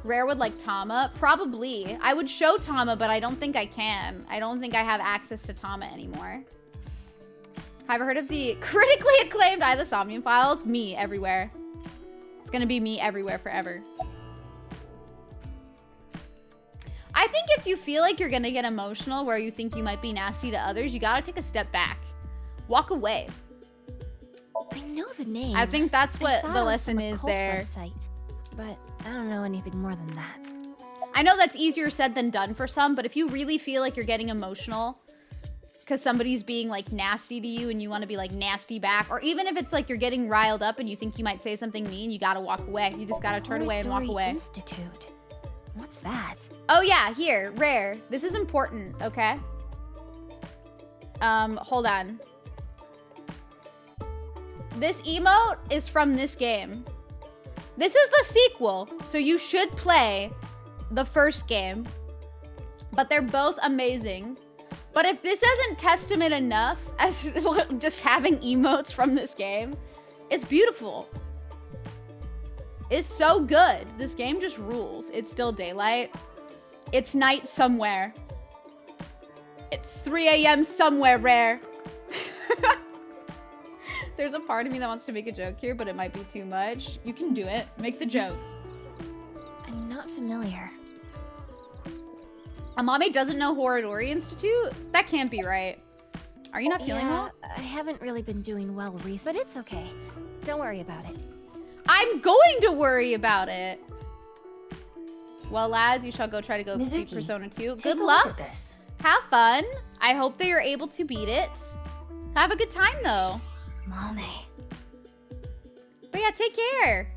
Rare would like Tama. Probably. I would show Tama, but I don't think I can. I don't think I have access to Tama anymore. Have you heard of the critically acclaimed the Somnium Files? Me everywhere. It's gonna be me everywhere forever. I think if you feel like you're gonna get emotional where you think you might be nasty to others, you gotta take a step back. Walk away. I know the name. I think that's what the lesson is there. Website, but I don't know anything more than that. I know that's easier said than done for some, but if you really feel like you're getting emotional because somebody's being like nasty to you and you want to be like nasty back, or even if it's like you're getting riled up and you think you might say something mean, you gotta walk away. You just gotta turn away and walk away. Institute. What's that? Oh yeah, here, Rare. This is important, okay? Hold on. This emote is from this game. This is the sequel, so you should play the first game. But they're both amazing. But if this isn't testament enough as just having emotes from this game, it's beautiful. It's so good. This game just rules. It's still daylight. It's night somewhere. It's 3 a.m. somewhere, Rare. There's a part of me that wants to make a joke here, but it might be too much. You can do it. Make the joke. I'm not familiar. Amame doesn't know Horodori Institute? That can't be right. Are you not feeling well? I haven't really been doing well recently, but it's okay. Don't worry about it. I'm going to worry about it. Well, lads, you shall go try to go see Persona 2. Good luck. Have fun. I hope that you're able to beat it. Have a good time, though. Mommy. But yeah, take care.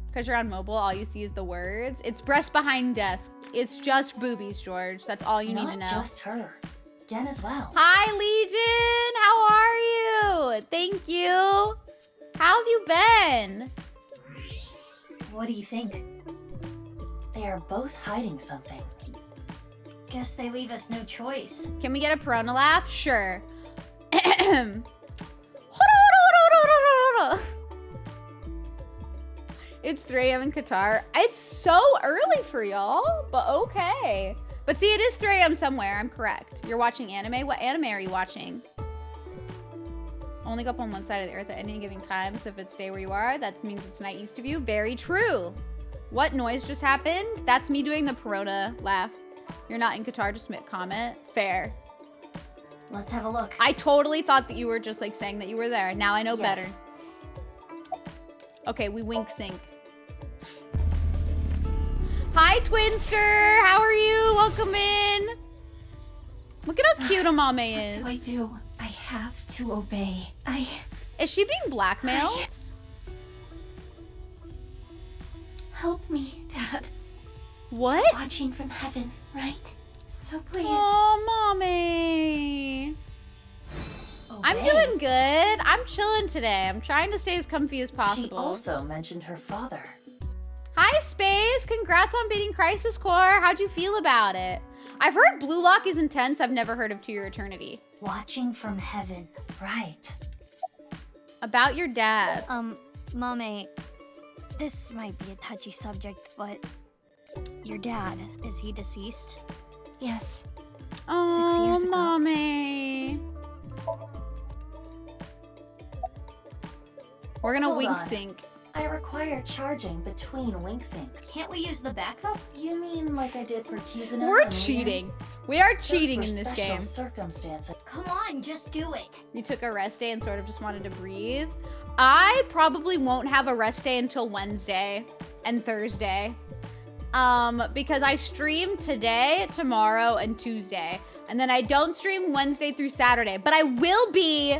Because you're on mobile, all you see is the words. It's breast behind desk. It's just boobies, George. That's all you need to know. Not just her. Gen as well. Hi, Legion. How are you? Thank you. How have you been? What do you think? They are both hiding something. Guess they leave us no choice. Can we get a Perona laugh? Sure. It's 3 a.m. in Qatar. It's so early for y'all, but okay. But see, it is 3 a.m. somewhere. I'm correct. You're watching anime? What anime are you watching? Only go up on one side of the earth at any given time, so if it's stay where you are, that means it's night east of you. Very true. What noise just happened? That's me doing the Perona laugh. You're not in Qatar, just comment. Fair. Let's have a look. I totally thought that you were just like saying that you were there. Now I know better. Okay, we wink sync. Hi, Twinster. How are you? Welcome in. Look at how cute Amame is. What do? I have to obey. Is she being blackmailed? Help me, Dad. What? Watching from heaven, right? So please. Oh, Mommy. I'm doing good. I'm chilling today. I'm trying to stay as comfy as possible. She also mentioned her father. Hi, Space. Congrats on beating Crisis Core. How'd you feel about it? I've heard Blue Lock is intense. I've never heard of To Your Eternity. Watching from heaven. Right. About your dad. Mame, this might be a touchy subject, but your dad, is he deceased? Yes. Oh, 6 years ago. Mommy. We're gonna wink sync. I require charging between wink syncs. Can't we use the backup? You mean like I did for Kizuna? We're cheating. We are cheating in this special game. Circumstances. Come on, just do it. You took a rest day and sort of just wanted to breathe. I probably won't have a rest day until Wednesday and Thursday. Because I stream today, tomorrow, and Tuesday. And then I don't stream Wednesday through Saturday. But I will be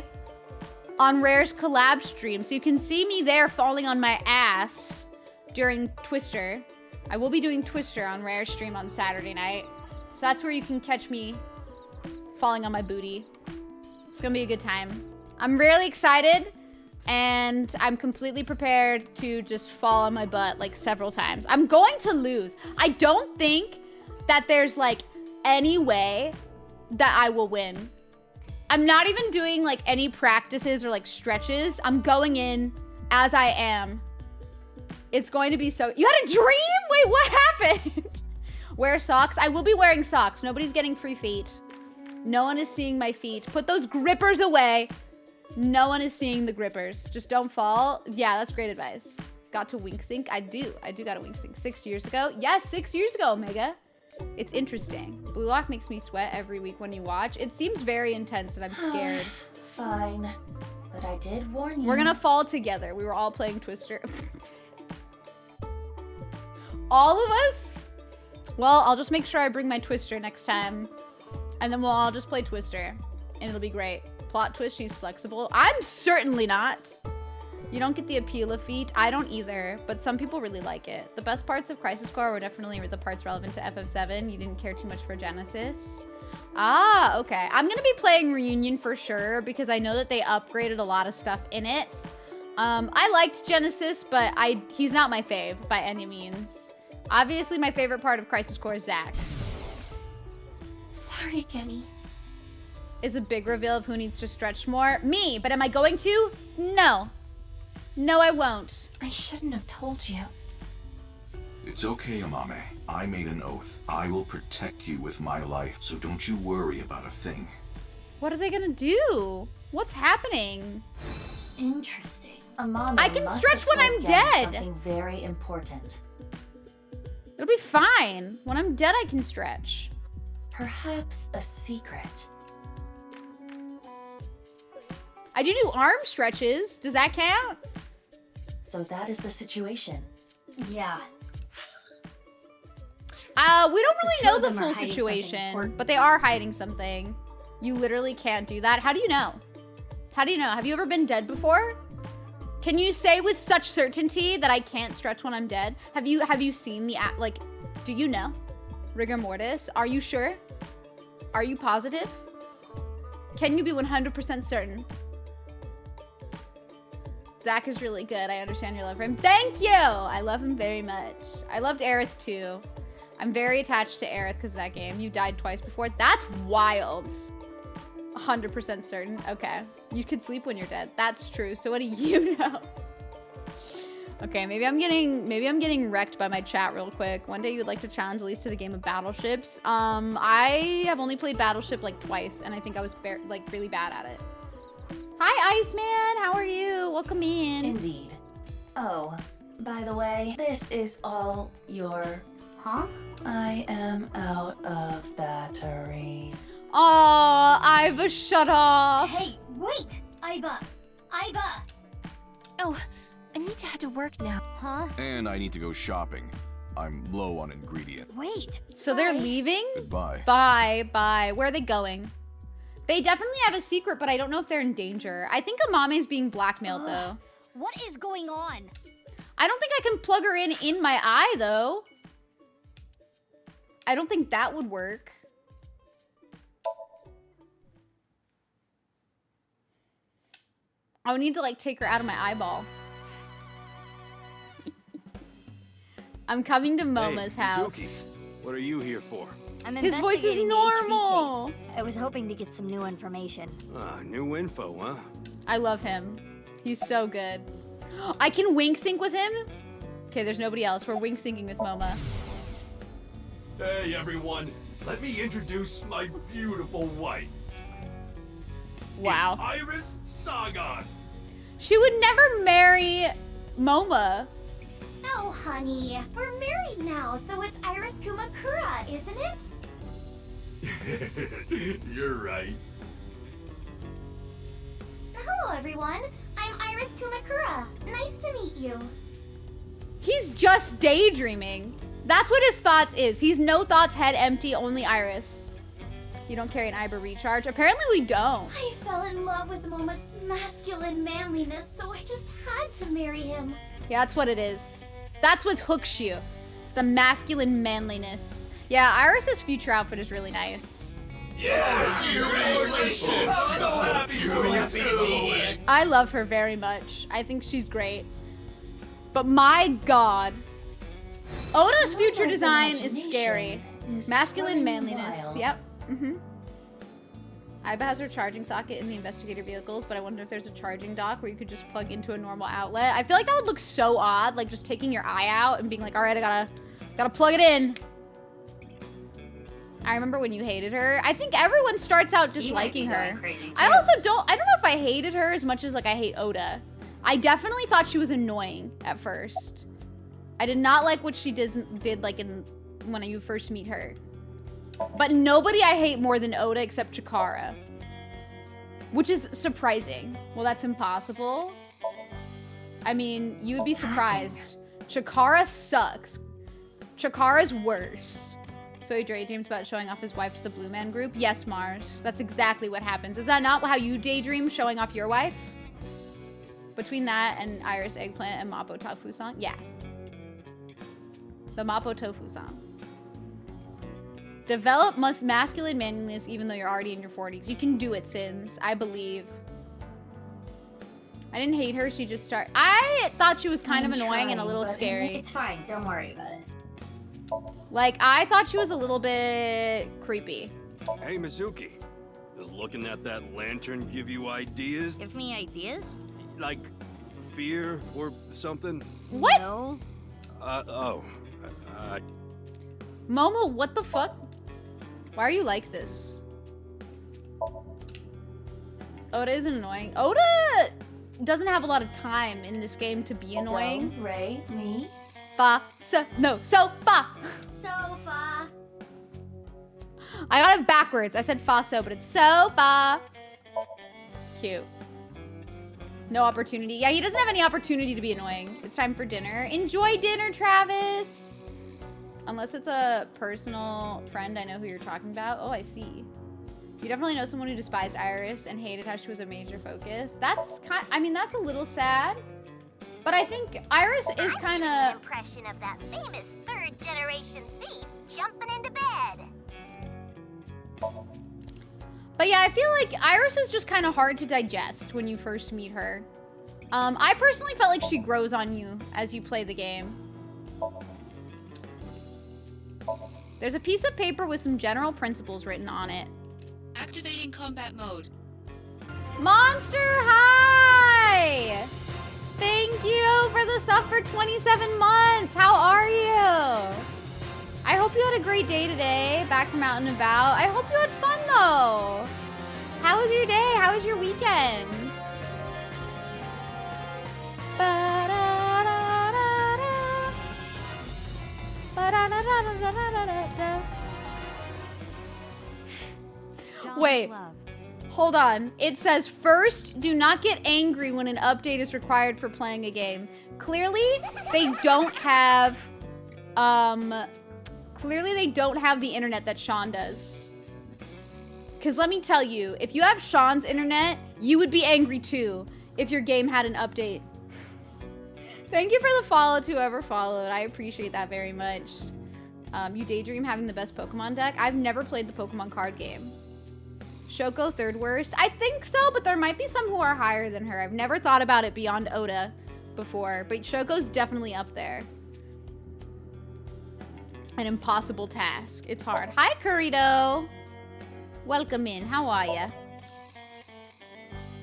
on Rare's collab stream. So you can see me there falling on my ass during Twister. I will be doing Twister on Rare's stream on Saturday night. So that's where you can catch me falling on my booty. It's gonna be a good time. I'm really excited. And I'm completely prepared to just fall on my butt like several times. I'm going to lose. I don't think that there's like any way that I will win. I'm not even doing like any practices or like stretches. I'm going in as I am. It's going to be so... You had a dream? Wait, what happened? Wear socks? I will be wearing socks. Nobody's getting free feet. No one is seeing my feet. Put those grippers away. No one is seeing the grippers. Just don't fall. Yeah, that's great advice. Got to wink sync? I do got to wink sync. 6 years ago? Yes, 6 years ago, Omega. It's interesting. Blue Lock makes me sweat every week when you watch. It seems very intense and I'm scared. Fine. But I did warn you. We're gonna fall together. We were all playing Twister. All of us? Well, I'll just make sure I bring my Twister next time. And then we'll all just play Twister. And it'll be great. Plot twist, she's flexible. I'm certainly not. You don't get the appeal of feet. I don't either, but some people really like it. The best parts of Crisis Core were definitely the parts relevant to FF7. You didn't care too much for Genesis. Ah, okay. I'm gonna be playing Reunion for sure because I know that they upgraded a lot of stuff in it. I liked Genesis, but he's not my fave by any means. Obviously, my favorite part of Crisis Core is Zack. Sorry, Kenny. Is a big reveal of who needs to stretch more? Me, but am I going to? No. No, I won't. I shouldn't have told you. It's okay, Amame. I made an oath. I will protect you with my life, so don't you worry about a thing. What are they gonna do? What's happening? Interesting. Amame I can stretch when I'm dead. Something very important. It'll be fine. When I'm dead, I can stretch. Perhaps a secret. I do arm stretches. Does that count? So that is the situation. Yeah. We don't really know the full situation, but they are hiding something. You literally can't do that. How do you know? How do you know? Have you ever been dead before? Can you say with such certainty that I can't stretch when I'm dead? Have you seen the like? Do you know? Rigor mortis. Are you sure? Are you positive? Can you be 100% certain? Zack is really good. I understand your love for him. Thank you! I love him very much. I loved Aerith too. I'm very attached to Aerith because of that game. You died twice before. That's wild. 100% certain. Okay. You could sleep when you're dead. That's true. So what do you know? Okay, maybe I'm getting wrecked by my chat real quick. One day you would like to challenge Elise to the game of battleships. I have only played Battleship like twice, and I think I was like really bad at it. Hi, Iceman. How are you? Welcome in. Indeed. Oh, by the way, this is all your... Huh? I am out of battery. Aw, Iva, shut off. Hey, wait! Iva! Oh, I need to head to work now. Huh? And I need to go shopping. I'm low on ingredient. Wait! So they're leaving? Goodbye. Bye. Where are they going? They definitely have a secret, but I don't know if they're in danger. I think Amame's being blackmailed, though. What is going on? I don't think I can plug her in my eye, though. I don't think that would work. I would need to, like, take her out of my eyeball. I'm coming to Moma's house. What are you here for? I'm His voice is investigating the normal. HP case. I was hoping to get some new information. New info, huh? I love him. He's so good. I can wink sync with him? Okay, there's nobody else. We're wink syncing with Moma. Hey, everyone. Let me introduce my beautiful wife. Wow. It's Iris Sagan. She would never marry Moma. No, honey. We're married now, so it's Iris Kumakura, isn't it? You're right. Hello, everyone. I'm Iris Kumakura. Nice to meet you. He's just daydreaming. That's what his thoughts is. He's no thoughts, head empty, only Iris. You don't carry an Iber recharge? Apparently we don't. I fell in love with Moma's masculine manliness, so I just had to marry him. Yeah, that's what it is. That's what hooks you. It's the masculine manliness. Yeah, Iris's future outfit is really nice. Yeah, congratulations! So happy for you too! I love her very much. I think she's great. But my god. Oda's future design is scary. Masculine manliness. Yep. Aiba has her charging socket in the investigator vehicles, but I wonder if there's a charging dock where you could just plug into a normal outlet. I feel like that would look so odd, like just taking your eye out and being like, all right, I gotta plug it in. I remember when you hated her. I think everyone starts out disliking her. I also don't know if I hated her as much as like I hate Oda. I definitely thought she was annoying at first. I did not like what she did like when you first meet her. But nobody I hate more than Oda except Chikara. Which is surprising. Well, that's impossible. I mean, you would be surprised. Chikara sucks. Chikara's worse. So he daydreams about showing off his wife to the Blue Man Group? Yes, Mars. That's exactly what happens. Is that not how you daydream showing off your wife? Between that and Iris Eggplant and Mappo Tofu song? Yeah. The Mappo Tofu song. Develop masculine manliness even though you're already in your 40s. You can do it, Sins. I believe. I didn't hate her. She just started. I thought she was kind of annoying and a little scary. It's fine. Don't worry about it. Like, I thought she was a little bit creepy. Hey, Mizuki. Does looking at that lantern give you ideas? Give me ideas? Like fear or something? What? No. Momo, what the fuck? Why are you like this? Oda is annoying. Oda doesn't have a lot of time in this game to be annoying. Do, re, mi. Fa, so, no, so, fa. Sofa. I got it backwards. I said fa, so, but it's so, fa. Cute. No opportunity. Yeah, he doesn't have any opportunity to be annoying. It's time for dinner. Enjoy dinner, Travis. Unless it's a personal friend, I know who you're talking about. Oh, I see. You definitely know someone who despised Iris and hated how she was a major focus. That's that's a little sad. But I think Iris is kind of... impression of that famous third-generation thief jumping into bed. But yeah, I feel like Iris is just kind of hard to digest when you first meet her. I personally felt like she grows on you as you play the game. There's a piece of paper with some general principles written on it. Activating combat mode. Monster, hi! Thank you for the sub for 27 months. How are you? I hope you had a great day today, back from out and about. I hope you had fun, though. How was your day? How was your weekend? Wait. Hold on. It says, first, do not get angry when an update is required for playing a game. Clearly, they don't have, the internet that Sean does. Because let me tell you, if you have Sean's internet, you would be angry too if your game had an update. Thank you for the follow to whoever followed. I appreciate that very much. You daydream having the best Pokemon deck? I've never played the Pokemon card game. Shoko, third worst? I think so, but there might be some who are higher than her. I've never thought about it beyond Oda before, but Shoko's definitely up there. An impossible task. It's hard. Hi, Kurito. Welcome in. How are ya?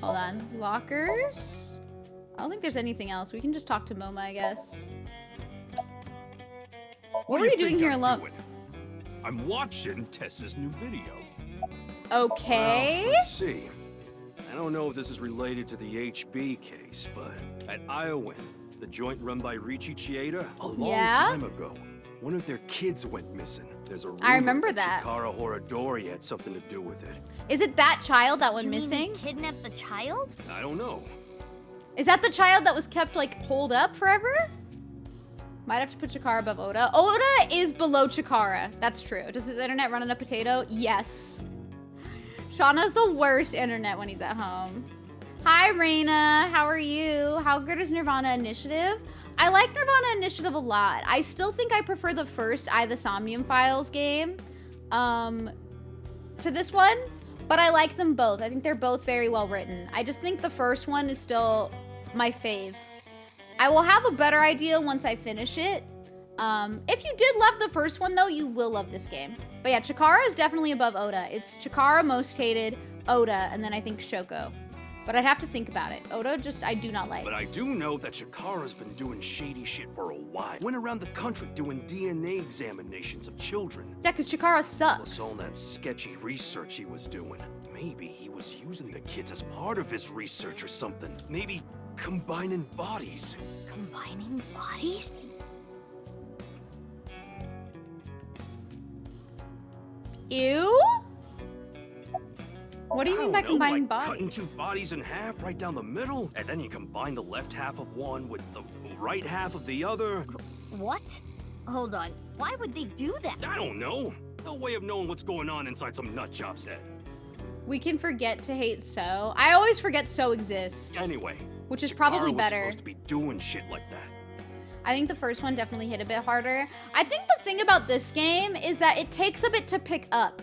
Hold on. Lockers? I don't think there's anything else. We can just talk to Moma, I guess. What were you doing here alone? I'm watching Tessa's new video. Okay. Well, let's see. I don't know if this is related to the HB case, but at Iowan, the joint run by Richie Chieda, a long time ago, one of their kids went missing. There's a rumor I remember that. Chikara Horadori had something to do with it. Is it that child that went missing? Kidnap the child? I don't know. Is that the child that was kept, like, holed up forever? Might have to put Chikara above Oda. Oda is below Chikara. That's true. Does his internet run on a potato? Yes. Shauna's the worst internet when he's at home. Hi, Reina. How are you? How good is Nirvana Initiative? I like Nirvana Initiative a lot. I still think I prefer the first the Somnium Files game to this one, but I like them both. I think they're both very well written. I just think the first one is still my fave. I will have a better idea once I finish it. If you did love the first one, though, you will love this game. But yeah, Chikara is definitely above Oda. It's Chikara most hated, Oda, and then I think Shoko. But I'd have to think about it. Oda, I do not like. But I do know that Chikara's been doing shady shit for a while. Went around the country doing DNA examinations of children. Yeah, because Chikara sucks. Plus all that sketchy research he was doing. Maybe he was using the kids as part of his research or something. Maybe combining bodies. Combining bodies? Ew? What do you mean by combining like bodies? Cutting two bodies in half right down the middle, and then you combine the left half of one with the right half of the other. What? Hold on. Why would they do that? I don't know. No way of knowing what's going on inside some nutjob's head. We can forget to hate So. I always forget So exists. Anyway, which is probably better. Supposed to be doing shit like that. I think the first one definitely hit a bit harder. I think the thing about this game is that it takes a bit to pick up.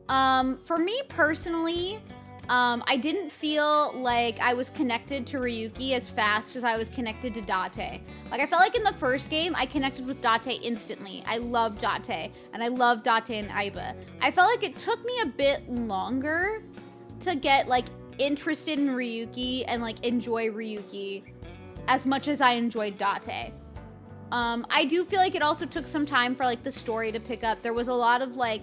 For me personally, I didn't feel like I was connected to Ryuki as fast as I was connected to Date. Like, I felt like in the first game, I connected with Date instantly. I loved Date, and I loved Date and Aiba. I felt like it took me a bit longer to get, like, interested in Ryuki and, like, enjoy Ryuki as much as I enjoyed Date. I do feel like it also took some time for, like, the story to pick up. There was a lot of, like,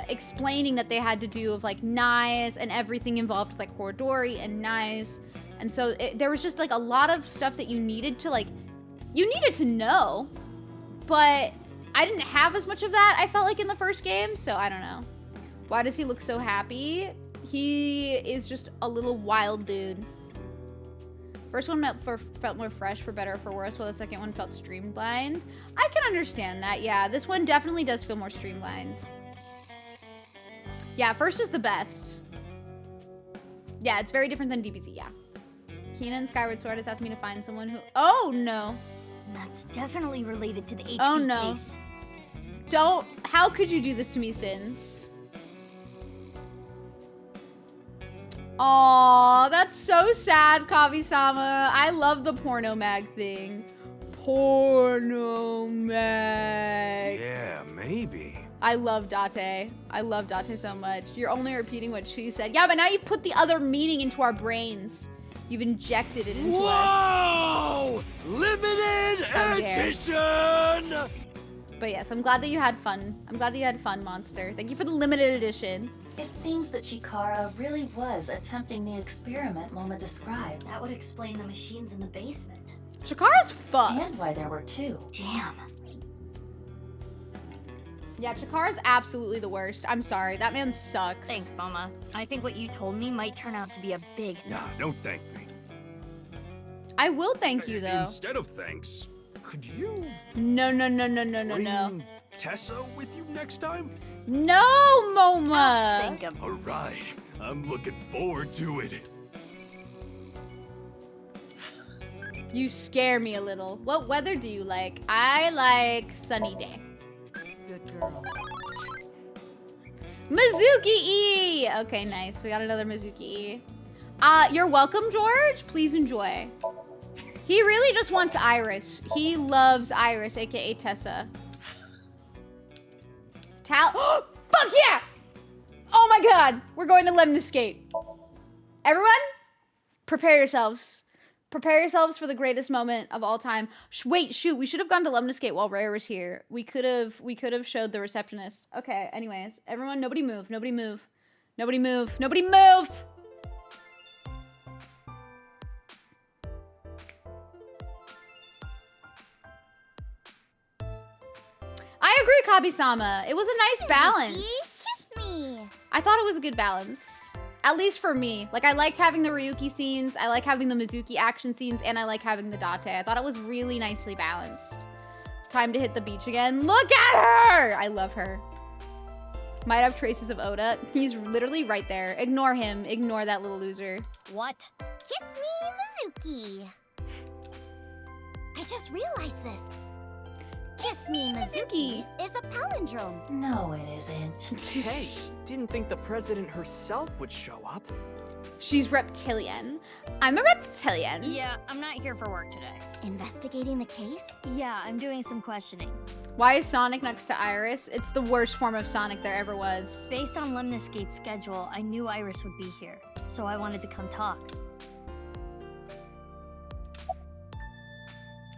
explaining that they had to do of like knives and everything involved with like Horodori and knives, and so there was just like a lot of stuff that you needed to know, but I didn't have as much of that, I felt like, in the first game, so I don't know. Why does he look so happy? He is just a little wild dude. First one felt more fresh, for better or for worse, while the second one felt streamlined. I can understand that, yeah. This one definitely does feel more streamlined. Yeah, first is the best. Yeah, it's very different than DBZ, yeah. Keenan Skyward Sword has asked me to find someone who... Oh, no. That's definitely related to the HB oh, no. case. Don't... How could you do this to me, Sins? Aw, that's so sad, Kavi-sama. I love the porno mag thing. Porno mag. Yeah, maybe. I love Date. I love Date so much. You're only repeating what she said. Yeah, but now you put the other meaning into our brains. You've injected it into us. Whoa! Limited edition! But yes, I'm glad that you had fun. I'm glad that you had fun, Monster. Thank you for the limited edition. It seems that Chikara really was attempting the experiment Moma described. That would explain the machines in the basement. Chikara's fucked. And why there were two. Damn. Yeah, Chikara's absolutely the worst. I'm sorry. That man sucks. Thanks, Mama. I think what you told me might turn out to be a big... Nah, don't thank me. I will thank you, though. Instead of thanks, could you... No. Bring Tessa with you next time? No, Moma! Think of... All right. I'm looking forward to it. You scare me a little. What weather do you like? I like sunny day. Good girl. Mizuki E! Okay, nice. We got another Mizuki E. You're welcome, George. Please enjoy. He really just wants Iris. He loves Iris, aka Tessa. Fuck yeah! Oh my god! We're going to Lemniscate. Everyone, prepare yourselves. Prepare yourselves for the greatest moment of all time. Wait, shoot, we should have gone to Lemniscate while Rare was here. We could have showed the receptionist. Okay, anyways, everyone, nobody move, nobody move. Nobody move, nobody move! I agree, Kabi-sama. It was a nice balance. Kiss me. I thought it was a good balance. At least for me. Like, I liked having the Ryuki scenes, I like having the Mizuki action scenes, and I like having the Date. I thought it was really nicely balanced. Time to hit the beach again. Look at her! I love her. Might have traces of Oda. He's literally right there. Ignore him. Ignore that little loser. What? Kiss me, Mizuki. I just realized this. Kiss me, Mizuki is a palindrome. No, it isn't. Hey, didn't think the president herself would show up. She's reptilian. I'm a reptilian. Yeah, I'm not here for work today. Investigating the case? Yeah, I'm doing some questioning. Why is Sonic next to Iris? It's the worst form of Sonic there ever was. Based on Lemniscate's schedule, I knew Iris would be here, so I wanted to come talk.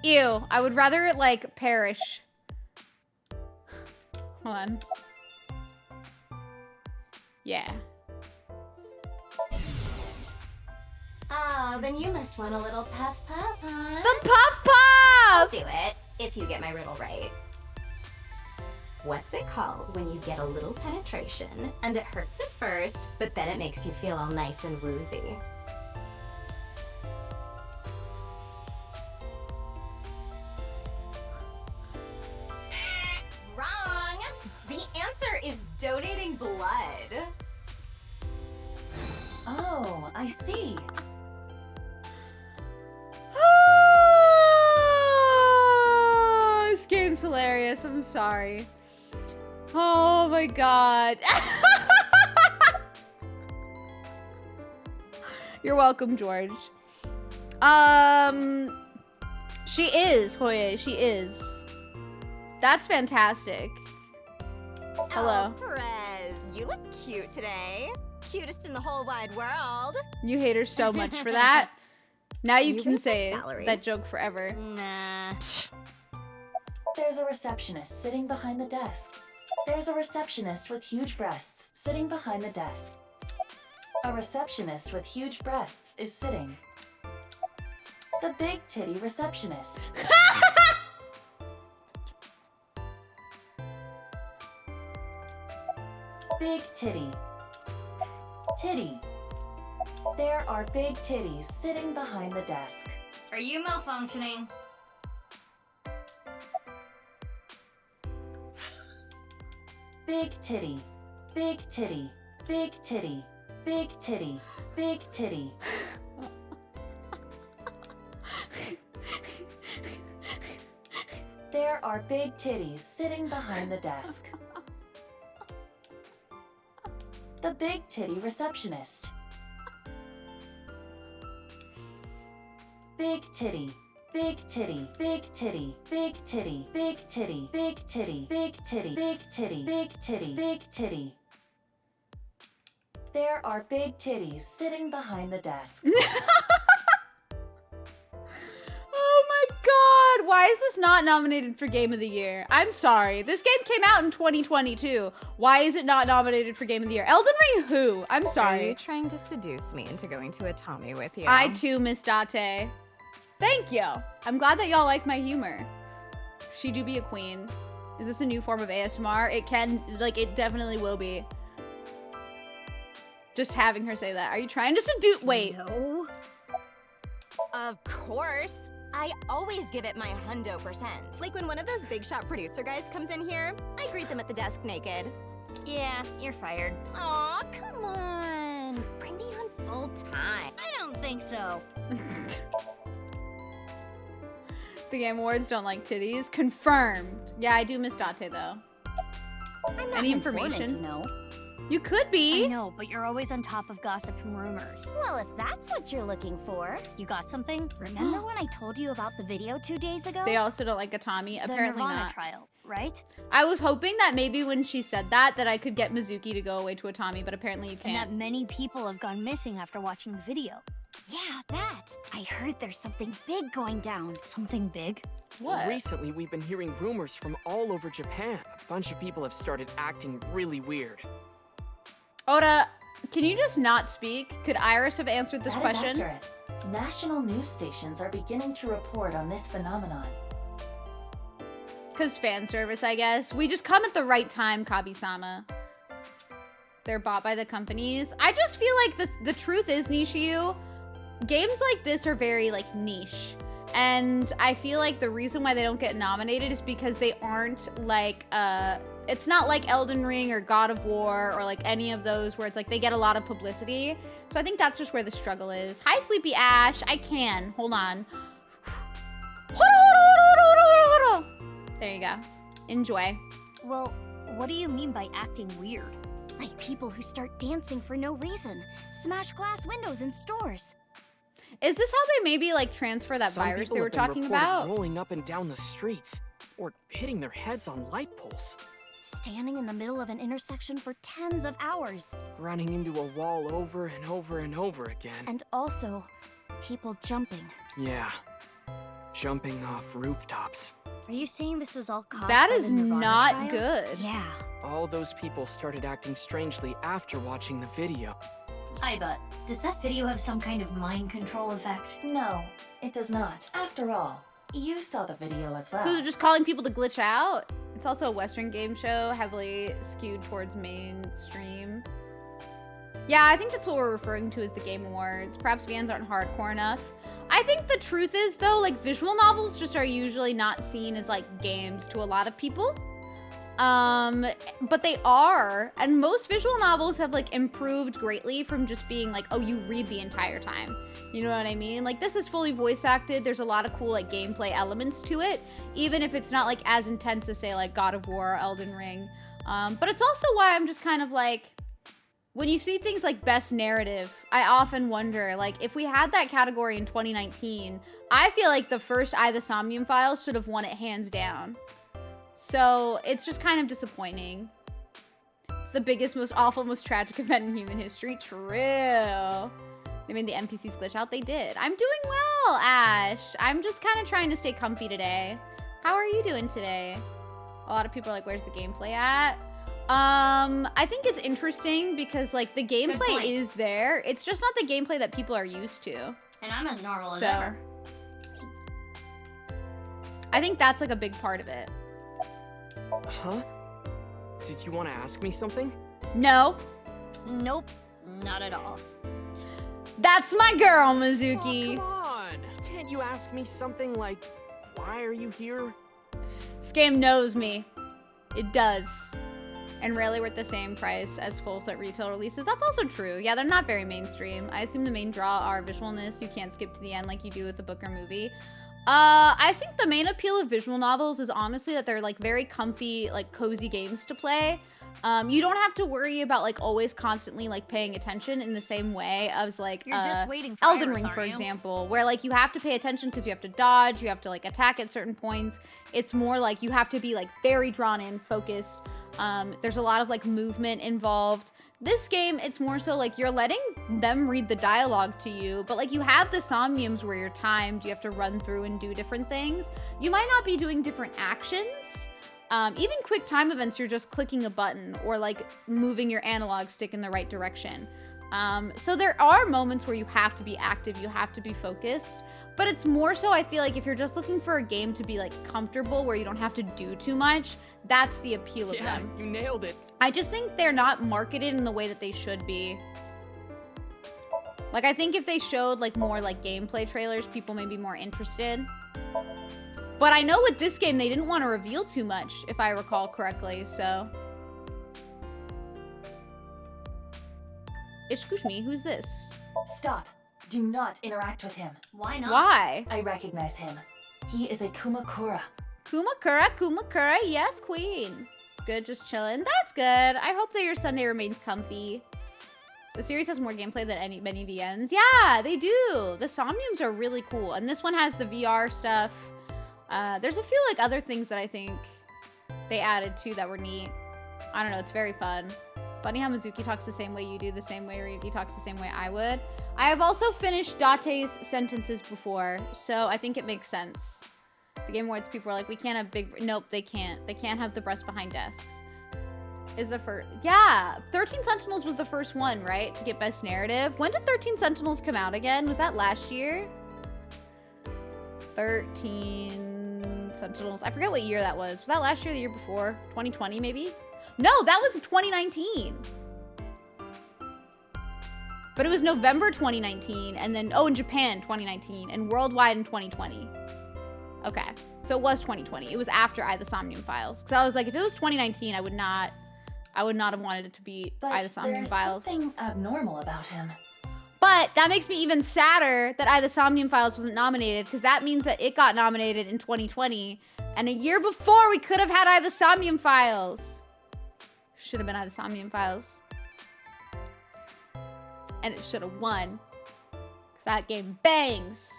Ew, I would rather, like, perish. Hold on. Yeah. Oh, then you must want a little puff puff, huh? The puff I'll puff! do it, if you get my riddle right. What's it called when you get a little penetration, and it hurts at first, but then it makes you feel all nice and woozy? Wrong! The answer is donating blood. Oh, I see. This game's hilarious. I'm sorry. Oh my god. You're welcome, George. She is, Hoye. She is. That's fantastic. Hello. Oh, Perez, you look cute today. Cutest in the whole wide world. You hate her so much for that. Now you can raise my say salary? that joke forever. Nah. There's a receptionist sitting behind the desk. There's a receptionist with huge breasts sitting behind the desk. A receptionist with huge breasts is sitting. The big titty receptionist. Big titty. Titty. There are big titties sitting behind the desk. Are you malfunctioning? Big titty. Big titty. Big titty. Big titty. Big titty. There are big titties sitting behind the desk. The big titty receptionist. Big titty. Big titty. Big titty. Big titty. Big titty. Big titty. Big titty. Big titty. Big titty. Big titty. There are big titties sitting behind the desk. Oh my god! Why is this not nominated for Game of the Year? I'm sorry. This game came out in 2022. Why is it not nominated for Game of the Year? Elden Ring who? I'm sorry. Are you trying to seduce me into going to a Tommy with you? I too miss Date. Thank you. I'm glad that y'all like my humor. She do be a queen. Is this a new form of ASMR? It can, like, it definitely will be. Just having her say that. Are you trying to seduce? Wait. No. Of course. I always give it my 100%. Like when one of those big shot producer guys comes in here, I greet them at the desk naked. Yeah, you're fired. Aw, come on. Bring me on full time. I don't think so. The Game Awards don't like titties. Confirmed. Yeah, I do miss Date though. I'm not Any information, information? you know. You could be. I know, but you're always on top of gossip and rumors. Well, if that's what you're looking for. You got something? Remember when I told you about the video 2 days ago? They also don't like Atami. The Apparently Nirvana not. trial, right? I was hoping that maybe when she said that I could get Mizuki to go away to Atami, but apparently you can't. And that many people have gone missing after watching the video. Yeah, that. I heard there's something big going down. Something big? What? Recently, we've been hearing rumors from all over Japan. A bunch of people have started acting really weird. Oda, can you just not speak? Could Iris have answered this That question? is accurate. National news stations are beginning to report on this phenomenon. Because fan service, I guess. We just come at the right time, Kabi-sama. They're bought by the companies. I just feel like the truth is, Nishiyu, games like this are very, like, niche. And I feel like the reason why they don't get nominated is because they aren't, like, it's not like Elden Ring or God of War or, like, any of those where it's, like, they get a lot of publicity. So I think that's just where the struggle is. Hi, Sleepy Ash. I can. Hold on. There you go. Enjoy. Well, what do you mean by acting weird? Like people who start dancing for no reason. Smash glass windows in stores. Is this how they maybe like transfer that Some virus people they were have been talking reported about? rolling up and down the streets. or hitting their heads on light poles. Standing in the middle of an intersection for tens of hours. Running into a wall over and over and over again. And also, people jumping. Yeah. Jumping off rooftops. Are you saying this was all caused That by is the Nirvana not trial? good. Yeah. All those people started acting strangely after watching the video. But does that video have some kind of mind control effect? No, it does not. After all, you saw the video as well. So they're just calling people to glitch out? It's also a Western game show, heavily skewed towards mainstream. Yeah, I think that's what we're referring to as the Game Awards. Perhaps fans aren't hardcore enough. I think the truth is, though, like, visual novels just are usually not seen as, like, games to a lot of people. But they are, and most visual novels have, like, improved greatly from just being like, oh, you read the entire time. You know what I mean? Like, this is fully voice acted. There's a lot of cool, like, gameplay elements to it, even if it's not, like, as intense as, say, like, God of War or Elden Ring. But it's also why I'm just kind of like, when you see things like Best Narrative, I often wonder, like, if we had that category in 2019, I feel like the first the Somnium Files should have won it hands down. So it's just kind of disappointing. It's the biggest, most awful, most tragic event in human history. True. They made the NPCs glitch out. They did. I'm doing well, Ash. I'm just kind of trying to stay comfy today. How are you doing today? A lot of people are like, where's the gameplay at? I think it's interesting because, like, the gameplay is there. It's just not the gameplay that people are used to. And I'm as normal as ever. I think that's, like, a big part of it. Huh? Did you want to ask me something? No. Nope, not at all. That's my girl, Mizuki. Oh, come on. Can't you ask me something like, why are you here? This game knows me. It does. And rarely worth the same price as full-set retail releases. That's also true. Yeah, they're not very mainstream. I assume the main draw are visualness. You can't skip to the end like you do with the book or movie. I think the main appeal of visual novels is honestly that they're, like, very comfy, like, cozy games to play. You don't have to worry about, like, always constantly, like, paying attention in the same way as, like, You're just waiting for Elden Iris, Ring, for aren't you? example, where, like, you have to pay attention because you have to dodge, you have to, like, attack at certain points. It's more like you have to be, like, very drawn in, focused. There's a lot of, like, movement involved. This game, it's more so like you're letting them read the dialogue to you, but, like, you have the Somniums where you're timed, you have to run through and do different things. You might not be doing different actions. Even quick time events, you're just clicking a button or, like, moving your analog stick in the right direction. So there are moments where you have to be active, you have to be focused, but it's more so, I feel like, if you're just looking for a game to be, like, comfortable where you don't have to do too much, that's the appeal of them. Yeah, you nailed it. I just think they're not marketed in the way that they should be. Like, I think if they showed, like, more, like, gameplay trailers, people may be more interested. But I know with this game, they didn't want to reveal too much, if I recall correctly, so. Excuse me, who's this? Stop. Do not interact with him. Why not? Why? I recognize him. He is a Kumakura. Kumakura, yes, queen. Good, just chilling. That's good. I hope that your Sunday remains comfy. The series has more gameplay than many VNs. Yeah, they do. The Somniums are really cool. And this one has the VR stuff. There's a few, like, other things that I think they added, too, that were neat. I don't know, it's very fun. Funny how Mizuki talks the same way you do, the same way Ryuki talks the same way I would. I have also finished Date's sentences before, so I think it makes sense. The Game Awards people are like, we can't have big... Nope, they can't. They can't have the breasts behind desks. Is the first... Yeah, 13 Sentinels was the first one, right? To get Best Narrative. When did 13 Sentinels come out again? Was that last year? 13 Sentinels. I forget what year that was. Was that last year or the year before? 2020, maybe? No, that was 2019. But it was November 2019, and then, oh, in Japan, 2019, and worldwide in 2020. Okay, so it was 2020. It was after the Somnium Files. Because I was like, if it was 2019, I would not have wanted it to be the Somnium Files. But there's something abnormal about him. But that makes me even sadder that the Somnium Files wasn't nominated, because that means that it got nominated in 2020, and a year before we could have had the Somnium Files. Should have been the Somnium Files. And it should have won. Because that game bangs.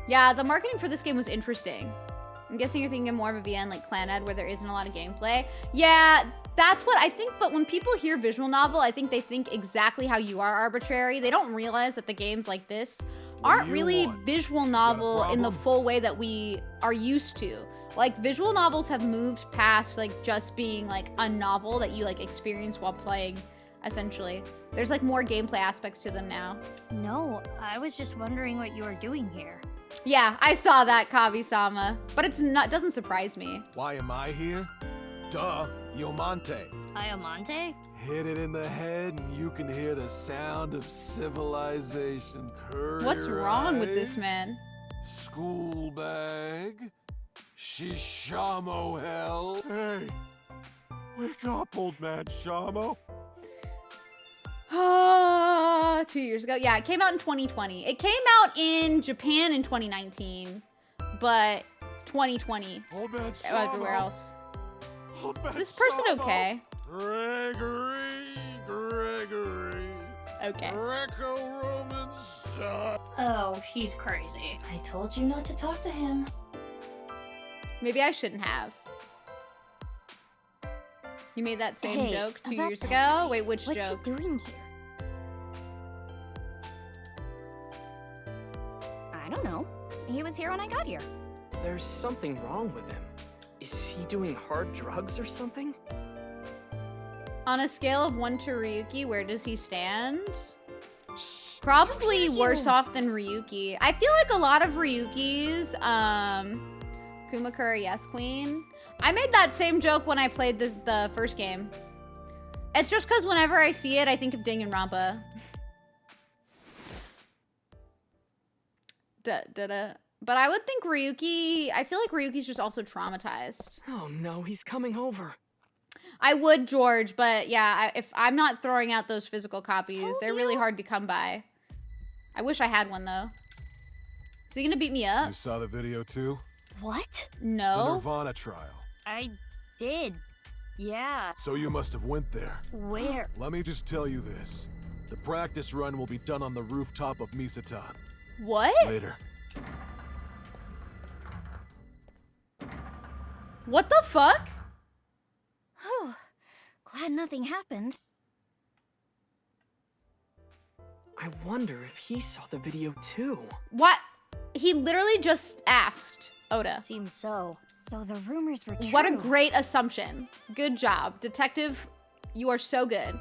Yeah, the marketing for this game was interesting. I'm guessing you're thinking more of a VN like Clan Ed where there isn't a lot of gameplay. Yeah, that's what I think, but when people hear visual novel, I think they think exactly how you are, Arbitrary. They don't realize that the games like this aren't really visual novel in the full way that we are used to. Like, visual novels have moved past, like, just being, like, a novel that you, like, experience while playing, essentially. There's, like, more gameplay aspects to them now. No, I was just wondering what you were doing here. Yeah, I saw that, Kabi-sama. But doesn't surprise me. Why am I here? Duh, Iomonte. Iomonte? Hit it in the head and you can hear the sound of civilization. What's wrong with this man? School bag. Shishamo hell. Hey, wake up, old man Shamo. 2 years ago. Yeah, it came out in 2020. It came out in Japan in 2019, but 2020 old man everywhere else. Old man Is this person Shamo. okay? Gregory. Okay. Greco-Roman style. Oh, he's crazy. I told you not to talk to him. Maybe I shouldn't have. You made that same joke 2 years ago? Guy. Wait, which What's joke? he doing here? I don't know. He was here when I got here. There's something wrong with him. Is he doing hard drugs or something? On a scale of 1 to Ryuki, where does he stand? Probably worse off than Ryuki. I feel like a lot of Ryuki's, Kumakura, yes, queen. I made that same joke when I played the first game. It's just because whenever I see it, I think of Danganronpa. But I would think Ryuki, I feel like Ryuki's just also traumatized. Oh no, he's coming over. I would, George, but yeah, if I'm not throwing out those physical copies, they're really hard to come by. I wish I had one, though. Is he gonna beat me up? You saw the video too? What? No. The Nirvana trial. I did. Yeah. So you must have went there. Where? Let me just tell you this. The practice run will be done on the rooftop of Misatan. What? Later. What the fuck? Whew. Glad nothing happened. I wonder if he saw the video too. What? He literally just asked Oda. Seems so. So the rumors were true. What a great assumption. Good job. Detective, you are so good.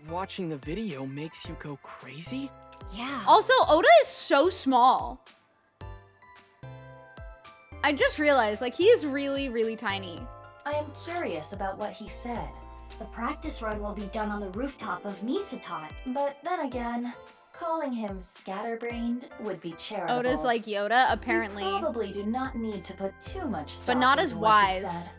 Watching the video makes you go crazy? Yeah. Also, Oda is so small. I just realized, like, he is really, really tiny. I am curious about what he said. The practice run will be done on the rooftop of Misatan. But then again, calling him scatterbrained would be charitable. Oda's like Yoda, apparently. You probably do not need to put too much stock but not into as what he wise. said.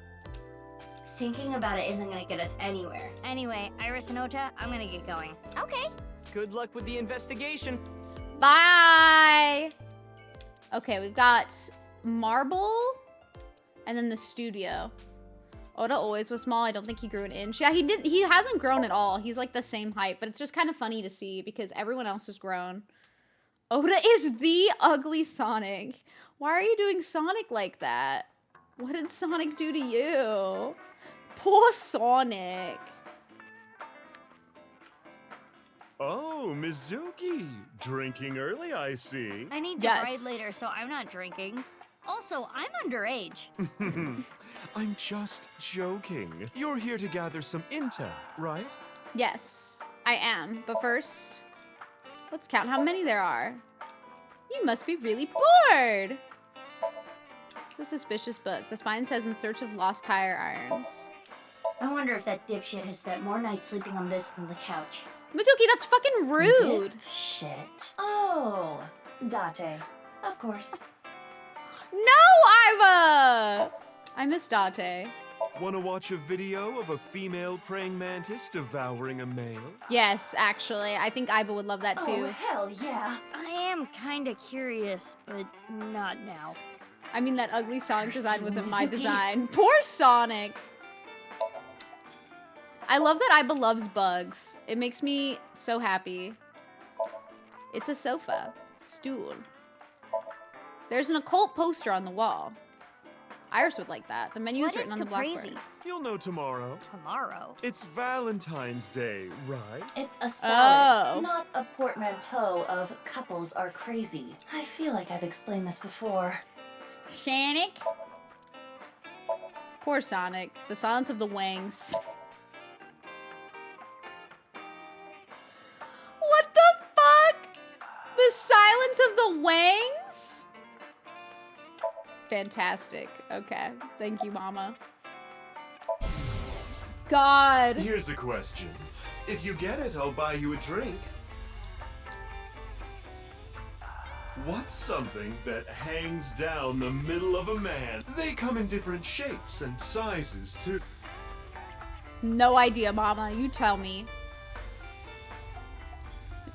Thinking about it isn't gonna get us anywhere. Anyway, Iris and Ota, I'm gonna get going. Okay. Good luck with the investigation. Bye! Okay, we've got Marble, and then the studio. Oda always was small. I don't think he grew an inch. Yeah, he hasn't grown at all. He's like the same height, but it's just kind of funny to see because everyone else has grown. Oda is the ugly Sonic. Why are you doing Sonic like that? What did Sonic do to you? Poor Sonic. Oh, Mizuki. Drinking early, I see. I need to ride later, so I'm not drinking. Also, I'm underage. I'm just joking. You're here to gather some intel, right? Yes, I am. But first, let's count how many there are. You must be really bored. It's a suspicious book. The spine says in search of lost tire irons. I wonder if that dipshit has spent more nights sleeping on this than the couch. Mizuki, that's fucking rude. Shit. Oh, Date. Of course. No, Iva! I miss Date. Want to watch a video of a female praying mantis devouring a male? Yes, actually. I think Iva would love that too. Oh, hell yeah. I am kinda curious, but not now. I mean, that ugly Sonic design wasn't my design. Poor Sonic. I love that Iva loves bugs. It makes me so happy. It's a sofa. Stool. There's an occult poster on the wall. Iris would like that. The menu is written on the blackboard. You'll know tomorrow. Tomorrow? It's Valentine's Day, right? It's a salad, not a portmanteau of couples are crazy. I feel like I've explained this before. Sonic? Poor Sonic. The silence of the wangs. What the fuck? The silence of the wangs? Fantastic. Okay. Thank you, Mama. God. Here's a question. If you get it, I'll buy you a drink. What's something that hangs down the middle of a man? They come in different shapes and sizes, too. No idea, Mama. You tell me.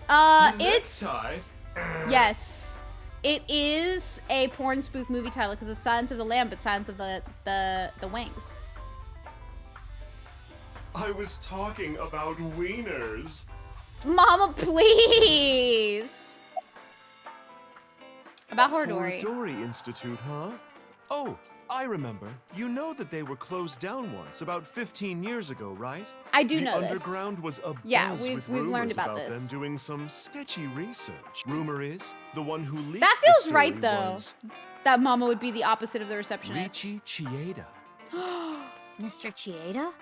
It's... Necktie. Yes. It is a porn spoof movie title because it's Silence of the Lamb, but Silence of the Wangs. I was talking about wieners. Mama, please. About Horodori. Horodori Institute, huh? Oh, I remember. You know that they were closed down once, about 15 years ago, right? I do know The underground was abuzz we've with learned rumors about this. them doing some sketchy research. Rumor is, the one who leaked That the feels story right, though. was That Mama would be the opposite of the receptionist. Richie Chieda. Mr. Chieda?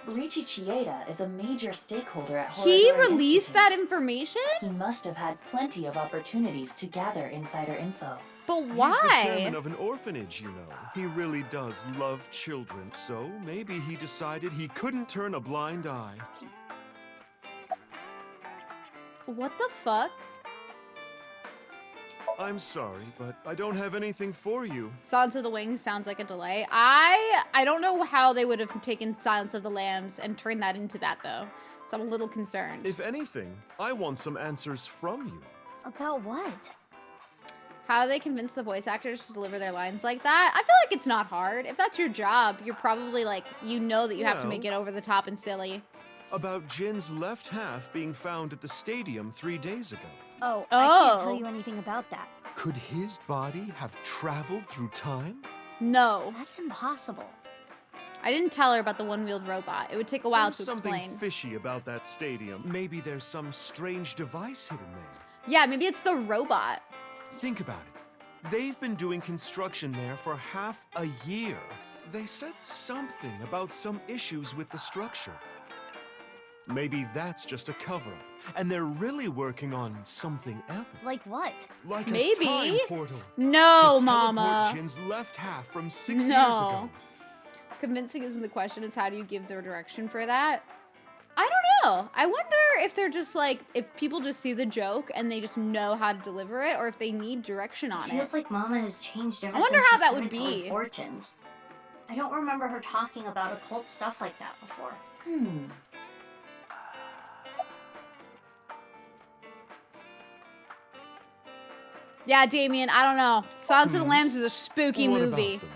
Richie Chieda is a major stakeholder at Horodori He released Institute. that information? He must have had plenty of opportunities to gather insider info. But He's the why? chairman of an orphanage, you know. He really does love children, so maybe he decided he couldn't turn a blind eye. What the fuck? I'm sorry, but I don't have anything for you. Silence of the Wings sounds like a delay. I don't know how they would have taken Silence of the Lambs and turned that into that, though. So I'm a little concerned. If anything, I want some answers from you. About what? How do they convince the voice actors to deliver their lines like that? I feel like it's not hard. If that's your job, you're probably like, you know that you have to make it over the top and silly. About Jin's left half being found at the stadium 3 days ago. Oh, I can't tell you anything about that. Could his body have traveled through time? No. That's impossible. I didn't tell her about the one-wheeled robot. It would take a while There's to something explain. fishy about that stadium. Maybe there's some strange device hidden there. Yeah, maybe it's the robot. Think about it. They've been doing construction there for half a year. They said something about some issues with the structure. Maybe that's just a cover-up, and they're really working on something else. Like what? Like Maybe. a time portal. No, to Mama. teleport Jin's left half from 6 years No. ago. Convincing isn't the question, it's how do you give their direction for that? I don't know. I wonder if they're just like, if people just see the joke and they just know how to deliver it, or if they need direction on it. Feels like Mama has changed ever I wonder since how she that would started telling be. fortunes. I don't remember her talking about occult stuff like that before. Yeah, Damien, I don't know. Silence of the Lambs is a spooky What about movie. them?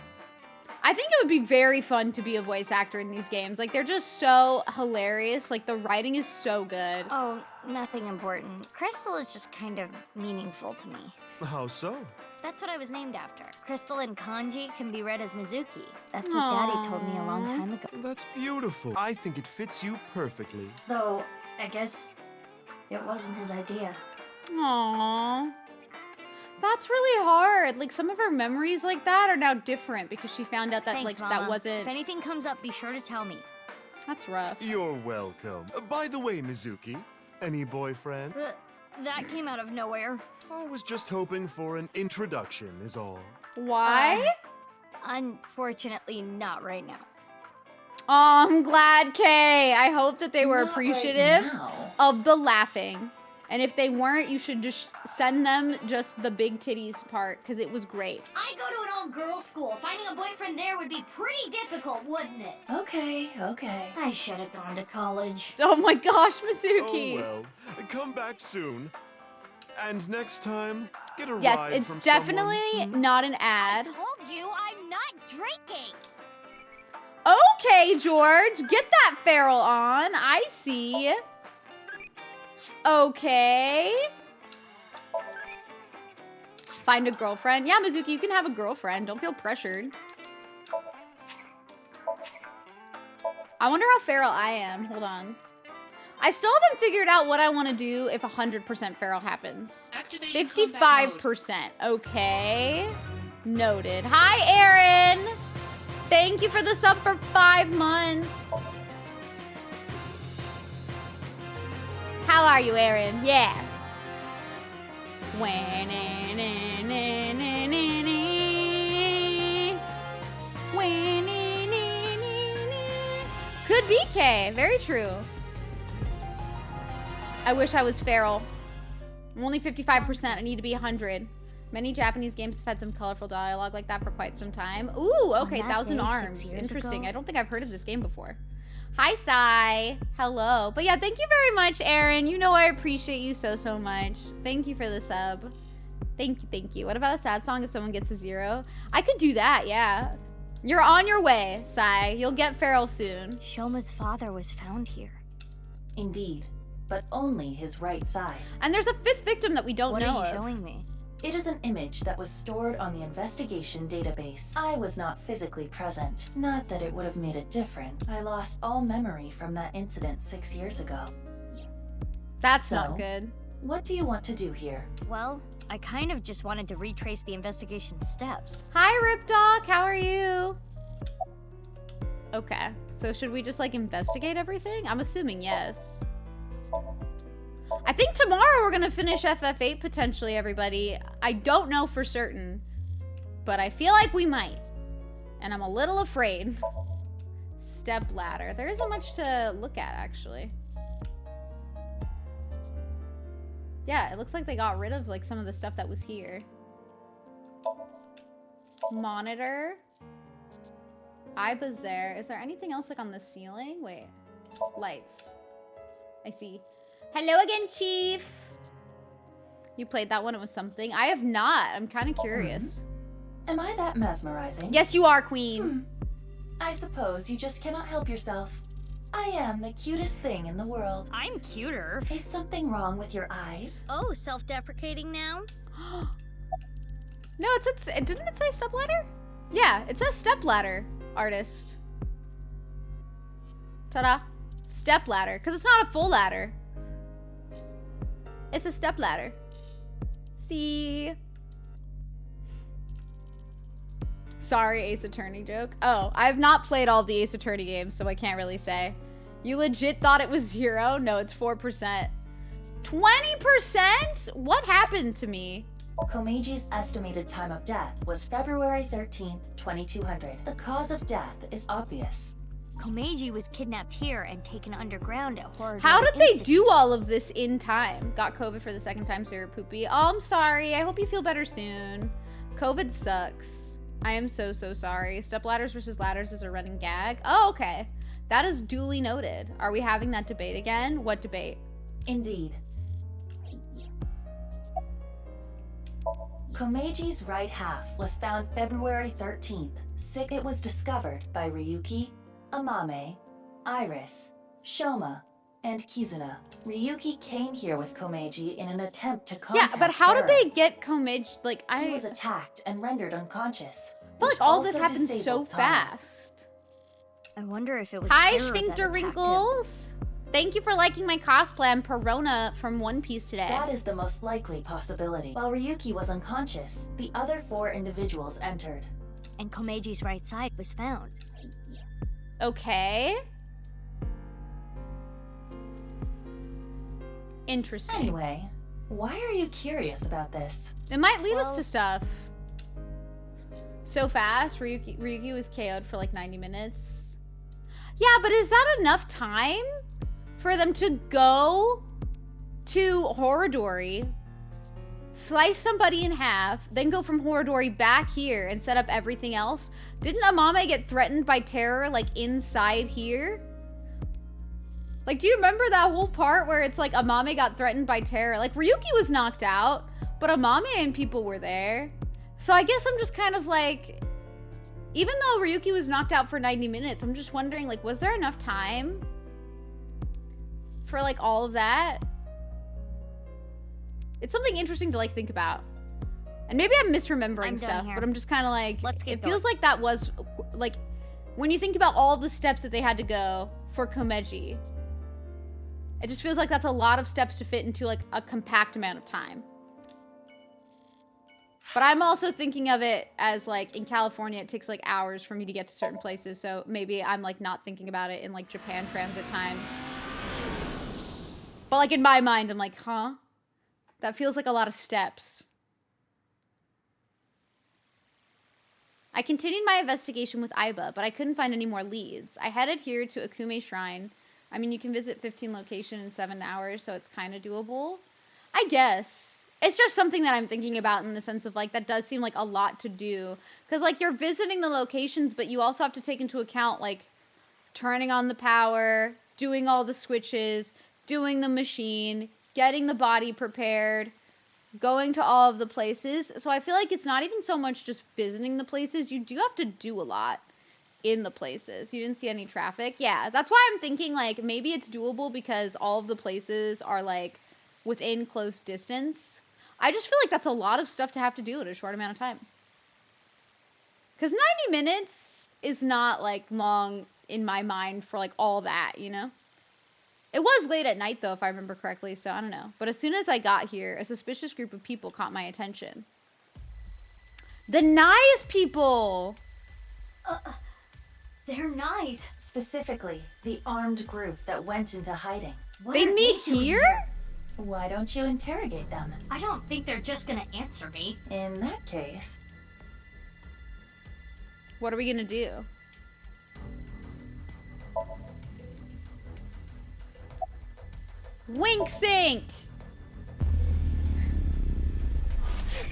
I think it would be very fun to be a voice actor in these games. Like, they're just so hilarious. Like, the writing is so good. Oh, nothing important. Crystal is just kind of meaningful to me. How so? That's what I was named after. Crystal in kanji can be read as Mizuki. That's what Daddy told me a long time ago. That's beautiful. I think it fits you perfectly. Though, I guess it wasn't his idea. Aww. That's really hard. Like, some of her memories like that are now different because she found out that, Thanks, like, Mama. that wasn't... If anything comes up, be sure to tell me. That's rough. You're welcome. By the way, Mizuki, any boyfriend? That came out of nowhere. I was just hoping for an introduction, is all. Why? Unfortunately, not right now. Oh, I'm glad, Kay. I hope that they were Not right appreciative now. of the laughing. And if they weren't, you should just send them just the big titties part, because it was great. I go to an all-girls school. Finding a boyfriend there would be pretty difficult, wouldn't it? Okay. I should have gone to college. Oh my gosh, Mizuki. Oh well, come back soon. And next time, get a Yes, ride it's from definitely someone. not an ad. Told you I'm not drinking. Okay, George, get that feral on. I see. Okay. Find a girlfriend. Yeah, Mizuki, you can have a girlfriend. Don't feel pressured. I wonder how feral I am. Hold on. I still haven't figured out what I want to do if 100% feral happens. 55%. Okay. Noted. Hi, Aaron. Thank you for the sub for 5 months. How are you, Aaron? Yeah. Could be K. Very true. I wish I was feral. I'm only 55%. I need to be 100. Many Japanese games have had some colorful dialogue like that for quite some time. Ooh, okay, Thousand Arms. Interesting. I don't think I've heard of this game before. Hi, Sai. Hello. But yeah, thank you very much, Aaron. You know I appreciate you so, so much. Thank you for the sub. Thank you, thank you. What about a sad song if someone gets a 0? I could do that, yeah. You're on your way, Sai. You'll get feral soon. Shoma's father was found here. Indeed, but only his right side. And there's a 5th victim that we don't know of. What are you showing me? It is an image that was stored on the investigation database. I was not physically present. Not that it would have made a difference. I lost all memory from that incident 6 years ago. That's not good. What do you want to do here? Well, I kind of just wanted to retrace the investigation steps. Hi, Ripdog. How are you? Okay. So should we just, like, investigate everything? I'm assuming yes. I think tomorrow we're gonna finish FF8 potentially, everybody. I don't know for certain, but I feel like we might. And I'm a little afraid. Step ladder. There isn't much to look at, actually. Yeah, it looks like they got rid of, like, some of the stuff that was here. Monitor. Iba's there. Is there anything else, like, on the ceiling? Wait. Lights. I see. Hello again, Chief. You played that one. It was something. I have not. I'm kind of curious. Am I that mesmerizing? Yes, you are, Queen. I suppose you just cannot help yourself. I am the cutest thing in the world. I'm cuter. Is something wrong with your eyes? Oh, self-deprecating now? No, didn't it say stepladder? Yeah, it says stepladder artist. Ta-da. Stepladder, because it's not a full ladder. It's a stepladder. See? Sorry, Ace Attorney joke. Oh, I have not played all the Ace Attorney games, so I can't really say. You legit thought it was 0? No, it's 4%. 20%? What happened to me? Komeji's estimated time of death was February 13th, 2200. The cause of death is obvious. Komeji was kidnapped here and taken underground at Horror. How did they do all of this in time? Got COVID for the 2nd time, Sarah Poopy. Oh, I'm sorry. I hope you feel better soon. COVID sucks. I am so, so sorry. Stepladders versus ladders is a running gag. Oh, okay. That is duly noted. Are we having that debate again? What debate? Indeed. Komeji's right half was found February 13th. It was discovered by Ryuki, Amame, Iris, Shoma, and Kizuna. Ryuki came here with Komeji in an attempt to contact Yeah, but how did they get Komeji? Like, He was attacked and rendered unconscious. I feel like all this happened so fast. I wonder if it was Hi, Sphincter Wrinkles. Thank you for liking my cosplay. I'm Perona from One Piece today. That is the most likely possibility. While Ryuki was unconscious, the other 4 individuals entered. And Komeji's right side was found. Okay. Interesting. Anyway, why are you curious about this? It might lead us to stuff. So fast. Ryuki was KO'd for like 90 minutes. Yeah, but is that enough time for them to go to Horadori, slice somebody in half, then go from Horadori back here and set up everything else? Didn't Amame get threatened by terror, like, inside here? Like, do you remember that whole part where it's like Amame got threatened by terror? Like, Ryuki was knocked out, but Amame and people were there. So I guess I'm just kind of like, even though Ryuki was knocked out for 90 minutes, I'm just wondering, like, was there enough time for, like, all of that? It's something interesting to, like, think about. And maybe I'm misremembering stuff, but I'm just kind of like, it feels like that was, like, When you think about all the steps that they had to go for Komeji, it just feels like that's a lot of steps to fit into like a compact amount of time. But I'm also thinking of it as like in California, it takes like hours for me to get to certain places. So maybe I'm like not thinking about it in like Japan transit time. But like in my mind, I'm like, huh? That feels like a lot of steps. I continued my investigation with Aiba, but I couldn't find any more leads. I headed here to Akume Shrine. I mean, you can visit 15 locations in 7 hours, so it's kind of doable. I guess. It's just something that I'm thinking about in the sense of, like, that does seem like a lot to do. Because, like, you're visiting the locations, but you also have to take into account, like, turning on the power, doing all the switches, doing the machine, getting the body prepared, going to all of the places. So I feel like it's not even so much just visiting the places. You do have to do a lot in the places. You didn't see any traffic. Yeah, that's why I'm thinking, like, maybe it's doable because all of the places are, like, within close distance. I just feel like that's a lot of stuff to have to do in a short amount of time. Because 90 minutes is not, like, long in my mind for, like, all that, you know? It was late at night, though, if I remember correctly, so I don't know. But as soon as I got here, a suspicious group of people caught my attention. The nice people! They're nice. Specifically, the armed group that went into hiding. They meet here? Why don't you interrogate them? I don't think they're just gonna answer me. In that case... What are we gonna do? Wink sync!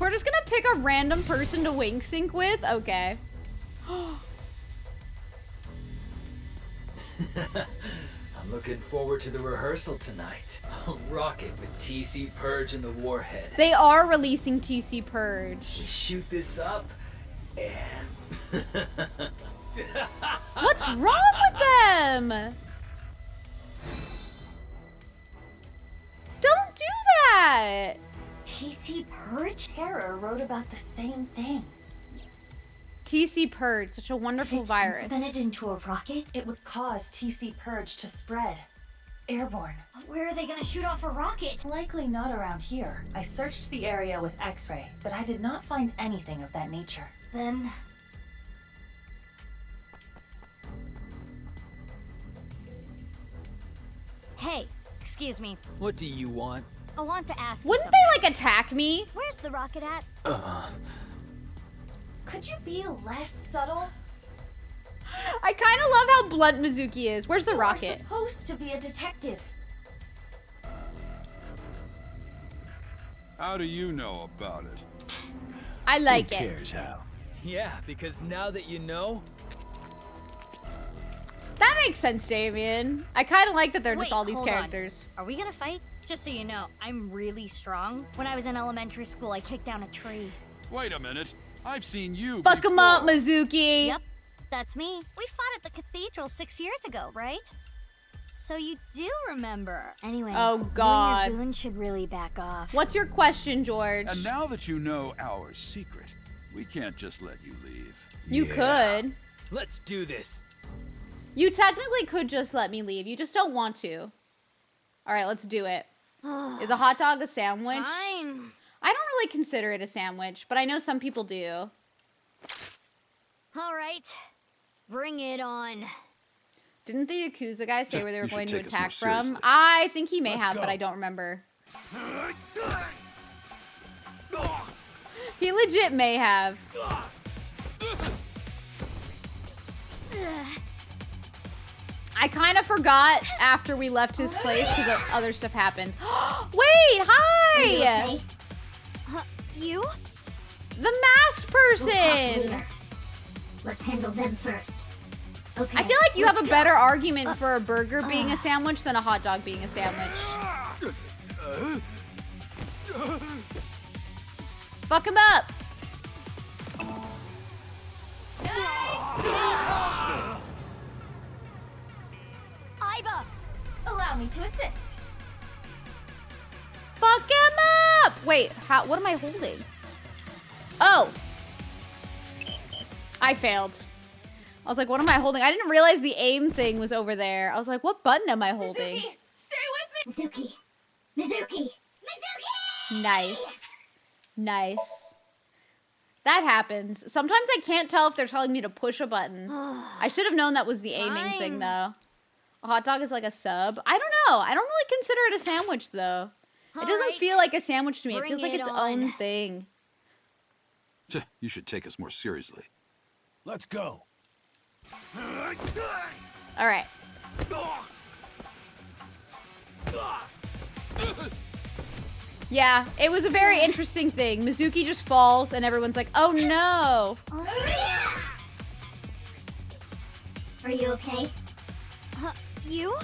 We're just gonna pick a random person to wink sync with? Okay. I'm looking forward to the rehearsal tonight. I'll rock it with TC Purge and the Warhead. They are releasing TC Purge. We shoot this up, and... What's wrong with them? Don't do that! TC Purge? Terror wrote about the same thing. TC Purge, such a wonderful virus. If it's implemented into a rocket, it would cause TC Purge to spread. Airborne. Where are they gonna shoot off a rocket? Likely not around here. I searched the area with X-ray, but I did not find anything of that nature. Then... Hey, excuse me. What do you want? I want to ask Wouldn't you they, like, attack me? Where's the rocket at? Could you be less subtle? I kind of love how blunt Mizuki is. Where's the rocket? You're supposed to be a detective. How do you know about it? I like Who cares how? Yeah, because now that you know... That makes sense, Damien. I kind of like that they're just all these hold characters. On. Are we gonna fight? Just so you know, I'm really strong. When I was in elementary school, I kicked down a tree. Wait a minute. I've seen you Fuck him up, Mizuki. Yep, that's me. We fought at the cathedral 6 years ago, right? So you do remember. Anyway, oh God. You and your goon should really back off. What's your question, George? And now that you know our secret, we can't just let you leave. You could. Let's do this. You technically could just let me leave. You just don't want to. All right, let's do it. Is a hot dog a sandwich? Fine. I don't really consider it a sandwich, but I know some people do. All right, bring it on. Didn't the Yakuza guy say where they were going to attack from? seriously. I think he may have, but I don't remember. He legit may have. I kind of forgot after we left his place because other stuff happened. Wait, hi! Okay? You? The masked person! Let's handle them first. Okay, I feel like you have a let's better go. argument for a burger being a sandwich than a hot dog being a sandwich. Fuck him up! Aiba! Allow me to assist. Fuck him up! Wait, how? What am I holding? Oh! I failed. I was like, what am I holding? I didn't realize the aim thing was over there. I was like, what button am I holding? Mizuki, stay with me! Mizuki! Nice. Nice. That happens. Sometimes I can't tell if they're telling me to push a button. I should have known that was the aiming thing, though. A hot dog is like a sub. I don't know. I don't really consider it a sandwich, though. It doesn't feel like a sandwich to me. It feels like its own thing. You should take us more seriously. Let's go. All right. Yeah, it was a very interesting thing. Mizuki just falls and everyone's like, oh no. Are you okay? You?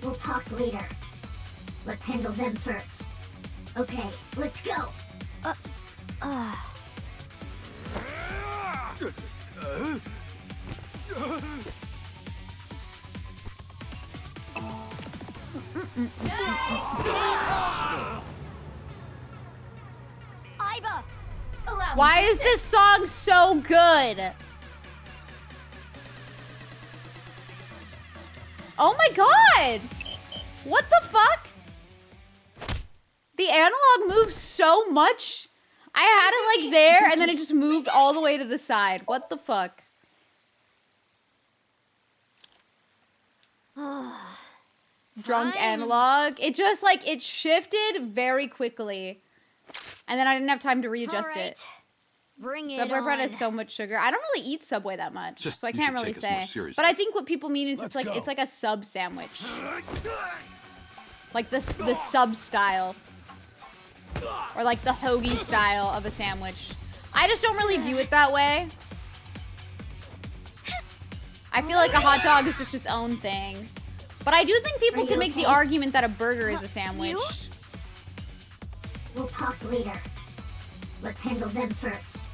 We'll talk later. Let's handle them first. Okay, let's go. Aiba! Why is this song so good? Oh my god! What the fuck? The analog moves so much. I had it like there and then it just moved all the way to the side. What the fuck? Drunk analog. It just like, it shifted very quickly. And then I didn't have time to readjust it. Bring it Subway bread on. has so much sugar. I don't really eat Subway that much, so I You can't should really take us more say. seriously. But I think what people mean is Let's it's go. like a sub sandwich. Like the sub style. Or like the hoagie style of a sandwich. I just don't really view it that way. I feel like a hot dog is just its own thing. But I do think people can make the argument that a burger is a sandwich. We'll talk later. Let's handle them first.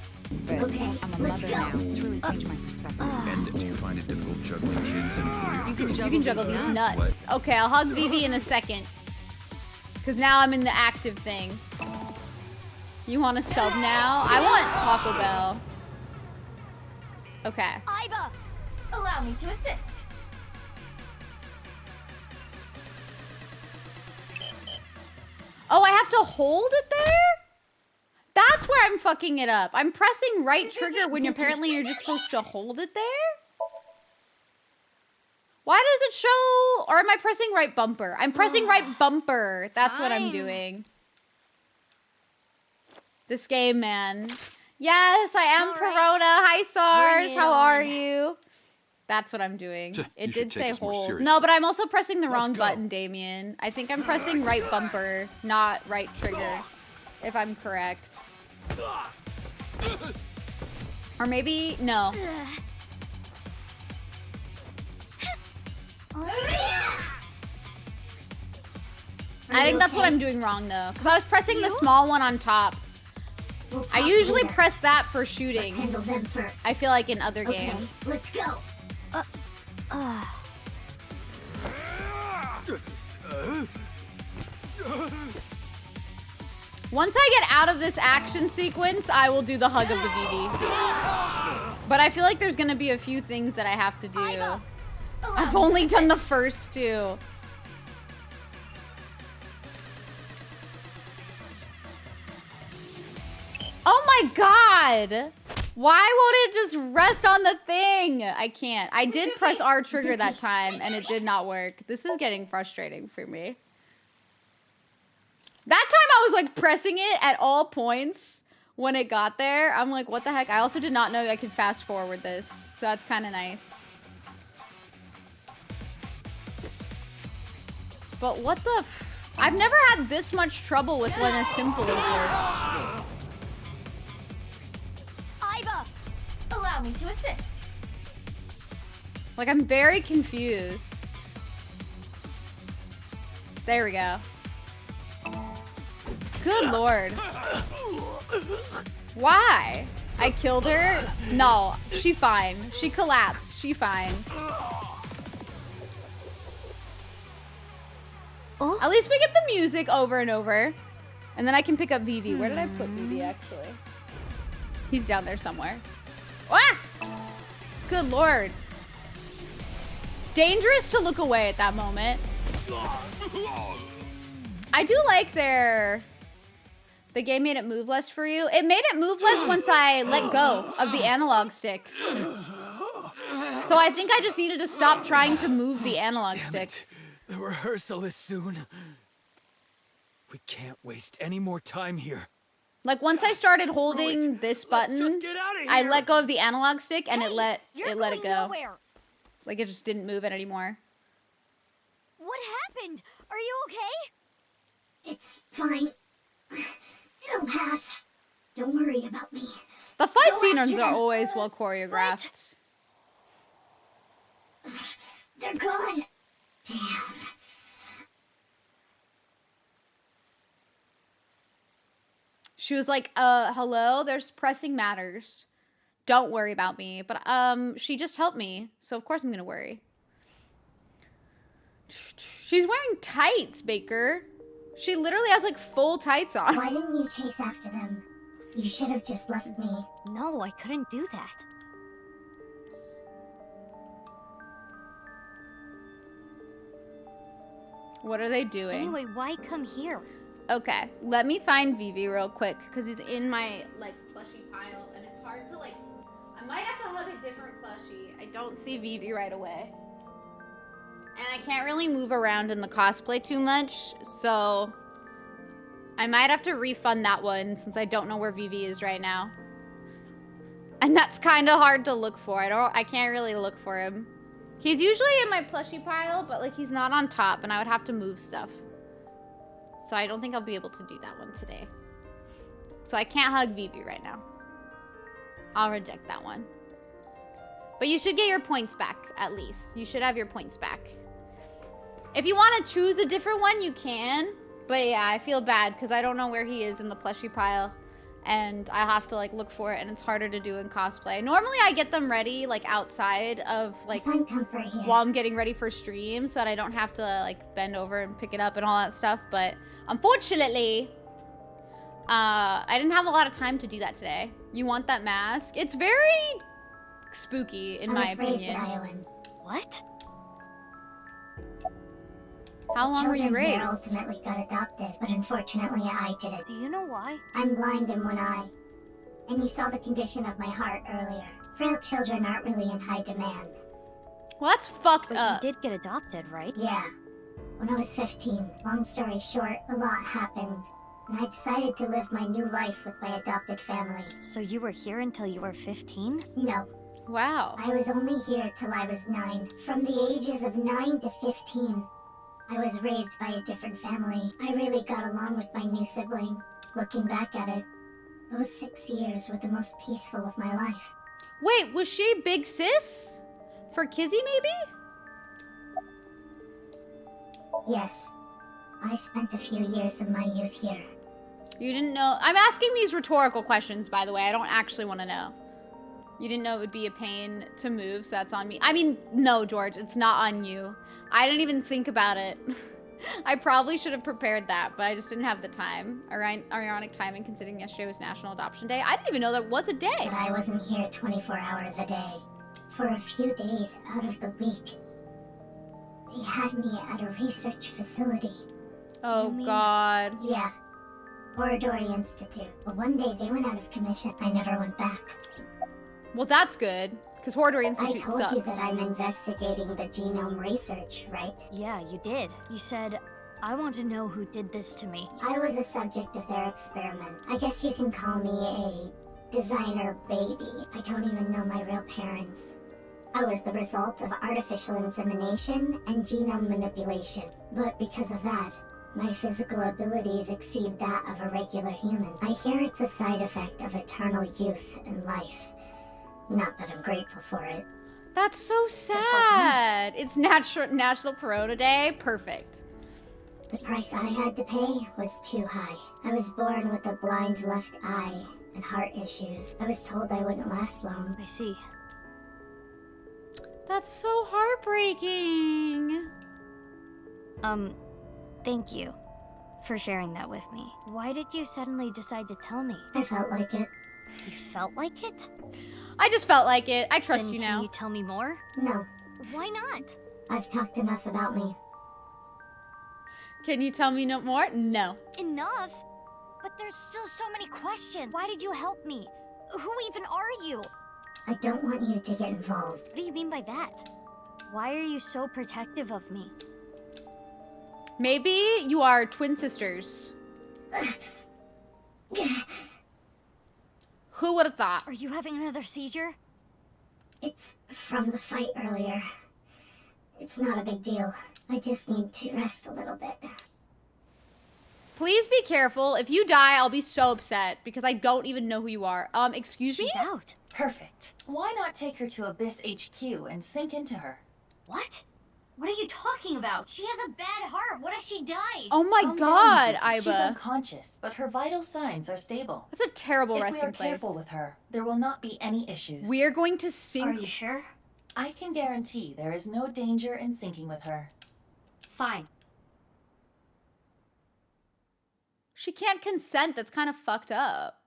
Okay, I'm a let's mother go. now. It's really changed my perspective. And do you find it difficult juggling kids and a career? You can juggle these nuts. Okay, I'll hug Vivi in a second. Because now I'm in the active thing. You want a sub now? I want Taco Bell. Okay. Aiba! Allow me to assist. Oh, I have to hold it there? That's where I'm fucking it up. I'm pressing right trigger when apparently you're just supposed to hold it there? Why does it show... Or am I pressing right bumper? I'm pressing right bumper. That's what I'm doing. This game, man. Yes, I am Perona. Hi, SARS. How are you? That's what I'm doing. It did say hold. No, but I'm also pressing the wrong button, Damien. I think I'm pressing right bumper, not right trigger, if I'm correct. Or maybe, no. I think that's what I'm doing wrong, though. Because I was pressing the small one on top. I usually press that for shooting. Let's handle them first. I feel like in other Okay, games. let's go. Once I get out of this action sequence, I will do the hug of the VV. But I feel like there's gonna be a few things that I have to do. I've only done the first two. Oh my god! Why won't it just rest on the thing? I can't. I did press R trigger that time and it did not work. This is getting frustrating for me. That time I was like pressing it at all points when it got there. I'm like, what the heck? I also did not know I could fast forward this. So that's kind of nice. But what the I've never had this much trouble with one as simple as this. Aiba! Allow me to assist. Like, I'm very confused. There we go. Good lord. Why? I killed her? No, she fine. She collapsed. She fine. At least we get the music over and over. And then I can pick up Vivi. Where did I put Vivi, actually? He's down there somewhere. Ah! Good lord. Dangerous to look away at that moment. I do like the game made it move less for you. It made it move less once I let go of the analog stick. So I think I just needed to stop trying to move the analog stick. The rehearsal is soon. We can't waste any more time here. Like once I started holding this button, I let go of the analog stick and it let it go. Nowhere. Like it just didn't move it anymore. What happened? Are you okay? It's fine. It'll pass. Don't worry about me. The fight scenes are always well choreographed. They're gone. Damn. She was like, hello, there's pressing matters. Don't worry about me. But she just helped me, so of course I'm gonna worry. She's wearing tights, Baker. She literally has like full tights on. Why didn't you chase after them? You should have just left me. No, I couldn't do that. What are they doing? Anyway, why come here? Okay, let me find Vivi real quick because he's in my like plushie pile and it's hard to like. I might have to hug a different plushie. I don't see Vivi right away. And I can't really move around in the cosplay too much, so I might have to refund that one since I don't know where Vivi is right now. And that's kind of hard to look for. I can't really look for him. He's usually in my plushie pile, but like he's not on top and I would have to move stuff. So I don't think I'll be able to do that one today. So I can't hug Vivi right now. I'll reject that one. But you should get your points back, at least. You should have your points back. If you want to choose a different one, you can. But yeah, I feel bad because I don't know where he is in the plushie pile. And I have to like look for it and it's harder to do in cosplay. Normally I get them ready like outside of like while I'm getting ready for stream so that I don't have to like bend over and pick it up and all that stuff. But unfortunately, I didn't have a lot of time to do that today. You want that mask? It's very spooky in my opinion. What? How long were you raised? Children here ultimately got adopted, but unfortunately I didn't. Do you know why? I'm blind in one eye. And you saw the condition of my heart earlier. Frail children aren't really in high demand. Well, that's fucked up. You did get adopted, right? Yeah. When I was 15, long story short, a lot happened. And I decided to live my new life with my adopted family. So you were here until you were 15? No. Wow. I was only here till I was 9. From the ages of 9 to 15. I was raised by a different family. I really got along with my new sibling. Looking back at it, those 6 years were the most peaceful of my life. Wait, was she big sis? For Kizzy, maybe? Yes. I spent a few years of my youth here. You didn't know? I'm asking these rhetorical questions, by the way. I don't actually want to know. You didn't know it would be a pain to move, so that's on me. I mean, no, George, it's not on you. I didn't even think about it. I probably should have prepared that, but I just didn't have the time. Ironic timing, considering yesterday was National Adoption Day. I didn't even know that was a day. But I wasn't here 24 hours a day. For a few days out of the week, they had me at a research facility. Oh, God. Yeah. Oradori Institute. But one day they went out of commission. I never went back. Well, that's good, because Oradori Institute sucks. I told you that I'm sucks. investigating the genome research, right? Yeah, you did. You said, I want to know who did this to me. I was a subject of their experiment. I guess you can call me a designer baby. I don't even know my real parents. I was the result of artificial insemination and genome manipulation. But because of that, my physical abilities exceed that of a regular human. I hear it's a side effect of eternal youth and life. Not that I'm grateful for it. That's so sad. It's National Perona Day. Perfect. The price I had to pay was too high. I was born with a blind left eye and heart issues. I was told I wouldn't last long. I see. That's so heartbreaking. Thank you for sharing that with me. Why did you suddenly decide to tell me? I felt like it. You felt like it? I just felt like it. I trust Then you now. Can you tell me more? No. Why not? I've talked enough about me. Can you tell me no more? No. Enough? But there's still so many questions. Why did you help me? Who even are you? I don't want you to get involved. What do you mean by that? Why are you so protective of me? Maybe you are twin sisters. Who would have thought? Are you having another seizure? It's from the fight earlier. It's not a big deal. I just need to rest a little bit. Please be careful. If you die, I'll be so upset because I don't even know who you are. Excuse me? She's out. Perfect. Why not take her to Abyss HQ and sink into her? What? What are you talking about? She has a bad heart. What if she dies? Oh my Calm god, down, Mizuki. Aiba. She's unconscious, but her vital signs are stable. That's a terrible If resting we are place. careful with her, there will not be any issues. We are going to sink. Are you sure? I can guarantee there is no danger in sinking with her. Fine. She can't consent. That's kind of fucked up.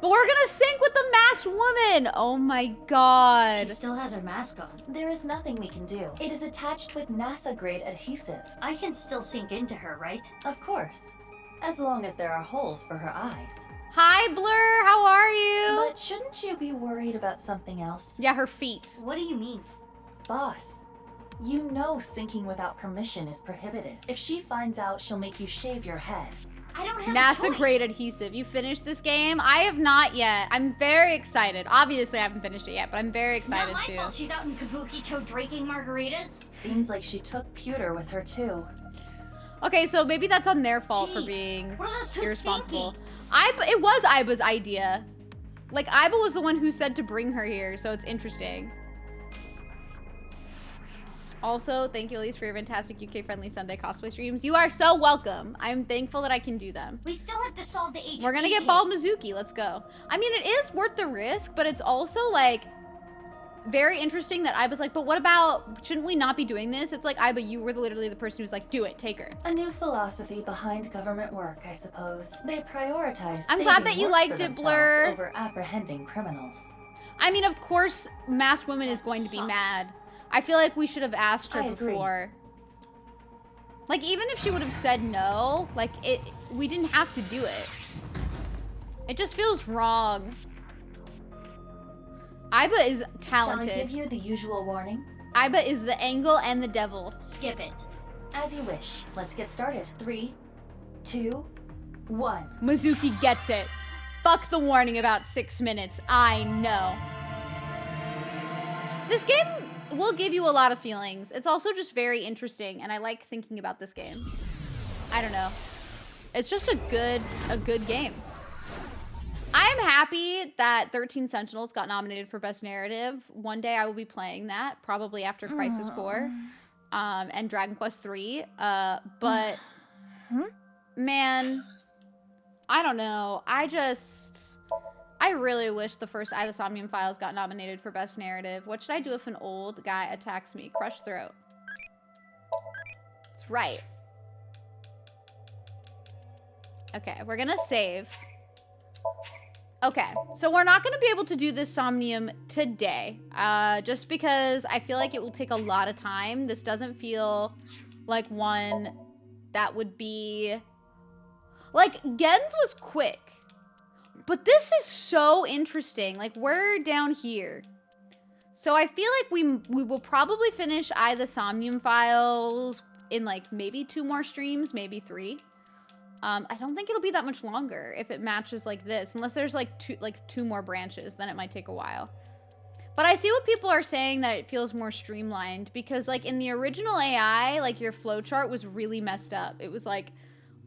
But we're gonna sink with the masked woman! Oh my god. She still has her mask on. There is nothing we can do. It is attached with NASA-grade adhesive. I can still sink into her, right? Of course. As long as there are holes for her eyes. Hi, Blur. How are you? But shouldn't you be worried about something else? Yeah, her feet. What do you mean? Boss, you know sinking without permission is prohibited. If she finds out, she'll make you shave your head. I don't have NASA a choice. grade adhesive. You finished this game? I have not yet. I'm very excited. Obviously, I haven't finished it yet, but I'm very excited Not my to. fault she's out in Kabuki-cho drinking margaritas. Seems like she took pewter with her too. Okay, so maybe that's on their fault for Jeez, being what are those two irresponsible. thinking? It was Aiba's idea. Like, Aiba was the one who said to bring her here, so it's interesting. Also, thank you, Elise, for your fantastic UK-friendly Sunday cosplay streams. You are so welcome. I'm thankful that I can do them. We still have to solve the HB We're gonna get case. Bald Mizuki. Let's go. I mean, it is worth the risk, but it's also, like, very interesting that Aiba's like, but what about, shouldn't we not be doing this? It's like, Aiba, you were literally the person who's like, do it, take her. A new philosophy behind government work, I suppose. They prioritize I'm saving glad that you work liked for it, themselves Blur. over apprehending criminals. I mean, of course, Masked Woman is going to be mad. I feel like we should have asked her I agree. before. Like, even if she would have said no, like, we didn't have to do it. It just feels wrong. Aiba is talented. Shall I give you the usual warning? Aiba is the angle and the devil. Skip it. As you wish. Let's get started. 3, 2, 1. Mizuki gets it. Fuck the warning about 6 minutes. I know. This game will give you a lot of feelings. It's also just very interesting, and I like thinking about this game. I don't know. It's just a good game. I am happy that 13 Sentinels got nominated for Best Narrative. One day I will be playing that, probably after Crisis Core and Dragon Quest III. But, man, I don't know. I really wish the first I, the Somnium Files got nominated for Best Narrative. What should I do if an old guy attacks me? Crush throat. That's right. Okay, we're gonna save. Okay, so we're not gonna be able to do this Somnium today, just because I feel like it will take a lot of time. This doesn't feel like one that would be... Like, Gens was quick, but this is so interesting. Like, we're down here. So I feel like we will probably finish I, the Somnium Files in, like, maybe 2 more streams, maybe 3. I don't think it'll be that much longer if it matches like this, unless there's like two more branches, then it might take a while. But I see what people are saying, that it feels more streamlined, because like in the original AI, like your flowchart was really messed up. It was like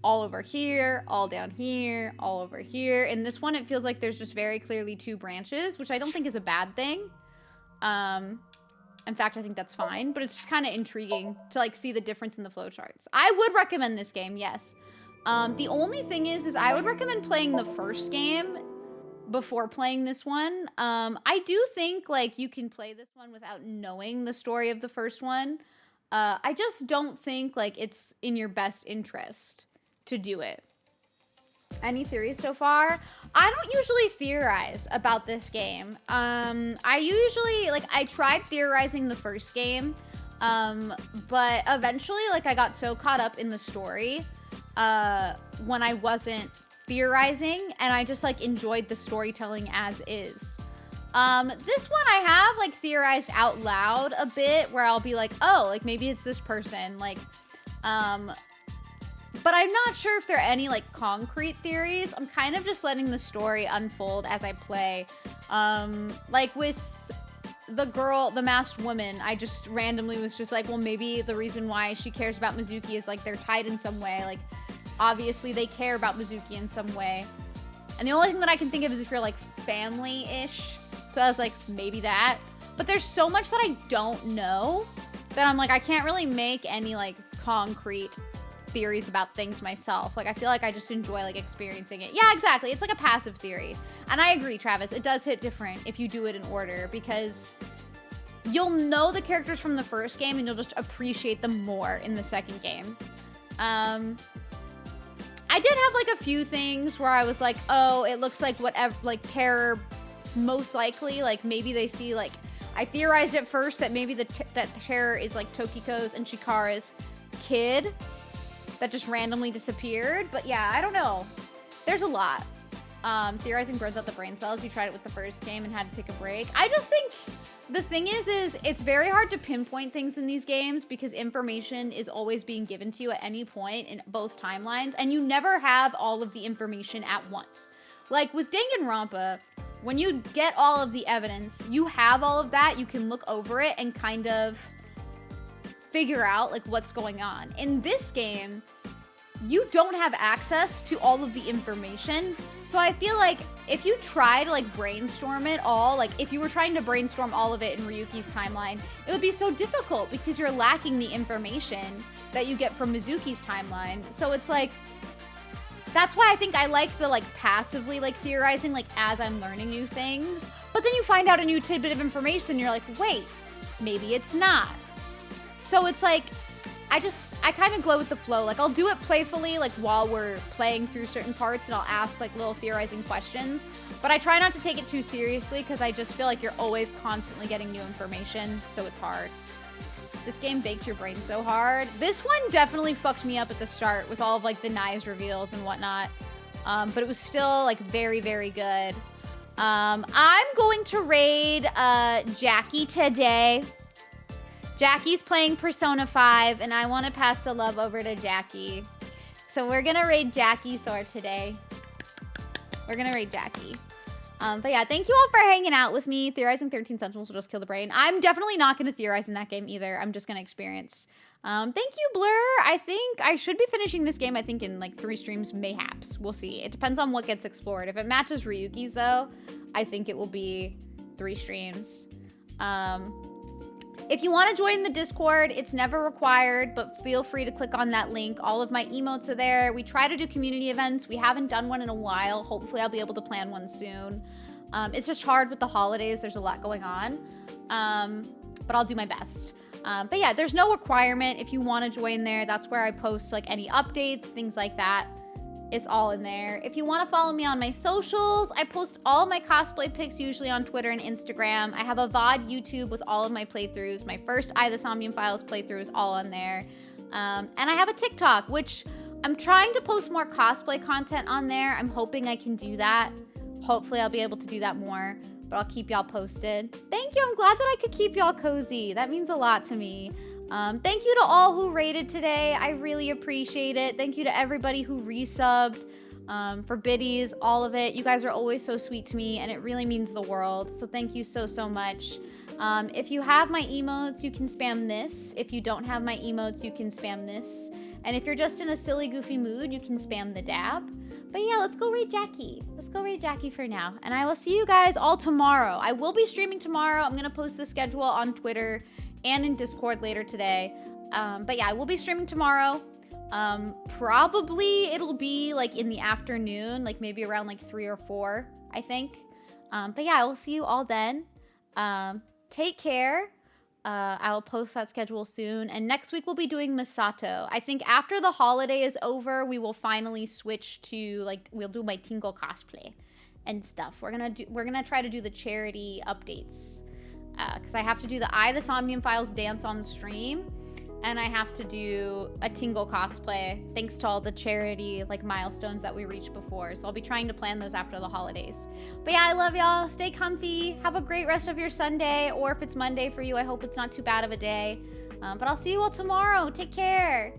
all over here, all down here, all over here. In this one, it feels like there's just very clearly 2 branches, which I don't think is a bad thing. In fact, I think that's fine, but it's just kind of intriguing to like see the difference in the flowcharts. I would recommend this game, yes. The only thing is I would recommend playing the first game before playing this one. I do think like you can play this one without knowing the story of the first one. I just don't think like it's in your best interest to do it. Any theories so far? I don't usually theorize about this game. I usually, like, I tried theorizing the first game, but eventually, like, I got so caught up in the story when I wasn't theorizing, and I just, like, enjoyed the storytelling as is. This one I have, like, theorized out loud a bit, where I'll be like, oh, like, maybe it's this person, like, but I'm not sure if there are any, like, concrete theories. I'm kind of just letting the story unfold as I play. Like, with the girl, the masked woman, I just randomly was just like, well, maybe the reason why she cares about Mizuki is, like, they're tied in some way. Like, obviously they care about Mizuki in some way. And the only thing that I can think of is if you're, like, family-ish. So I was like, maybe that. But there's so much that I don't know that I'm like, I can't really make any, like, concrete theories about things myself. Like, I feel like I just enjoy, like, experiencing it. Yeah, exactly. It's like a passive theory. And I agree, Travis. It does hit different if you do it in order, because you'll know the characters from the first game and you'll just appreciate them more in the second game. I did have, like, a few things where I was like, oh, it looks like whatever, like, Terror, most likely, like, maybe they see, like, I theorized at first that maybe that Terror is, like, Tokiko's and Chikara's kid that just randomly disappeared. But yeah, I don't know. There's a lot. Theorizing burns out the brain cells. You tried it with the first game and had to take a break. I just think the thing is it's very hard to pinpoint things in these games because information is always being given to you at any point in both timelines, and you never have all of the information at once. Like with Danganronpa, when you get all of the evidence, you have all of that, you can look over it and kind of figure out like what's going on. In this game, you don't have access to all of the information. So I feel like if you try to like brainstorm it all, like if you were trying to brainstorm all of it in Ryuki's timeline, it would be so difficult because you're lacking the information that you get from Mizuki's timeline. So it's like, that's why I think I like the like passively like theorizing like as I'm learning new things. But then you find out a new tidbit of information and you're like, wait, maybe it's not. So it's like, I kind of go with the flow. Like I'll do it playfully, like while we're playing through certain parts, and I'll ask like little theorizing questions. But I try not to take it too seriously because I just feel like you're always constantly getting new information, so it's hard. This game baked your brain so hard. This one definitely fucked me up at the start with all of like the Nai's reveals and whatnot. But it was still like very, very good. I'm going to raid Jackie today. Jackie's playing Persona 5, and I want to pass the love over to Jackie. So we're going to raid Jackie Sword today. We're going to raid Jackie. But yeah, thank you all for hanging out with me. Theorizing 13 Sentinels will just kill the brain. I'm definitely not going to theorize in that game either. I'm just going to experience. Thank you, Blur. I think I should be finishing this game, I think, in like 3 streams, mayhaps. We'll see. It depends on what gets explored. If it matches Ryuki's, though, I think it will be 3 streams. If you want to join the Discord, it's never required, but feel free to click on that link. All of my emotes are there. We try to do community events. We haven't done one in a while. Hopefully I'll be able to plan one soon. It's just hard with the holidays. There's a lot going on, but I'll do my best. But yeah, there's no requirement. If you want to join there, that's where I post like any updates, things like that. It's all in there. If you want to follow me on my socials, I post all my cosplay pics usually on Twitter and Instagram. I have a VOD YouTube with all of my playthroughs. My first the Somnium Files playthrough is all on there. And I have a TikTok, which I'm trying to post more cosplay content on there. I'm hoping I can do that. Hopefully I'll be able to do that more, but I'll keep y'all posted. Thank you. I'm glad that I could keep y'all cozy. That means a lot to me. Thank you to all who rated today. I really appreciate it. Thank you to everybody who resubbed, for biddies, all of it. You guys are always so sweet to me, and it really means the world. So thank you so, so much. If you have my emotes, you can spam this. If you don't have my emotes, you can spam this. And if you're just in a silly, goofy mood, you can spam the dab. But yeah, let's go raid Jackie. Let's go raid Jackie for now. And I will see you guys all tomorrow. I will be streaming tomorrow. I'm going to post the schedule on Twitter and in Discord later today. But yeah, I will be streaming tomorrow. Probably it'll be like in the afternoon, like maybe around like 3 or 4, I think. But yeah, I will see you all then. Take care. I'll post that schedule soon. And next week we'll be doing Misato. I think after the holiday is over, we will finally switch to, like, we'll do my Tingle cosplay and stuff. We're gonna try to do the charity updates. Because I have to do the Somnium Files dance on stream. And I have to do a Tingle cosplay, thanks to all the charity like milestones that we reached before. So I'll be trying to plan those after the holidays. But yeah, I love y'all. Stay comfy. Have a great rest of your Sunday, or if it's Monday for you, I hope it's not too bad of a day. But I'll see you all tomorrow. Take care.